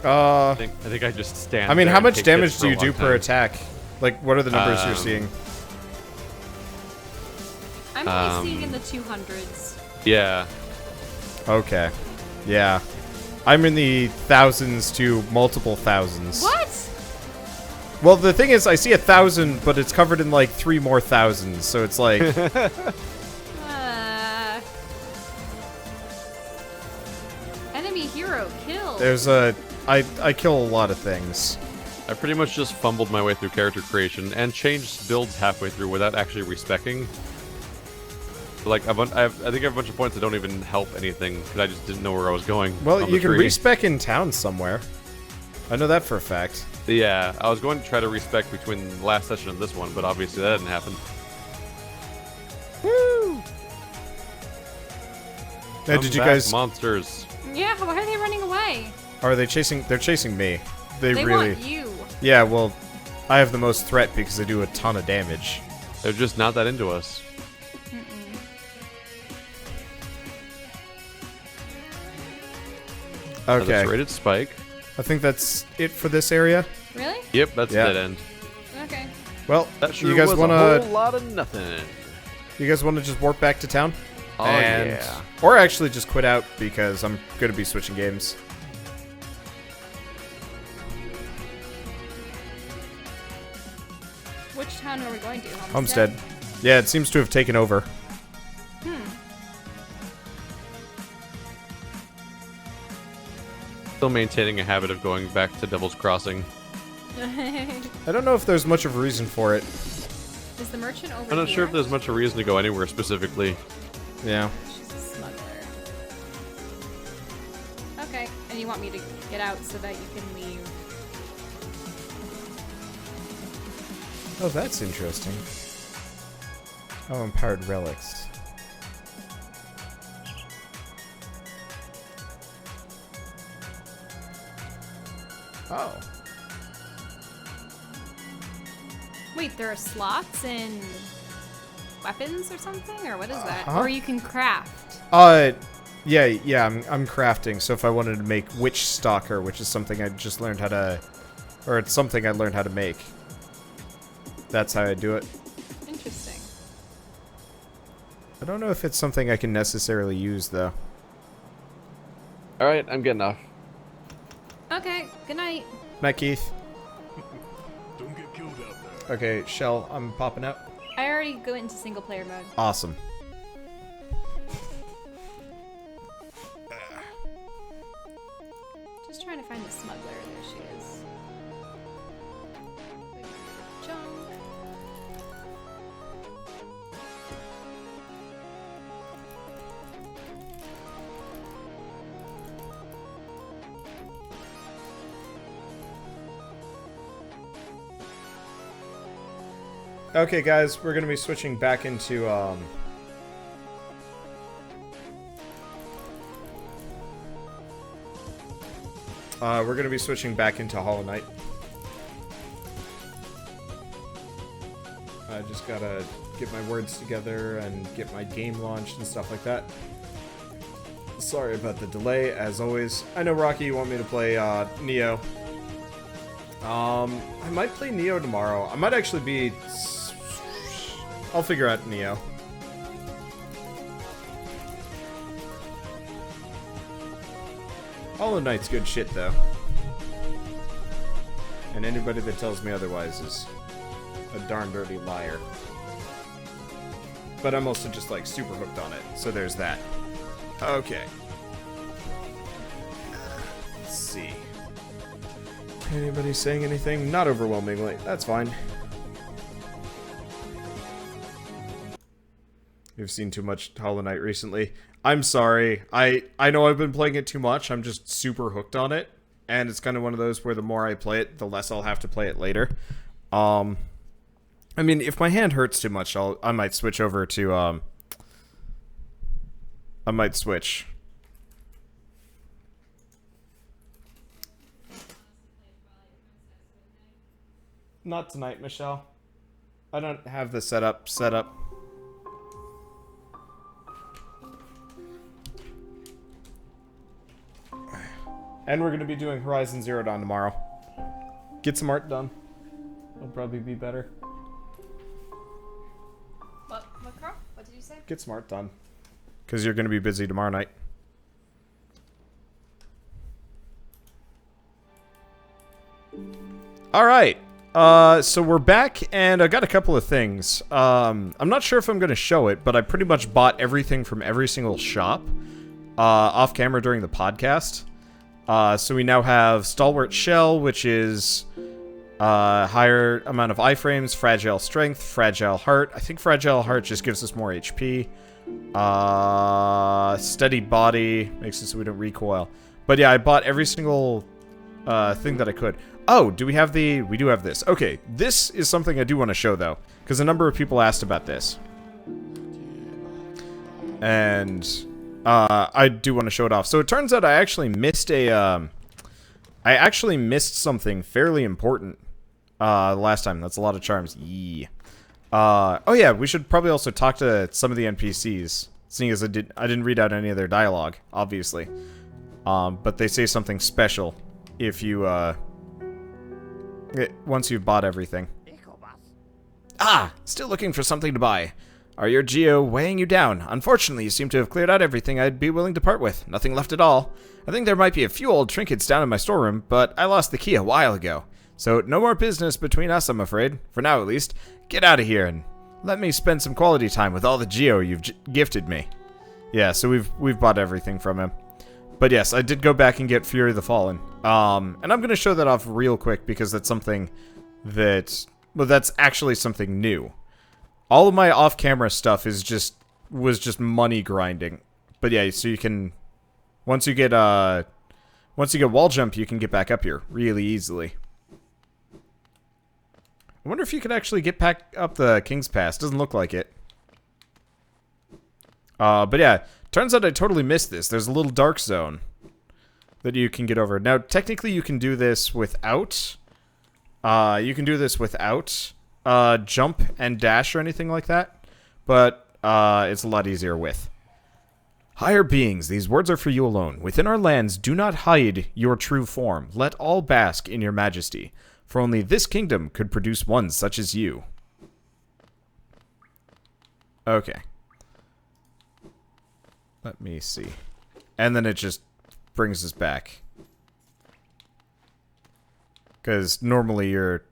I think I just stand I mean, there how and much take damage hits do for you a do long per time. attack? Like, what are the numbers you're seeing? I'm only seeing in the 200s. Yeah. Okay. Yeah. I'm in the thousands to multiple thousands. What? Well, the thing is, I see 1,000, but it's covered in like 3 more thousands, so it's like... Enemy hero killed. There's a... I kill a lot of things. I pretty much just fumbled my way through character creation and changed builds halfway through without actually respecing. Like, I think I have a bunch of points that don't even help anything because I just didn't know where I was going. Well, on you the can tree. respec in town somewhere. I know that for a fact. Yeah, I was going to try to respec between the last session and this one, but obviously that didn't happen. Woo! Now, Come did you back, guys... monsters? Yeah, why are they running away? Are they chasing... They're chasing me. They really... want you. Yeah, well, I have the most threat because I do a ton of damage. They're just not that into us. Okay. That's rated spike. I think that's it for this area. Really? Yep, that's Yeah. dead end. Okay. Well, That sure you guys was want a whole to... lot of nothing. You guys want to just warp back to town? Oh, yeah. Or actually just quit out because I'm going to be switching games. Which town are we going to? Homestead. Yeah, it seems to have taken over. Still maintaining a habit of going back to Devil's Crossing. I don't know if there's much of a reason for it. Is the merchant over I'm not here? sure if there's much of a reason to go anywhere specifically. Yeah. She's a smuggler. Okay, and you want me to get out so that you can leave. Oh, that's interesting. Oh, empowered relics. Oh. Wait, there are slots in weapons or something? Or what is that? Uh-huh. Or you can craft. Yeah, I'm crafting, so if I wanted to make Witch Stalker, which is something I just learned how to... Or it's something I learned how to make. That's how I do it. Interesting. I don't know if it's something I can necessarily use, though. Alright, I'm getting off. Okay, good night. Night, Keith. Don't get killed out there. Okay, Shell, I'm popping out. I already go into single player mode. Awesome. Just trying to find the smuggler. There she is. Junk. Okay, guys, we're gonna be switching back into, we're gonna be switching back into Hollow Knight. I just gotta get my words together and get my game launched and stuff like that. Sorry about the delay, as always. I know, Rocky, you want me to play, Neo. I might play Neo tomorrow. I might actually be I'll figure out Neo. Hollow Knight's good shit, though. And anybody that tells me otherwise is a darn dirty liar. But I'm also just, like, super hooked on it, so there's that. Okay. Let's see. Anybody saying anything? Not overwhelmingly. That's fine. You've seen too much Hollow Knight recently. I'm sorry. I know I've been playing it too much. I'm just super hooked on it. And it's kind of one of those where the more I play it, the less I'll have to play it later. I mean, if my hand hurts too much, I might switch over to, I might switch. Not tonight, Michelle. I don't have the setup set up. And we're going to be doing Horizon Zero Dawn tomorrow. Get some art done. It'll probably be better. What, Carl? What did you say? Get some art done. Because you're going to be busy tomorrow night. Alright. So we're back, and I got a couple of things. I'm not sure if I'm going to show it, but I pretty much bought everything from every single shop off camera during the podcast. So we now have Stalwart Shell, which is higher amount of iframes, Fragile Strength, Fragile Heart. I think Fragile Heart just gives us more HP. Steady Body makes it so we don't recoil. But yeah, I bought every single thing that I could. Oh, do we have the... We do have this. Okay, this is something I do want to show, though, because a number of people asked about this. And... I do want to show it off. So it turns out I actually missed a, I actually missed something fairly important, last time. That's a lot of charms. Yeah. Oh yeah, we should probably also talk to some of the NPCs, seeing as I didn't read out any of their dialogue, obviously. But they say something special if you, once you've bought everything. Ah! Still looking for something to buy. Are your geo weighing you down? Unfortunately, you seem to have cleared out everything I'd be willing to part with. Nothing left at all. I think there might be a few old trinkets down in my storeroom, but I lost the key a while ago. So, no more business between us, I'm afraid. For now, at least. Get out of here and let me spend some quality time with all the geo you've gifted me. Yeah, so we've bought everything from him. But yes, I did go back and get Fury of the Fallen. And I'm going to show that off real quick because that's something that... Well, that's actually something new. All of my off-camera stuff was just money grinding. But yeah, so you can once you get wall jump, you can get back up here really easily. I wonder if you could actually get back up the King's Pass. Doesn't look like it. But yeah, turns out I totally missed this. There's a little dark zone that you can get over. Now, technically you can do this without jump and dash or anything like that, but it's a lot easier with. Higher beings, these words are for you alone. Within our lands, do not hide your true form. Let all bask in your majesty, for only this kingdom could produce one such as you. Okay. Let me see. And then it just brings us back. Because normally you're...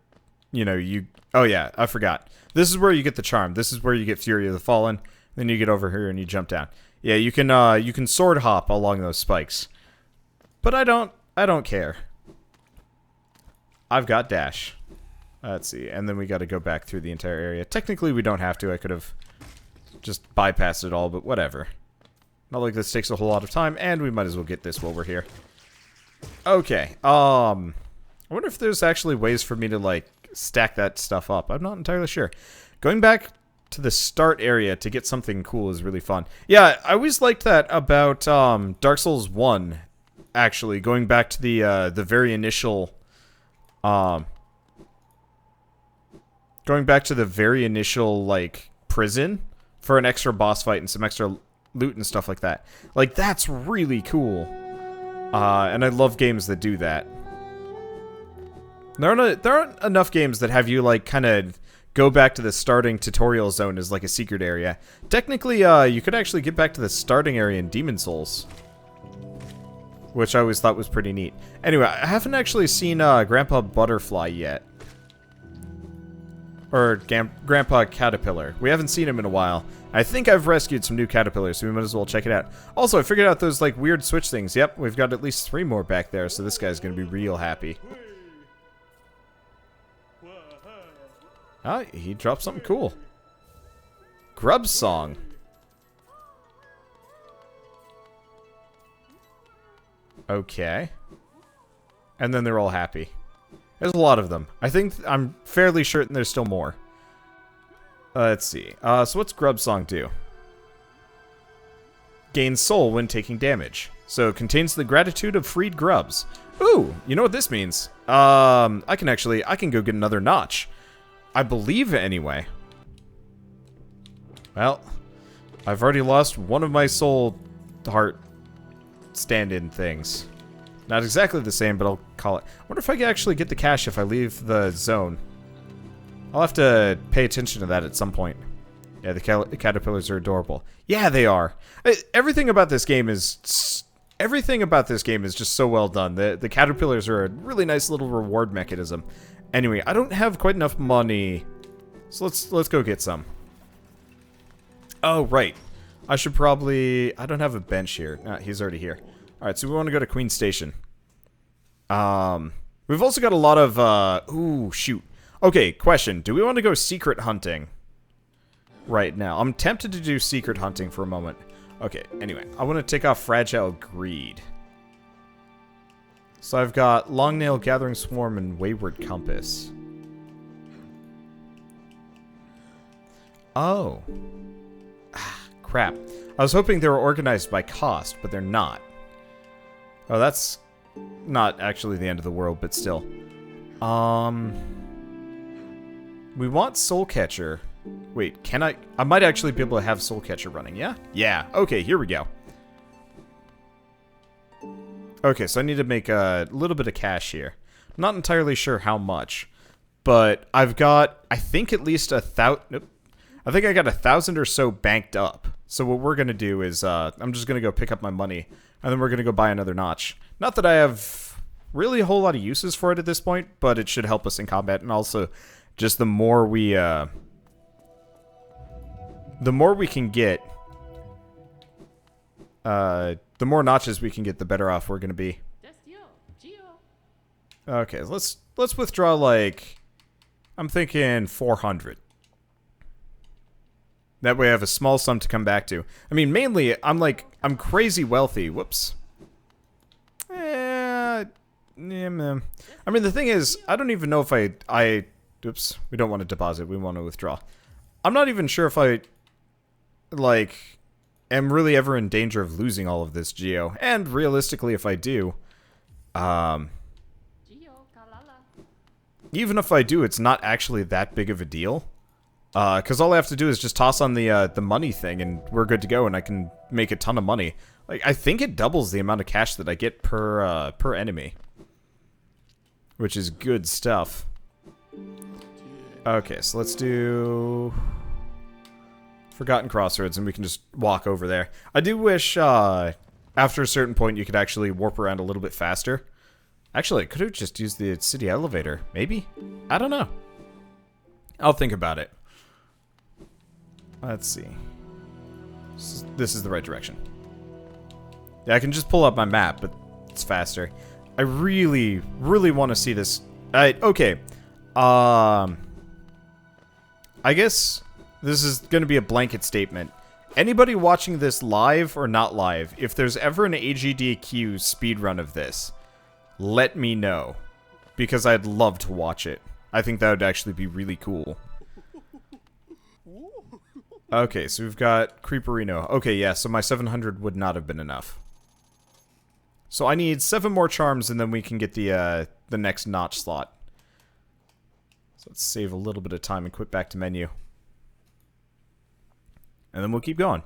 Oh yeah, I forgot. This is where you get the charm. This is where you get Fury of the Fallen. Then you get over here and you jump down. Yeah, you can sword hop along those spikes. But I don't care. I've got dash. Let's see. And then we got to go back through the entire area. Technically, we don't have to. I could have just bypassed it all, but whatever. Not like this takes a whole lot of time, and we might as well get this while we're here. Okay. I wonder if there's actually ways for me to, like, stack that stuff up. I'm not entirely sure. Going back to the start area to get something cool is really fun. Yeah, I always liked that about Dark Souls 1, actually. Going back to the very initial... going back to the very initial, like, prison for an extra boss fight and some extra loot and stuff like that. Like, that's really cool. And I love games that do that. There aren't enough games that have you, like, kind of go back to the starting tutorial zone as like a secret area. Technically, you could actually get back to the starting area in Demon Souls, which I always thought was pretty neat. Anyway, I haven't actually seen Grandpa Butterfly yet. Or Grandpa Caterpillar. We haven't seen him in a while. I think I've rescued some new caterpillars, so we might as well check it out. Also, I figured out those like weird switch things. Yep, we've got at least 3 more back there, so this guy's gonna be real happy. Ah, he dropped something cool. Grub's song. Okay. And then they're all happy. There's a lot of them. I'm fairly certain there's still more. Let's see. So what's Grub's song do? Gains soul when taking damage. So it contains the gratitude of freed grubs. Ooh, you know what this means? I can go get another notch. I believe anyway. Well, I've already lost one of my soul heart stand-in things. Not exactly the same, but I'll call it. I wonder if I can actually get the cash if I leave the zone. I'll have to pay attention to that at some point. Yeah, the caterpillars are adorable. Yeah, they are. Everything about this game is just so well done. The caterpillars are a really nice little reward mechanism. Anyway, I don't have quite enough money, so let's go get some. Oh, right. I should probably... I don't have a bench here. Nah, he's already here. Alright, so we want to go to Queen Station. We've also got a lot of, ooh, shoot. Okay, question. Do we want to go secret hunting right now? I'm tempted to do secret hunting for a moment. Okay, anyway. I want to take off Fragile Greed. So I've got Longnail, Gathering Swarm, and Wayward Compass. Oh. Ah, crap. I was hoping they were organized by cost, but they're not. Oh, that's not actually the end of the world, but still. We want Soul Catcher. Wait, can I? I might actually be able to have Soul Catcher running, yeah? Yeah, okay, here we go. Okay, so I need to make a little bit of cash here. Not entirely sure how much, but I've got, I think at least 1,000, nope. I think I got 1,000 or so banked up. So what we're going to do is, I'm just going to go pick up my money, and then we're going to go buy another notch. Not that I have really a whole lot of uses for it at this point, but it should help us in combat, and also just the more we can get, the more notches we can get, the better off we're going to be. Okay, let's withdraw, like, I'm thinking 400. That way I have a small sum to come back to. I mean, mainly, I'm crazy wealthy. Whoops. Yeah, man. I mean, the thing is, I don't even know if oops, we don't want to deposit, we want to withdraw. I'm not even sure if I, like, am really ever in danger of losing all of this geo. And realistically, if I do, even if I do, it's not actually that big of a deal. Because all I have to do is just toss on the money thing, and we're good to go, and I can make a ton of money. Like, I think it doubles the amount of cash that I get per enemy, which is good stuff. Okay, so let's do Forgotten Crossroads, and we can just walk over there. I do wish, after a certain point, you could actually warp around a little bit faster. Actually, I could have just used the city elevator. Maybe? I don't know. I'll think about it. Let's see. This is the right direction. Yeah, I can just pull up my map, but it's faster. I really, really want to see this. Okay. I guess this is going to be a blanket statement. Anybody watching this live or not live, if there's ever an AGDQ speedrun of this, let me know. Because I'd love to watch it. I think that would actually be really cool. Okay, so we've got Creeperino. Okay, yeah, so my 700 would not have been enough. So I need 7 more charms, and then we can get the next notch slot. So let's save a little bit of time and quit back to menu. And then we'll keep going.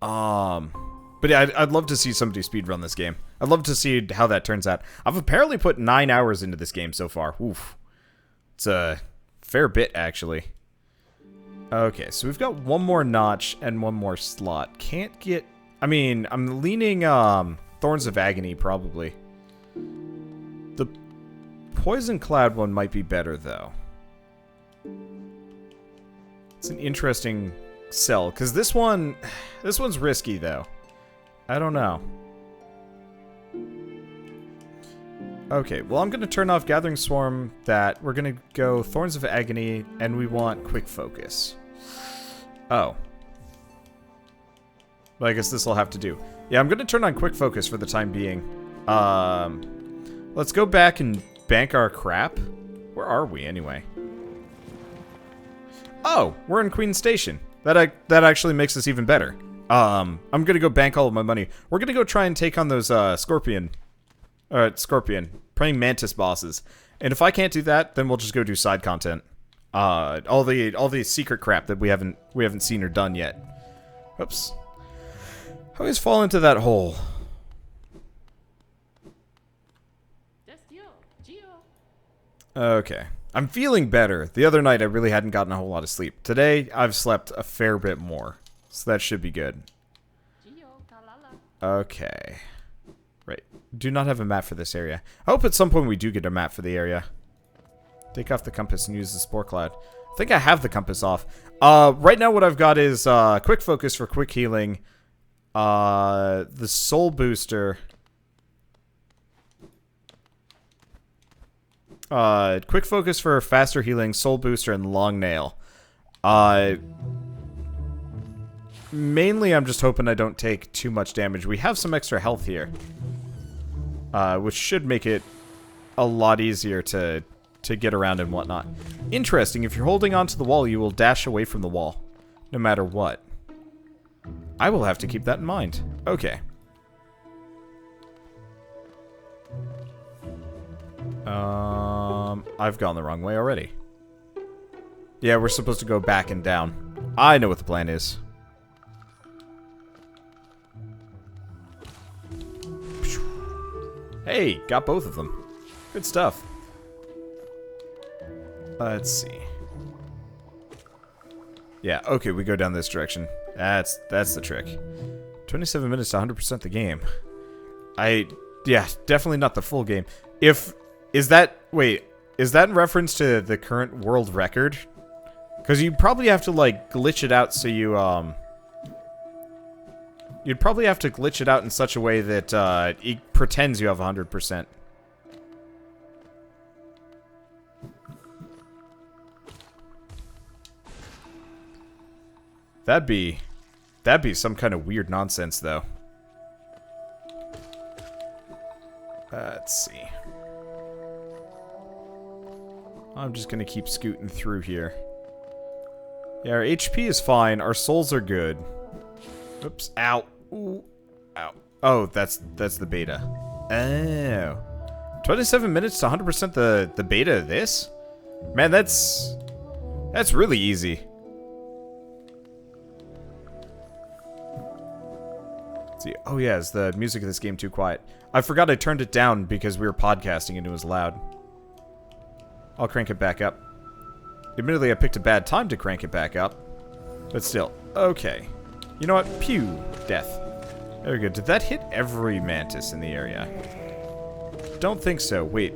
But yeah, I'd love to see somebody speedrun this game. I'd love to see how that turns out. I've apparently put 9 hours into this game so far. Oof. It's Fair bit, actually. Okay, so we've got one more notch and one more slot. Can't get... I mean, I'm leaning, Thorns of Agony, probably. The Poison Cloud one might be better, though. It's an interesting sell, because this one's risky, though. I don't know. Okay, well, I'm going to turn off Gathering Swarm that. We're going to go Thorns of Agony, and we want Quick Focus. Oh. Well, I guess this will have to do. Yeah, I'm going to turn on Quick Focus for the time being. Let's go back and bank our crap. Where are we, anyway? Oh, we're in Queen Station. That actually makes us even better. I'm going to go bank all of my money. We're going to go try and take on those, Scorpion, praying mantis bosses. And if I can't do that, then we'll just go do side content. All the secret crap that we haven't seen or done yet. Oops. I always fall into that hole. Okay. I'm feeling better. The other night I really hadn't gotten a whole lot of sleep. Today I've slept a fair bit more. So that should be good. Okay. Right. Do not have a map for this area. I hope at some point we do get a map for the area. Take off the compass and use the Spore Cloud. I think I have the compass off. Right now what I've got is Quick Focus for quick healing. The Soul Booster. Quick Focus for faster healing, Soul Booster, and Long Nail. Mainly I'm just hoping I don't take too much damage. We have some extra health here. Which should make it a lot easier to get around and whatnot. Interesting, if you're holding onto the wall, you will dash away from the wall. No matter what. I will have to keep that in mind. Okay. I've gone the wrong way already. Yeah, we're supposed to go back and down. I know what the plan is. Hey, got both of them. Good stuff. Let's see. Yeah, okay, we go down this direction. That's the trick. 27 minutes to 100% the game. Yeah, definitely not the full game. Is that in reference to the current world record? Because you'd probably have to, like, glitch it out so you, you'd probably have to glitch it out in such a way that, it pretends you have 100%. That'd be some kind of weird nonsense, though. Let's see. I'm just gonna keep scooting through here. Yeah, our HP is fine. Our souls are good. Oops. Ow. Ooh. Ow. Oh, that's the beta. Oh. 27 minutes to 100% the beta of this? Man, that's really easy. Let's see. Oh yeah, is the music of this game too quiet? I forgot I turned it down because we were podcasting and it was loud. I'll crank it back up. Admittedly, I picked a bad time to crank it back up. But still. Okay. You know what? Pew. Death. Very good. Did that hit every mantis in the area? Don't think so. Wait.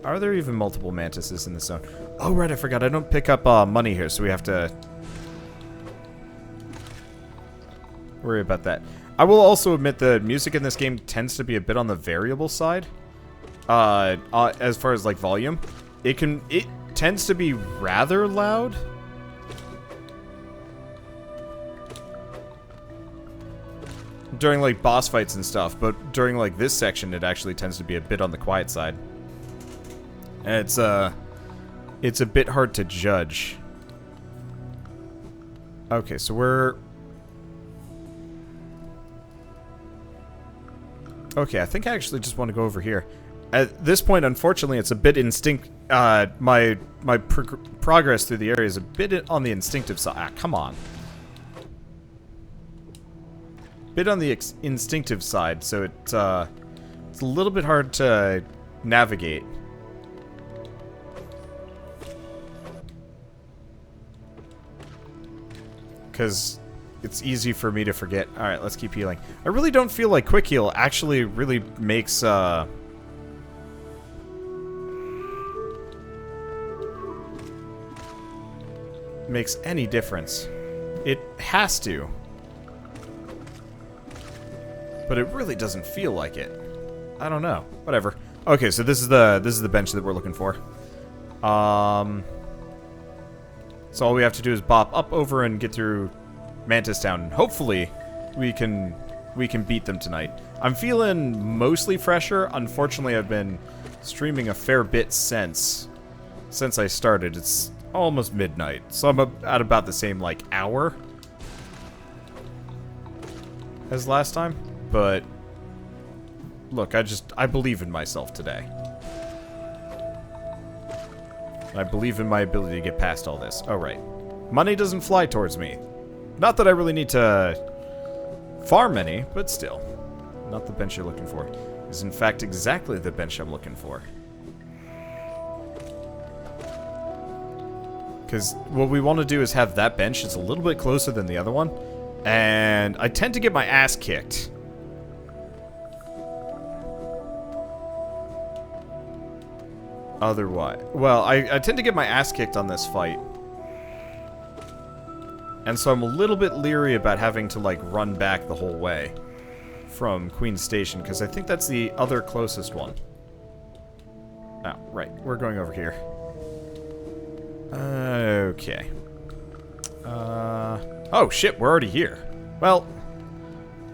Are there even multiple mantises in the zone? Oh, right. I forgot. I don't pick up money here, so we have to worry about that. I will also admit the music in this game tends to be a bit on the variable side. As far as, like, volume. It tends to be rather loud. During, like, boss fights and stuff, but during, like, this section, it actually tends to be a bit on the quiet side. And it's a bit hard to judge. Okay, so we're... Okay, I think I actually just want to go over here. At this point, unfortunately, it's a bit my progress through the area is a bit on the instinctive side. Ah, come on. Bit on the instinctive side, so it's a little bit hard to navigate. because it's easy for me to forget. Alright, let's keep healing. I really don't feel like quick heal actually really makes, makes any difference. It has to. But it really doesn't feel like it. I don't know. Whatever. Okay, so this is the bench that we're looking for. So all we have to do is bop up over and get through Mantis Town, and hopefully we can beat them tonight. I'm feeling mostly fresher. Unfortunately, I've been streaming a fair bit since I started. It's almost midnight, so I'm at about the same like hour as last time. But look, I believe in myself today. I believe in my ability to get past all this. Oh, right. Money doesn't fly towards me. Not that I really need to farm any, but still. Not the bench you're looking for. Is in fact exactly the bench I'm looking for. Because what we want to do is have that bench. It's a little bit closer than the other one. And I tend to get my ass kicked. Otherwise. Well, I tend to get my ass kicked on this fight. And so I'm a little bit leery about having to, like, run back the whole way from Queen's Station, because I think that's the other closest one. Oh, right. We're going over here. Okay. Oh, shit, we're already here. Well,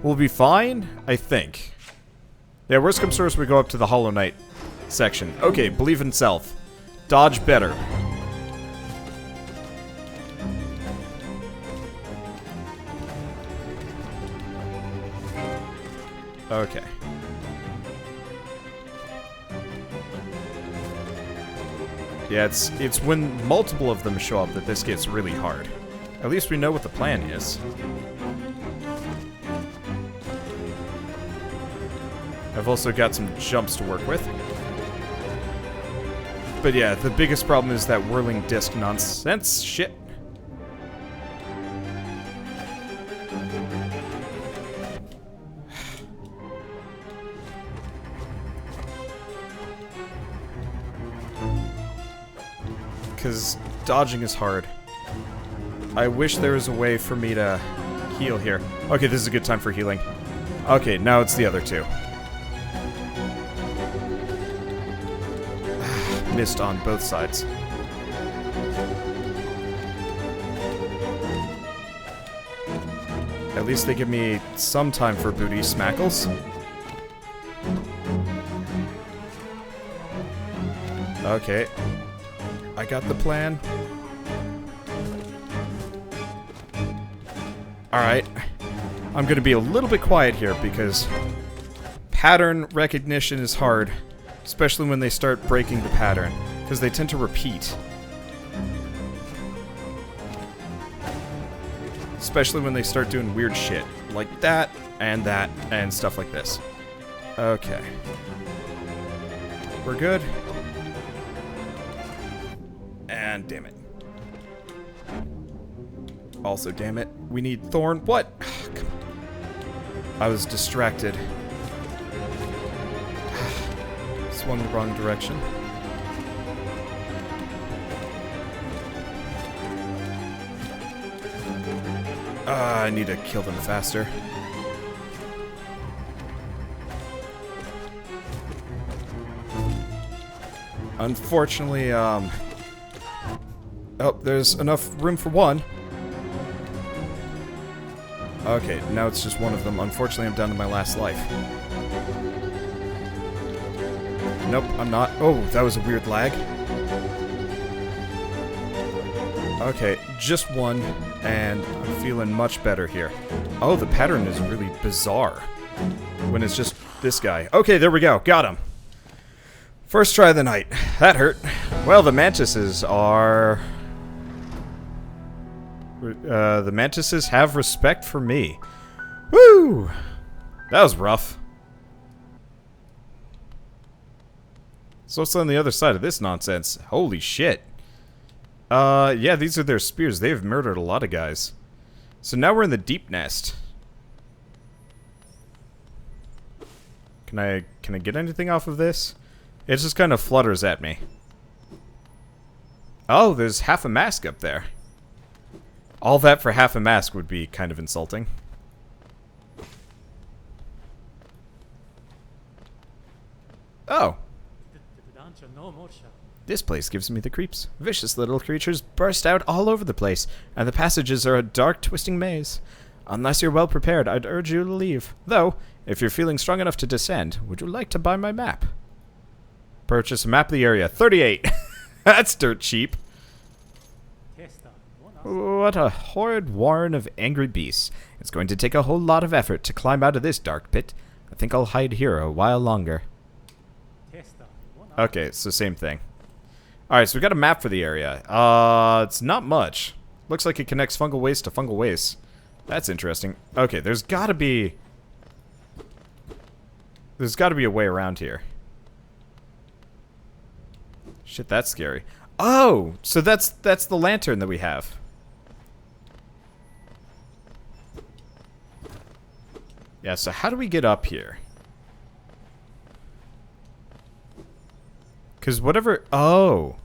we'll be fine, I think. Yeah, worst comes to worst, we go up to the Hollow Knight section. Okay, believe in self. Dodge better. Okay. Yeah, it's when multiple of them show up that this gets really hard. At least we know what the plan is. I've also got some jumps to work with. But yeah, the biggest problem is that whirling disc nonsense shit. Because dodging is hard. I wish there was a way for me to heal here. Okay, this is a good time for healing. Okay, now it's the other two. Missed on both sides. At least they give me some time for booty smackles. Okay. I got the plan. Alright. I'm gonna be a little bit quiet here because pattern recognition is hard. Especially when they start breaking the pattern, because they tend to repeat. Especially when they start doing weird shit, like that, and stuff like this. Okay. We're good. And damn it. Also, damn it, we need Thorn. What? Come on. I was distracted. Swung the wrong direction. I need to kill them faster. Unfortunately, oh, there's enough room for one. Okay, now it's just one of them. Unfortunately, I'm down to my last life. Nope, I'm not. Oh, that was a weird lag. Okay, just one, and I'm feeling much better here. Oh, the pattern is really bizarre when it's just this guy. Okay, there we go. Got him. First try of the night. That hurt. Well, the mantises are... the mantises have respect for me. Woo! That was rough. So what's on the other side of this nonsense? Holy shit. Yeah, these are their spears. They've murdered a lot of guys. So now we're in the deep nest. Can I get anything off of this? It just kind of flutters at me. Oh, there's half a mask up there. All that for half a mask would be kind of insulting. Oh. This place gives me the creeps. Vicious little creatures burst out all over the place, and the passages are a dark, twisting maze. Unless you're well prepared, I'd urge you to leave. Though, if you're feeling strong enough to descend, would you like to buy my map? Purchase a map of the area. 38! That's dirt cheap. What a horrid warren of angry beasts. It's going to take a whole lot of effort to climb out of this dark pit. I think I'll hide here a while longer. Okay, so same thing. Alright, so we got a map for the area. It's not much. Looks like it connects fungal waste to fungal waste. That's interesting. Okay, there's gotta be a way around here. Shit, that's scary. Oh! So that's the lantern that we have. Yeah, so how do we get up here? Because whatever... Oh.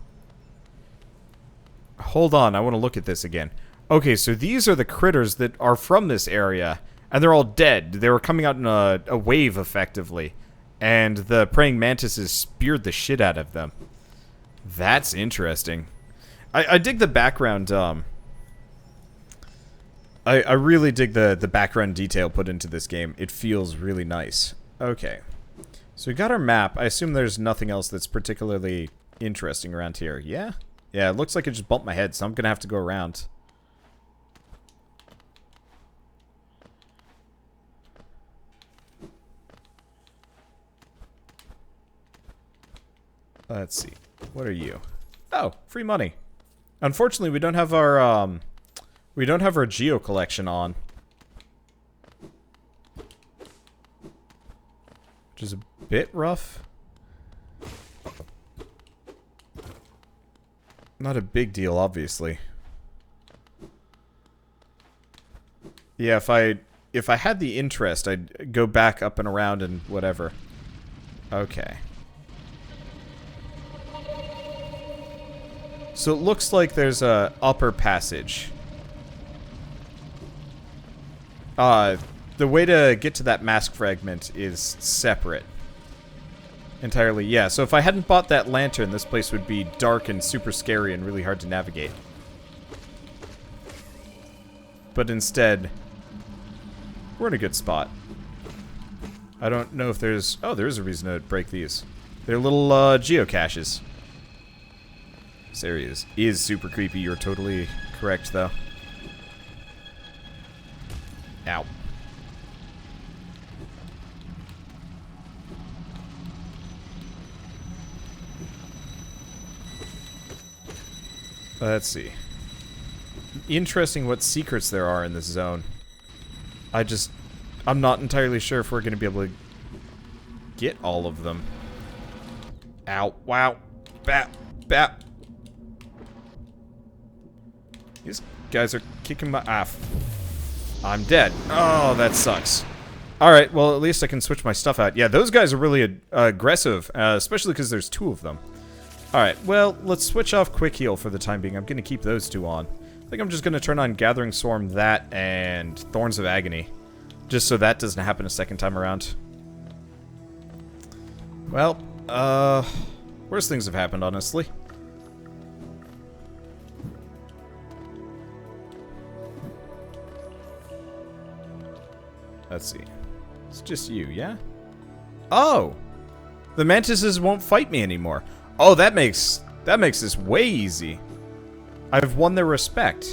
Hold on, I want to look at this again. Okay, so these are the critters that are from this area, and they're all dead. They were coming out in a wave, effectively. And the praying mantises speared the shit out of them. That's interesting. I dig the background, I really dig the background detail put into this game. It feels really nice. Okay. So we got our map. I assume there's nothing else that's particularly interesting around here. Yeah? Yeah, it looks like it just bumped my head, so I'm gonna have to go around. Let's see. What are you? Oh, free money. Unfortunately, we don't have our geo collection on. Which is a bit rough. Not a big deal, obviously. Yeah, if I had the interest, I'd go back up and around and whatever. Okay. So it looks like there's a upper passage. The way to get to that mask fragment is separate. Entirely, yeah. So if I hadn't bought that lantern, this place would be dark and super scary and really hard to navigate. But instead, we're in a good spot. I don't know if there's... Oh, there is a reason to break these. They're little geocaches. This area is super creepy. You're totally correct, though. Ow. Let's see. Interesting what secrets there are in this zone. I'm not entirely sure if we're going to be able to get all of them. Ow. Wow. Bap. Bap. These guys are kicking my... I'm dead. Oh, that sucks. Alright, well, at least I can switch my stuff out. Yeah, those guys are really aggressive, especially because there's two of them. Alright, well, let's switch off Quick Heal for the time being. I'm going to keep those two on. I think I'm just going to turn on Gathering Swarm, that, and Thorns of Agony. Just so that doesn't happen a second time around. Well, worse things have happened, honestly. Let's see. It's just you, yeah? Oh! The mantises won't fight me anymore. Oh, that makes this way easy. I've won their respect.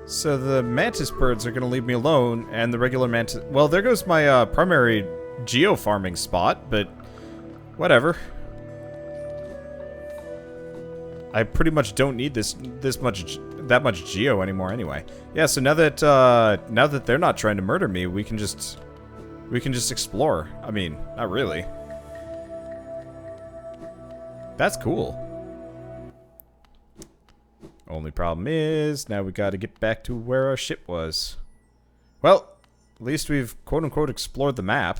So the mantis birds are gonna leave me alone, and the regular mantis... Well, there goes my primary geo-farming spot, but whatever. I pretty much don't need that much geo anymore anyway. Yeah, so now that they're not trying to murder me, we can just explore. I mean, not really. That's cool. Only problem is, now we gotta get back to where our ship was. Well, at least we've quote-unquote explored the map.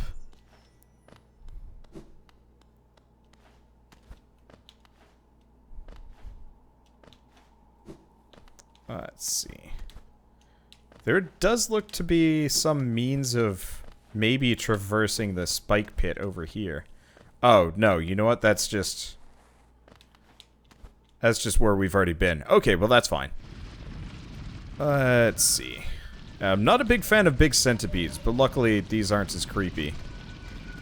Let's see. There does look to be some means of maybe traversing the spike pit over here. Oh, no, you know what? That's just where we've already been. Okay, well, that's fine. Let's see. I'm not a big fan of big centipedes, but luckily these aren't as creepy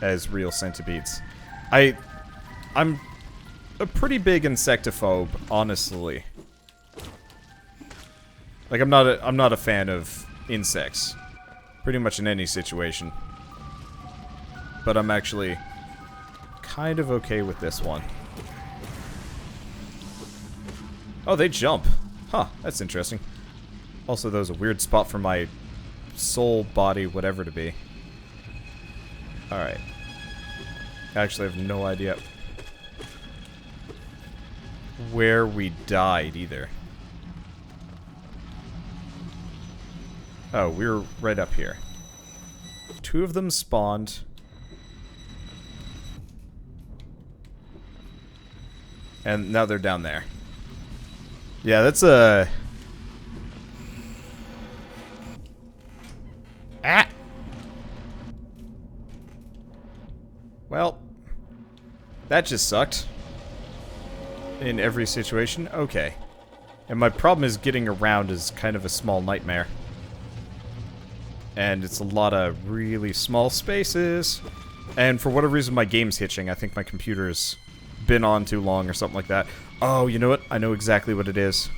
as real centipedes. I'm a pretty big insectophobe, honestly. Like, I'm not a fan of insects. Pretty much in any situation. But I'm actually kind of okay with this one. Oh, they jump. Huh, that's interesting. Also, that was a weird spot for my soul, body, whatever to be. Alright. I actually have no idea where we died, either. Oh, we were right up here. 2 of them spawned. And now they're down there. Yeah, that's a... Ah! Well, that just sucked. In every situation. Okay. And my problem is getting around is kind of a small nightmare. And it's a lot of really small spaces. And for whatever reason, my game's hitching. I think my computer's been on too long or something like that. Oh, you know what? I know exactly what it is.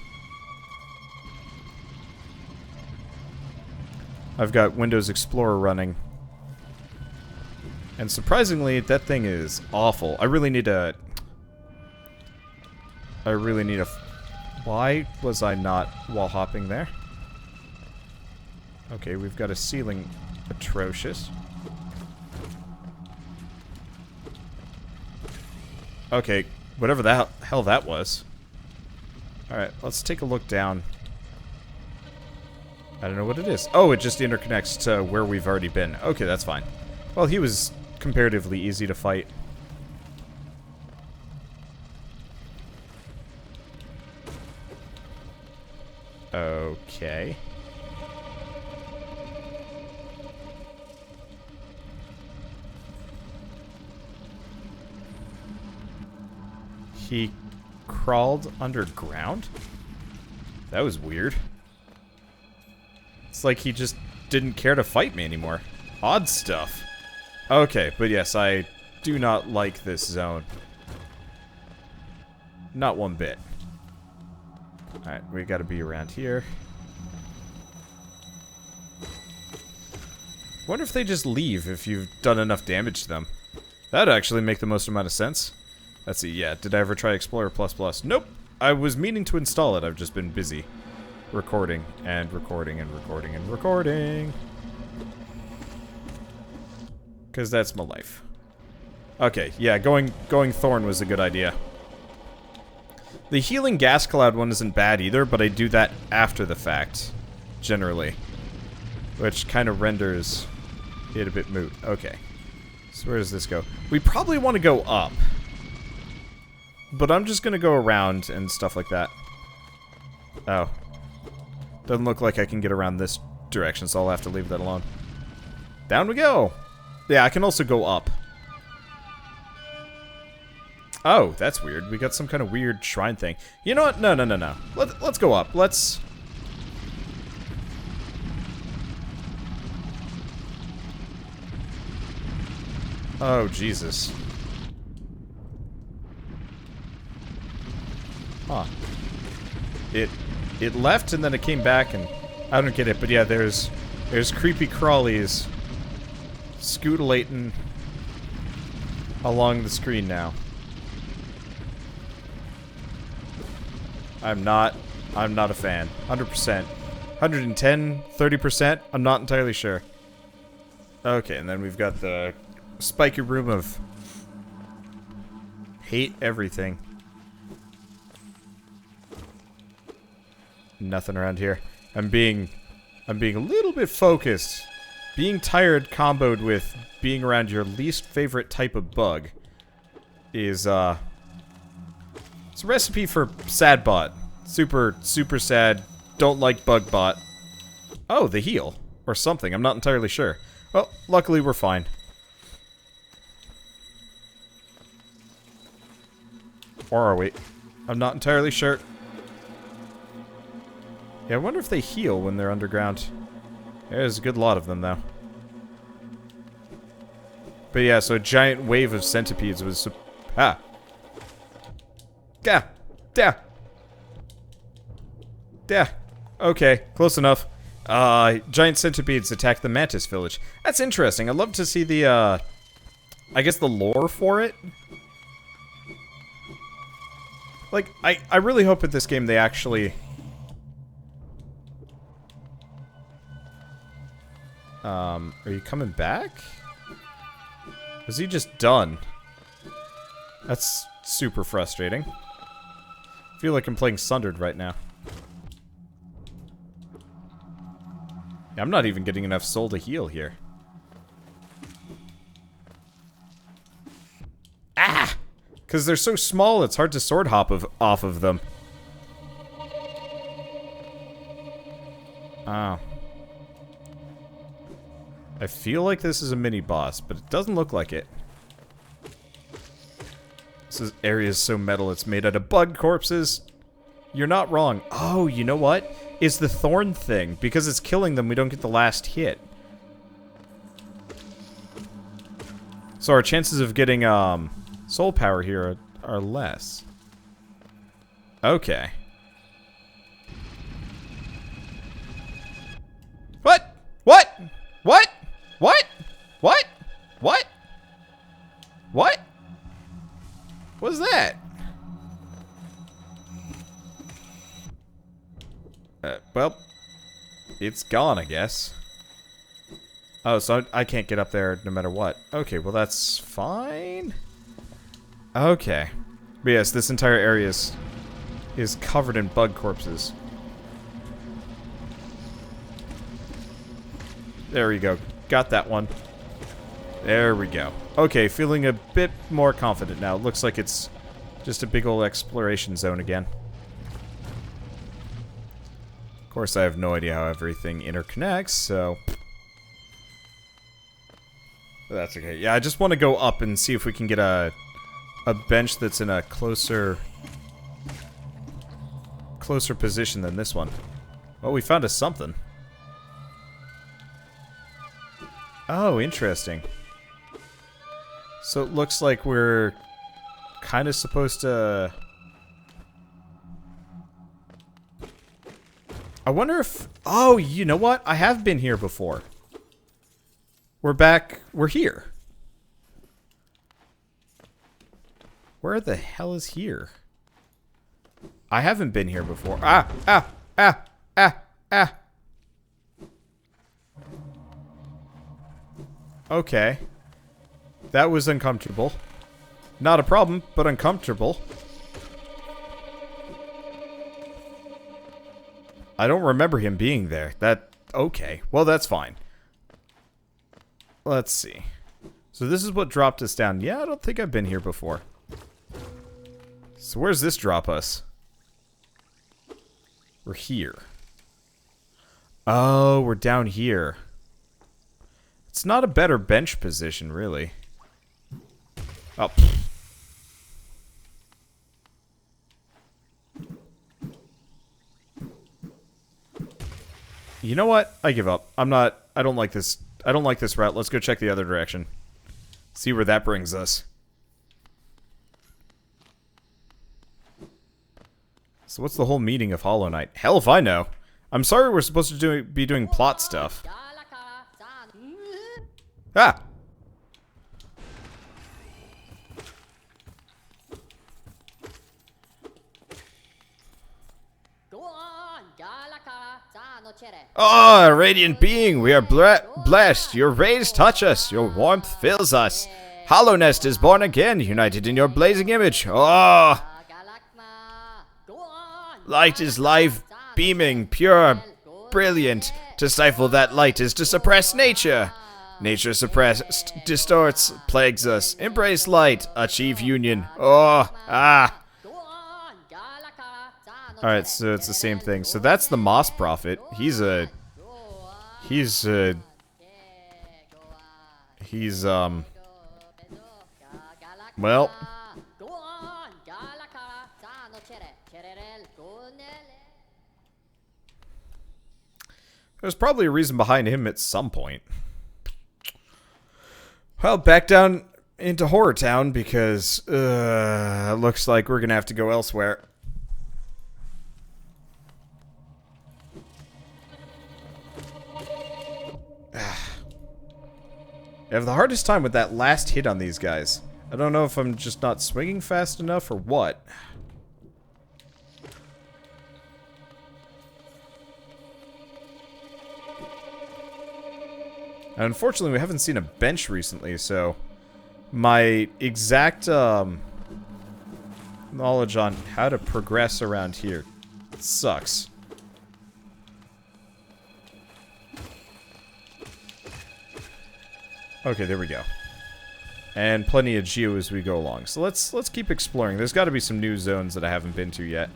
I've got Windows Explorer running. And surprisingly, that thing is awful. I really need a... Why was I not wall hopping there? Okay, we've got a ceiling atrocious. Okay, whatever the hell that was. Alright, let's take a look down. I don't know what it is. Oh, it just interconnects to where we've already been. Okay, that's fine. Well, he was comparatively easy to fight. Okay. He crawled underground? That was weird. It's like he just didn't care to fight me anymore. Odd stuff. Okay, but yes, I do not like this zone. Not one bit. Alright, we gotta be around here. Wonder if they just leave if you've done enough damage to them. That'd actually make the most amount of sense. Let's see, yeah, did I ever try Explorer++? Nope! I was meaning to install it, I've just been busy. Recording, and recording, and recording, and recording. Because that's my life. Okay, yeah, going Thorn was a good idea. The healing gas cloud one isn't bad either, but I do that after the fact, generally. Which kind of renders it a bit moot. Okay. So where does this go? We probably want to go up. But I'm just going to go around and stuff like that. Oh. Doesn't look like I can get around this direction, so I'll have to leave that alone. Down we go! Yeah, I can also go up. Oh, that's weird. We got some kind of weird shrine thing. You know what? No. Let's go up. Let's... Oh, Jesus. Huh. It left and then it came back and... I don't get it, but yeah, there's creepy crawlies scootulating along the screen now. I'm not a fan. 100%. 110, 30%, I'm not entirely sure. Okay, and then we've got the spiky room of hate everything. Nothing around here. I'm being a little bit focused. Being tired comboed with being around your least favorite type of bug is, it's a recipe for sad bot. Super, super sad. Don't like bug bot. Oh, the heal. Or something. I'm not entirely sure. Well, luckily we're fine. Or are we? I'm not entirely sure. Yeah, I wonder if they heal when they're underground. There's a good lot of them, though. But yeah, so a giant wave of centipedes was... Ah. Yeah. Yeah. Yeah. Okay, close enough. Giant centipedes attack the Mantis village. That's interesting. I'd love to see the, I guess the lore for it. Like, I really hope with this game they actually... Are you coming back? Is he just done? That's super frustrating. I feel like I'm playing Sundered right now. Yeah, I'm not even getting enough soul to heal here. Ah! Because they're so small, it's hard to sword hop off of them. Oh. I feel like this is a mini-boss, but it doesn't look like it. This area is so metal, it's made out of bug corpses. You're not wrong. Oh, you know what? It's the thorn thing. Because it's killing them, we don't get the last hit. So our chances of getting, soul power here are less. Okay. What? What? What? What? What? What? What? What was that? Well, it's gone, I guess. Oh, so I can't get up there no matter what. Okay, well that's fine. Okay. But yes, this entire area is covered in bug corpses. There we go. Got that one. There we go. Okay, feeling a bit more confident now. Looks like it's just a big old exploration zone again. Of course, I have no idea how everything interconnects, so... That's okay. Yeah, I just want to go up and see if we can get a bench that's in a closer position than this one. Oh, we found us something. Oh, interesting. So it looks like we're kind of supposed to... I wonder if... Oh, you know what? I have been here before. We're back. We're here. Where the hell is here? I haven't been here before. Ah! Ah! Ah! Ah! Ah! Okay. That was uncomfortable. Not a problem, but uncomfortable. I don't remember him being there. Okay. Well, that's fine. Let's see. So this is what dropped us down. Yeah, I don't think I've been here before. So where's this drop us? We're here. Oh, we're down here. It's not a better bench position, really. Oh. You know what? I give up. I don't like this. I don't like this route. Let's go check the other direction. See where that brings us. So what's the whole meaning of Hollow Knight? Hell if I know. I'm sorry we're supposed to be doing plot stuff. Ah! Oh, radiant being, we are blessed. Your rays touch us. Your warmth fills us. Hollow Nest is born again, united in your blazing image. Oh! Light is life. Beaming, pure, brilliant. To stifle that light is to suppress nature. Nature suppressed, distorts, plagues us. Embrace light, achieve union. Oh, ah. Alright, so it's the same thing. So that's the Moss Prophet. Well, there's probably a reason behind him at some point. Well, back down into Horror Town because it looks like we're gonna have to go elsewhere. I have the hardest time with that last hit on these guys. I don't know if I'm just not swinging fast enough or what. And unfortunately, we haven't seen a bench recently, so my exact knowledge on how to progress around here sucks. Okay, there we go. And plenty of geo as we go along. So let's keep exploring. There's got to be some new zones that I haven't been to yet.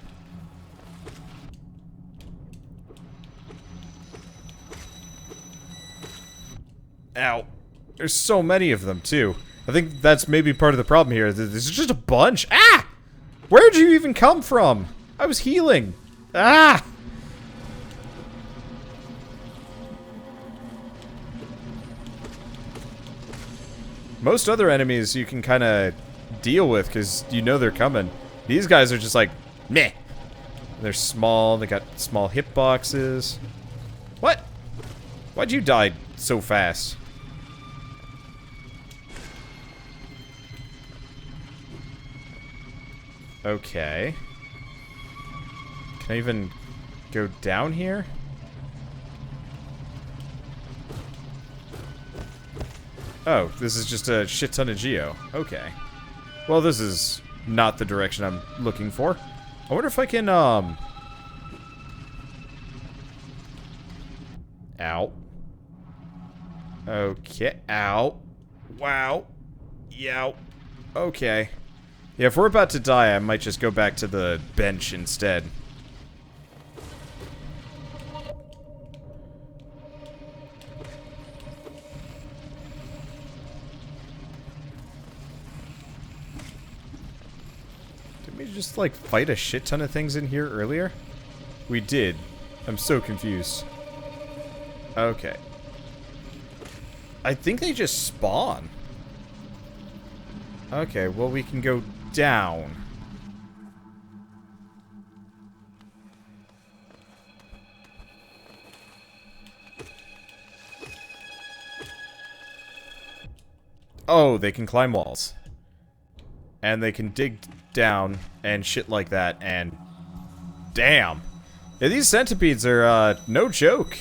Ow. There's so many of them, too. I think that's maybe part of the problem here. There's just a bunch. Ah! Where'd you even come from? I was healing. Ah! Most other enemies you can kind of deal with because you know they're coming. These guys are just like, meh. They're small. They got small hitboxes. What? Why'd you die so fast? Okay. Can I even go down here? Oh, this is just a shit ton of geo. Okay. Well, this is not the direction I'm looking for. I wonder if I can, Ow. Okay. Ow. Wow. Yow. Okay. Yeah, if we're about to die, I might just go back to the bench instead. Didn't we just, like, fight a shit ton of things in here earlier? We did. I'm so confused. Okay. I think they just spawn. Okay, well, we can go down. Oh, they can climb walls. And they can dig down and shit like that, and... Damn! Yeah, these centipedes are, no joke.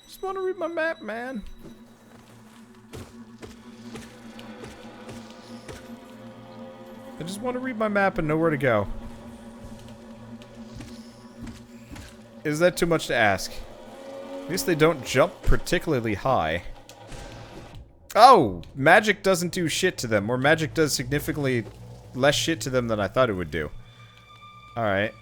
Just want to read my map, man. I just want to read my map and know where to go. Is that too much to ask? At least they don't jump particularly high. Oh! Magic doesn't do shit to them, or magic does significantly less shit to them than I thought it would do. Alright.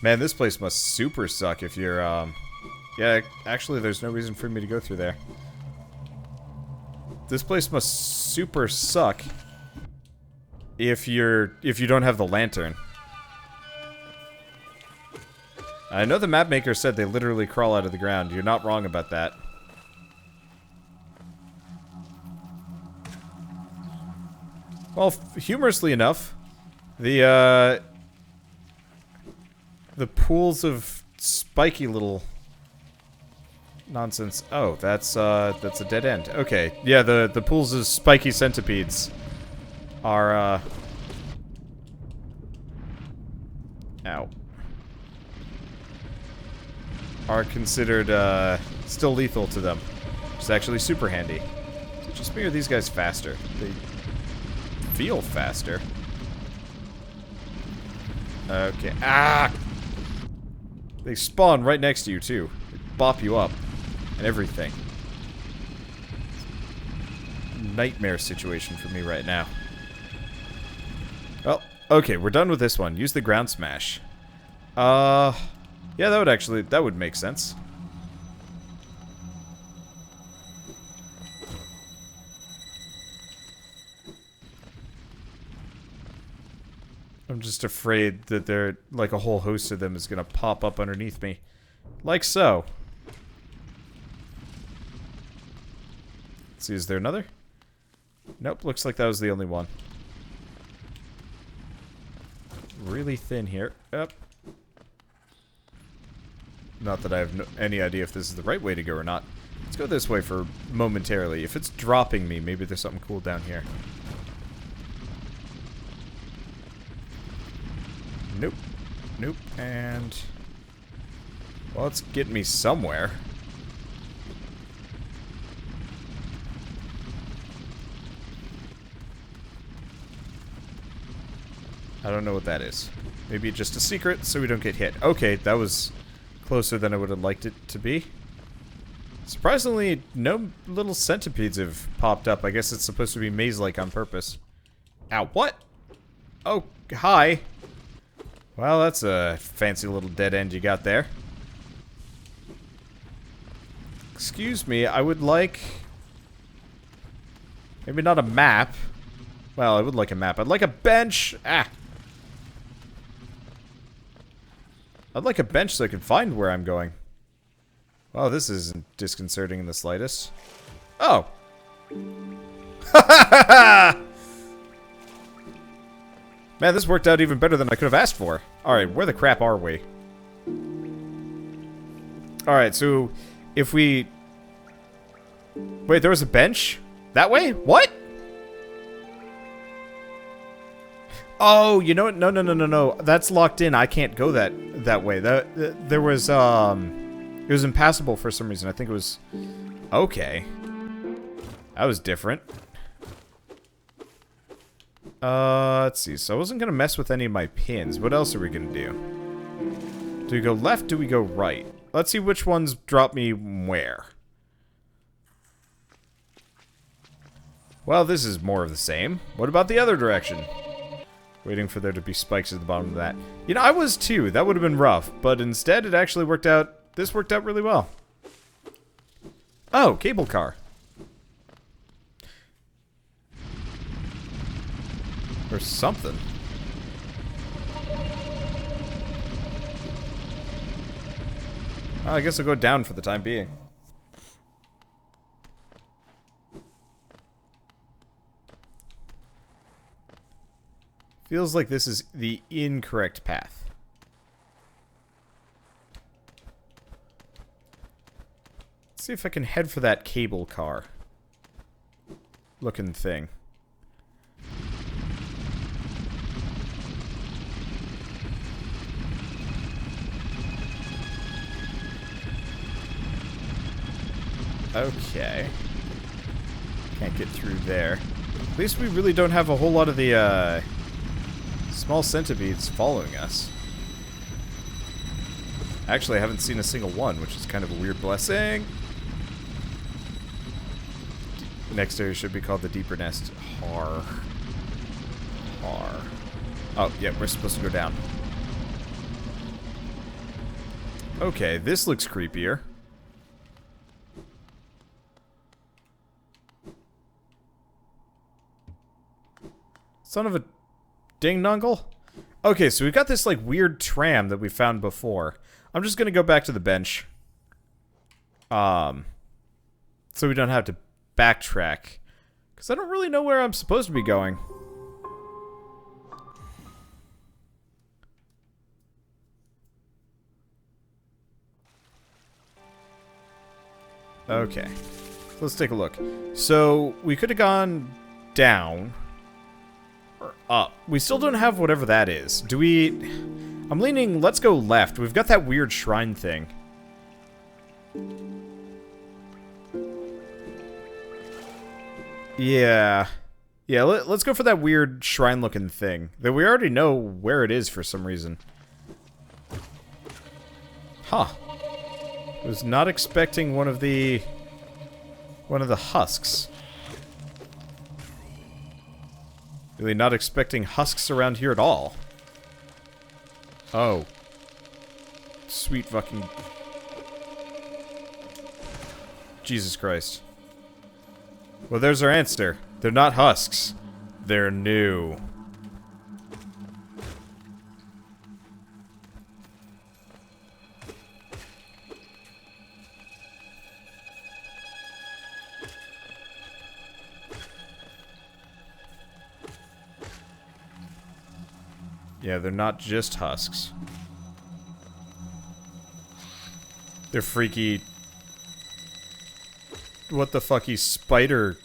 Man, this place must super suck if you're, Yeah, actually, there's no reason for me to go through there. This place must super suck if you don't have the lantern. I know the map maker said they literally crawl out of the ground. You're not wrong about that. Well, humorously enough, the pools of spiky little nonsense. Oh, that's a dead end. Okay, yeah, the pools of spiky centipedes are ow. Are considered still lethal to them. Which is actually super handy. Is it just me or are these guys faster? They feel faster. Okay. Ah! They spawn right next to you, too. They bop you up. And everything. Nightmare situation for me right now. Well, okay, we're done with this one. Use the ground smash. Yeah, that would make sense. I'm just afraid that there, like, a whole host of them is gonna pop up underneath me. Like so. Let's see, is there another? Nope, looks like that was the only one. Really thin here. Yep. Not that I have any idea if this is the right way to go or not. Let's go this way for momentarily. If it's dropping me, maybe there's something cool down here. Nope. Nope. And... well, it's getting me somewhere. I don't know what that is. Maybe just a secret so we don't get hit. Okay, that was closer than I would have liked it to be. Surprisingly, no little centipedes have popped up. I guess it's supposed to be maze-like on purpose. Ow, what? Oh, hi. Well, that's a fancy little dead end you got there. Excuse me, I would like... maybe not a map. Well, I would like a map. I'd like a bench. Ah. I'd like a bench so I can find where I'm going. Well, this isn't disconcerting in the slightest. Oh. Man, this worked out even better than I could have asked for. Alright, where the crap are we? Alright, so if we... wait, there was a bench? That way? What? Oh, you know what? No. That's locked in. I can't go that way. There was, it was impassable for some reason. I think it was... okay. That was different. Let's see. So I wasn't gonna mess with any of my pins. What else are we gonna do? Do we go left? Do we go right? Let's see which ones drop me where. Well, this is more of the same. What about the other direction? Waiting for there to be spikes at the bottom of that. You know, I was too. That would have been rough. But instead, it actually worked out... this worked out really well. Oh, cable car. Or something. Well, I guess I'll go down for the time being. Feels like this is the incorrect path. Let's see if I can head for that cable car looking thing. Okay. Can't get through there. At least we really don't have a whole lot of the, small centipedes following us. Actually, I haven't seen a single one, which is kind of a weird blessing. Next area should be called the Deeper Nest. Har. Oh, yeah, we're supposed to go down. Okay, this looks creepier. Son of a ding-dongle? Okay, so we've got this, like, weird tram that we found before. I'm just gonna go back to the bench. So we don't have to backtrack. Because I don't really know where I'm supposed to be going. Okay. Let's take a look. So, we could have gone down. Up. We still don't have whatever that is. Do we... I'm leaning... let's go left. We've got that weird shrine thing. Yeah. Yeah, let's go for that weird shrine-looking thing. That we already know where it is for some reason. Huh. Was not expecting one of the husks. Really not expecting husks around here at all. Oh. Sweet fucking... Jesus Christ. Well, there's our answer. They're not husks. They're new. Yeah, they're not just husks. They're freaky... What the fucky spider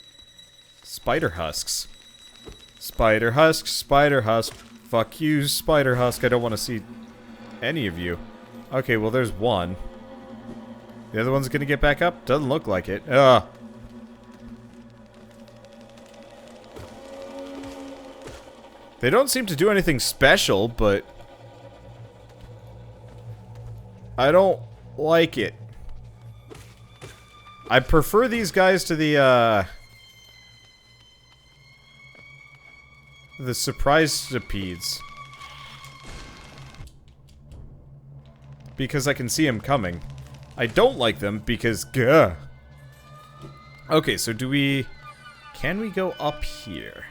husks. Spider husk. Fuck you, spider husk. I don't want to see any of you. Okay, well there's one. The other one's gonna get back up? Doesn't look like it. Ugh. They don't seem to do anything special, but... I don't like it. I prefer these guys to the surprise stapedes. Because I can see them coming. I don't like them because... Gah. Okay, so do we... Can we go up here?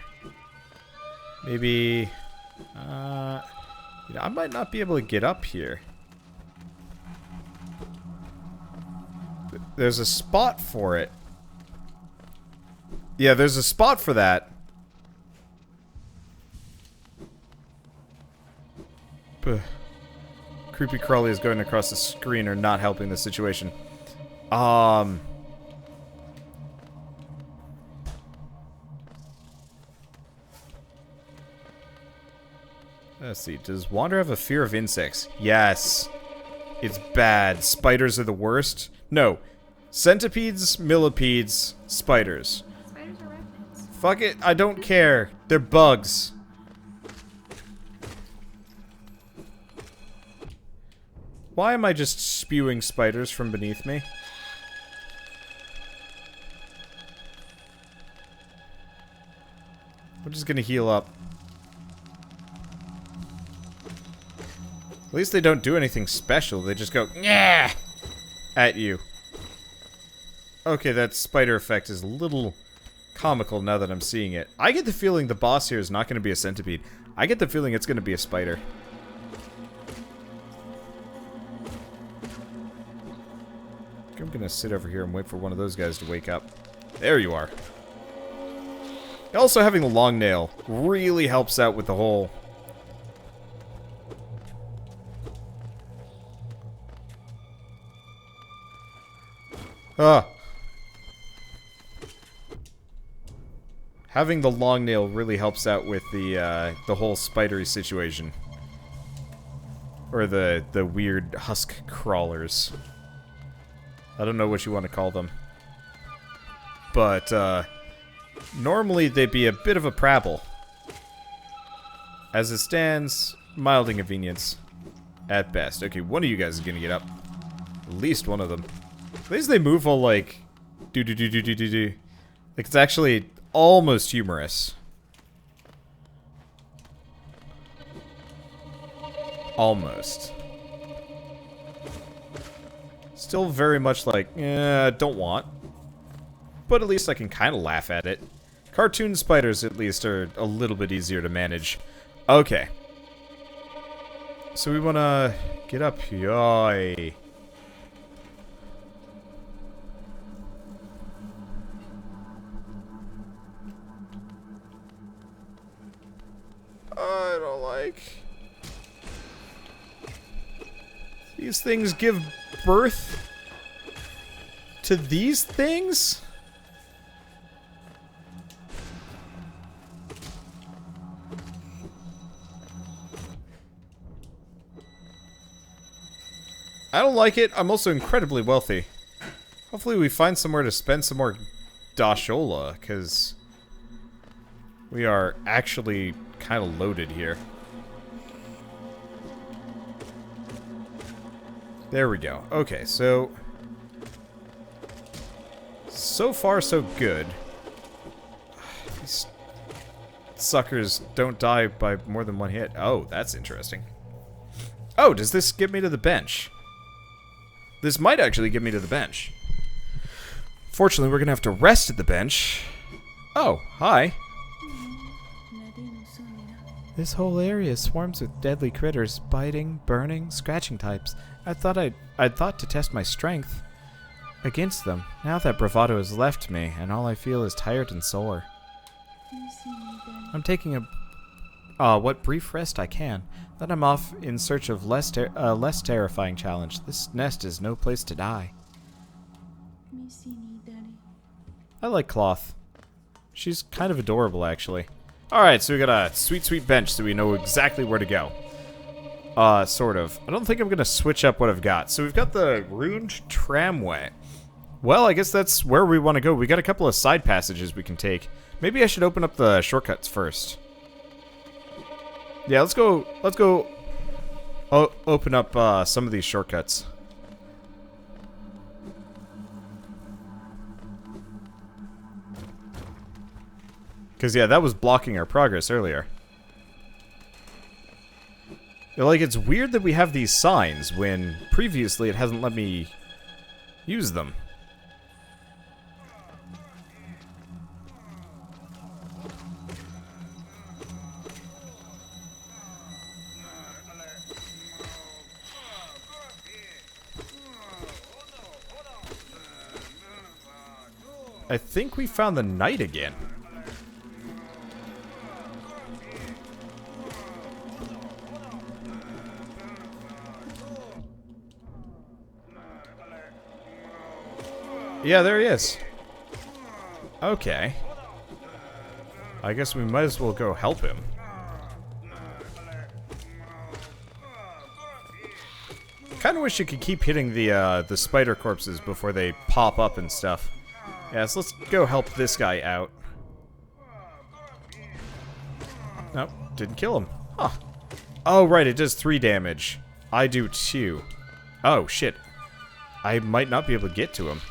Maybe... you know, I might not be able to get up here. There's a spot for it. Yeah, there's a spot for that. Creepy crawlies going across the screen are not helping the situation. Let's see. Does Wander have a fear of insects? Yes. It's bad. Spiders are the worst. No. Centipedes, millipedes, spiders. Spiders are arachnids. Fuck it. I don't care. They're bugs. Why am I just spewing spiders from beneath me? I'm just gonna heal up. At least they don't do anything special. They just go, yeah, at you. Okay, that spider effect is a little comical now that I'm seeing it. I get the feeling the boss here is not going to be a centipede. I get the feeling it's going to be a spider. I'm going to sit over here and wait for one of those guys to wake up. There you are. Also, having the long nail really helps out with the whole... Ah. Having the long nail really helps out with the whole spidery situation. Or the weird husk crawlers. I don't know what you want to call them. But, normally they'd be a bit of a prabble. As it stands, mild inconvenience. At best. Okay, one of you guys is gonna get up. At least one of them. At least they move all like... do-do-do-do-do-do-do. Like, it's actually almost humorous. Almost. Still very much like, don't want. But at least I can kind of laugh at it. Cartoon spiders, at least, are a little bit easier to manage. Okay. So we want to get up here. Yoy. I don't like... These things give birth to these things? I don't like it. I'm also incredibly wealthy. Hopefully we find somewhere to spend some more Dashola, because We are actually kind of loaded here. There we go. Okay, so far so good. These suckers don't die by more than one hit. Oh, that's interesting. Oh, does this get me to the bench? This might actually get me to the bench. Fortunately, we're gonna have to rest at the bench. Oh, hi. This whole area swarms with deadly critters, biting, burning, scratching types. I'd thought to test my strength against them. Now that bravado has left me, and all I feel is tired and sore. I'm taking what brief rest I can. Then I'm off in search of less terrifying challenge. This nest is no place to die. I like Cloth. She's kind of adorable, actually. Alright, so we got a sweet, sweet bench, so we know exactly where to go. Sort of. I don't think I'm gonna switch up what I've got. So we've got the ruined tramway. Well, I guess that's where we want to go. We got a couple of side passages we can take. Maybe I should open up the shortcuts first. Yeah, let's go open up some of these shortcuts. Because, yeah, that was blocking our progress earlier. Like, it's weird that we have these signs when previously it hasn't let me use them. I think we found the knight again. Yeah, there he is. Okay. I guess we might as well go help him. Kinda wish you could keep hitting the spider corpses before they pop up and stuff. Yeah, so let's go help this guy out. Nope, didn't kill him. Huh. Oh, right, it does 3 damage. I do 2. Oh, shit. I might not be able to get to him.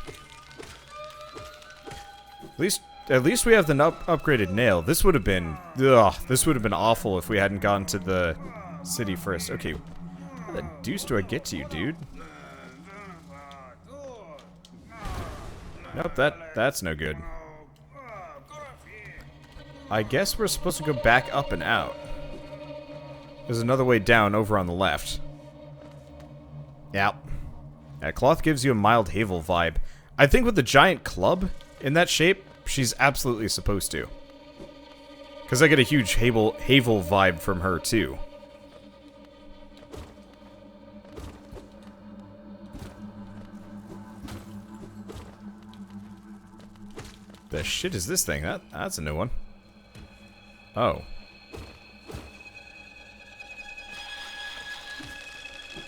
At least we have the upgraded nail. This would have been... Ugh, this would have been awful if we hadn't gone to the city first. Okay, how the deuce do I get to you, dude? Nope, that's no good. I guess we're supposed to go back up and out. There's another way down over on the left. Yep. Yeah, Cloth gives you a mild Havel vibe. I think with the giant club in that shape, she's absolutely supposed to. Because I get a huge Havel vibe from her, too. The shit is this thing? That's a new one. Oh.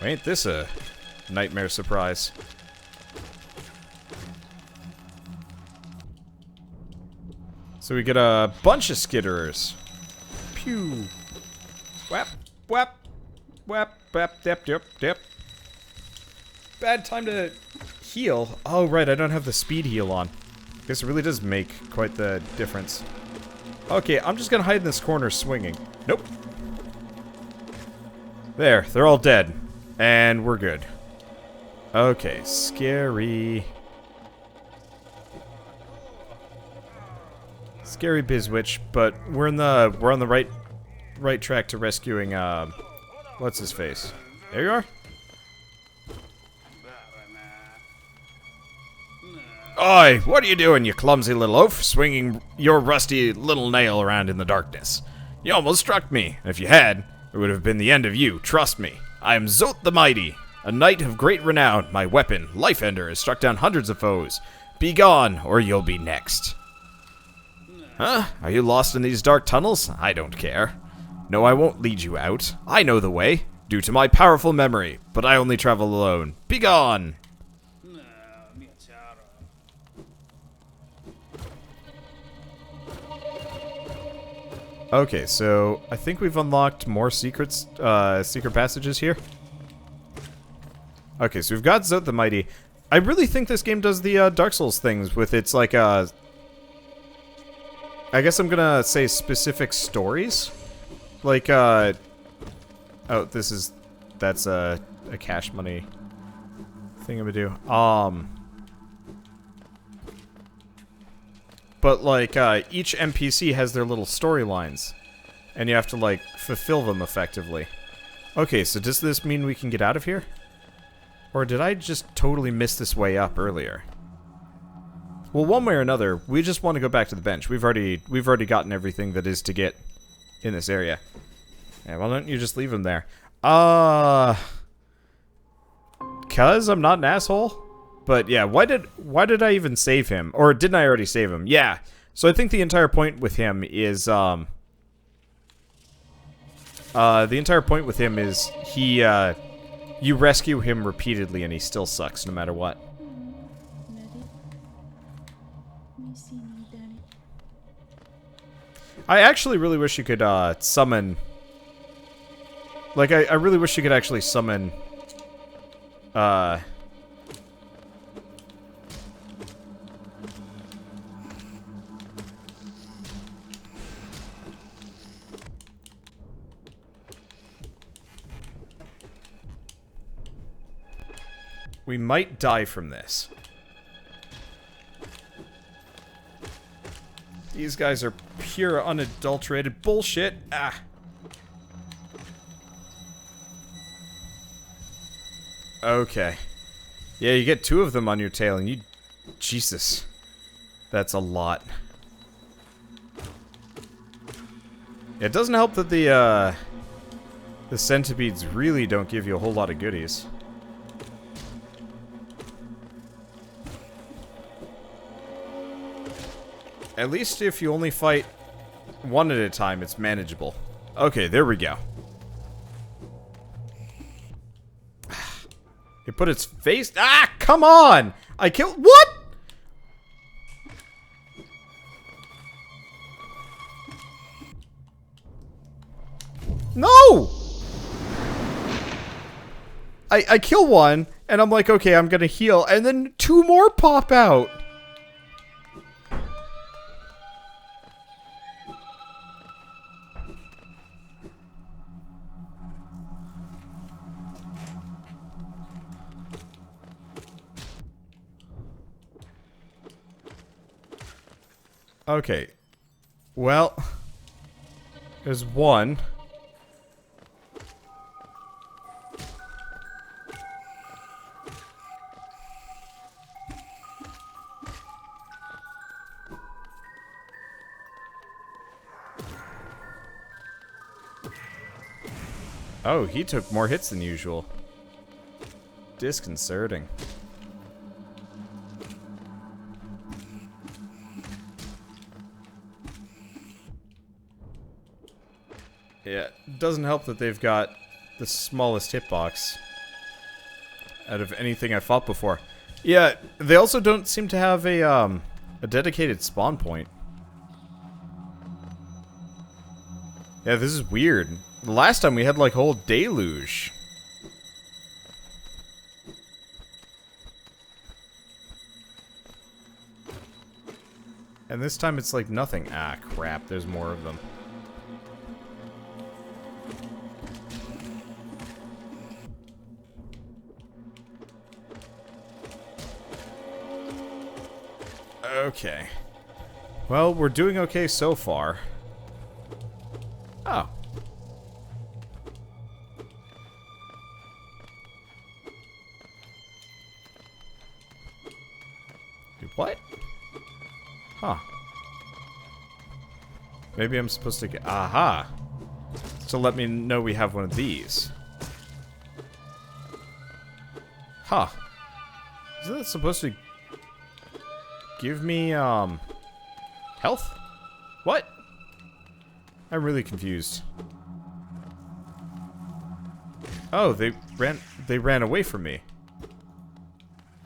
Ain't this a nightmare surprise? So we get a bunch of skitterers. Pew. Whap, whap, whap, whap, dip, dip, dip. Bad time to heal. Oh, right, I don't have the speed heal on. Guess it really does make quite the difference. Okay, I'm just gonna hide in this corner swinging. Nope. There, they're all dead. And we're good. Okay, scary. Scary Bizwitch, but we're on the right track to rescuing what's his face? There you are. Oi, what are you doing, you clumsy little oaf, swinging your rusty little nail around in the darkness? You almost struck me, and if you had, it would have been the end of you, trust me. I am Zot the Mighty, a knight of great renown. My weapon, Life Ender, has struck down hundreds of foes. Be gone, or you'll be next. Huh? Are you lost in these dark tunnels? I don't care. No, I won't lead you out. I know the way, due to my powerful memory, but I only travel alone. Be gone! Okay, so I think we've unlocked more secret passages here. Okay, so we've got Zot the Mighty. I really think this game does the Dark Souls things with its, like, I guess I'm gonna say specific stories. Like, oh, that's a cash money thingamadoo. But, like, each NPC has their little storylines. And you have to, like, fulfill them effectively. Okay, so does this mean we can get out of here? Or did I just totally miss this way up earlier? Well, one way or another, we just want to go back to the bench. We've already gotten everything that is to get in this area. Yeah, why don't you just leave him there? 'Cause I'm not an asshole? But yeah, why did I even save him? Or didn't I already save him? Yeah. So I think the entire point with him is he you rescue him repeatedly and he still sucks no matter what. I actually really wish you could summon, like, I really wish you could actually summon we might die from this. These guys are pure, unadulterated bullshit. Ah. Okay. Yeah, you get 2 of them on your tail, and you... Jesus. That's a lot. It doesn't help that the centipedes really don't give you a whole lot of goodies. At least if you only fight one at a time, it's manageable. Okay, there we go. It put its face... Ah, come on! I killed... What?! No! I kill one, and I'm like, okay, I'm gonna heal, and then 2 more pop out! Okay. Well, there's one. Oh, he took more hits than usual. Disconcerting. Yeah, it doesn't help that they've got the smallest hitbox out of anything I've fought before. Yeah, they also don't seem to have a dedicated spawn point. Yeah, this is weird. The last time we had like a whole deluge. And this time it's like nothing. Ah, crap, there's more of them. Okay. Well, we're doing okay so far. Oh. What? Huh. Maybe I'm supposed to get... Aha! So let me know we have one of these. Huh. Isn't that supposed to... give me, health? What? I'm really confused. Oh, they ran away from me.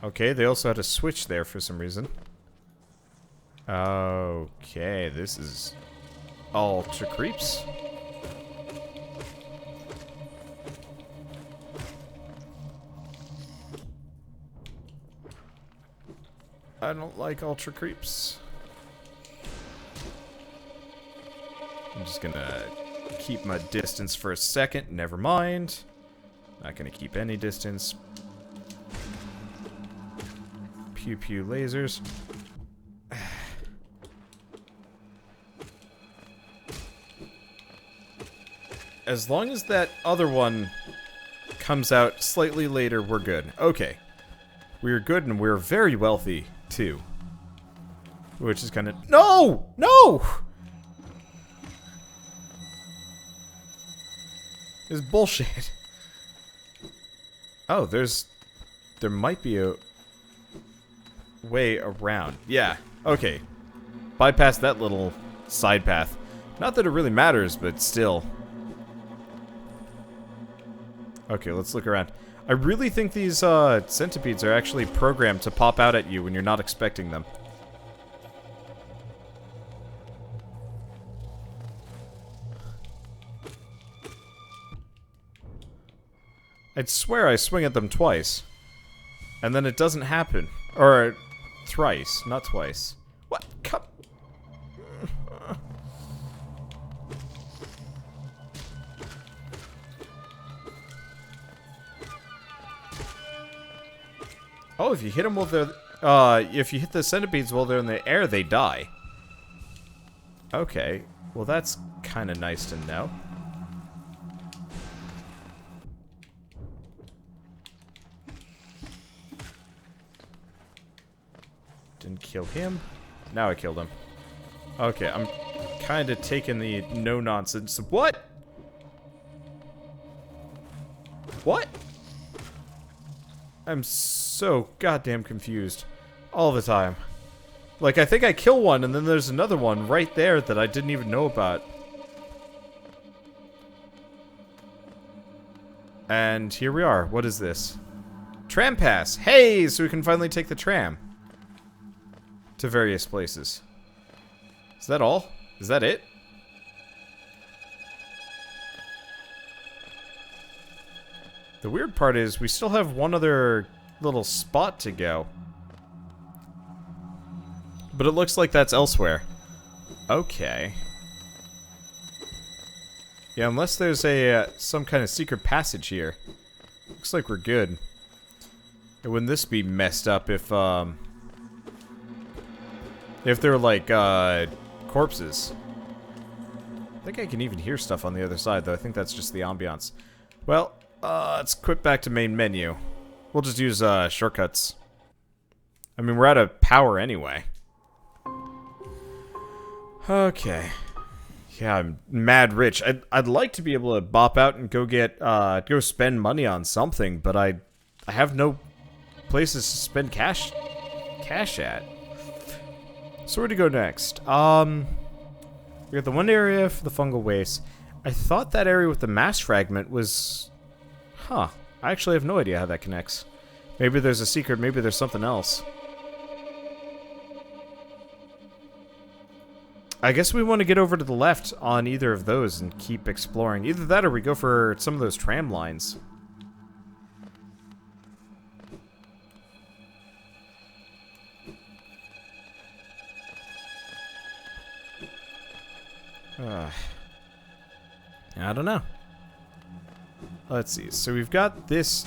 Okay, they also had a switch there for some reason. Okay, this is Ultra creeps. I don't like ultra creeps. I'm just gonna keep my distance for a second. Never mind. Not gonna keep any distance. Pew pew lasers. As long as that other one comes out slightly later, we're good. Okay. We're good and we're very wealthy, too. Which is kind of... No! No! This is bullshit. Oh, there might be a way around. Yeah, okay. Bypass that little side path. Not that it really matters, but still. Okay, let's look around. I really think these centipedes are actually programmed to pop out at you when you're not expecting them. I'd swear I swing at them twice. And then it doesn't happen. Or thrice, not twice. What? Come... Oh, if you hit them while they're... if you hit the centipedes while they're in the air, they die. Okay. Well, that's kind of nice to know. Didn't kill him. Now I killed him. Okay, I'm kind of taking the no-nonsense... What? What? I'm so goddamn confused. All the time. Like, I think I kill one, and then there's another one right there that I didn't even know about. And here we are. What is this? Tram pass! Hey! So we can finally take the tram. To various places. Is that all? Is that it? The weird part is we still have one other little spot to go. But it looks like that's elsewhere. Okay. Yeah, unless there's a some kind of secret passage here. Looks like we're good. And wouldn't this be messed up if they're like corpses? I think I can even hear stuff on the other side, though. I think that's just the ambiance. Well, let's quit back to main menu. We'll just use shortcuts. I mean, we're out of power anyway. Okay. Yeah, I'm mad rich. I'd like to be able to bop out and go get go spend money on something, but I have no places to spend cash at. So where to go next? We got the one area for the fungal waste. I thought that area with the mass fragment was... Huh. I actually have no idea how that connects. Maybe there's a secret, maybe there's something else. I guess we want to get over to the left on either of those and keep exploring. Either that or we go for some of those tram lines. I don't know. Let's see. So we've got this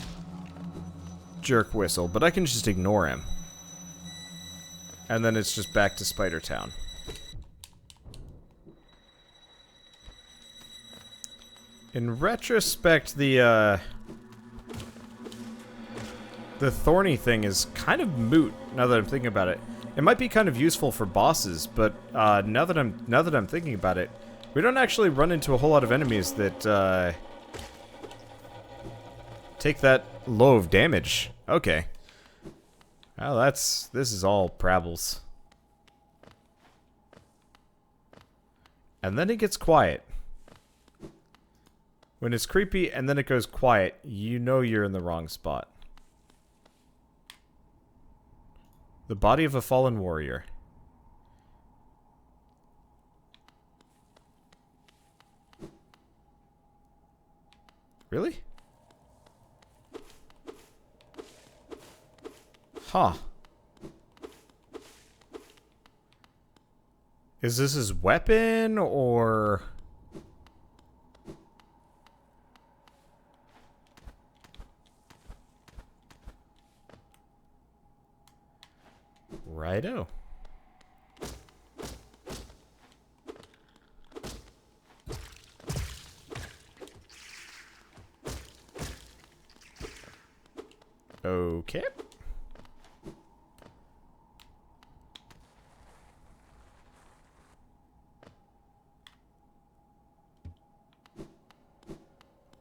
jerk whistle, but I can just ignore him. And then it's just back to Spider Town. In retrospect, the thorny thing is kind of moot now that I'm thinking about it. It might be kind of useful for bosses, but now that I'm thinking about it, we don't actually run into a whole lot of enemies that take that low of damage. Okay. Well, this is all Prabbles. And then it gets quiet. When it's creepy and then it goes quiet, you know you're in the wrong spot. The body of a fallen warrior. Really? Huh. Is this his weapon, or... Righto. Okay.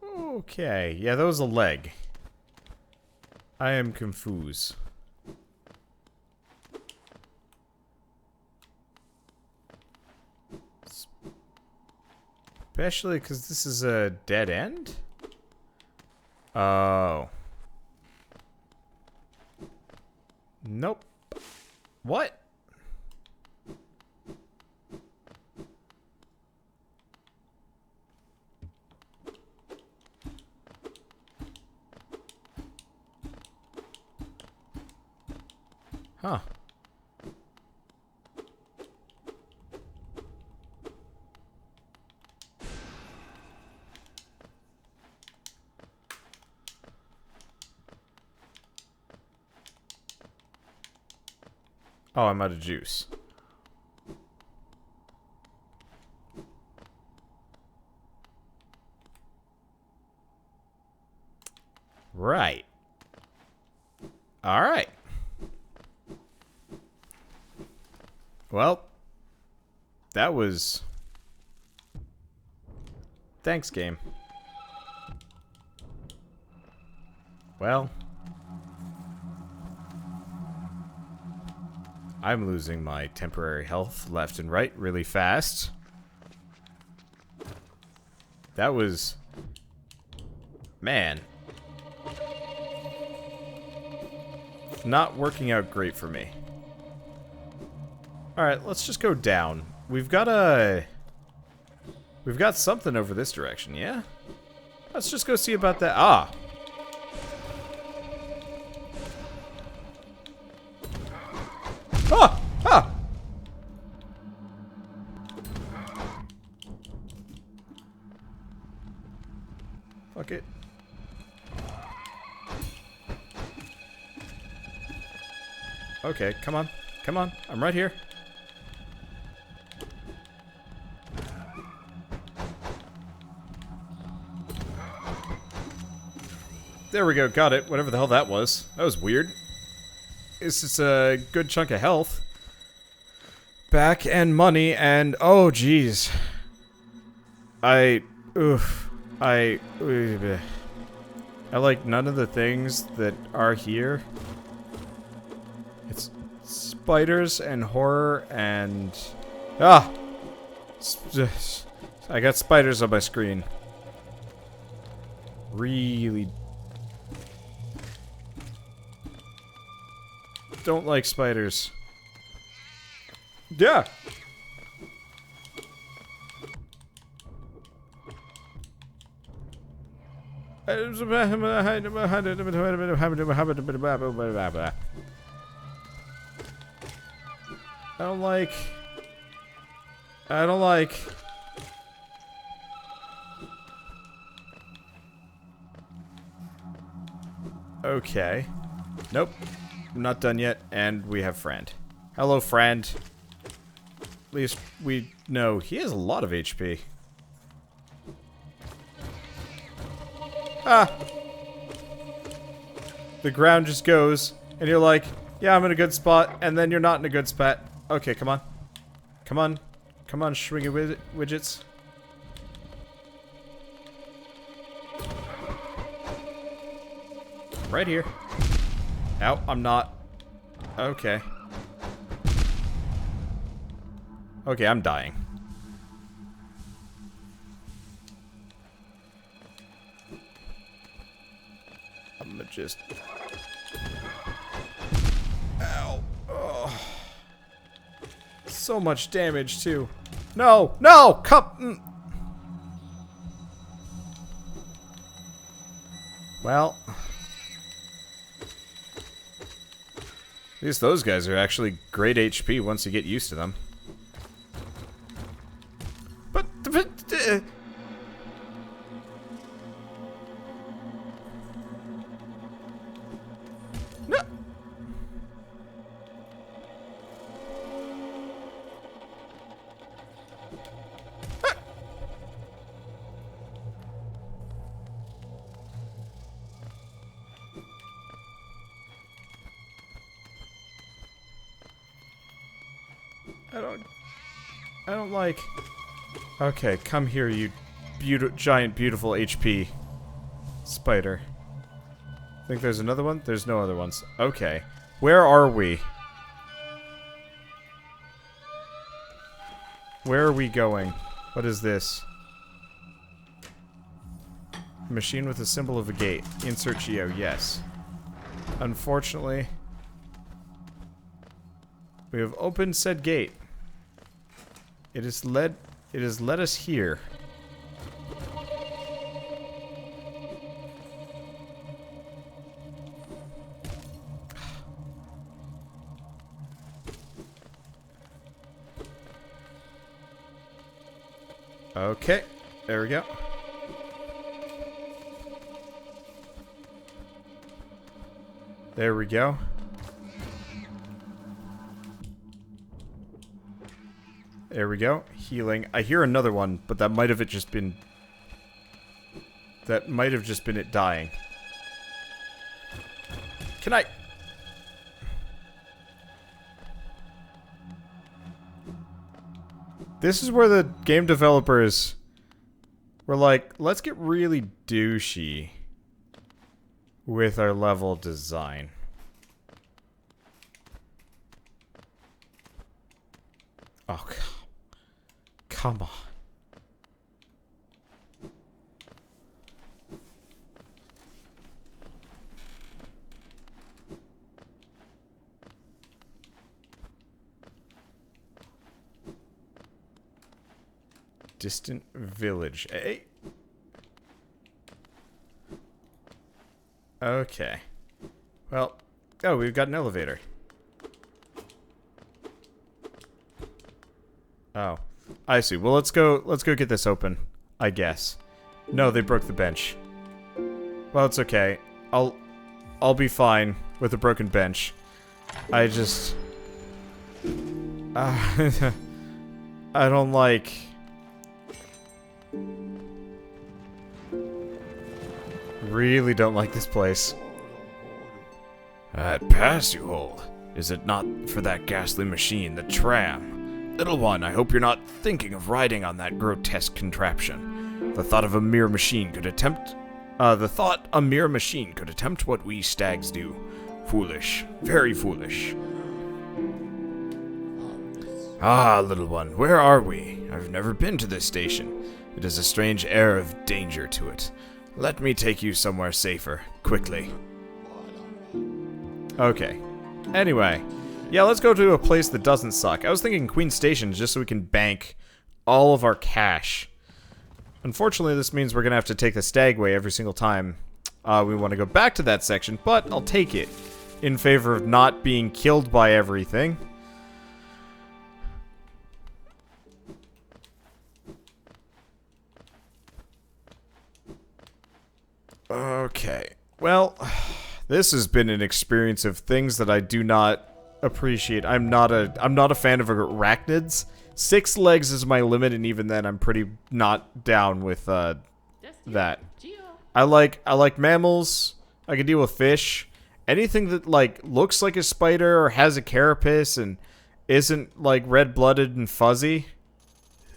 Okay, yeah, that was a leg. I am confused. Especially because this is a dead end? Oh. Nope. What? Huh. Oh, I'm out of juice. Right. All right. Well, that was... Thanks, game. Well... I'm losing my temporary health left and right really fast. That was... Man. Not working out great for me. Alright, let's just go down. We've got something over this direction, yeah? Let's just go see about that. Ah! Ah! Ah! Fuck it. Okay, come on. Come on. I'm right here. There we go. Got it. Whatever the hell that was. That was weird. It's just a good chunk of health. Back and money and... Oh, jeez. I like none of the things that are here. It's spiders and horror and... Ah! I got spiders on my screen. Really... don't like spiders. Yeah. I don't like. I don't like. Okay. Nope. I'm not done yet, and we have friend. Hello, friend. At least we know he has a lot of HP. Ah! The ground just goes, and you're like, yeah, I'm in a good spot, and then you're not in a good spot. Okay, come on. Come on. Come on, swingy widgets. Right here. Ow, I'm not. Okay. Okay, I'm dying. I'm gonna just... Ow. Oh. So much damage, too. No! No! Come! Well. At least those guys are actually great HP once you get used to them. But no. I don't like... Okay, come here, you giant, beautiful HP spider. Think there's another one? There's no other ones. Okay. Where are we? Where are we going? What is this? Machine with a symbol of a gate. Insert geo, yes. Unfortunately, we have opened said gate. It has led us here. Okay, there we go. There we go. There we go. Healing. I hear another one, but that might have just been... That might have just been it dying. Can I... This is where the game developers were like, let's get really douchey with our level design. Oh, God. Come on. Distant village. Hey. Okay. Well, oh, we've got an elevator. Oh. I see. Well, let's go get this open, I guess. No, they broke the bench. Well, it's okay. I'll be fine with a broken bench. I just I don't like really don't like this place. That pass you hold. Is it not for that ghastly machine, the tram? Little one, I hope you're not thinking of riding on that grotesque contraption. The thought a mere machine could attempt what we stags do. Foolish. Very foolish. Ah, little one, where are we? I've never been to this station. It has a strange air of danger to it. Let me take you somewhere safer, quickly. Okay. Anyway. Yeah, let's go to a place that doesn't suck. I was thinking Queen Station just so we can bank all of our cash. Unfortunately, this means we're going to have to take the Stagway every single time we want to go back to that section, but I'll take it in favor of not being killed by everything. Okay. Well, this has been an experience of things that I do not appreciate. I'm not a fan of arachnids. 6 legs is my limit, and even then I'm pretty not down with that. I like mammals. I can deal with fish. Anything that like looks like a spider or has a carapace and isn't like red-blooded and fuzzy.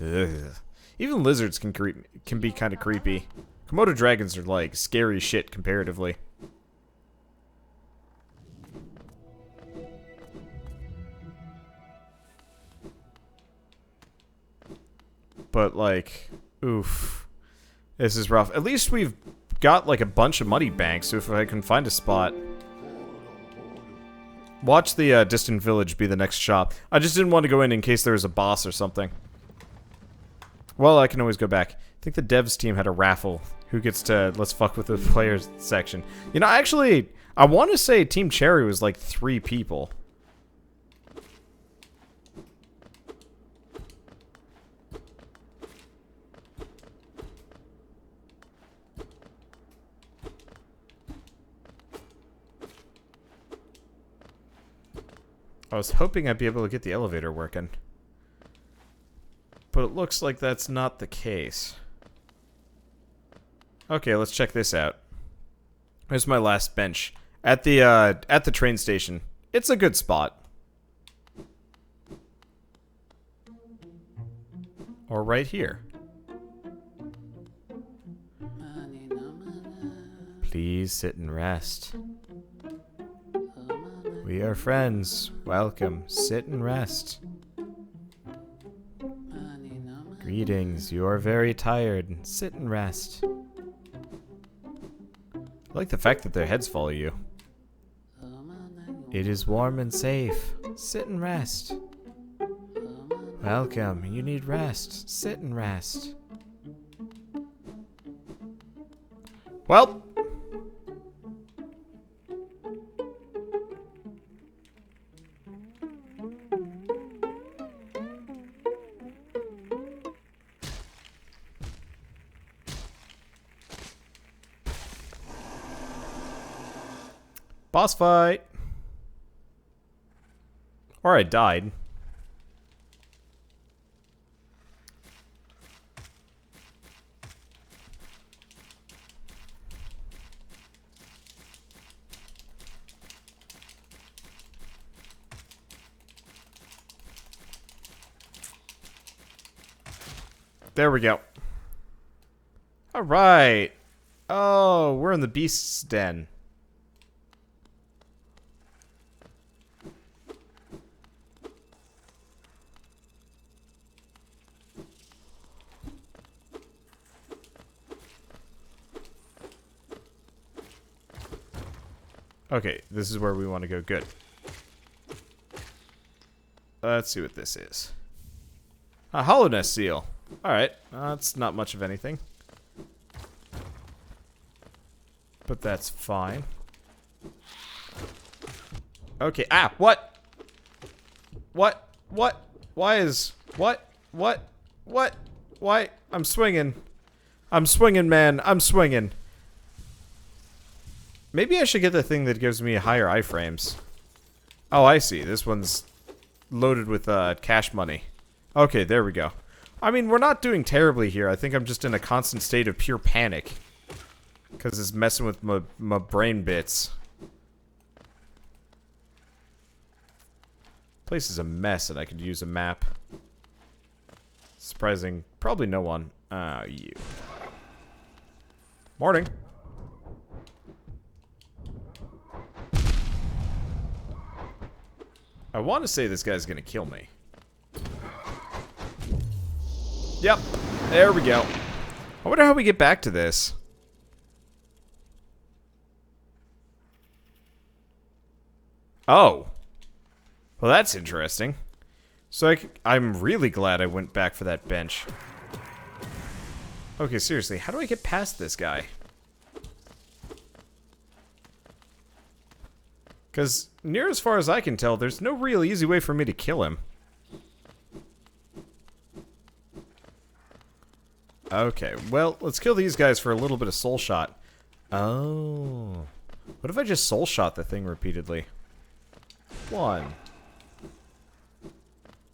Ugh. Even lizards can be kind of creepy. Komodo dragons are like scary shit comparatively. But like, oof. This is rough. At least we've got like a bunch of money banks, so if I can find a spot. Watch the distant village be the next shop. I just didn't want to go in case there was a boss or something. Well, I can always go back. think the devs team had a raffle. Who gets to let's fuck with the players section? You know, actually, I want to say Team Cherry was like 3 people. I was hoping I'd be able to get the elevator working. But it looks like that's not the case. Okay, let's check this out. Here's my last bench. At the train station. It's a good spot. Or right here. Please sit and rest. We are friends. Welcome. Sit and rest. Greetings. You are very tired. Sit and rest. I like the fact that their heads follow you. It is warm and safe. Sit and rest. Welcome. You need rest. Sit and rest. Well. Boss fight. Or I died. There we go. All right. Oh, we're in the beast's den. Okay, this is where we want to go. Good. Let's see what this is. A hollow nest seal. Alright, that's not much of anything. But that's fine. Okay, what? What? What? Why is... What? Why? I'm swinging. I'm swinging, man. I'm swinging. Maybe I should get the thing that gives me higher iframes. Oh, I see. This one's loaded with cash money. Okay, there we go. I mean, we're not doing terribly here. I think I'm just in a constant state of pure panic. Because it's messing with my brain bits. Place is a mess and I could use a map. Surprising. Probably no one. You. Morning. I want to say this guy's gonna kill me. Yep. There we go. I wonder how we get back to this. Oh. Well, that's interesting. So I'm really glad I went back for that bench. Okay, seriously, how do I get past this guy? Because, near as far as I can tell, there's no real easy way for me to kill him. Okay, well, let's kill these guys for a little bit of soul shot. Oh. What if I just soul shot the thing repeatedly? 1.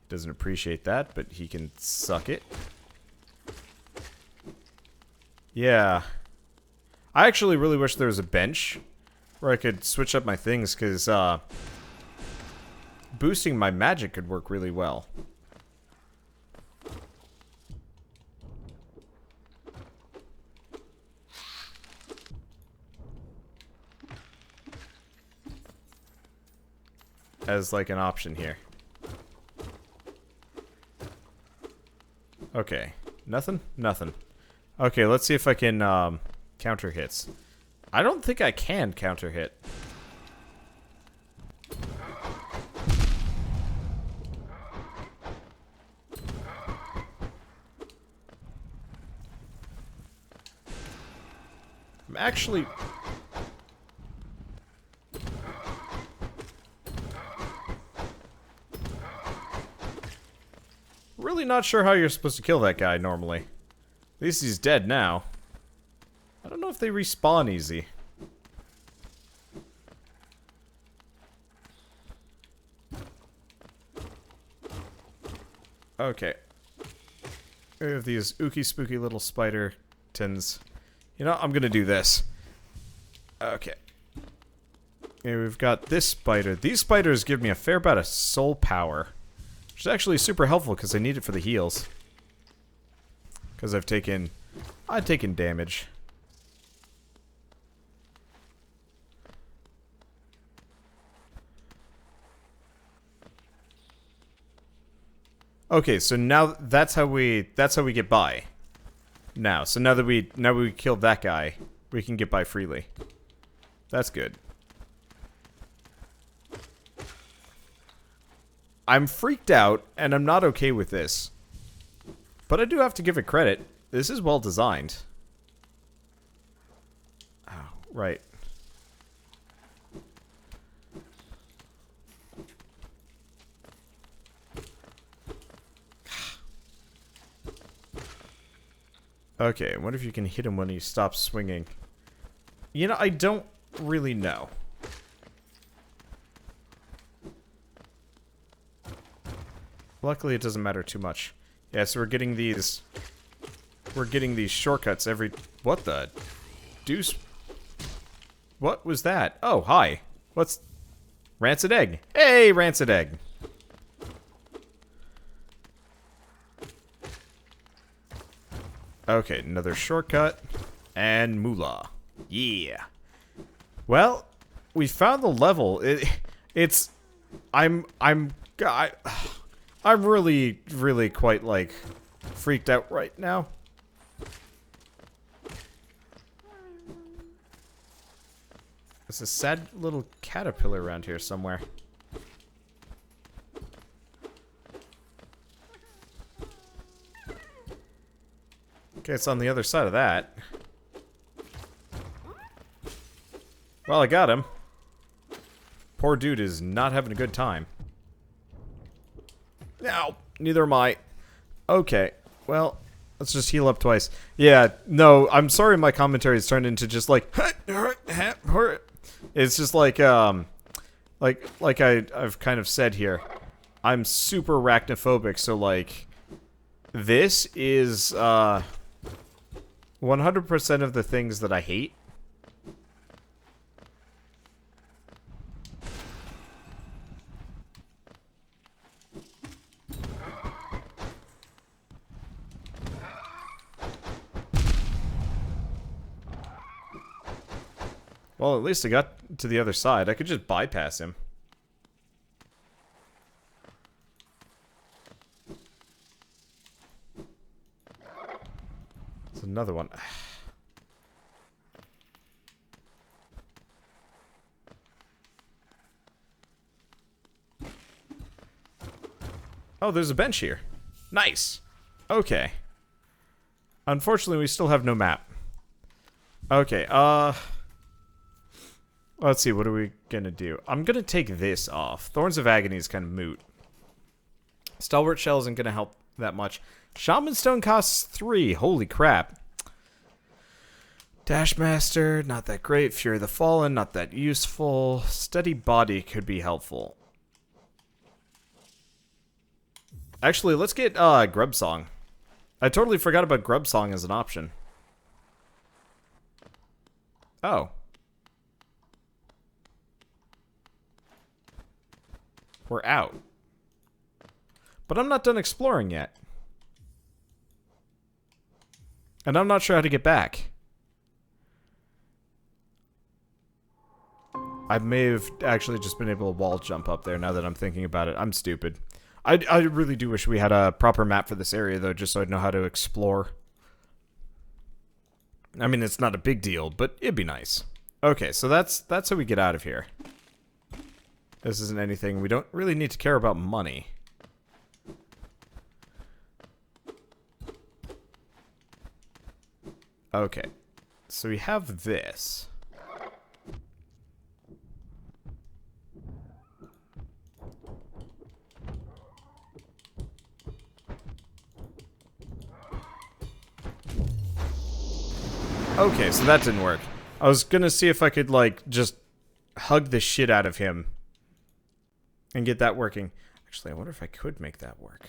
Doesn't appreciate that, but he can suck it. Yeah. I actually really wish there was a bench where I could switch up my things, because boosting my magic could work really well. As like an option here. Okay. Nothing? Nothing. Okay, let's see if I can counter hits. I don't think I can counter hit. actually... Really not sure how you're supposed to kill that guy normally. At least he's dead now. I don't know if they respawn easy. Okay. We have these ooky spooky little spider tins. You know, I'm gonna do this. Okay. Okay, we've got this spider. These spiders give me a fair bit of soul power. Which is actually super helpful because I need it for the heals. Because I've taken damage. Okay, so now that's how we get by. Now, so now that we killed that guy, we can get by freely. That's good. I'm freaked out, and I'm not okay with this. But I do have to give it credit. This is well designed. Oh, right. Okay, I wonder if you can hit him when he stops swinging. You know, I don't really know. Luckily, it doesn't matter too much. Yeah, so we're getting these shortcuts every... What the deuce? What was that? Oh, hi. What's... Rancid egg. Hey, rancid egg. Okay, another shortcut. And moolah. Yeah. Well, we found the level. I'm really, really quite, like, freaked out right now. There's a sad little caterpillar around here somewhere. Okay, it's on the other side of that. Well, I got him. Poor dude is not having a good time. No, neither am I. Okay, well, let's just heal up twice. Yeah, no, I'm sorry my commentary has turned into just like... It's just like I've kind of said here. I'm super arachnophobic, so like... This is, 100% of the things that I hate. Well, at least I got to the other side. I could just bypass him. There's another one. Oh, there's a bench here. Nice. Okay. Unfortunately, we still have no map. Okay, let's see, what are we gonna do? I'm gonna take this off. Thorns of Agony is kind of moot. Stalwart Shell isn't gonna help that much. Shaman Stone costs 3. Holy crap. Dashmaster, not that great. Fury of the Fallen, not that useful. Steady Body could be helpful. Actually, let's get Grub Song. I totally forgot about Grub Song as an option. Oh. We're out. But I'm not done exploring yet. And I'm not sure how to get back. I may have actually just been able to wall jump up there now that I'm thinking about it. I'm stupid. I really do wish we had a proper map for this area, though, just so I'd know how to explore. I mean, it's not a big deal, but it'd be nice. Okay, so that's how we get out of here. This isn't anything. We don't really need to care about money. Okay. so we have this. Okay, so that didn't work. I was gonna see if I could, like, just hug the shit out of him and get that working. Actually, I wonder if I could make that work.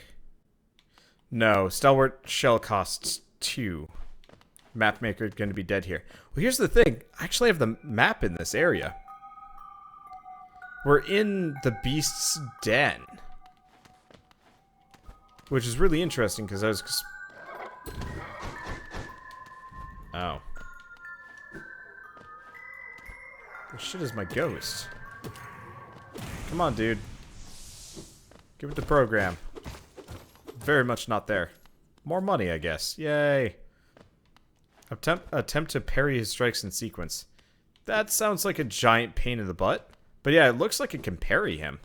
No, Stalwart Shell costs 2. Mapmaker going to be dead here. Well, here's the thing. I actually have the map in this area. We're in the Beast's Den. Which is really interesting, because I was... Oh. What shit is my ghost? Come on, dude. Give it the program. Very much not there. More money, I guess. Yay. Attempt to parry his strikes in sequence. That sounds like a giant pain in the butt. But yeah, it looks like it can parry him.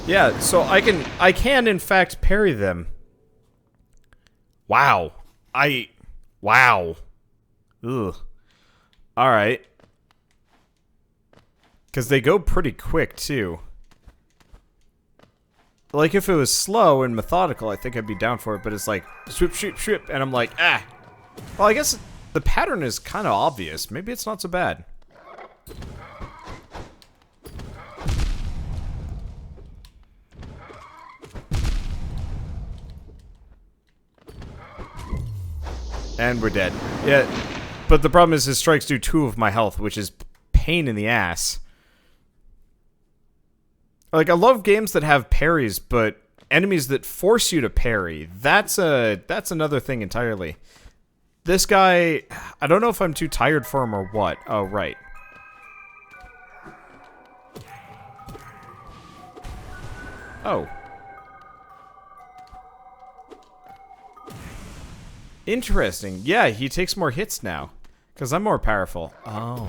Yeah, so I can in fact parry them. Wow. Wow. Ugh. Alright. Because they go pretty quick, too. Like, if it was slow and methodical, I think I'd be down for it, but it's like, swoop, swoop, swoop, and I'm like, ah. Well, I guess the pattern is kind of obvious. Maybe it's not so bad. And we're dead. Yeah, but the problem is his strikes do 2 of my health, which is pain in the ass. Like, I love games that have parries, but enemies that force you to parry, that's another thing entirely. This guy, I don't know if I'm too tired for him or what. Oh, right. Oh. Interesting. Yeah, he takes more hits now. Because I'm more powerful. Oh.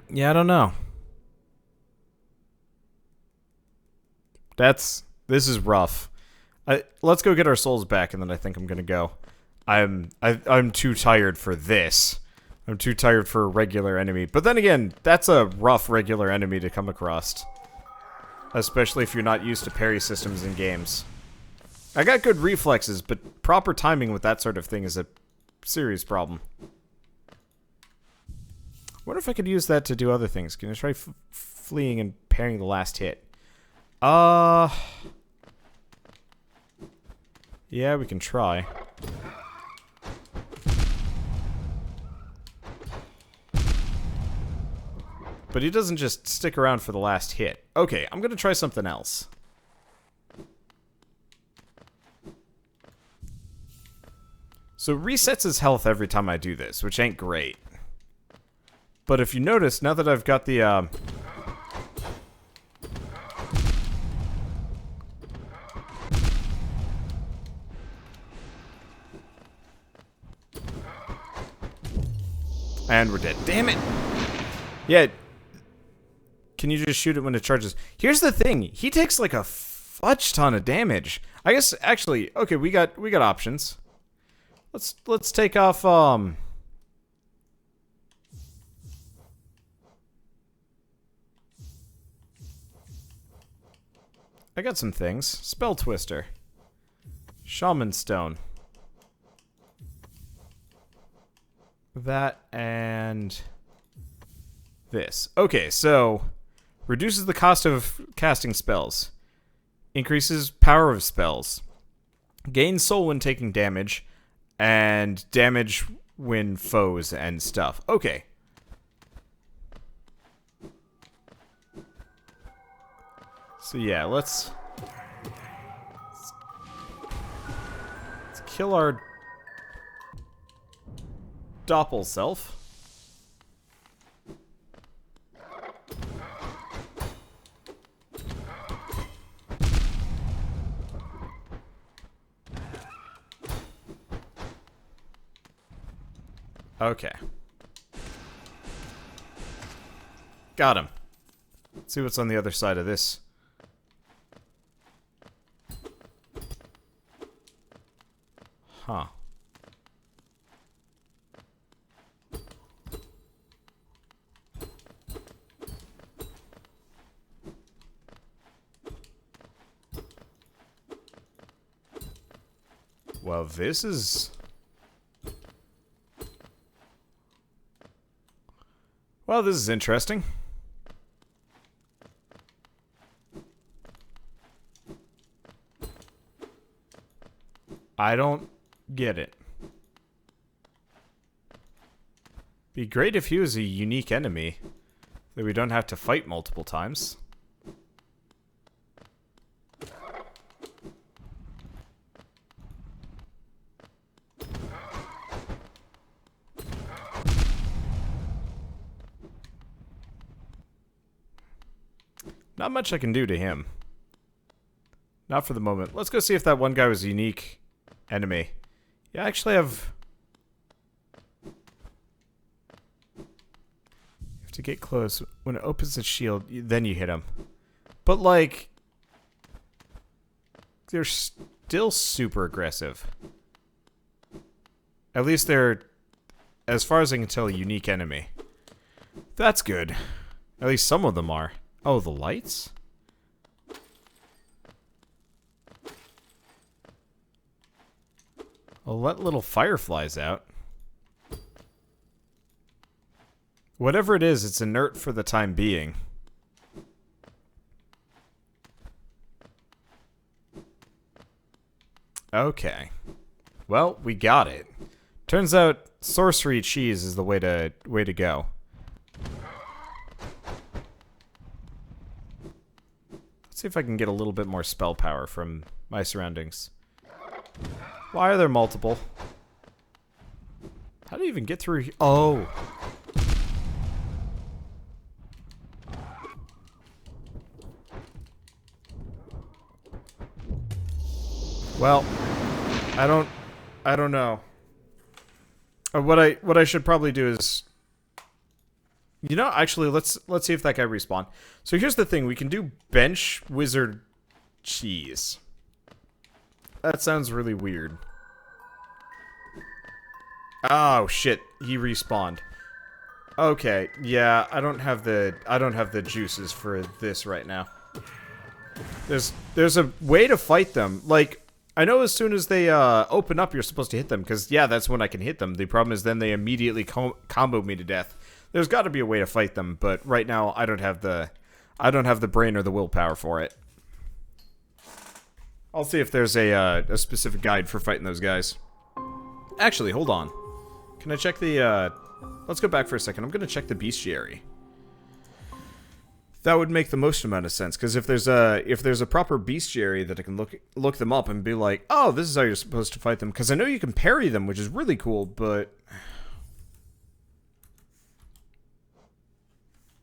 Yeah, I don't know. This is rough. Let's go get our souls back, and then I think I'm gonna go. I'm too tired for this. I'm too tired for a regular enemy. But then again, that's a rough regular enemy to come across. Especially if you're not used to parry systems in games. I got good reflexes, but proper timing with that sort of thing is a serious problem. I wonder if I could use that to do other things. Can I try fleeing and parrying the last hit? Yeah, we can try. But he doesn't just stick around for the last hit. Okay, I'm gonna try something else. So it resets his health every time I do this, which ain't great. But if you notice, now that I've got the, and we're dead. Damn it! Yeah. Can you just shoot it when it charges? Here's the thing. He takes like a fudge ton of damage. I guess actually, okay, we got options. Let's take off I got some things. Spell Twister. Shaman Stone. That and this. Okay, so reduces the cost of casting spells. Increases power of spells. Gains soul when taking damage. And damage when foes and stuff. Okay. So yeah, let's kill our doppel self. Okay. Got him. Let's see what's on the other side of this. Huh. Well, this is... Well, this is interesting. I don't get it. Be great if he was a unique enemy that we don't have to fight multiple times. Not much I can do to him. Not for the moment. Let's go see if that one guy was a unique enemy. Yeah, I actually have... You have to get close. When it opens its shield, then you hit him. But, like... They're still super aggressive. At least they're, as far as I can tell, a unique enemy. That's good. At least some of them are. Oh, the lights? I'll let little fireflies out. Whatever it is, it's inert for the time being. Okay. Well, we got it. Turns out sorcery cheese is the way to go. Let's see if I can get a little bit more spell power from my surroundings. Why are there multiple? How do you even get through here? Oh. Well, I don't know. What I should probably do is, you know, actually let's see if that guy respawn. So here's the thing, we can do bench wizard cheese. That sounds really weird. Oh shit, he respawned. Okay, yeah, I don't have the juices for this right now. There's a way to fight them. Like, I know as soon as they open up, you're supposed to hit them, because yeah, that's when I can hit them. The problem is then they immediately combo me to death. There's got to be a way to fight them, but right now I don't have the brain or the willpower for it. I'll see if there's a specific guide for fighting those guys. Actually, hold on. Can I check the let's go back for a second. I'm gonna check the bestiary. That would make the most amount of sense, because if there's a proper bestiary that I can look them up and be like, oh, this is how you're supposed to fight them, because I know you can parry them, which is really cool, but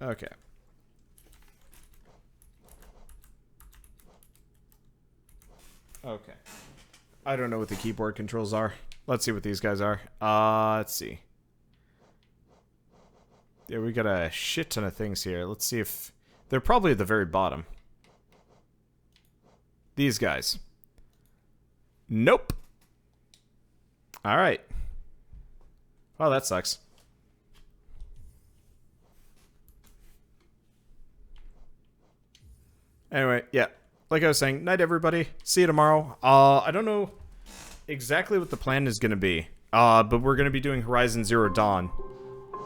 okay. Okay. I don't know what the keyboard controls are. Let's see what these guys are. Let's see. Yeah, we got a shit ton of things here. Let's see if... They're probably at the very bottom. These guys. Nope. Alright. Well, that sucks. Anyway, yeah. Like I was saying, night everybody. See you tomorrow. I don't know exactly what the plan is going to be. But we're going to be doing Horizon Zero Dawn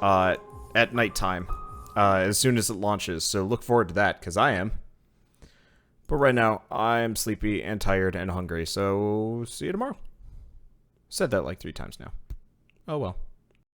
at nighttime. As soon as it launches, so look forward to that, because I am. But right now, I'm sleepy and tired and hungry, so see you tomorrow. Said that like 3 times now. Oh well.